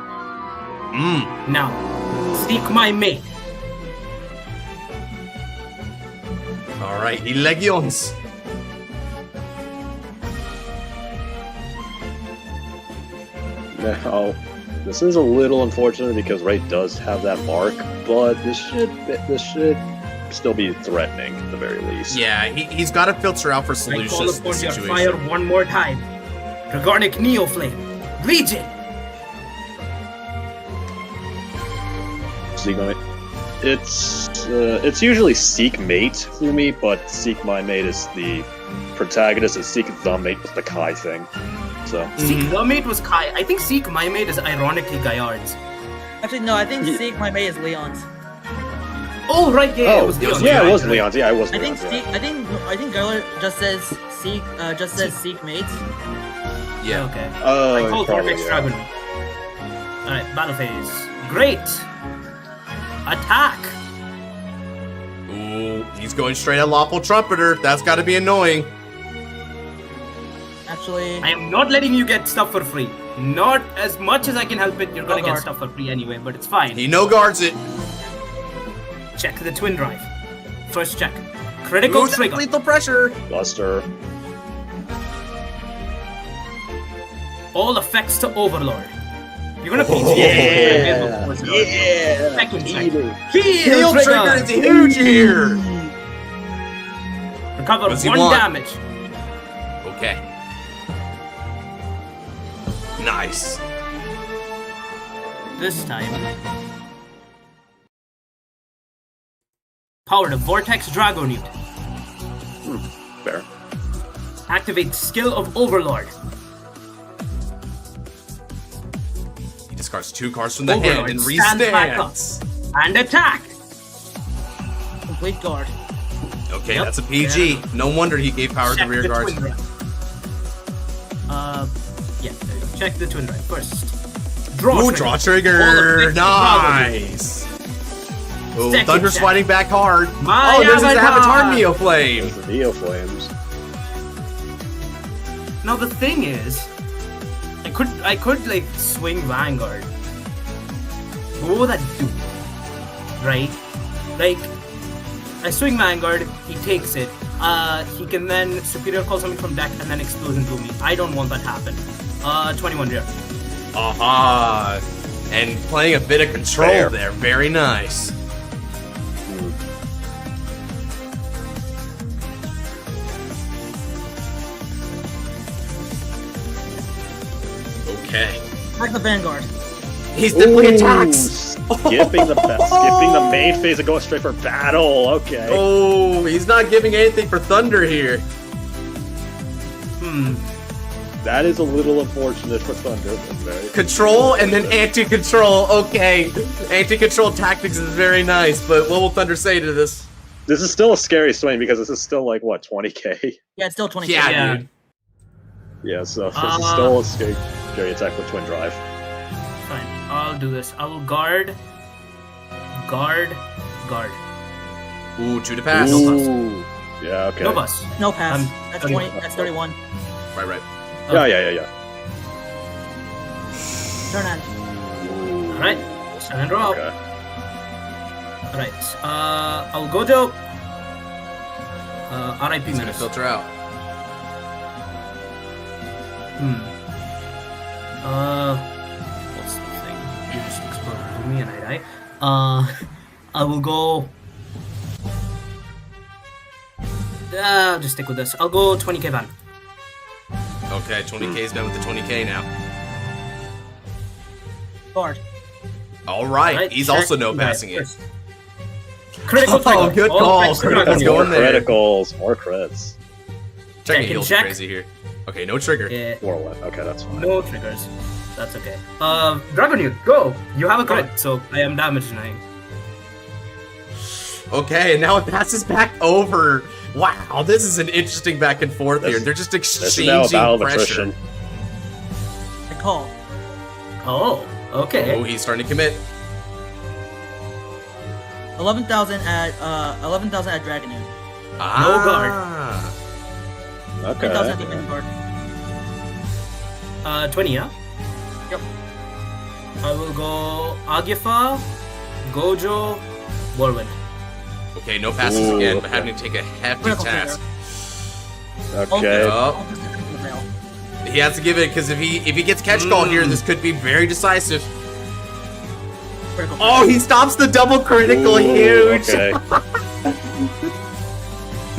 S9: Now, seek my mate.
S1: All right, Legions.
S2: Now, this is a little unfortunate because Ray does have that mark, but this should still be threatening at the very least.
S1: Yeah, he's got to filter out for
S9: I
S1: solutions
S9: call
S1: to the
S9: upon your
S1: situation.
S9: fire one more time. Dragonic Neoflame. Legion.
S2: Seek my, it's usually Seek Mate for me, but Seek My Mate is the protagonist, and Seek the Mate was the Kai thing. So
S9: Seek the mate was Kai. I think Seek my mate is ironically Gaillard's.
S7: Actually, no, I think Seek My Mate is Leon's.
S9: Oh right, yeah, it was Leon's.
S2: yeah, it was Leon's. Yeah, it was
S7: I think
S2: Leon's. Yeah.
S7: I think Gaillard just says Seek Mates.
S1: Yeah.
S9: Okay.
S2: Oh,
S9: I call
S2: probably,
S9: Vortex
S2: yeah.
S9: Dragon. Alright, battle phase. Great! Attack!
S1: Ooh, he's going straight at Lawful Trumpeter. That's got to be annoying.
S7: Actually,
S9: I am not letting you get stuff for free. Not as much as I can help it, you're gonna get
S7: guard.
S9: stuff for free anyway, but it's fine.
S1: He no guards it.
S9: Check the twin drive. First check. Critical
S1: Ooh,
S9: trigger.
S1: lethal pressure.
S2: Buster.
S9: All effects to Overlord. You're gonna PG.
S2: Yeah.
S9: Second check.
S1: Heal trigger is huge here.
S9: Recover
S1: What's he
S9: 1
S1: want?
S9: damage.
S1: Okay. Nice.
S9: This time. Power to Vortex Dragonute.
S2: Fair.
S9: Activate skill of Overlord.
S1: He discards 2 cards from the
S9: Overlord
S1: hand and
S9: stands back up.
S1: restands.
S9: And attack!
S7: complete guard.
S1: Okay,
S9: Yep.
S1: that's a PG. No wonder he gave power to
S9: Check
S1: the rear
S9: the
S1: guards.
S9: twin drive. Yeah, check the twin drive first.
S1: Ooh, draw trigger.
S9: All
S1: Nice. Oh,
S9: Second
S1: Thunder's
S9: check.
S1: fighting back hard.
S9: My
S1: Oh, there's his
S9: avatar.
S1: Avatar Neoflame.
S2: There's the Neo Flames.
S9: Now the thing is, I could like swing Vanguard. What would that do? Right? Like, I swing Vanguard, he takes it. He can then Superior Call something from deck and then Explosion to me. I don't want that to happen. 21 rear.
S1: Aha. And playing a bit of control
S2: Fair.
S1: there. Very nice. Okay.
S7: Like the Vanguard.
S1: He's definitely
S2: Ooh,
S1: attacks.
S2: Skipping the main phase and going straight for battle. Okay.
S1: Oh, he's not giving anything for Thunder here.
S2: That is a little unfortunate for Thunder. But very
S1: Control and then anti-control. Okay. Anti-control tactics is very nice, but what will Thunder say to this?
S2: This is still a scary swing because this is still like what, 20k?
S7: Yeah, it's still 20.
S1: Yeah,
S9: Yeah.
S1: dude.
S2: Yeah, so this is still a scary attack with Twin Drive.
S9: Fine, I'll do this. I will guard.
S1: Ooh, 2 to pass.
S2: Ooh. Yeah, okay.
S9: No bus.
S7: No pass. That's
S9: 30.
S7: 20. That's 31.
S1: Right.
S2: Yeah.
S7: Turn on.
S2: Ooh.
S9: Alright, 7 draw.
S2: Okay.
S9: Alright, I'll go to RIP
S1: He's gonna
S9: minutes.
S1: filter out.
S9: What's the thing? You just exploded to me and I die. I will go. I'll just stick with this. I'll go 20k van.
S1: Okay, 20k's done with the 20k now.
S7: Guard.
S1: All right, he's
S9: check.
S1: also no passing it.
S9: First. Critical
S1: Oh,
S9: trigger.
S1: good
S9: All
S1: call.
S9: effects are
S1: Critical's
S9: on
S1: going
S9: you.
S1: there.
S2: Criticals, more crits.
S1: Checking
S9: Second
S1: heals
S9: check.
S1: crazy here. Okay, no trigger.
S9: Yeah,
S2: 4-1. Okay, that's fine.
S9: no triggers. That's okay. Dragonute, go. You have a crit, so I am damage denying.
S1: Okay, and now it passes back over. Wow, this is an interesting back and forth here. They're just
S2: This is now a
S1: exchanging
S2: battle of
S1: pressure.
S2: attrition.
S7: I call.
S9: Oh, okay.
S1: Oh, he's starting to commit.
S7: 11,000 at 11,000 at Dragonute.
S1: Ah.
S2: Okay.
S7: 10,000 at the Vanguard.
S9: 20, yeah?
S7: Yep.
S9: I will go Agifa, Gojo, Whirlwind.
S1: Okay, no passes
S2: Ooh,
S1: again, but
S2: okay.
S1: having to take a hefty
S7: Critical
S1: task.
S2: Okay.
S1: Oh. He has to give it because if he gets catch call here, this could be very decisive.
S7: Critical
S1: Oh, he stops the double critical.
S2: Ooh,
S1: Huge.
S2: Okay.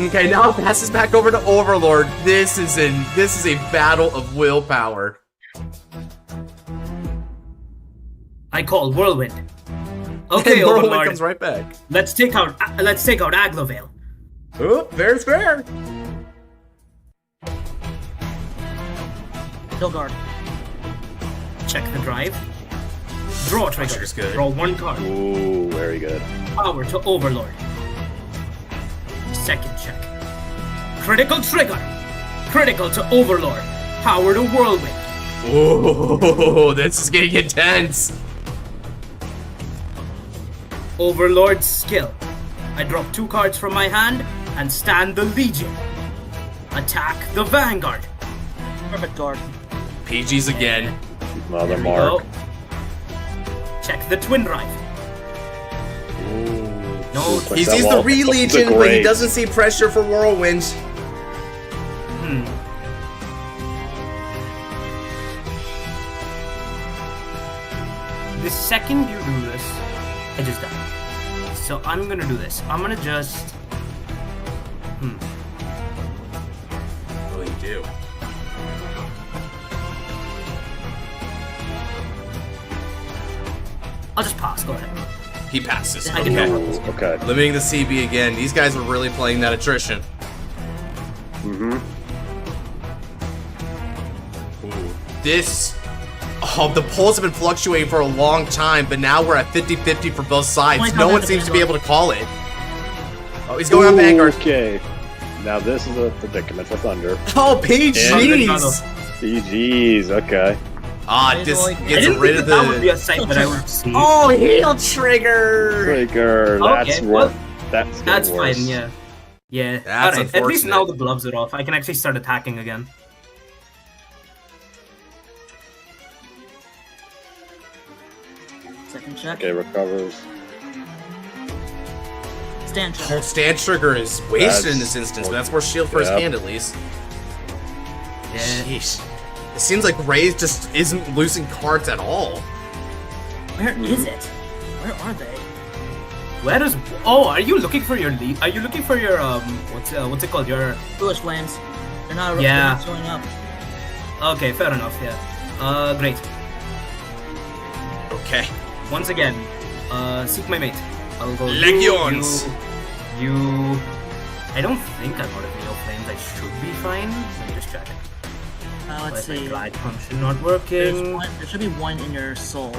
S1: Okay, now it passes back over to Overlord. This is a battle of willpower.
S9: I call Whirlwind.
S1: And
S9: Okay,
S1: Whirlwind
S9: Overlord.
S1: comes right back.
S9: Let's take out Aglovale.
S1: Oh, fair's fair.
S7: Kill guard.
S9: Check the drive. Draw trigger.
S1: Trigger's good.
S9: Draw one card.
S2: Ooh, very good.
S9: Power to Overlord. Second check. Critical trigger. Critical to Overlord. Power to Whirlwind.
S1: Oh, this is getting intense.
S9: Overlord's skill. I drop 2 cards from my hand and stand the Legion. Attack the Vanguard.
S7: Perfect guard.
S1: PG's again.
S2: Mother
S9: There we
S2: mark.
S9: go. Check the Twin Drive. No,
S2: Push
S1: He
S2: that
S1: sees the
S2: wall.
S1: Re-Legion,
S2: The
S1: but he
S2: great.
S1: doesn't see pressure for Whirlwind.
S9: The second you do this, I just die. So I'm gonna do this. I'm gonna just...
S1: What will you do?
S9: I'll just pass. Go ahead.
S1: He passes.
S9: I can
S1: Okay.
S9: help.
S2: Okay.
S1: Limiting the CB again. These guys are really playing that attrition.
S2: Mm-hmm.
S1: Ooh. This... Oh, the polls have been fluctuating for a long time, but now we're at 50-50 for both sides. No one seems to be able to call it. Oh, he's going on Vanguard.
S2: Okay. Now this is a predicament for Thunder.
S1: Oh, PG's!
S2: GG's, okay.
S1: Ah, this
S7: I
S9: I
S1: gets
S9: didn't
S1: rid
S9: think
S1: of
S9: that would be
S1: the...
S9: a sight that I would see.
S1: Oh, heal trigger!
S2: Trigger, that's
S9: Okay, well,
S2: that's
S9: That's
S2: worse.
S9: fine, yeah. Yeah,
S1: That's
S9: alright. At least
S1: unfortunate.
S9: now the gloves are off. I can actually start attacking again.
S7: Second check.
S2: Okay, recovers.
S7: Stand check.
S1: Oh, stand trigger is wasted in this
S2: That's-
S1: instance, but that's worth shield for his
S2: Yep.
S1: hand at least.
S9: Yeah.
S1: Jeez. It seems like Ray just isn't losing cards at all.
S7: Where is it? Where are they?
S9: Where is? Oh, are you looking for your lead? Are you looking for your what's it called? Your
S7: Foolish flames. They're not,
S9: Yeah.
S7: they're not showing up.
S9: okay, fair enough. Yeah. Great.
S1: Okay.
S9: Once again, seek my mate. I'll go.
S1: Legions.
S9: You. I don't think I'm out of Neo Flames. I should be fine. Let me just check it.
S7: Let's
S9: Why is
S7: see.
S9: my glide function not
S7: There's
S9: working?
S7: one, there should be one in your soul.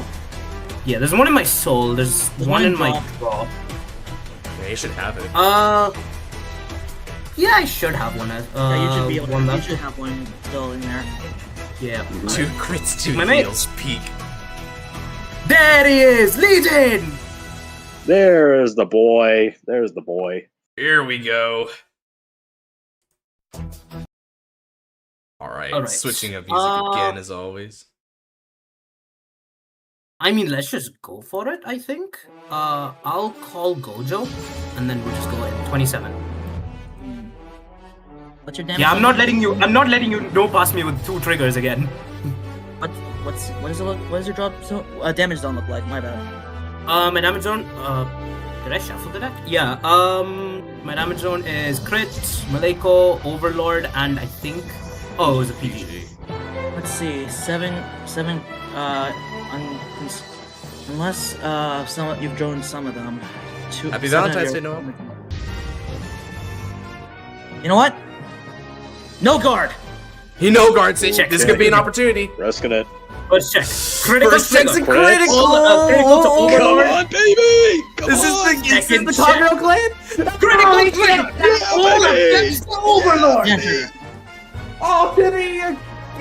S9: Yeah, there's one in my soul. There's
S7: There's
S9: one
S7: one
S9: in my
S7: drop.
S9: draw.
S1: Yeah, you should have it.
S9: Yeah, I should have one.
S7: Yeah, you should be able to.
S9: one
S7: You
S9: left.
S7: should have one still in there.
S9: Yeah.
S1: 2 crits, 2
S9: My mate.
S1: heals, peak.
S9: There he is, Legion.
S2: There's the boy. There's the boy.
S1: Here we go. Alright,
S9: Alright,
S1: switching up music again as always.
S9: I mean, let's just go for it. I think. I'll call Gojo, and then we'll just go in 27.
S7: What's your damage?
S9: Yeah, I'm not letting you. I'm not letting you go past me with 2 triggers again.
S7: What does it look? What does your drop? So damage zone look like? My bad.
S9: My damage zone. Did I shuffle the deck? Yeah. My damage zone is crit, Maleko, Overlord, and I think. Oh, it was a PG.
S7: Let's see. Seven. Unless you've drawn some of them.
S1: Happy Valentine's Day, Noah.
S7: You know what? No guard.
S1: He no guards it.
S9: Check.
S1: This could be an opportunity.
S2: Risking it.
S9: First check. Critical
S1: First check's a
S9: trigger.
S1: critical.
S9: Critical to
S2: Come
S9: Overlord.
S2: on, baby! Come
S1: This
S2: on!
S1: is the
S9: Second
S1: Toguro clan.
S9: Critical trigger.
S2: baby!
S1: Overlord.
S7: Yeah.
S1: Oh, did he?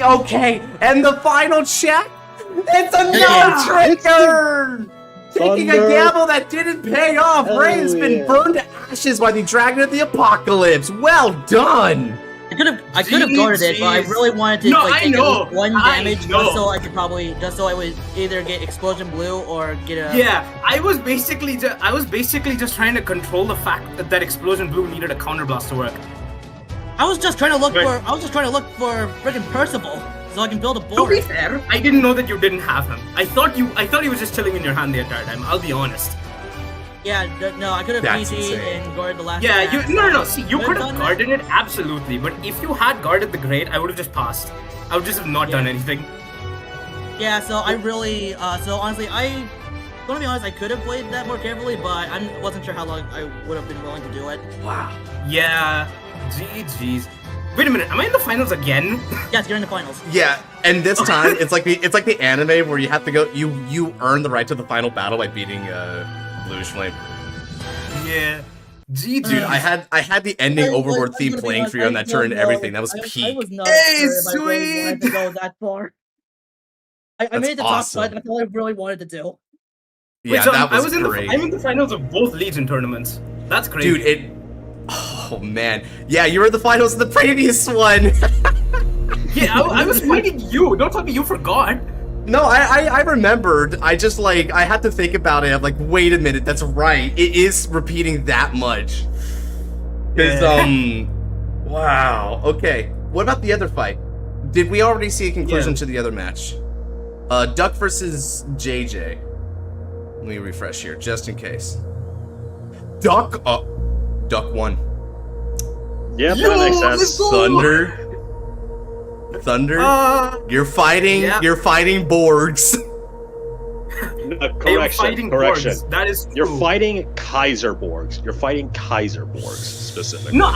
S1: Okay, and the final check. It's another trigger. Taking a
S2: Thunder.
S1: gamble that didn't pay off.
S2: Hell
S1: Ray's been
S2: yeah.
S1: burned to ashes by the Dragon of the Apocalypse. Well done.
S7: I could have guarded it, but I really wanted to
S9: No,
S7: like
S9: I
S7: take
S9: know.
S7: one
S9: I
S7: damage
S9: know.
S7: just so I would either get explosion blue or get a
S9: Yeah, I was basically just trying to control the fact that explosion blue needed a counterblast to work.
S7: I was just trying to look
S9: Right.
S7: for freaking Percival so I can build a
S9: To be
S7: board.
S9: fair, I didn't know that you didn't have him. I thought he was just chilling in your hand the entire time. I'll be honest.
S7: Yeah, no, I could have
S1: That's
S7: PC'd
S1: insane.
S7: and guarded the last.
S9: Yeah,
S7: attack,
S9: no.
S7: so
S9: See, you
S7: I
S9: could
S7: could've
S9: have
S7: done
S9: guarded it absolutely, but if you had guarded the great, I would have just passed. I would just have not done anything.
S7: that. Yeah, so I really, so honestly, gonna be honest, I could have played that more carefully, but I wasn't sure how long I would have been willing to do it.
S1: Wow.
S9: Yeah, GG's. Wait a minute, am I in the finals again?
S7: Yes, you're in the finals.
S1: Yeah, and this time it's like the anime where you have to go. You earn the right to the final battle by beating Bluish Flame.
S9: Yeah. GG.
S1: Dude, I had the ending Overlord theme playing for you on that turn and everything. That was
S7: I
S1: peak.
S7: was not
S9: Hey,
S7: sure if I really
S9: sweet!
S7: wanted to go that far. I
S1: That's
S7: made it to
S1: awesome.
S7: top 5. That's all I really wanted to do.
S1: Yeah,
S9: Wait, so
S1: that was
S9: I'm
S1: great.
S9: in the finals of both Legion tournaments. That's crazy.
S1: Dude, it. Oh man, yeah, you were in the finals of the previous one.
S9: Yeah, I was fighting you. Don't tell me you forgot.
S1: No, I remembered. I just I had to think about it. I'm like, wait a minute, that's right. It is repeating that much. Cause wow. Okay. What about the other fight? Did we already see a conclusion to the other match? Duck versus JJ. Let me refresh here, just in case. Duck won.
S2: Yeah, that makes sense.
S1: Thunder. You're fighting.
S9: Yeah.
S1: You're fighting Borgs.
S2: Correction.
S9: Borgs. That is true.
S2: You're fighting Kaiserborgs. You're fighting Kaiserborgs specifically.
S9: No,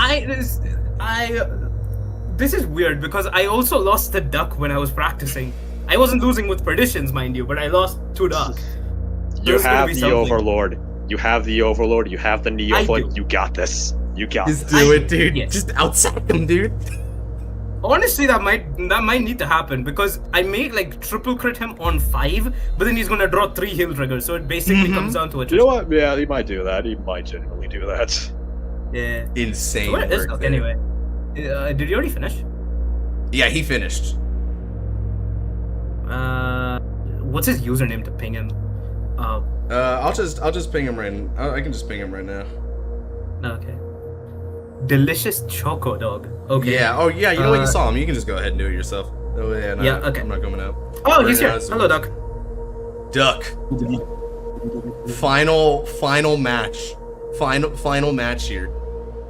S9: this is weird because I also lost the duck when I was practicing. I wasn't losing with Perditions, mind you, but I lost 2 duck.
S2: You
S9: There's gonna
S2: have
S9: be
S2: the
S9: something.
S2: Overlord. You have the Overlord. You have the
S9: I
S2: Neophyte.
S9: do.
S2: You got this. You got
S1: Just
S2: this.
S1: do it, dude.
S9: Yes.
S1: Just outsack him, dude.
S9: Honestly, that might need to happen because I may triple crit him on 5, but then he's gonna draw 3 heal triggers, so it basically comes down to a.
S2: You know what? Yeah, he might do that. He might genuinely do that.
S9: Yeah.
S1: Insane.
S9: So where is
S1: work
S9: Duck
S1: there.
S9: anyway? Did he already finish?
S1: Yeah, he finished.
S9: What's his username to ping him?
S1: I'll just ping him I can just ping him right now.
S9: Okay. Delicious Choco Dog. Okay.
S1: Yeah. Oh yeah. You know what? You saw him. You can just go ahead and do it yourself. Oh yeah. No,
S9: Yeah, okay.
S1: I'm not coming out.
S9: Oh, he's
S1: Right
S9: here.
S1: now, it's-
S9: Hello, Duck.
S1: Duck. Final match. Final match here.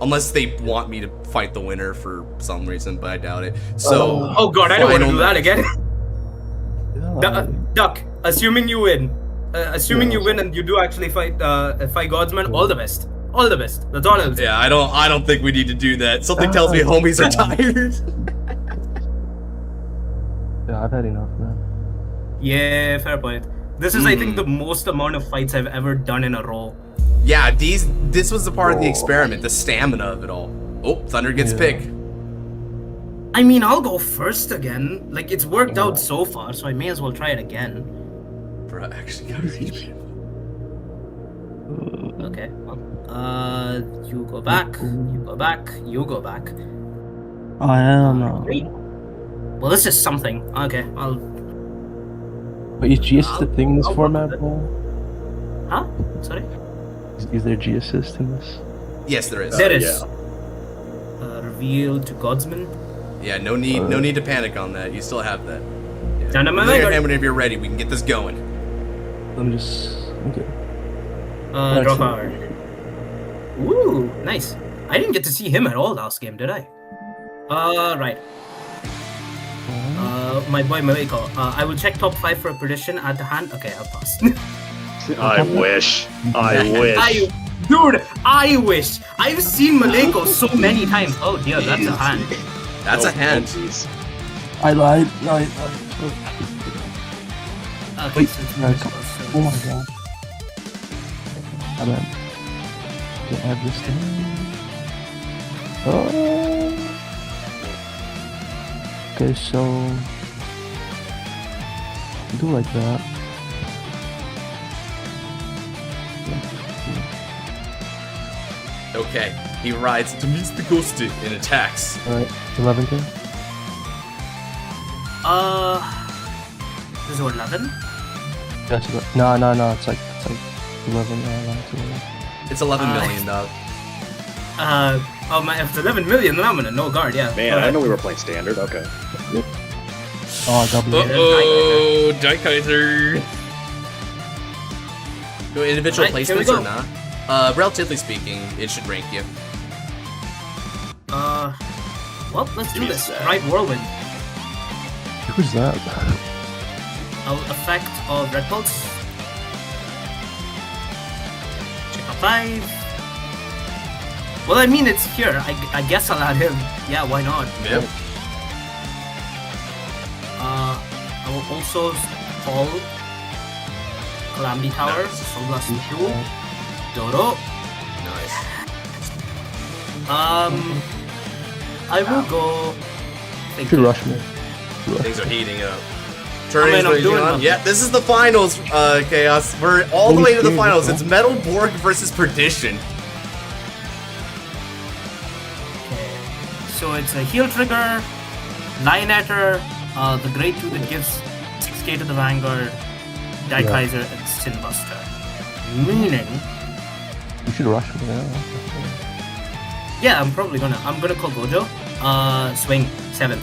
S1: Unless they want me to fight the winner for some reason, but I doubt it. So.
S9: Oh god, I don't want to
S1: final
S9: do that
S1: match.
S9: again. Duck, assuming you win. You win and you do actually fight Godsman, all the best. All the best. That's all I'll say.
S1: Yeah, I don't think we need to do that. Something tells me homies are tired.
S8: Yeah, I've had enough of that.
S9: Yeah, fair point. This is, I think, the most amount of fights I've ever done in a row.
S1: Yeah, this was a part of the experiment, the stamina of it all. Oh, Thunder gets picked.
S9: I mean, I'll go first again. Like, it's worked out so far, so I may as well try it again.
S1: Bro, actually got reach.
S9: Okay, well, you go back, you go back, you go back.
S8: Oh, hell no.
S9: Great. Well, this is something. Okay, I'll...
S8: But is G-Assist a thing in this format, bro?
S9: Huh? Sorry?
S8: Is there G-Assist in this?
S1: Yes, there is.
S9: There is.
S2: yeah.
S9: Reveal to Godsman.
S1: Yeah, no need to panic on that. You still have that. Yeah.
S9: Down to my
S1: Lay your
S9: Vanguard.
S1: hand whenever you're ready. We can get this going.
S8: Let me just... Okay.
S9: Draw card. Ooh, nice. I didn't get to see him at all last game, did I? Right. My boy Maliko. I will check top 5 for a prediction at the hand. Okay, I'll pass.
S2: I wish. I wish.
S9: Dude, I wish. I've seen Maleko so many times. Oh dear, that's a hand.
S1: That's a hand.
S2: Jeez.
S3: I lied.
S9: Okay, so it's
S3: Right.
S9: so-
S3: Oh my god. I meant to add this thing. Oh. Okay, so do like that.
S1: Okay, he rides to meet the ghosted and attacks.
S3: Alright, 11k.
S9: This is what, 11?
S3: That's no, it's like 11. It's 11.
S1: It's 11 million, dog.
S9: Oh my, if it's 11 million, then I'm gonna no guard, yeah.
S2: Man, I know we were playing standard. Okay.
S3: Oh, double.
S1: Uh-oh, Daikaiser. Do individual
S9: Alright, here we
S1: placements or
S9: go.
S1: not? Relatively speaking, it should rank you.
S9: Well, let's do
S2: me a
S9: this.
S2: sec.
S9: Right whirlwind.
S3: Who's that?
S9: Effect of Red Pulse. Check out 5. Well, I mean, it's here. I guess I'll add him. Yeah, why not?
S1: Yep.
S9: I will also call Calamity Tower.
S1: Nice.
S9: Sunblast 2. Dodo.
S1: Nice.
S9: I will go.
S3: You should rush me.
S1: Things are heating up.
S9: I
S1: Turning
S9: mean, I'm
S1: raging
S9: doing
S1: on.
S9: them.
S1: Yeah, this is the finals, Chaos. We're all the way to the finals. It's Metal Borg versus Perdition.
S9: Okay. So it's a heal trigger, Lionetter, the Great 2 that gives 6k to the Vanguard, Daikaiser, and Sinbuster. Meaning,
S3: You should rush me.
S9: yeah, I'm gonna call Gojo. Swing 7.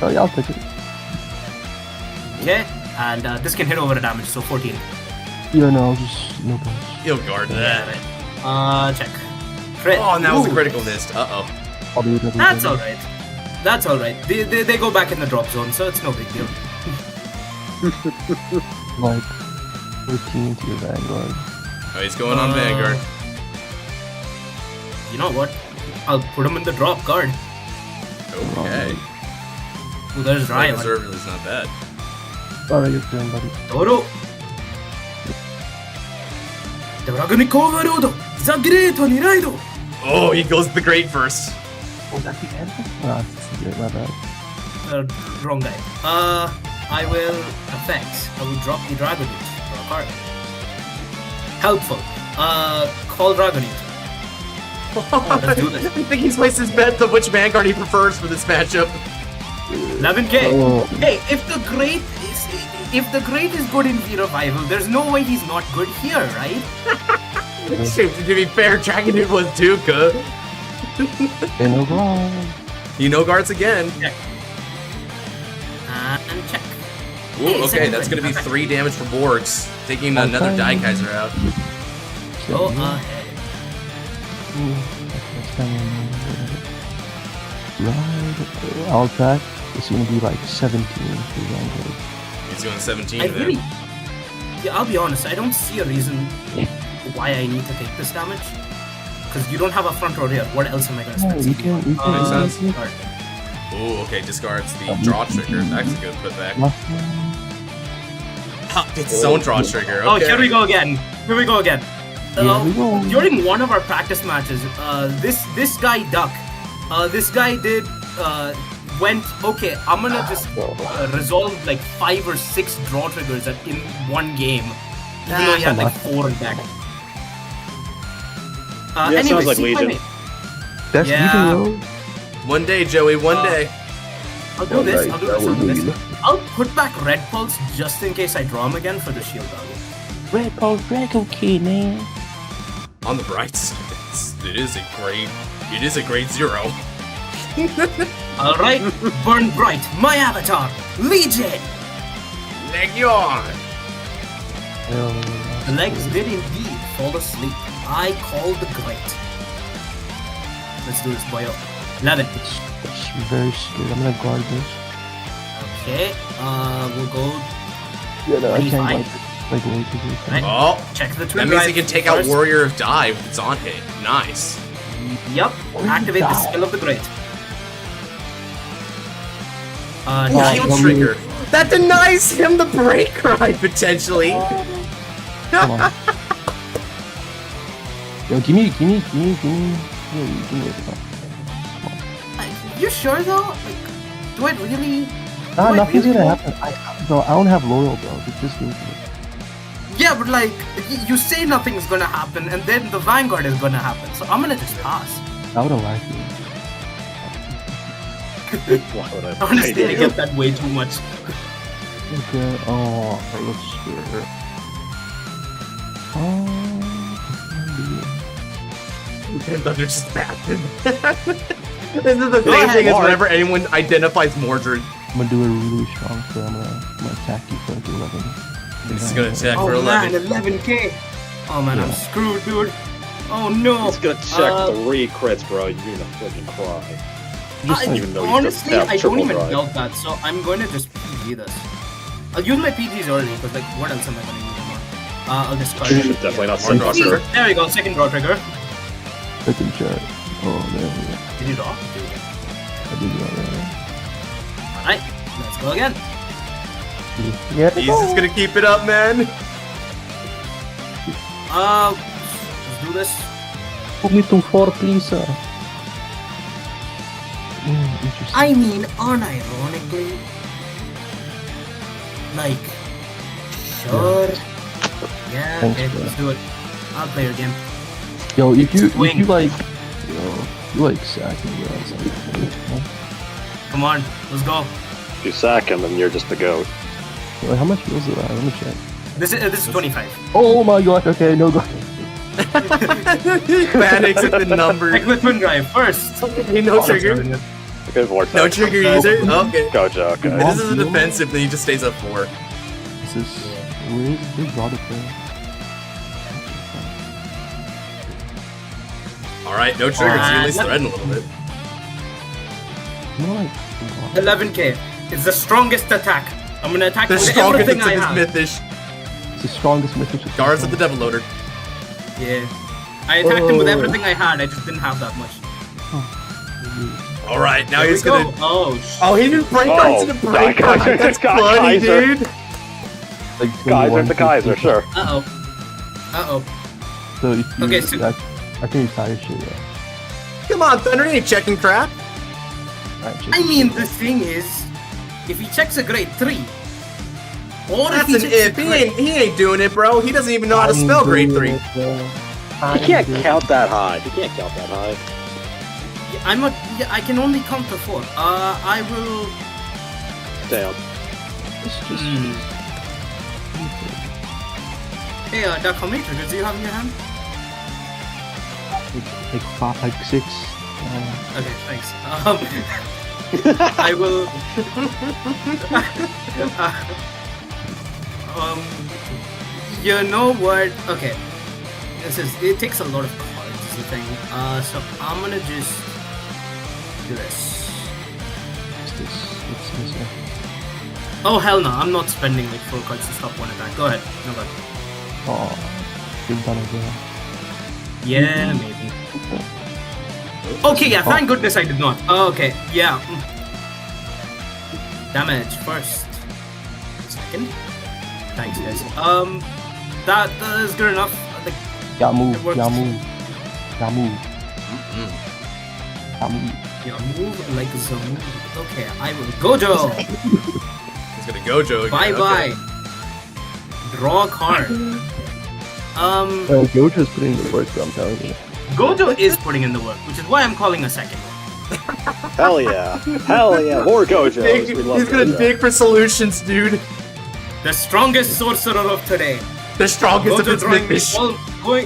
S3: Oh yeah, I'll take it.
S9: Okay, and this can hit over the damage, so 14.
S3: Yeah, no, I'll just no guns.
S1: You'll guard that.
S9: Check. Crit.
S1: Oh, and that was a
S9: Ooh,
S1: critical missed. Uh-oh.
S3: I'll do it every
S9: That's
S3: time.
S9: alright. That's alright. They go back in the drop zone, so it's no big deal.
S3: Like 13 to your Vanguard.
S1: Oh, he's going on Vanguard.
S9: You know what? I'll put him in the drop guard.
S1: Okay.
S9: Ooh, there's Ryan.
S1: Reserve is not bad.
S3: Alright, you're turn, buddy.
S9: Dodo. Dragonikovarodo. The Great Oniraido.
S1: Oh, he goes the great first.
S3: Oh, that's the end? Ah, that's good, my bad.
S9: Wrong guy. I will affect. I will drop the Dragonite. Draw a card. Helpful. Call Dragonite. Let's do this.
S1: I think he's placed his bet of which Vanguard he prefers for this matchup.
S9: 11k.
S3: Oh.
S9: Hey, if the Great is good in V-Revival, there's no way he's not good here, right?
S1: Shoot, to be fair, Dragonite was Duka.
S3: And no wrong.
S1: He no guards again.
S9: And check.
S1: Ooh, okay, that's gonna be 3 damage for Borgs, taking another Daikaiser out.
S9: Go ahead.
S3: That's kind of right. I'll attack. It's gonna be like 17 for Vanguard.
S1: He's going 17
S9: I
S1: of
S9: really,
S1: it.
S9: yeah, I'll be honest. I don't see a reason why I need to take this damage. Because you don't have a front or rear. What else am I gonna spend?
S3: you can
S1: Makes sense.
S9: Card.
S1: Ooh, okay, discards the draw trigger. That's a good putback. It's his own draw trigger.
S9: Oh,
S1: Okay.
S9: here we go again. Here we go again.
S3: Here we go.
S9: During one of our practice matches, this guy Duck, this guy went, okay, I'm gonna just resolve like 5 or 6 draw triggers in one game, even though he had like 4 in back.
S2: Yeah, sounds like Legion.
S3: That's
S9: Yeah.
S3: Legion,
S1: One day, Joey, one day.
S9: I'll do this.
S3: Alright,
S9: I'll do
S3: that
S9: this. I'll
S3: would
S9: do this.
S3: be-
S9: I'll put back Red Pulse just in case I draw him again for the shield value.
S3: Red Pulse, Red okay, man.
S1: On the bright side, it is a great 0.
S9: All right, burn bright, my avatar, Legion.
S1: Legion.
S9: The legs did indeed fall asleep. I called the great. Let's do this, boyo. 11.
S3: It's very scary. I'm gonna guard this.
S9: Okay, we'll go.
S3: Yeah, no, I can't
S9: 25.
S3: guard
S10: Like way too good.
S7: Right.
S1: Oh,
S7: Check the
S1: that
S7: twin
S1: means
S7: drive
S1: he can take out
S7: first.
S1: Warrior of Dive if it's on hit. Nice.
S9: Yup. Activate the skill of the great.
S1: Heal trigger. That denies him the break ride potentially.
S10: Come on. Yo, give me it.
S9: You sure though? Like, do it really?
S10: Nah,
S9: do it
S10: nothing's
S9: really
S10: gonna
S9: though?
S10: happen. Bro, I don't have loyal, bro. Just give it to me.
S9: Yeah, but like, you say nothing's gonna happen, and then the Vanguard is gonna happen. So I'm gonna just pass.
S10: I would've liked it.
S2: Why would I
S9: Honestly, I get that way too much.
S10: Okay. Oh, that looks scared. Oh.
S1: Thunder just happened. This is the
S2: Go
S1: same
S2: ahead,
S1: thing as
S2: Mark.
S1: whenever anyone identifies Mordred.
S10: I'm gonna do it really strong, so I'm gonna attack you for like 11.
S1: This is gonna attack
S9: Oh
S1: for 11.
S9: man, 11k. Oh man, I'm screwed, dude. Oh no.
S2: He's gonna check 3 crits, bro. You're gonna freaking cry. even though you
S9: honestly,
S2: just have
S9: I don't
S2: triple
S9: even
S2: drive.
S9: doubt that, so I'm going to just PG this. I'll use my PGs already, because like, what else am I going to use them on? I'll discard
S2: You
S9: it.
S2: should definitely not
S1: One
S2: send
S1: draw
S2: us
S1: trigger.
S9: There we go, second draw trigger.
S10: Second shot. Oh, there we go.
S9: Did you draw?
S10: I did that.
S9: Alright, let's go again.
S10: Yeah.
S1: He's just gonna keep it up, man.
S9: Let's do this.
S10: Put me to 4, please, sir. Interesting.
S9: I mean, unironically, like, sure. Yeah,
S10: Thanks,
S9: okay,
S10: bro.
S9: let's do it. I'll play your game.
S10: Yo, if you
S9: Swing.
S10: like, you like sacking, bro. It's like,
S9: Come on, let's go.
S2: If you sack him, then you're just the goat.
S10: Wait, how much feels it? Let me check.
S9: This is 25.
S10: Oh my god, okay, no go.
S1: He panics at the number.
S9: Take the twin drive first.
S1: Okay, no trigger.
S2: Good vortex.
S1: No trigger user. Okay.
S2: Gojo, okay.
S1: This is a defensive, then he just stays up 4.
S10: This is where's Rod there?
S1: Alright, no triggers. He at least threatened a little bit.
S10: More like
S9: 11k. It's the strongest attack. I'm gonna attack
S1: The
S9: with
S1: strongest
S9: everything I
S1: is
S9: have.
S1: mythish.
S10: it's the strongest mythic.
S1: Guards of the Devil Loader.
S9: Yeah. I attacked him with everything I had. I just didn't have that much.
S1: Alright, now
S9: There
S1: he's
S9: we
S1: gonna.
S9: go. Oh,
S1: Oh, he didn't break
S2: Oh,
S1: into the break.
S2: Kaiser.
S1: That's
S2: Kaiser.
S1: funny, dude.
S10: Like
S2: Kaiser to
S10: 21,
S2: Kaiser, sure.
S9: Uh-oh. Uh-oh.
S10: So if you,
S9: Okay, so-
S10: I can retire shit, yeah.
S1: Come on, Thunder, you ain't checking crap.
S10: Alright, check
S9: I
S10: it.
S9: mean, the thing is, if he checks a grade 3, or
S1: That's
S9: if
S1: an
S9: he checks
S1: if.
S9: a
S1: He
S9: grade...
S1: ain't doing it, bro. He doesn't even know how to spell grade 3.
S2: You can't count that high. You can't count that high.
S9: I'm not... Yeah, I can only count to 4. I will...
S2: Damn.
S10: It's just
S9: Hey, Doc, how many triggers do you have in your hand?
S10: like 5, like 6.
S9: Okay, thanks. I will... you know what? Okay. It takes a lot of cards, is the thing. So I'm gonna just do this.
S10: What's this?
S9: Oh hell no, I'm not spending like 4 cards to stop one attack. Go ahead. No go ahead.
S10: Oh, you've done it well.
S9: Yeah, maybe. Okay, yeah, thank goodness I did not. Okay, yeah. Damage first. Second. Thanks guys. That is good enough. Like,
S10: Yeah, move.
S9: It works.
S10: Yeah, move. Yeah, move. Yeah, move.
S9: yeah, move like a zombie. Okay, I will Gojo!
S1: He's gonna Gojo again.
S9: Bye bye. Draw a card.
S10: Gojo's putting in the work, I'm telling you.
S9: Gojo is putting in the work, which is why I'm calling a second one.
S2: Hell yeah. Hell yeah. More Gojo.
S1: He's gonna dig for solutions, dude.
S9: The strongest sorcerer of today.
S1: The strongest of
S9: Gojo
S1: his
S9: drawing me
S1: mythish.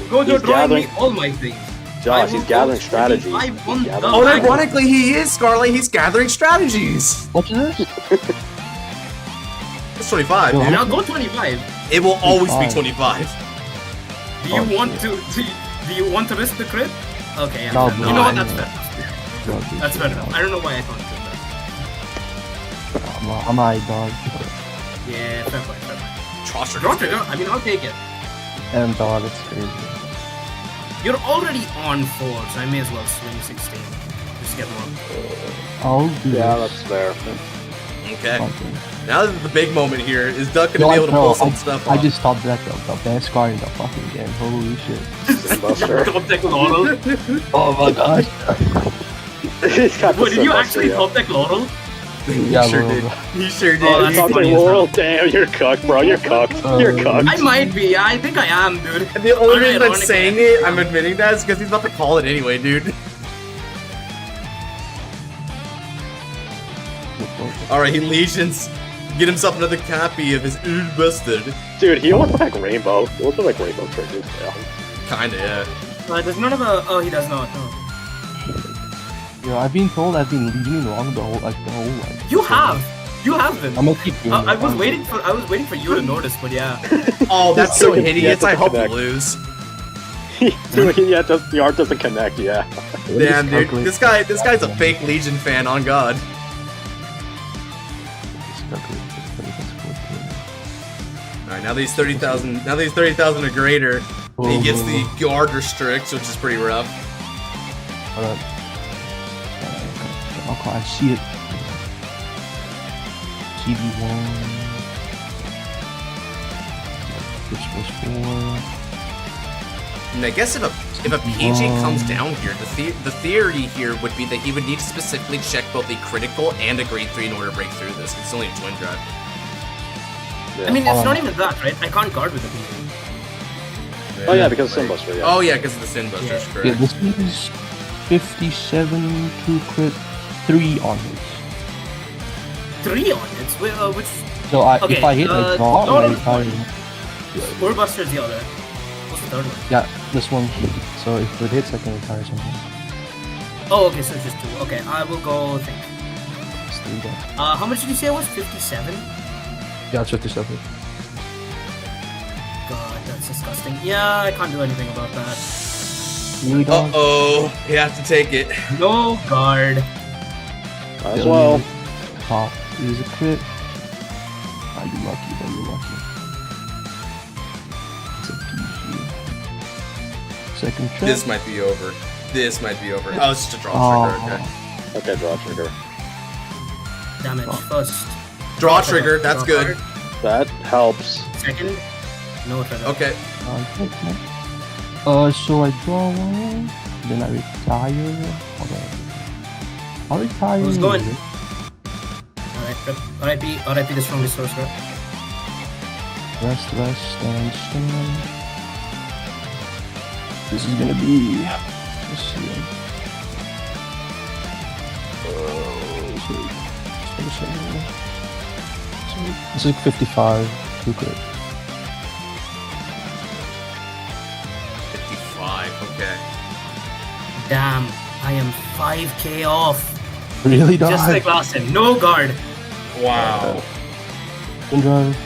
S9: Gojo
S2: He's
S9: drawing me
S2: gathering-
S9: all my things.
S2: Josh, he's gathering strategies.
S9: I won
S2: He's
S9: the
S2: gathering-
S1: Oh, and
S9: Vanguard.
S1: ironically, he is, Scarlet. He's gathering strategies.
S10: What's this?
S1: It's 25,
S10: Yo,
S1: dude.
S9: Now go 25.
S1: It will always be
S10: 25.
S1: 25.
S9: Do you want to? Do you want to risk the crit? Okay, yeah.
S10: No,
S9: fair.
S10: no,
S9: You know what?
S1: I-
S9: That's fair. That's fair enough. I don't know why I thought of that.
S10: I'm a dog.
S9: Yeah, fair point. Fair point.
S1: Draw trigger.
S9: Draw trigger. I mean, I'll take it.
S10: And dog, it's crazy.
S9: You're already on 4, so I may as well swing 16. Just get more.
S10: I'll do
S2: Yeah,
S10: this.
S2: that's fair.
S1: Okay.
S10: Okay.
S1: Now this is the big moment here. Is Duck gonna
S10: Yo,
S1: be able to
S10: bro,
S1: pull some stuff
S10: I
S1: off?
S10: just thought that the best card in the fucking game. Holy shit.
S2: Buster.
S9: Top deck Laurel.
S10: Oh my gosh.
S2: He's got the
S9: Wait, did you
S2: Buster,
S9: actually
S2: yeah.
S9: top deck Laurel?
S10: Yeah,
S1: He sure
S10: bro.
S1: did. He sure did.
S9: Oh, that's
S2: Top
S9: funny
S2: deck
S9: as
S2: Laurel,
S9: hell.
S2: damn, you're cooked, bro. You're cooked. You're cooked.
S9: I might be. I think I am, dude.
S1: And the only reason I'm
S9: Unironically,
S1: saying it, I'm admitting that, is because he's about to call it anyway, dude. Alright, he legions. Get himself another copy of his Ood Busted.
S2: Dude, he almost like Rainbow. He almost like Rainbow triggers. Yeah.
S1: Kinda, yeah.
S9: Does none of a... Oh, he does not. No.
S10: Yo, I've been told I've been leading wrong the whole like.
S9: You have. You have been.
S10: I'm gonna keep doing
S9: I
S10: it.
S9: was waiting for you to notice, but yeah.
S1: Oh, that's so
S2: Dude,
S1: hideous.
S2: yeah,
S1: I hope you
S2: connect.
S1: lose.
S2: Dude, yeah, the art doesn't connect, yeah.
S1: Damn, dude. This guy's a fake Legion fan, on God. Alright, now these 30,000 or greater. He gets the guard restrict, which is pretty rough.
S10: Hold up. Okay, I see it. GB1. This was 4.
S1: And I guess if a PG comes down here, the theory here would be that he would need to specifically check both a critical and a grade 3 in order to break through this. It's only a twin drive.
S2: Yeah.
S9: I mean, it's not even that, right? I can't guard with the PG.
S2: Oh yeah, because of Sunbuster, yeah.
S1: Oh yeah, because of the Sin Busters,
S10: Yeah,
S1: correct.
S10: this is 57 to crit 3 onwards.
S9: 3 on it. Which
S10: So
S9: Okay,
S10: if I hit, I draw
S9: no,
S10: and I
S9: no,
S10: retire.
S9: Buster's the other. What's the third one?
S10: Yeah, this one. So if it hits, I can retire something.
S9: Oh, okay, so it's just 2. Okay, I will go think.
S10: It's 3 there.
S9: How much did you say it was? 57?
S10: Yeah, it's 57.
S9: God, that's disgusting. Yeah, I can't do anything about that.
S10: Really dog?
S1: Uh-oh. You have to take it.
S9: No guard.
S2: Might as well.
S10: Top is a crit. Are you lucky? Are you lucky? It's a PG. Second check.
S1: This might be over. This might be over. Oh, it's just a draw trigger, okay.
S2: Okay, draw trigger.
S9: Damage first.
S1: Draw trigger, that's
S9: Draw
S1: good.
S9: card.
S2: That helps.
S9: Second, no trigger.
S1: Okay.
S10: So I draw one, then I retire. Okay. I'll retire.
S9: Who's going? Alright, RIP the strongest sorcerer.
S10: Rest, and stand. This is gonna be. Let's see. This is 55. Too good.
S1: 55, okay.
S9: Damn, I am 5k off.
S10: Really, dog?
S9: Just like last time. No guard.
S1: Wow.
S10: Drive.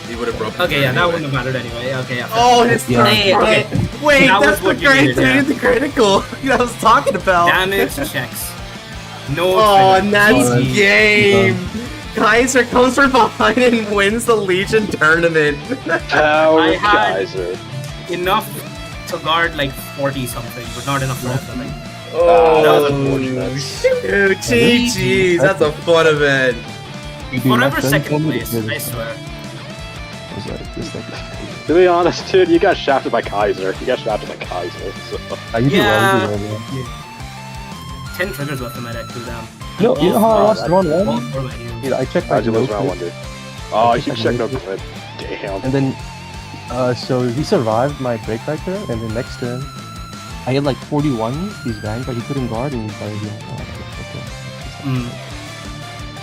S1: He would have broken.
S9: Okay, yeah, that
S1: anyway.
S9: wouldn't have mattered anyway. Okay, yeah.
S1: Oh, his
S10: Yeah.
S1: third
S9: Hey, okay.
S1: front. Wait,
S9: That
S1: that's
S9: was what
S1: the
S9: you
S1: grade
S9: needed,
S1: 3
S9: yeah.
S1: the critical that I was talking about.
S9: Damage checks. No
S1: Oh,
S9: trigger.
S1: and that's
S10: Easy.
S1: game. Kaiser comes from behind and wins the Legion tournament.
S2: Power
S9: I had-
S2: Kaiser.
S9: Enough to guard like 40 something, but not enough left, I think.
S1: Oh,
S2: that was unfortunate.
S1: shoot, GG's. That's a fun event.
S9: Forever second place, I swear.
S2: To be honest, dude, you got shafted by Kaiser. You got shafted by Kaiser. So.
S10: You do
S9: Yeah.
S10: well, you do well.
S9: 10 triggers left in my deck, 2 down.
S10: You know how I lost round
S9: All
S10: 1?
S9: 4 of my heals.
S10: Yeah, I checked my
S2: How'd you lose
S10: no
S2: round one,
S10: crit,
S2: dude? Oh, you checked no crit. Damn.
S10: and then so he survived my break factor, and then next turn I had like 41. He's Vanguard, he couldn't guard, and he's like,
S9: Mm.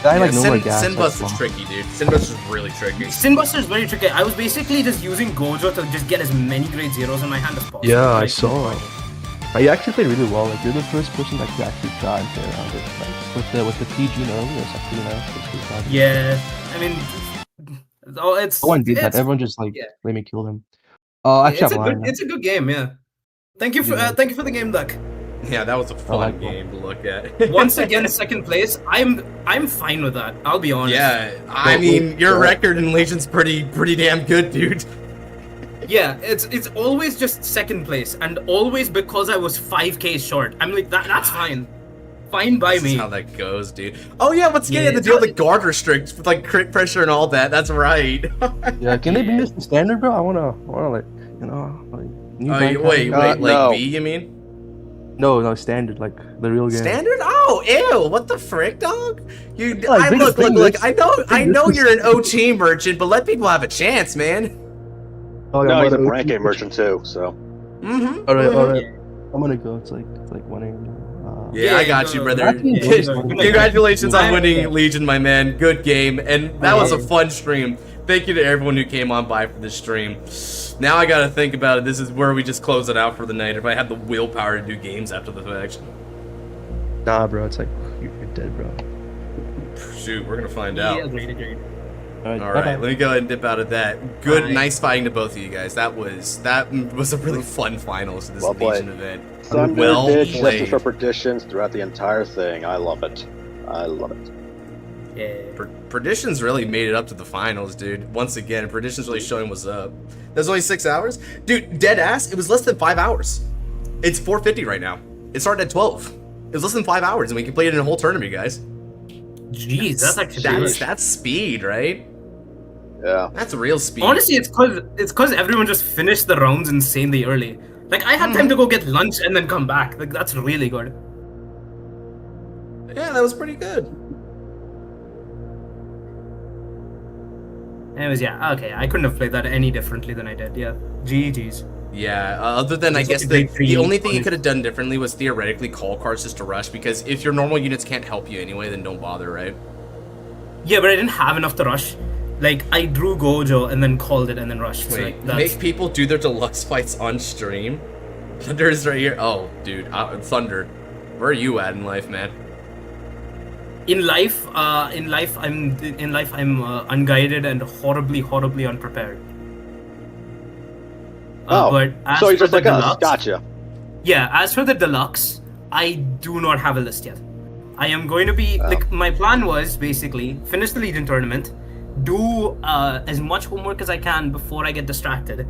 S10: I had like no more gas.
S1: Sin
S10: that's
S1: Bust's
S10: why.
S1: tricky, dude. Sin Bust's really tricky.
S9: Sin Buster is very tricky. I was basically just using Gojo to just get as many grade zeros in my hand as possible.
S10: Yeah, I
S9: Like,
S10: saw. You actually played really well. Like you're the first person that could actually try and play around it. Like with the PG earlier, it's like pretty nice.
S9: Yeah, I mean, it's
S10: No one did that.
S9: it's-
S10: Everyone just like
S9: yeah.
S10: let me kill them. Actually,
S9: it's a
S10: I'm
S9: good,
S10: lying.
S9: it's a good game. Yeah. Thank you for
S10: Yeah.
S9: thank you for the game, Duck.
S1: Yeah, that was a fun
S10: like
S1: game to look at.
S9: Once again, second place. I'm fine with that. I'll be honest.
S1: Yeah, I mean, your record in Legion's pretty damn good, dude.
S9: Yeah, it's always just second place, and always because I was 5k short. I'm like that's fine. Fine by
S1: This
S9: me.
S1: is how that goes, dude. Oh yeah, what's getting
S9: Yeah,
S1: the deal with the guard restrict with like crit pressure and all that? That's right.
S10: Yeah, can they bring this to standard, bro? I wanna like, you know, like. New
S1: Oh, wait,
S2: like no.
S1: V, you mean?
S10: No, standard, like the real game.
S1: Standard? Oh, ew! What the frick, dog? You,
S10: Like,
S1: look. I know you're an OT merchant, but let people have a chance, man.
S10: Oh,
S2: No,
S10: I'm
S2: he's a
S10: gonna-
S2: rank A merchant too, so.
S1: Mm-hmm.
S10: Alright. I'm gonna go. It's like 1 a.m.
S1: Yeah, I got you, brother.
S10: Congratulations.
S1: Congratulations on winning Legion, my man. Good game, and that was a fun stream. Thank you to everyone who came on by for this stream. Now I gotta think about it. This is where we just close it out for the night. If I had the willpower to do games after the fact.
S10: Nah, bro. It's like you're dead, bro.
S1: Shoot, we're gonna find out.
S9: Yeah, agreed.
S10: All
S1: All right, let me go ahead and dip out of that. Good, nice fighting to both of you guys. That was a really fun finals to this
S2: Well played.
S1: Legion event.
S2: Thunder
S1: Well
S2: did
S1: played.
S2: justice for Perditions throughout the entire thing. I love it. I love it.
S9: Yeah.
S1: Perditions really made it up to the finals, dude. Once again, Perditions really showing what's up. That was only 6 hours? Dude, dead ass, it was less than 5 hours. It's 4:50 right now. It started at 12. It was less than 5 hours, and we completed a whole tournament, guys.
S9: Jeez, that's actually
S1: That's speed, right?
S2: Yeah.
S1: That's real speed.
S9: Honestly, it's cause everyone just finished the rounds insanely early. Like I had time to go get lunch and then come back. Like that's really good.
S1: Yeah, that was pretty good.
S9: Anyways, yeah, okay. I couldn't have played that any differently than I did. Yeah, GG's.
S1: Yeah, other than I guess the only thing you could have done differently was theoretically call cards just to rush, because if your normal units can't help you anyway, then don't bother, right?
S9: Yeah, but I didn't have enough to rush. Like I drew Gojo and then called it and then rushed. So,
S1: Wait,
S9: like, that's...
S1: make people do their deluxe fights on stream? Thunder is right here. Oh, dude, Thunder, where are you at in life, man?
S9: In life, I'm unguided and horribly unprepared. But as
S2: so you're
S9: for
S2: just
S9: the
S2: like us.
S9: deluxe,
S2: Gotcha.
S9: Yeah, as for the deluxe, I do not have a list yet. I am going to be like my plan was basically finish the Legion tournament, do as much homework as I can before I get distracted.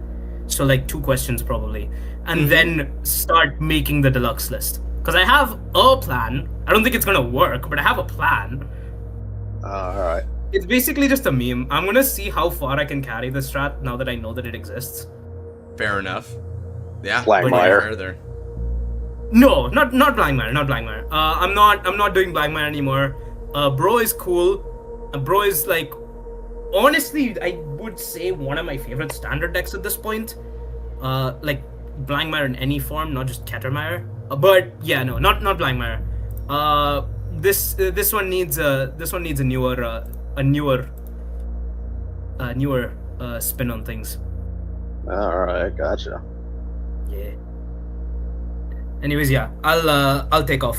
S9: So like 2 questions probably, and then start making the deluxe list. Because I have a plan. I don't think it's gonna work, but I have a plan.
S2: Alright.
S9: It's basically just a meme. I'm gonna see how far I can carry this strat now that I know that it exists.
S1: Fair enough. Yeah,
S2: Blackmire.
S1: fair there.
S9: No, not Blackmire, not Blackmire. I'm not doing Blackmire anymore. Bro is cool. Bro is like, honestly, I would say one of my favorite standard decks at this point. Like Blackmire in any form, not just Kettermire. But yeah, no, not Blackmire. This one needs a newer spin on things.
S2: Alright, gotcha.
S9: Yeah. Anyways, yeah, I'll take off.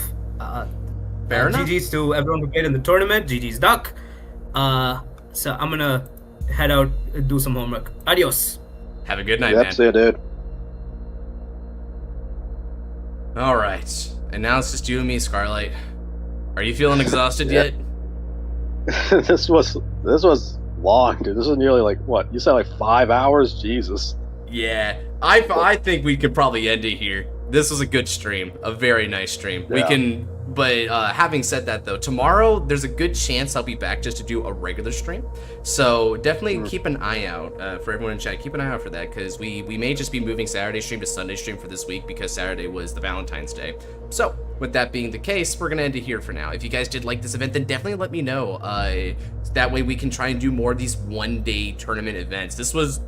S1: Fair enough.
S9: GG's to everyone who played in the tournament. GG's duck. So I'm gonna head out and do some homework. Adios.
S1: Have a good night,
S2: Yep,
S1: man.
S2: see ya, dude.
S1: All right, and now it's just you and me, Scarlight. Are you feeling exhausted yet?
S2: This was long, dude. This was nearly like what? You said like 5 hours? Jesus.
S1: Yeah, I think we could probably end it here. This was a good stream, a very nice stream. We
S2: Yeah.
S1: can, but having said that though, tomorrow there's a good chance I'll be back just to do a regular stream. So definitely keep an eye out for everyone in chat. Keep an eye out for that, because we may just be moving Saturday stream to Sunday stream for this week, because Saturday was the Valentine's Day. So with that being the case, we're gonna end it here for now. If you guys did like this event, then definitely let me know. That way we can try and do more of these one-day tournament events. This was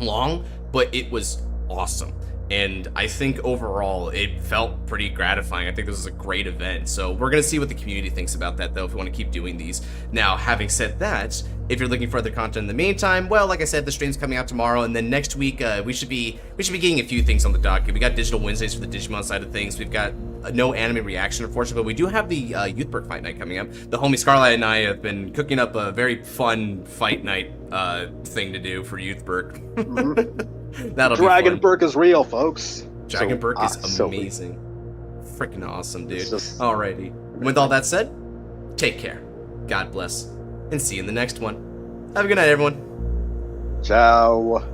S1: long, but it was awesome. And I think overall it felt pretty gratifying. I think this was a great event. So we're gonna see what the community thinks about that though, if we want to keep doing these. Now, having said that, if you're looking for other content in the meantime, well, like I said, the stream's coming out tomorrow, and then next week we should be getting a few things on the docket. We got Digital Wednesdays for the Digimon side of things. We've got no anime reaction, unfortunately, but we do have the Youthberg fight night coming up. The homie Scarlight and I have been cooking up a very fun fight night thing to do for Youthberg. That'll be fun.
S2: Dragonberg is real, folks.
S1: Dragonberg is
S2: so
S1: amazing. freaking awesome, dude.
S2: It's just-
S1: Alrighty. With all that said, take care. God bless. And see you in the next one. Have a good night, everyone.
S2: Ciao.